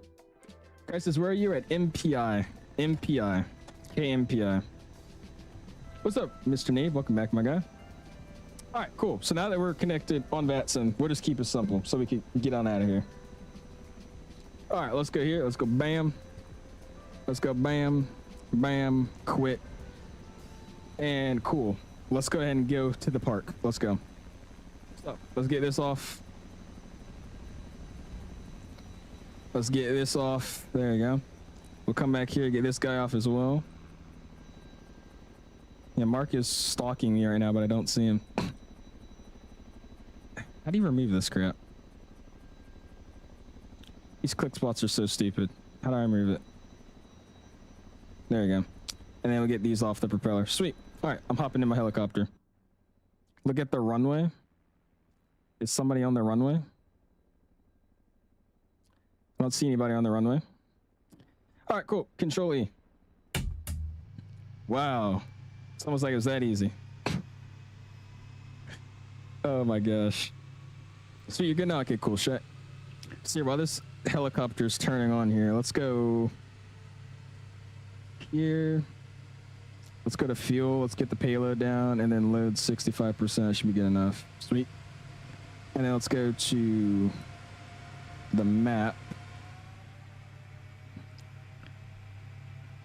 Guys, says, where are you at? MPI. MPI. KMPI. What's up, Mr. Nave? Welcome back, my guy. All right, cool. So now that we're connected on VATSIM, we'll just keep it simple so we can get on out of here. All right, let's go here. Let's go bam. Let's go bam, bam, quit. And cool. Let's go ahead and go to the park. Let's go. So let's get this off. Let's get this off. There you go. We'll come back here and get this guy off as well. Yeah, Mark is stalking me right now, but I don't see him. How do you remove this crap? These click spots are so stupid. How do I remove it? There you go. And then we'll get these off the propeller. Sweet. All right, I'm hopping in my helicopter. Look at the runway. Is somebody on the runway? I don't see anybody on the runway. All right, cool. Control E. Wow. It's almost like it was that easy. Oh my gosh. So you're good now? Okay, cool. Shit. See, while this helicopter's turning on here, let's go here. Let's go to fuel. Let's get the payload down and then load 65%. Should be good enough. Sweet. And then let's go to the map.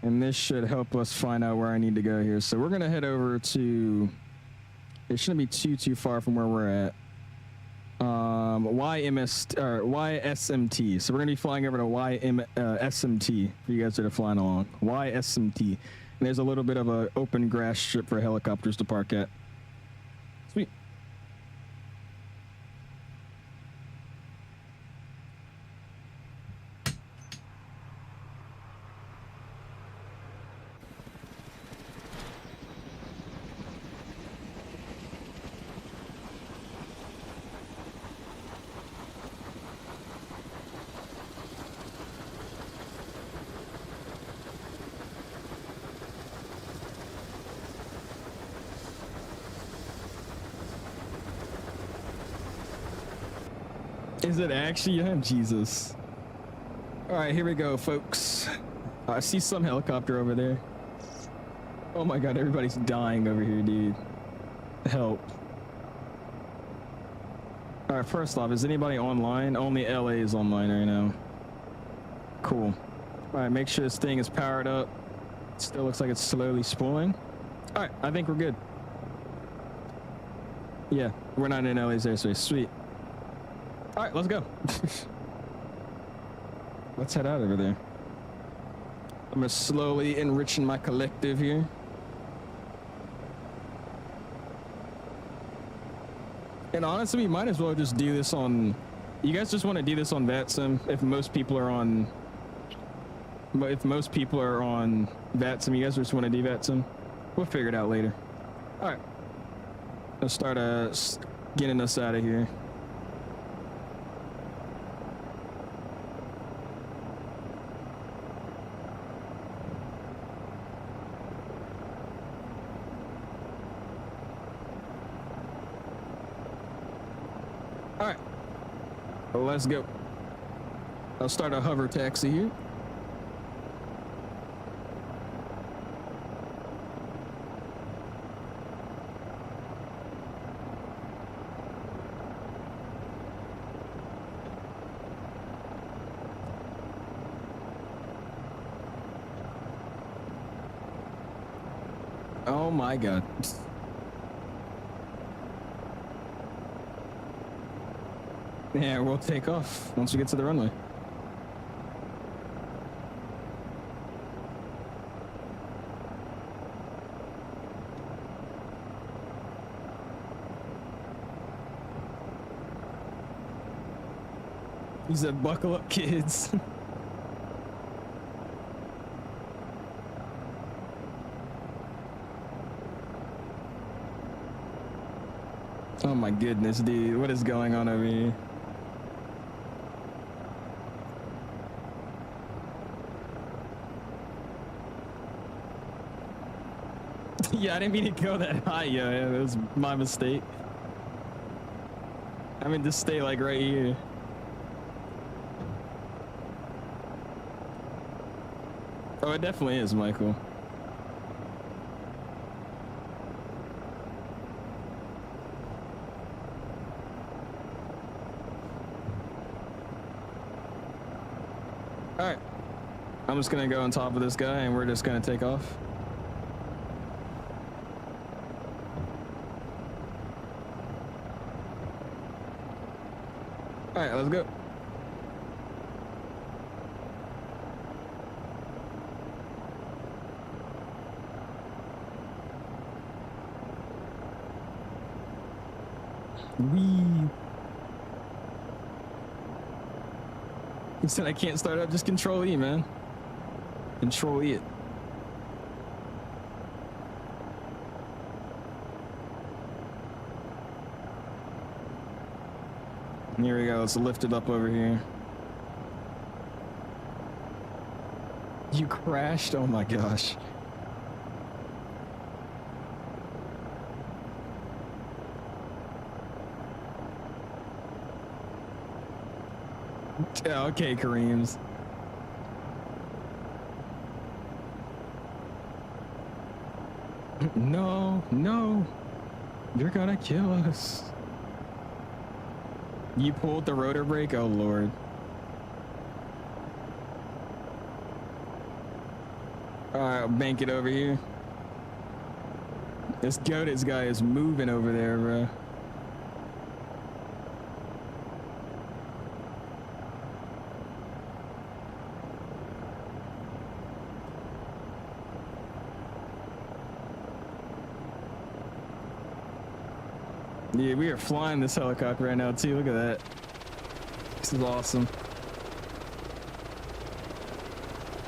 And this should help us find out where I need to go here. So we're going to head over to, it shouldn't be too far from where we're at. YSMT. So we're going to be flying over to YSMT for you guys that are flying along. YSMT. And there's a little bit of an open grass strip for helicopters to park at. Is it actually? Yeah, Jesus. All right, here we go, folks. I see some helicopter over there. Oh my God, everybody's dying over here, dude. Help. All right, first off, is anybody online? Only LA is online right now. Cool. All right, make sure this thing is powered up. Still looks like it's slowly spooling. All right, I think we're good. Yeah, we're not in LA's airspace. Sweet. All right, let's go. Let's head out over there. I'm gonna slowly enriching my collective here. And honestly, we might as well just do this on... You guys just want to do this on VATSIM if most people are on... If most people are on VATSIM, you guys just want to do VATSIM? We'll figure it out later. All right. Let's start getting us out of here. All right, well, let's go. I'll start a hover taxi here. Oh my God. Yeah, we'll take off once we get to the runway. He said, buckle up, kids. Oh my goodness, dude. What is going on over here? Yeah, I didn't mean to go that high, yeah, that was my mistake. I meant to stay like right here. Oh, it definitely is, Michael. All right, I'm just gonna go on top of this guy and we're just gonna take off. All right, let's go. Wee. He said I can't start up, just control E, man. Control E it. Here we go, let's lift it up over here. You crashed? Oh my gosh. Yeah, okay, Kareem's. No, no. You're gonna kill us. You pulled the rotor brake? Oh, Lord. All right, I'll bank it over here. This 𝐂𝐨𝐧𝐠 guy is moving over there, bro. Yeah, we are flying this helicopter right now too. Look at that. This is awesome.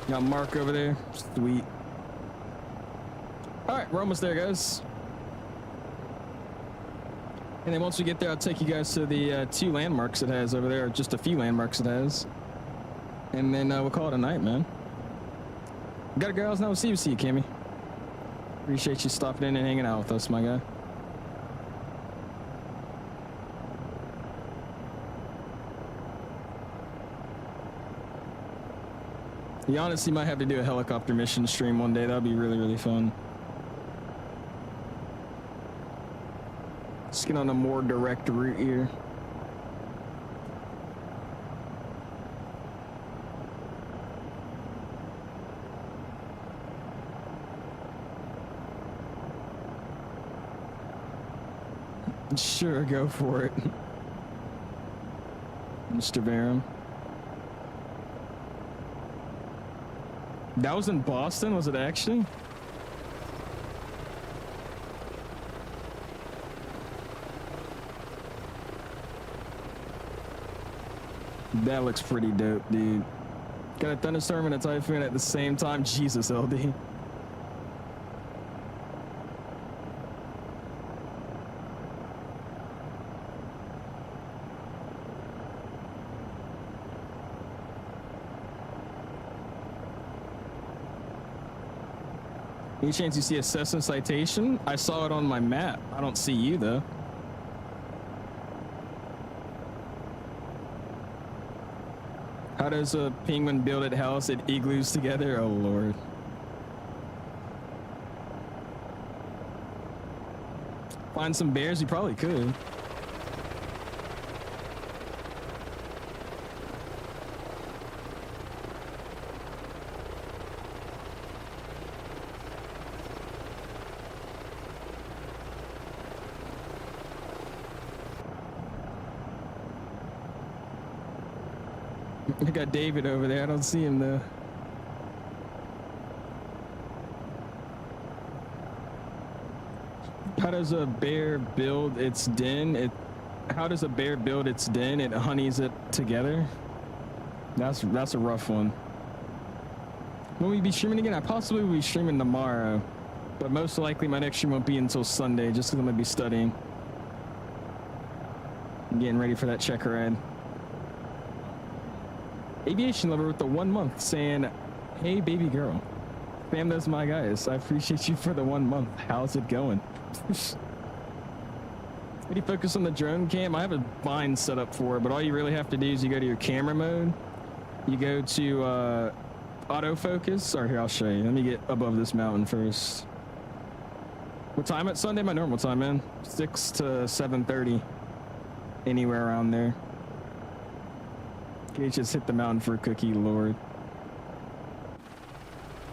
Got Mark over there. Sweet. All right, we're almost there, guys. And then once we get there, I'll take you guys to the 2 landmarks it has over there, or just a few landmarks it has. And then we'll call it a night, man. Gotta go. Now we'll see you, Kimmy. Appreciate you stopping in and hanging out with us, my guy. You honestly might have to do a helicopter mission stream one day. That'd be really, really fun. Let's get on a more direct route here. Sure, go for it. Mr. Barham. That was in Boston, was it actually? That looks pretty dope, dude. Got a thunderstorm and a typhoon at the same time. Jesus, LD. Any chance you see a Cessna citation? I saw it on my map. I don't see you though. How does a penguin build its house? It igloos together? Oh Lord. Find some bears? You probably could. I got David over there. I don't see him though. How does a bear build its den? How does a bear build its den? It honeys it together. That's a rough one. Will we be streaming again? I possibly will be streaming tomorrow, but most likely my next stream won't be until Sunday, just because I'm gonna be studying. I'm getting ready for that check ride. Aviation lover with the 1 month saying, "Hey baby girl, fam, those my guys. I appreciate you for the 1 month. How's it going?" Did you focus on the drone cam? I have a bind set up for it, but all you really have to do is you go to your camera mode. You go to autofocus. Or here, I'll show you. Let me get above this mountain first. What time at Sunday? My normal time, man. 6 to 7:30. Anywhere around there. Okay, just hit the mountain for a cookie, Lord.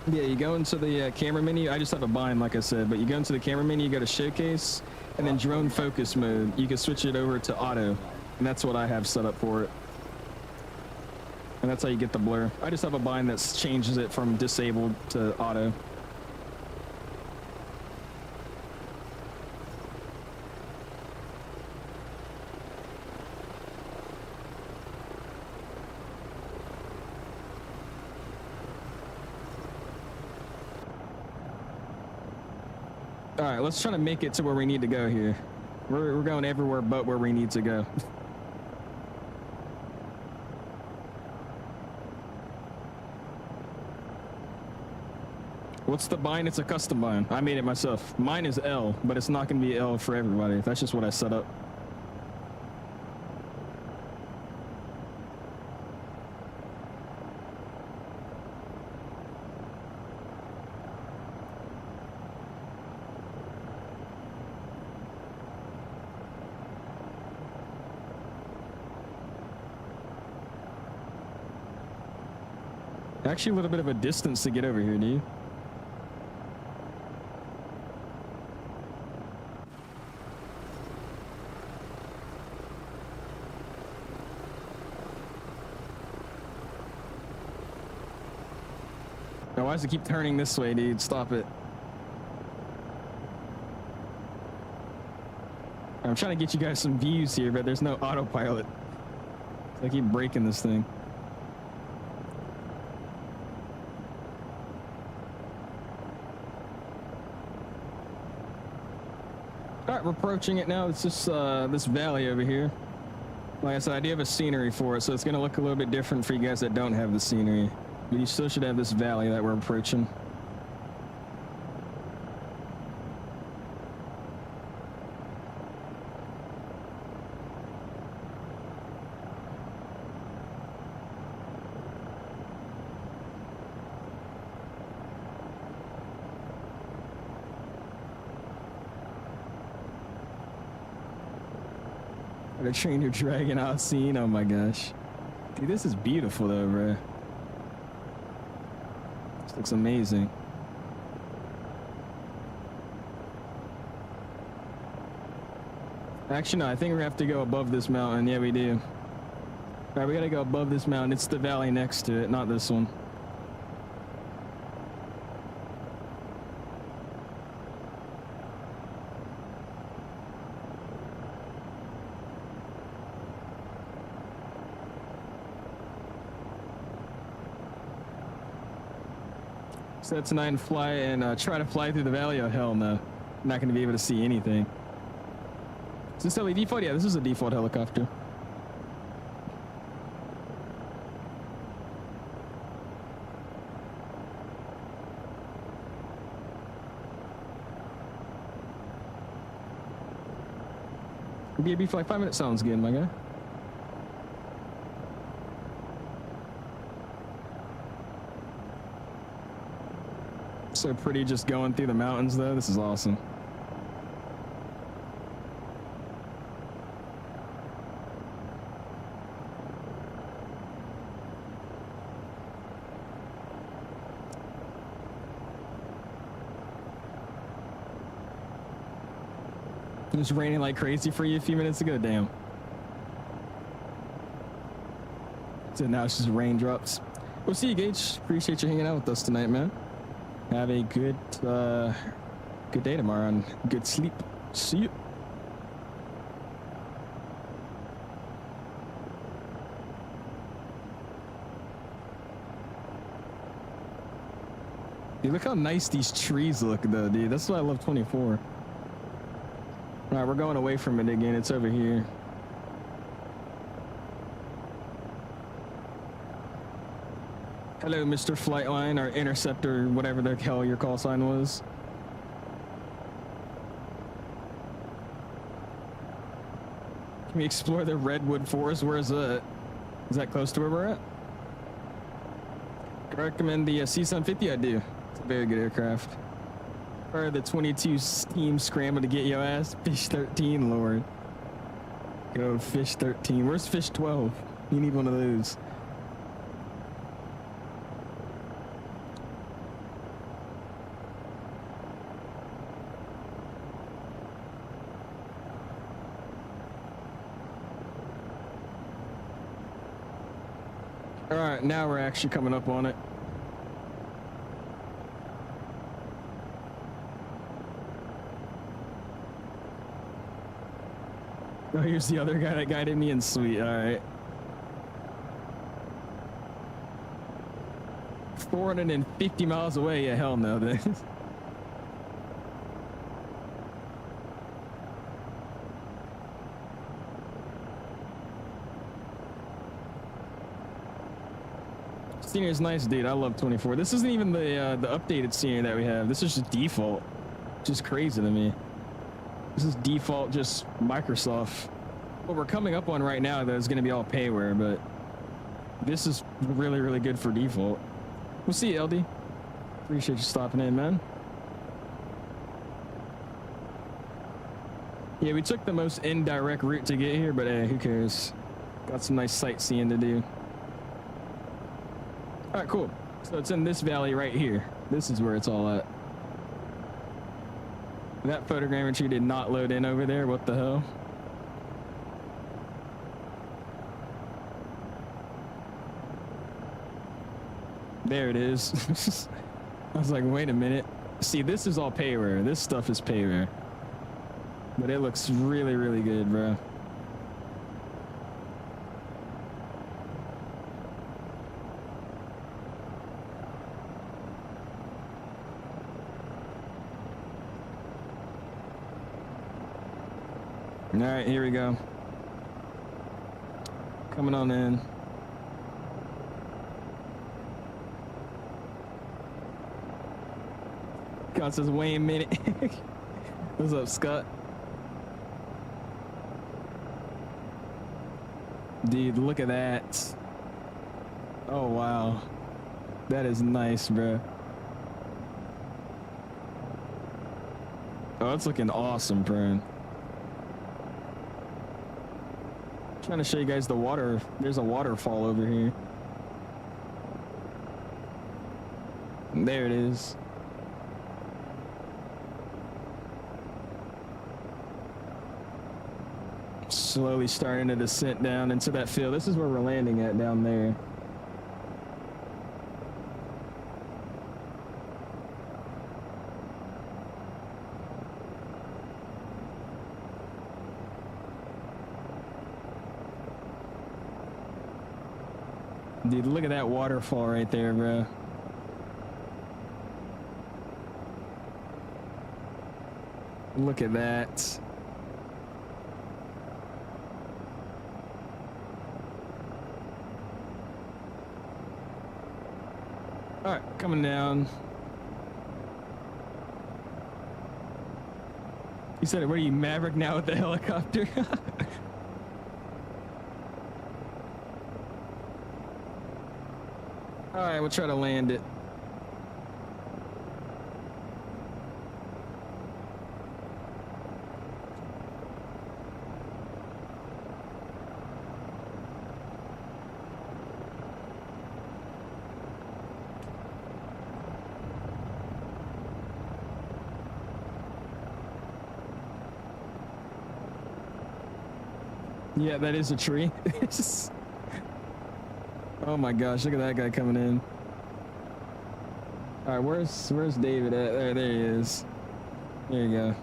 Yeah, you go into the camera menu. I just have a bind, like I said, but you go into the camera menu, you go to showcase, and then drone focus mode. You can switch it over to auto, and that's what I have set up for it. And that's how you get the blur. I just have a bind that changes it from disabled to auto. All right, let's try to make it to where we need to go here. We're going everywhere but where we need to go. What's the bind? It's a custom bind. I made it myself. Mine is L, but it's not going to be L for everybody. That's just what I set up. Actually, a little bit of a distance to get over here, dude. Now, why does it keep turning this way, dude? Stop it. I'm trying to get you guys some views here, but there's no autopilot. So I keep breaking this thing. All right, we're approaching it now. It's just this valley over here. Like I said, I do have a scenery for it, so it's going to look a little bit different for you guys that don't have the scenery. But you still should have this valley that we're approaching. The trainer dragging out scene. Oh my gosh. Dude, this is beautiful though, bro. This looks amazing. Actually, no, I think we're gonna have to go above this mountain. Yeah, we do. All right, we gotta go above this mountain. It's the valley next to it, not this one. Set tonight and fly and try to fly through the valley. Oh hell no, I'm not gonna be able to see anything. Is this a default? Yeah, this is a default helicopter. BAB for like 5 minutes sounds good, my guy. So pretty just going through the mountains though. This is awesome. It was raining like crazy for you a few minutes ago. Damn. So now it's just raindrops. We'll see you, Gage. Appreciate you hanging out with us tonight, man. Have a good day tomorrow and good sleep. See you. Dude, look how nice these trees look though, dude. That's why I love 24. All right, we're going away from it again. It's over here. Hello, Mr. Flightline, or Interceptor, whatever the hell your call sign was. Can we explore the Redwood Forest? Where is that? Is that close to where we're at? I recommend the C-750. I do. It's a very good aircraft. Or the 22 team scramble to get your ass. Fish 13, Lord. Go Fish 13. Where's Fish 12? You need one of those. All right, now we're actually coming up on it. Oh, here's the other guy that guided me in. Sweet. All right. 450 miles away. Yeah, hell no. Then. Scenery's nice, dude. I love 24. This isn't even the updated scenery that we have. This is just default. Just crazy to me. This is default, just Microsoft. What we're coming up on right now, though, is going to be all payware, but this is really, really good for default. We'll see you, LD. Appreciate you stopping in, man. Yeah, we took the most indirect route to get here, but hey, who cares? Got some nice sightseeing to do. All right, cool. So it's in this valley right here. This is where it's all at. That photogrammetry did not load in over there. What the hell? There it is. I was like, wait a minute. See, this is all payware. This stuff is payware. But it looks really, really good, bro. All right, here we go. Coming on in. God says, wait a minute. What's up, Scott? Dude, look at that. Oh, wow. That is nice, bro. Oh, it's looking awesome, bro. Trying to show you guys the water. There's a waterfall over here. There it is. Slowly starting to descent down into that field. This is where we're landing at down there. Dude, look at that waterfall right there, bro. Look at that. All right, coming down. You said, what are you, Maverick now with the helicopter? All right, we'll try to land it. Yeah, that is a tree. Oh my gosh, look at that guy coming in. All right, where's David at? There he is. There you go.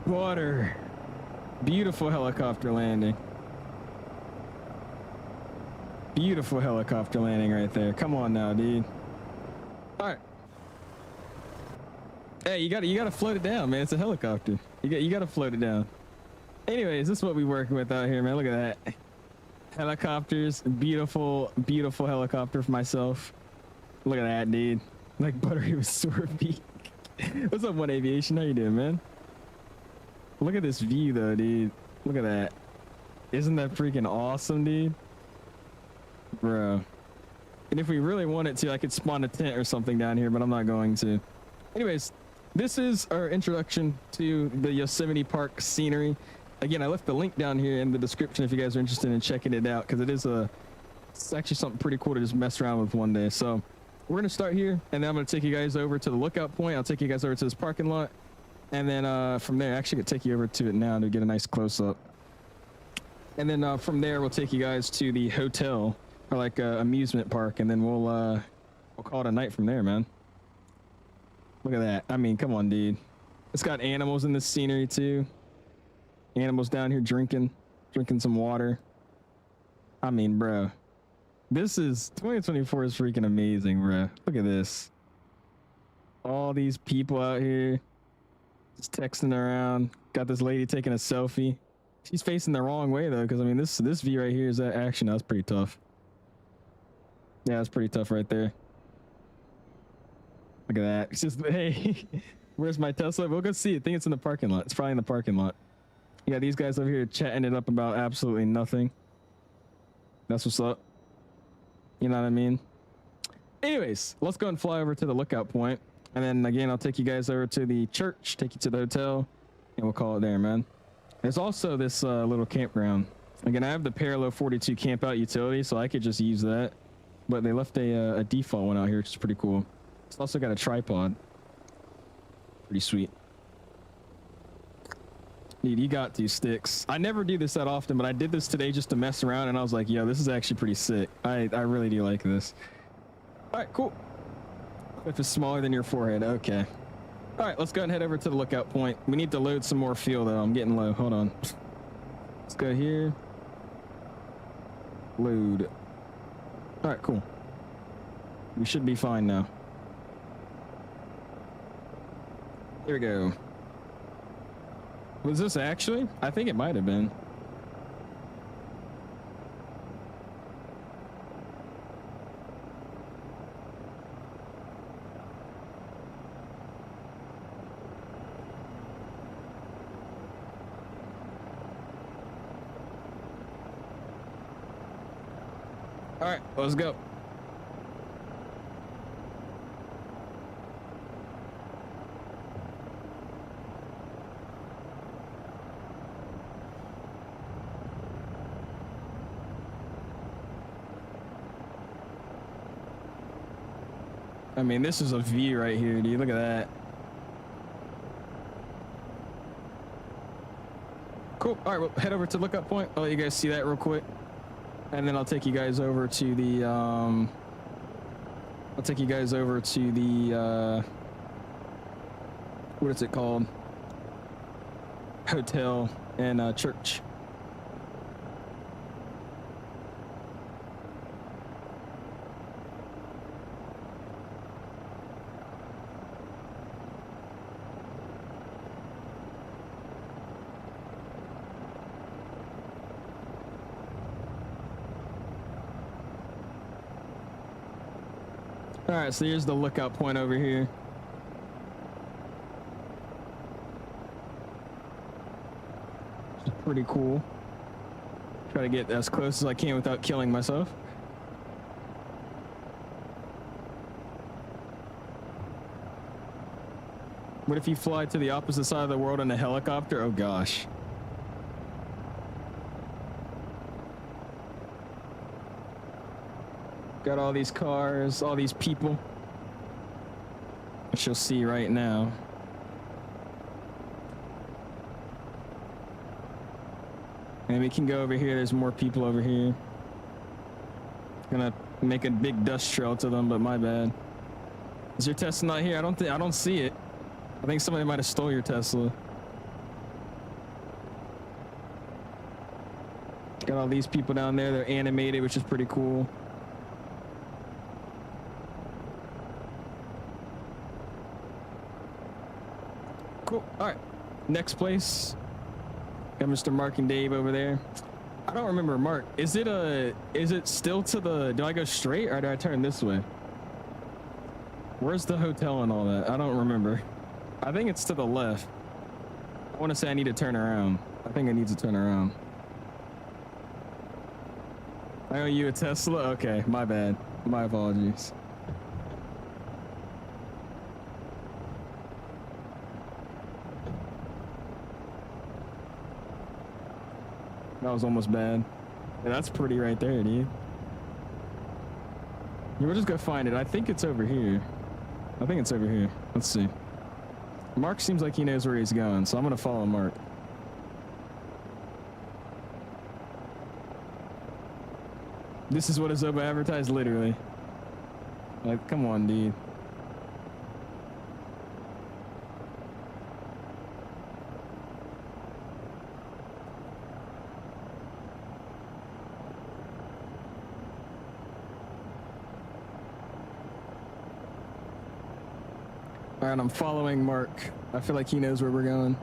Water. Beautiful helicopter landing. Beautiful helicopter landing right there. Come on now, dude. All right. Hey, you gotta float it down, man. It's a helicopter. You gotta float it down. Anyways, this is what we working with out here, man. Look at that. Helicopters. Beautiful, beautiful helicopter for myself. Look at that, dude. Like buttery with sore beak. What's up, One Aviation? How you doing, man? Look at this view though, dude. Look at that. Isn't that freaking awesome, dude? Bro. And if we really wanted to, I could spawn a tent or something down here, but I'm not going to. Anyways, this is our introduction to the Yosemite Park scenery. Again, I left the link down here in the description if you guys are interested in checking it out, because it's actually something pretty cool to just mess around with one day. So we're gonna start here, and then I'm gonna take you guys over to the lookout point. I'll take you guys over to this parking lot. And then from there, actually could take you over to it now to get a nice close up. And then from there, we'll take you guys to the hotel or like amusement park, and then we'll call it a night from there, man. Look at that. I mean, come on, dude. It's got animals in this scenery too. Animals down here drinking some water. I mean, bro, this is 2024 is freaking amazing, bro. Look at this. All these people out here. Just texting around. Got this lady taking a selfie. She's facing the wrong way though, because I mean this view right here is that action. That's pretty tough. Yeah, that's pretty tough right there. Look at that. It's just, hey, where's my Tesla? We'll go see it. I think it's in the parking lot. It's probably in the parking lot. Yeah, these guys over here chatting it up about absolutely nothing. That's what's up. You know what I mean? Anyways, let's go and fly over to the lookout point. And then again, I'll take you guys over to the church, take you to the hotel, and we'll call it there, man. There's also this little campground. Again, I have the Parallel 42 camp out utility, so I could just use that. But they left a default one out here, which is pretty cool. It's also got a tripod. Pretty sweet. Dude, you got these sticks. I never do this that often, but I did this today just to mess around, and I was like, yo, this is actually pretty sick. I really do like this. All right, cool. If it's smaller than your forehead, okay. All right, let's go and head over to the lookout point. We need to load some more fuel though. I'm getting low. Hold on. Let's go here. Load. All right, cool. We should be fine now. Here we go. Was this actually? I think it might have been. All right, let's go. I mean, this is a view right here, dude. Look at that. Cool. All right, well, head over to lookout point. I'll let you guys see that real quick. And then I'll take you guys over to the, what is it called? Hotel and church. All right, so here's the lookout point over here. It's pretty cool. Try to get as close as I can without killing myself. What if you fly to the opposite side of the world in a helicopter? Oh gosh. Got all these cars, all these people, which you'll see right now. And we can go over here. There's more people over here. Gonna make a big dust trail to them, but my bad. Is your Tesla not here? I don't see it. I think somebody might have stole your Tesla. Got all these people down there. They're animated, which is pretty cool. Cool. All right. Next place. Got Mr. Mark and Dave over there. I don't remember, Mark. Is it still to the, do I go straight or do I turn this way? Where's the hotel and all that? I don't remember. I think it's to the left. I want to say I need to turn around. I think I need to turn around. I owe you a Tesla? Okay, my bad. My apologies. That was almost bad. Yeah, that's pretty right there, dude. Yeah, we'll just go find it. I think it's over here. I think it's over here. Let's see. Mark seems like he knows where he's going, so I'm gonna follow Mark. This is what Azoba advertised, literally. Like, come on, dude. All right, I'm following Mark. I feel like he knows where we're going.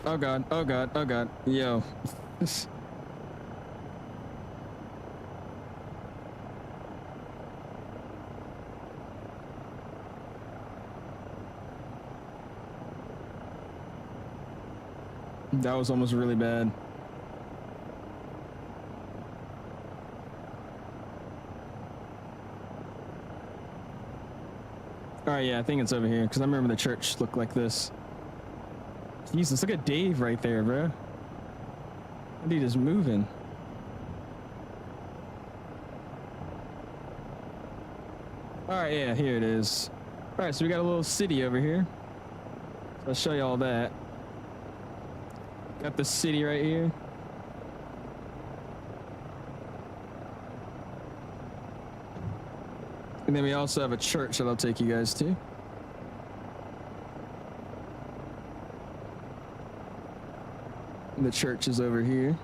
Oh god, oh god, oh god. Yo. That was almost really bad. Alright, yeah, I think it's over here, because I remember the church looked like this. Jesus, look at Dave right there, bro. That dude is moving. All right, yeah, here it is. All right, so we got a little city over here. So I'll show you all that. Got the city right here. And then we also have a church that I'll take you guys to. And the church is over here.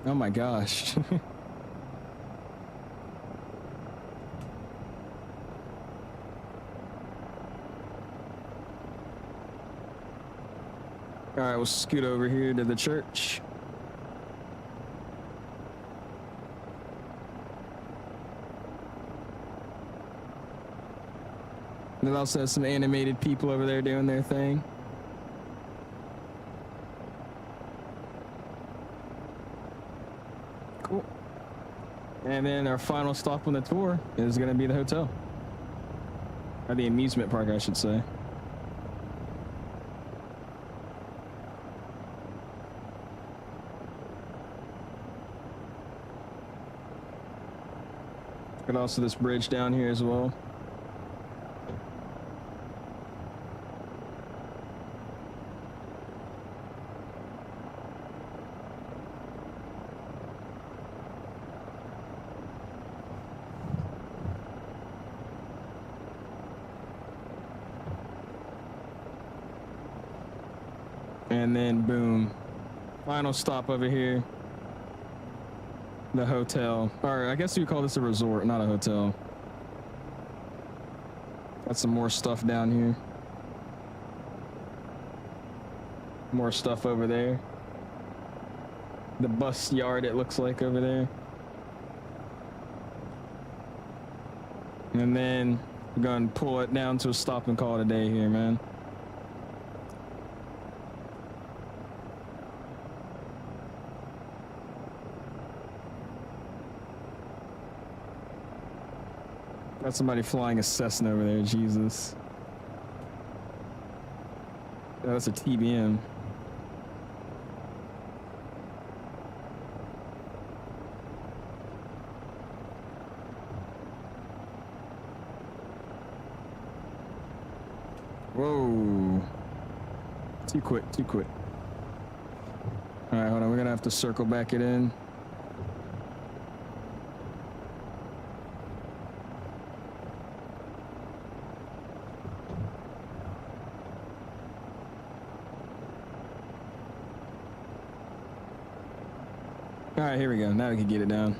Oh my gosh. All right, we'll scoot over here to the church. And it also has some animated people over there doing their thing. Cool. And then our final stop on the tour is going to be the hotel. Or the amusement park, I should say. And also this bridge down here as well. And then boom, final stop over here. The hotel, or I guess you call this a resort, not a hotel. Got some more stuff down here. More stuff over there. The bus yard, it looks like over there. And then we're gonna pull it down to a stop and call it a day here, man. Got somebody flying a Cessna over there, Jesus. Oh, that's a TBM. Whoa. Too quick, too quick. All right, hold on, we're gonna have to circle back it in. All right, here we go. Now we can get it down.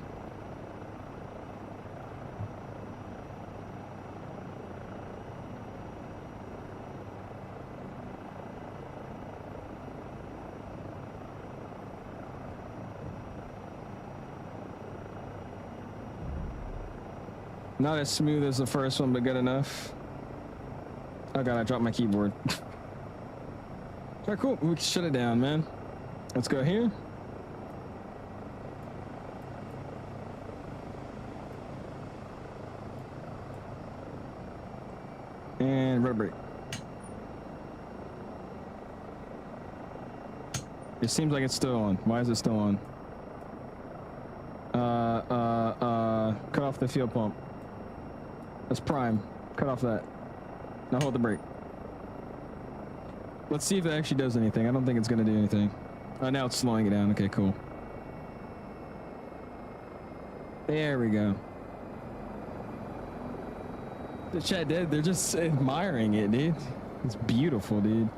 Not as smooth as the first one, but good enough. Oh God, I dropped my keyboard. All right, cool. We can shut it down, man. Let's go here. And rubber brake. It seems like it's still on. Why is it still on? Cut off the fuel pump. That's prime. Cut off that. Now hold the brake. Let's see if it actually does anything. I don't think it's gonna do anything. Oh, now it's slowing it down. Okay, cool. There we go. The chat dead, they're just admiring it, dude. It's beautiful, dude.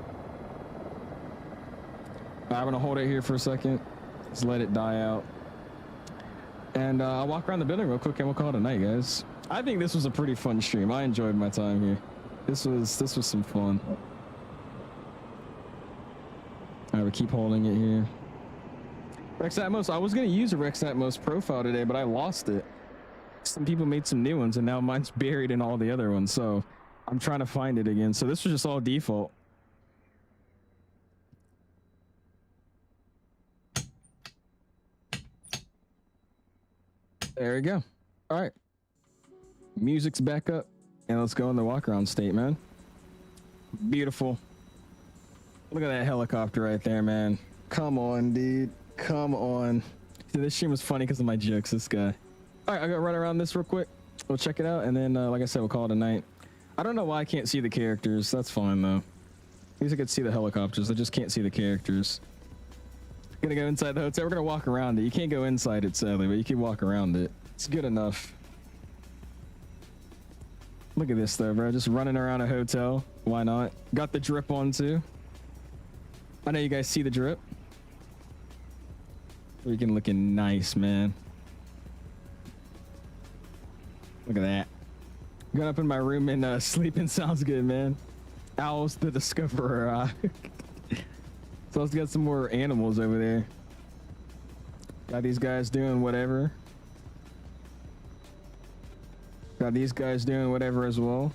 I'm gonna hold it here for a second. Just let it die out. And I'll walk around the building real quick and we'll call it a night, guys. I think this was a pretty fun stream. I enjoyed my time here. This was some fun. All right, we keep holding it here. Rex Atmos. I was gonna use a Rex Atmos profile today, but I lost it. Some people made some new ones, and now mine's buried in all the other ones. So I'm trying to find it again. So this was just all default. There we go. All right. Music's back up, and let's go in the walk around state, man. Beautiful. Look at that helicopter right there, man. Come on, dude. Come on. See, this stream was funny because of my jokes, this guy. All right, I gotta run around this real quick. We'll check it out, and then, like I said, we'll call it a night. I don't know why I can't see the characters. That's fine, though. At least I could see the helicopters. I just can't see the characters. Gonna go inside the hotel. We're gonna walk around it. You can't go inside it, sadly, but you can walk around it. It's good enough. Look at this, though, bro. Just running around a hotel. Why not? Got the drip on, too. I know you guys see the drip. Freaking looking nice, man. Look at that. Going up in my room and sleeping sounds good, man. Owls the Discoverer. So let's get some more animals over there. Got these guys doing whatever. Got these guys doing whatever as well.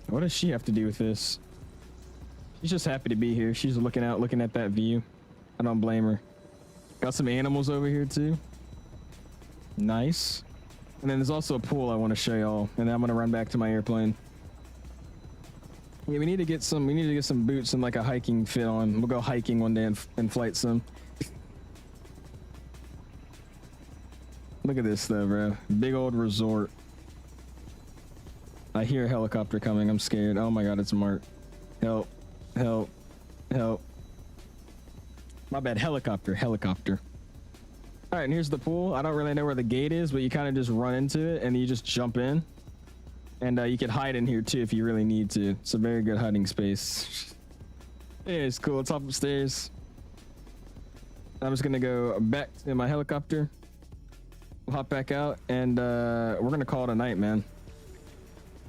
What does she have to do with this? She's just happy to be here. She's looking out, looking at that view. I don't blame her. Got some animals over here too. Nice. And then there's also a pool I want to show y'all. And then I'm gonna run back to my airplane. Yeah, we need to get some boots and like a hiking fit on. We'll go hiking one day and flight sim. Look at this though, bro. Big old resort. I hear a helicopter coming. I'm scared. Oh my god, it's Mark. Help. Help. Help. My bad. Helicopter. Helicopter. All right, and here's the pool. I don't really know where the gate is, but you kind of just run into it and you just jump in. And you can hide in here too if you really need to. It's a very good hiding space. Yeah, it's cool. Let's hop upstairs. I'm just gonna go back to my helicopter. We'll hop back out and we're gonna call it a night, man.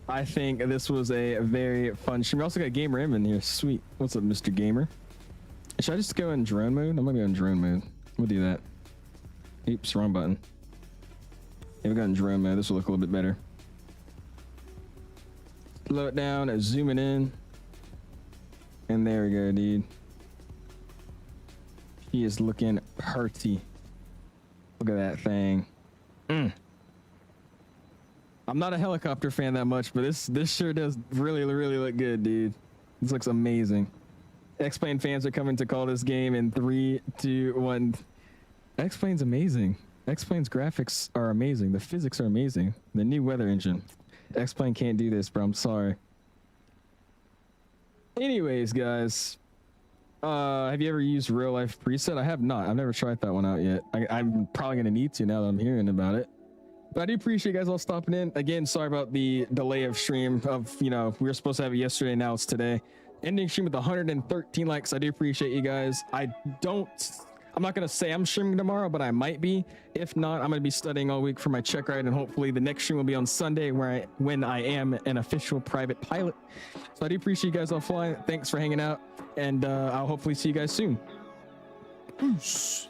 I think this was a very fun stream. We also got Gamer M in here. Sweet. What's up, Mr. Gamer? Should I just go in drone mode? I'm gonna go in drone mode. We'll do that. Oops, wrong button. Yeah, we got in drone mode. This will look a little bit better. Slow it down and zoom it in. And there we go, dude. He is looking hearty. Look at that thing. I'm not a helicopter fan that much, but this sure does really look good, dude. This looks amazing. X-Plane fans are coming to call this game in 3, 2, 1. X-Plane's amazing. X-Plane's graphics are amazing. The physics are amazing. The new weather engine. X-Plane can't do this, bro. I'm sorry. Anyways, guys. Have you ever used real life preset? I have not. I've never tried that one out yet. I'm probably going to need to now that I'm hearing about it. But I do appreciate you guys all stopping in. Again, sorry about the delay of stream of, you know, we were supposed to have it yesterday. Now it's today. Ending stream with 113 likes. I do appreciate you guys. I'm not going to say I'm streaming tomorrow, but I might be. If not, I'm going to be studying all week for my check ride, and hopefully the next stream will be on Sunday when I am an official private pilot. So I do appreciate you guys all flying. Thanks for hanging out, and I'll hopefully see you guys soon. Peace.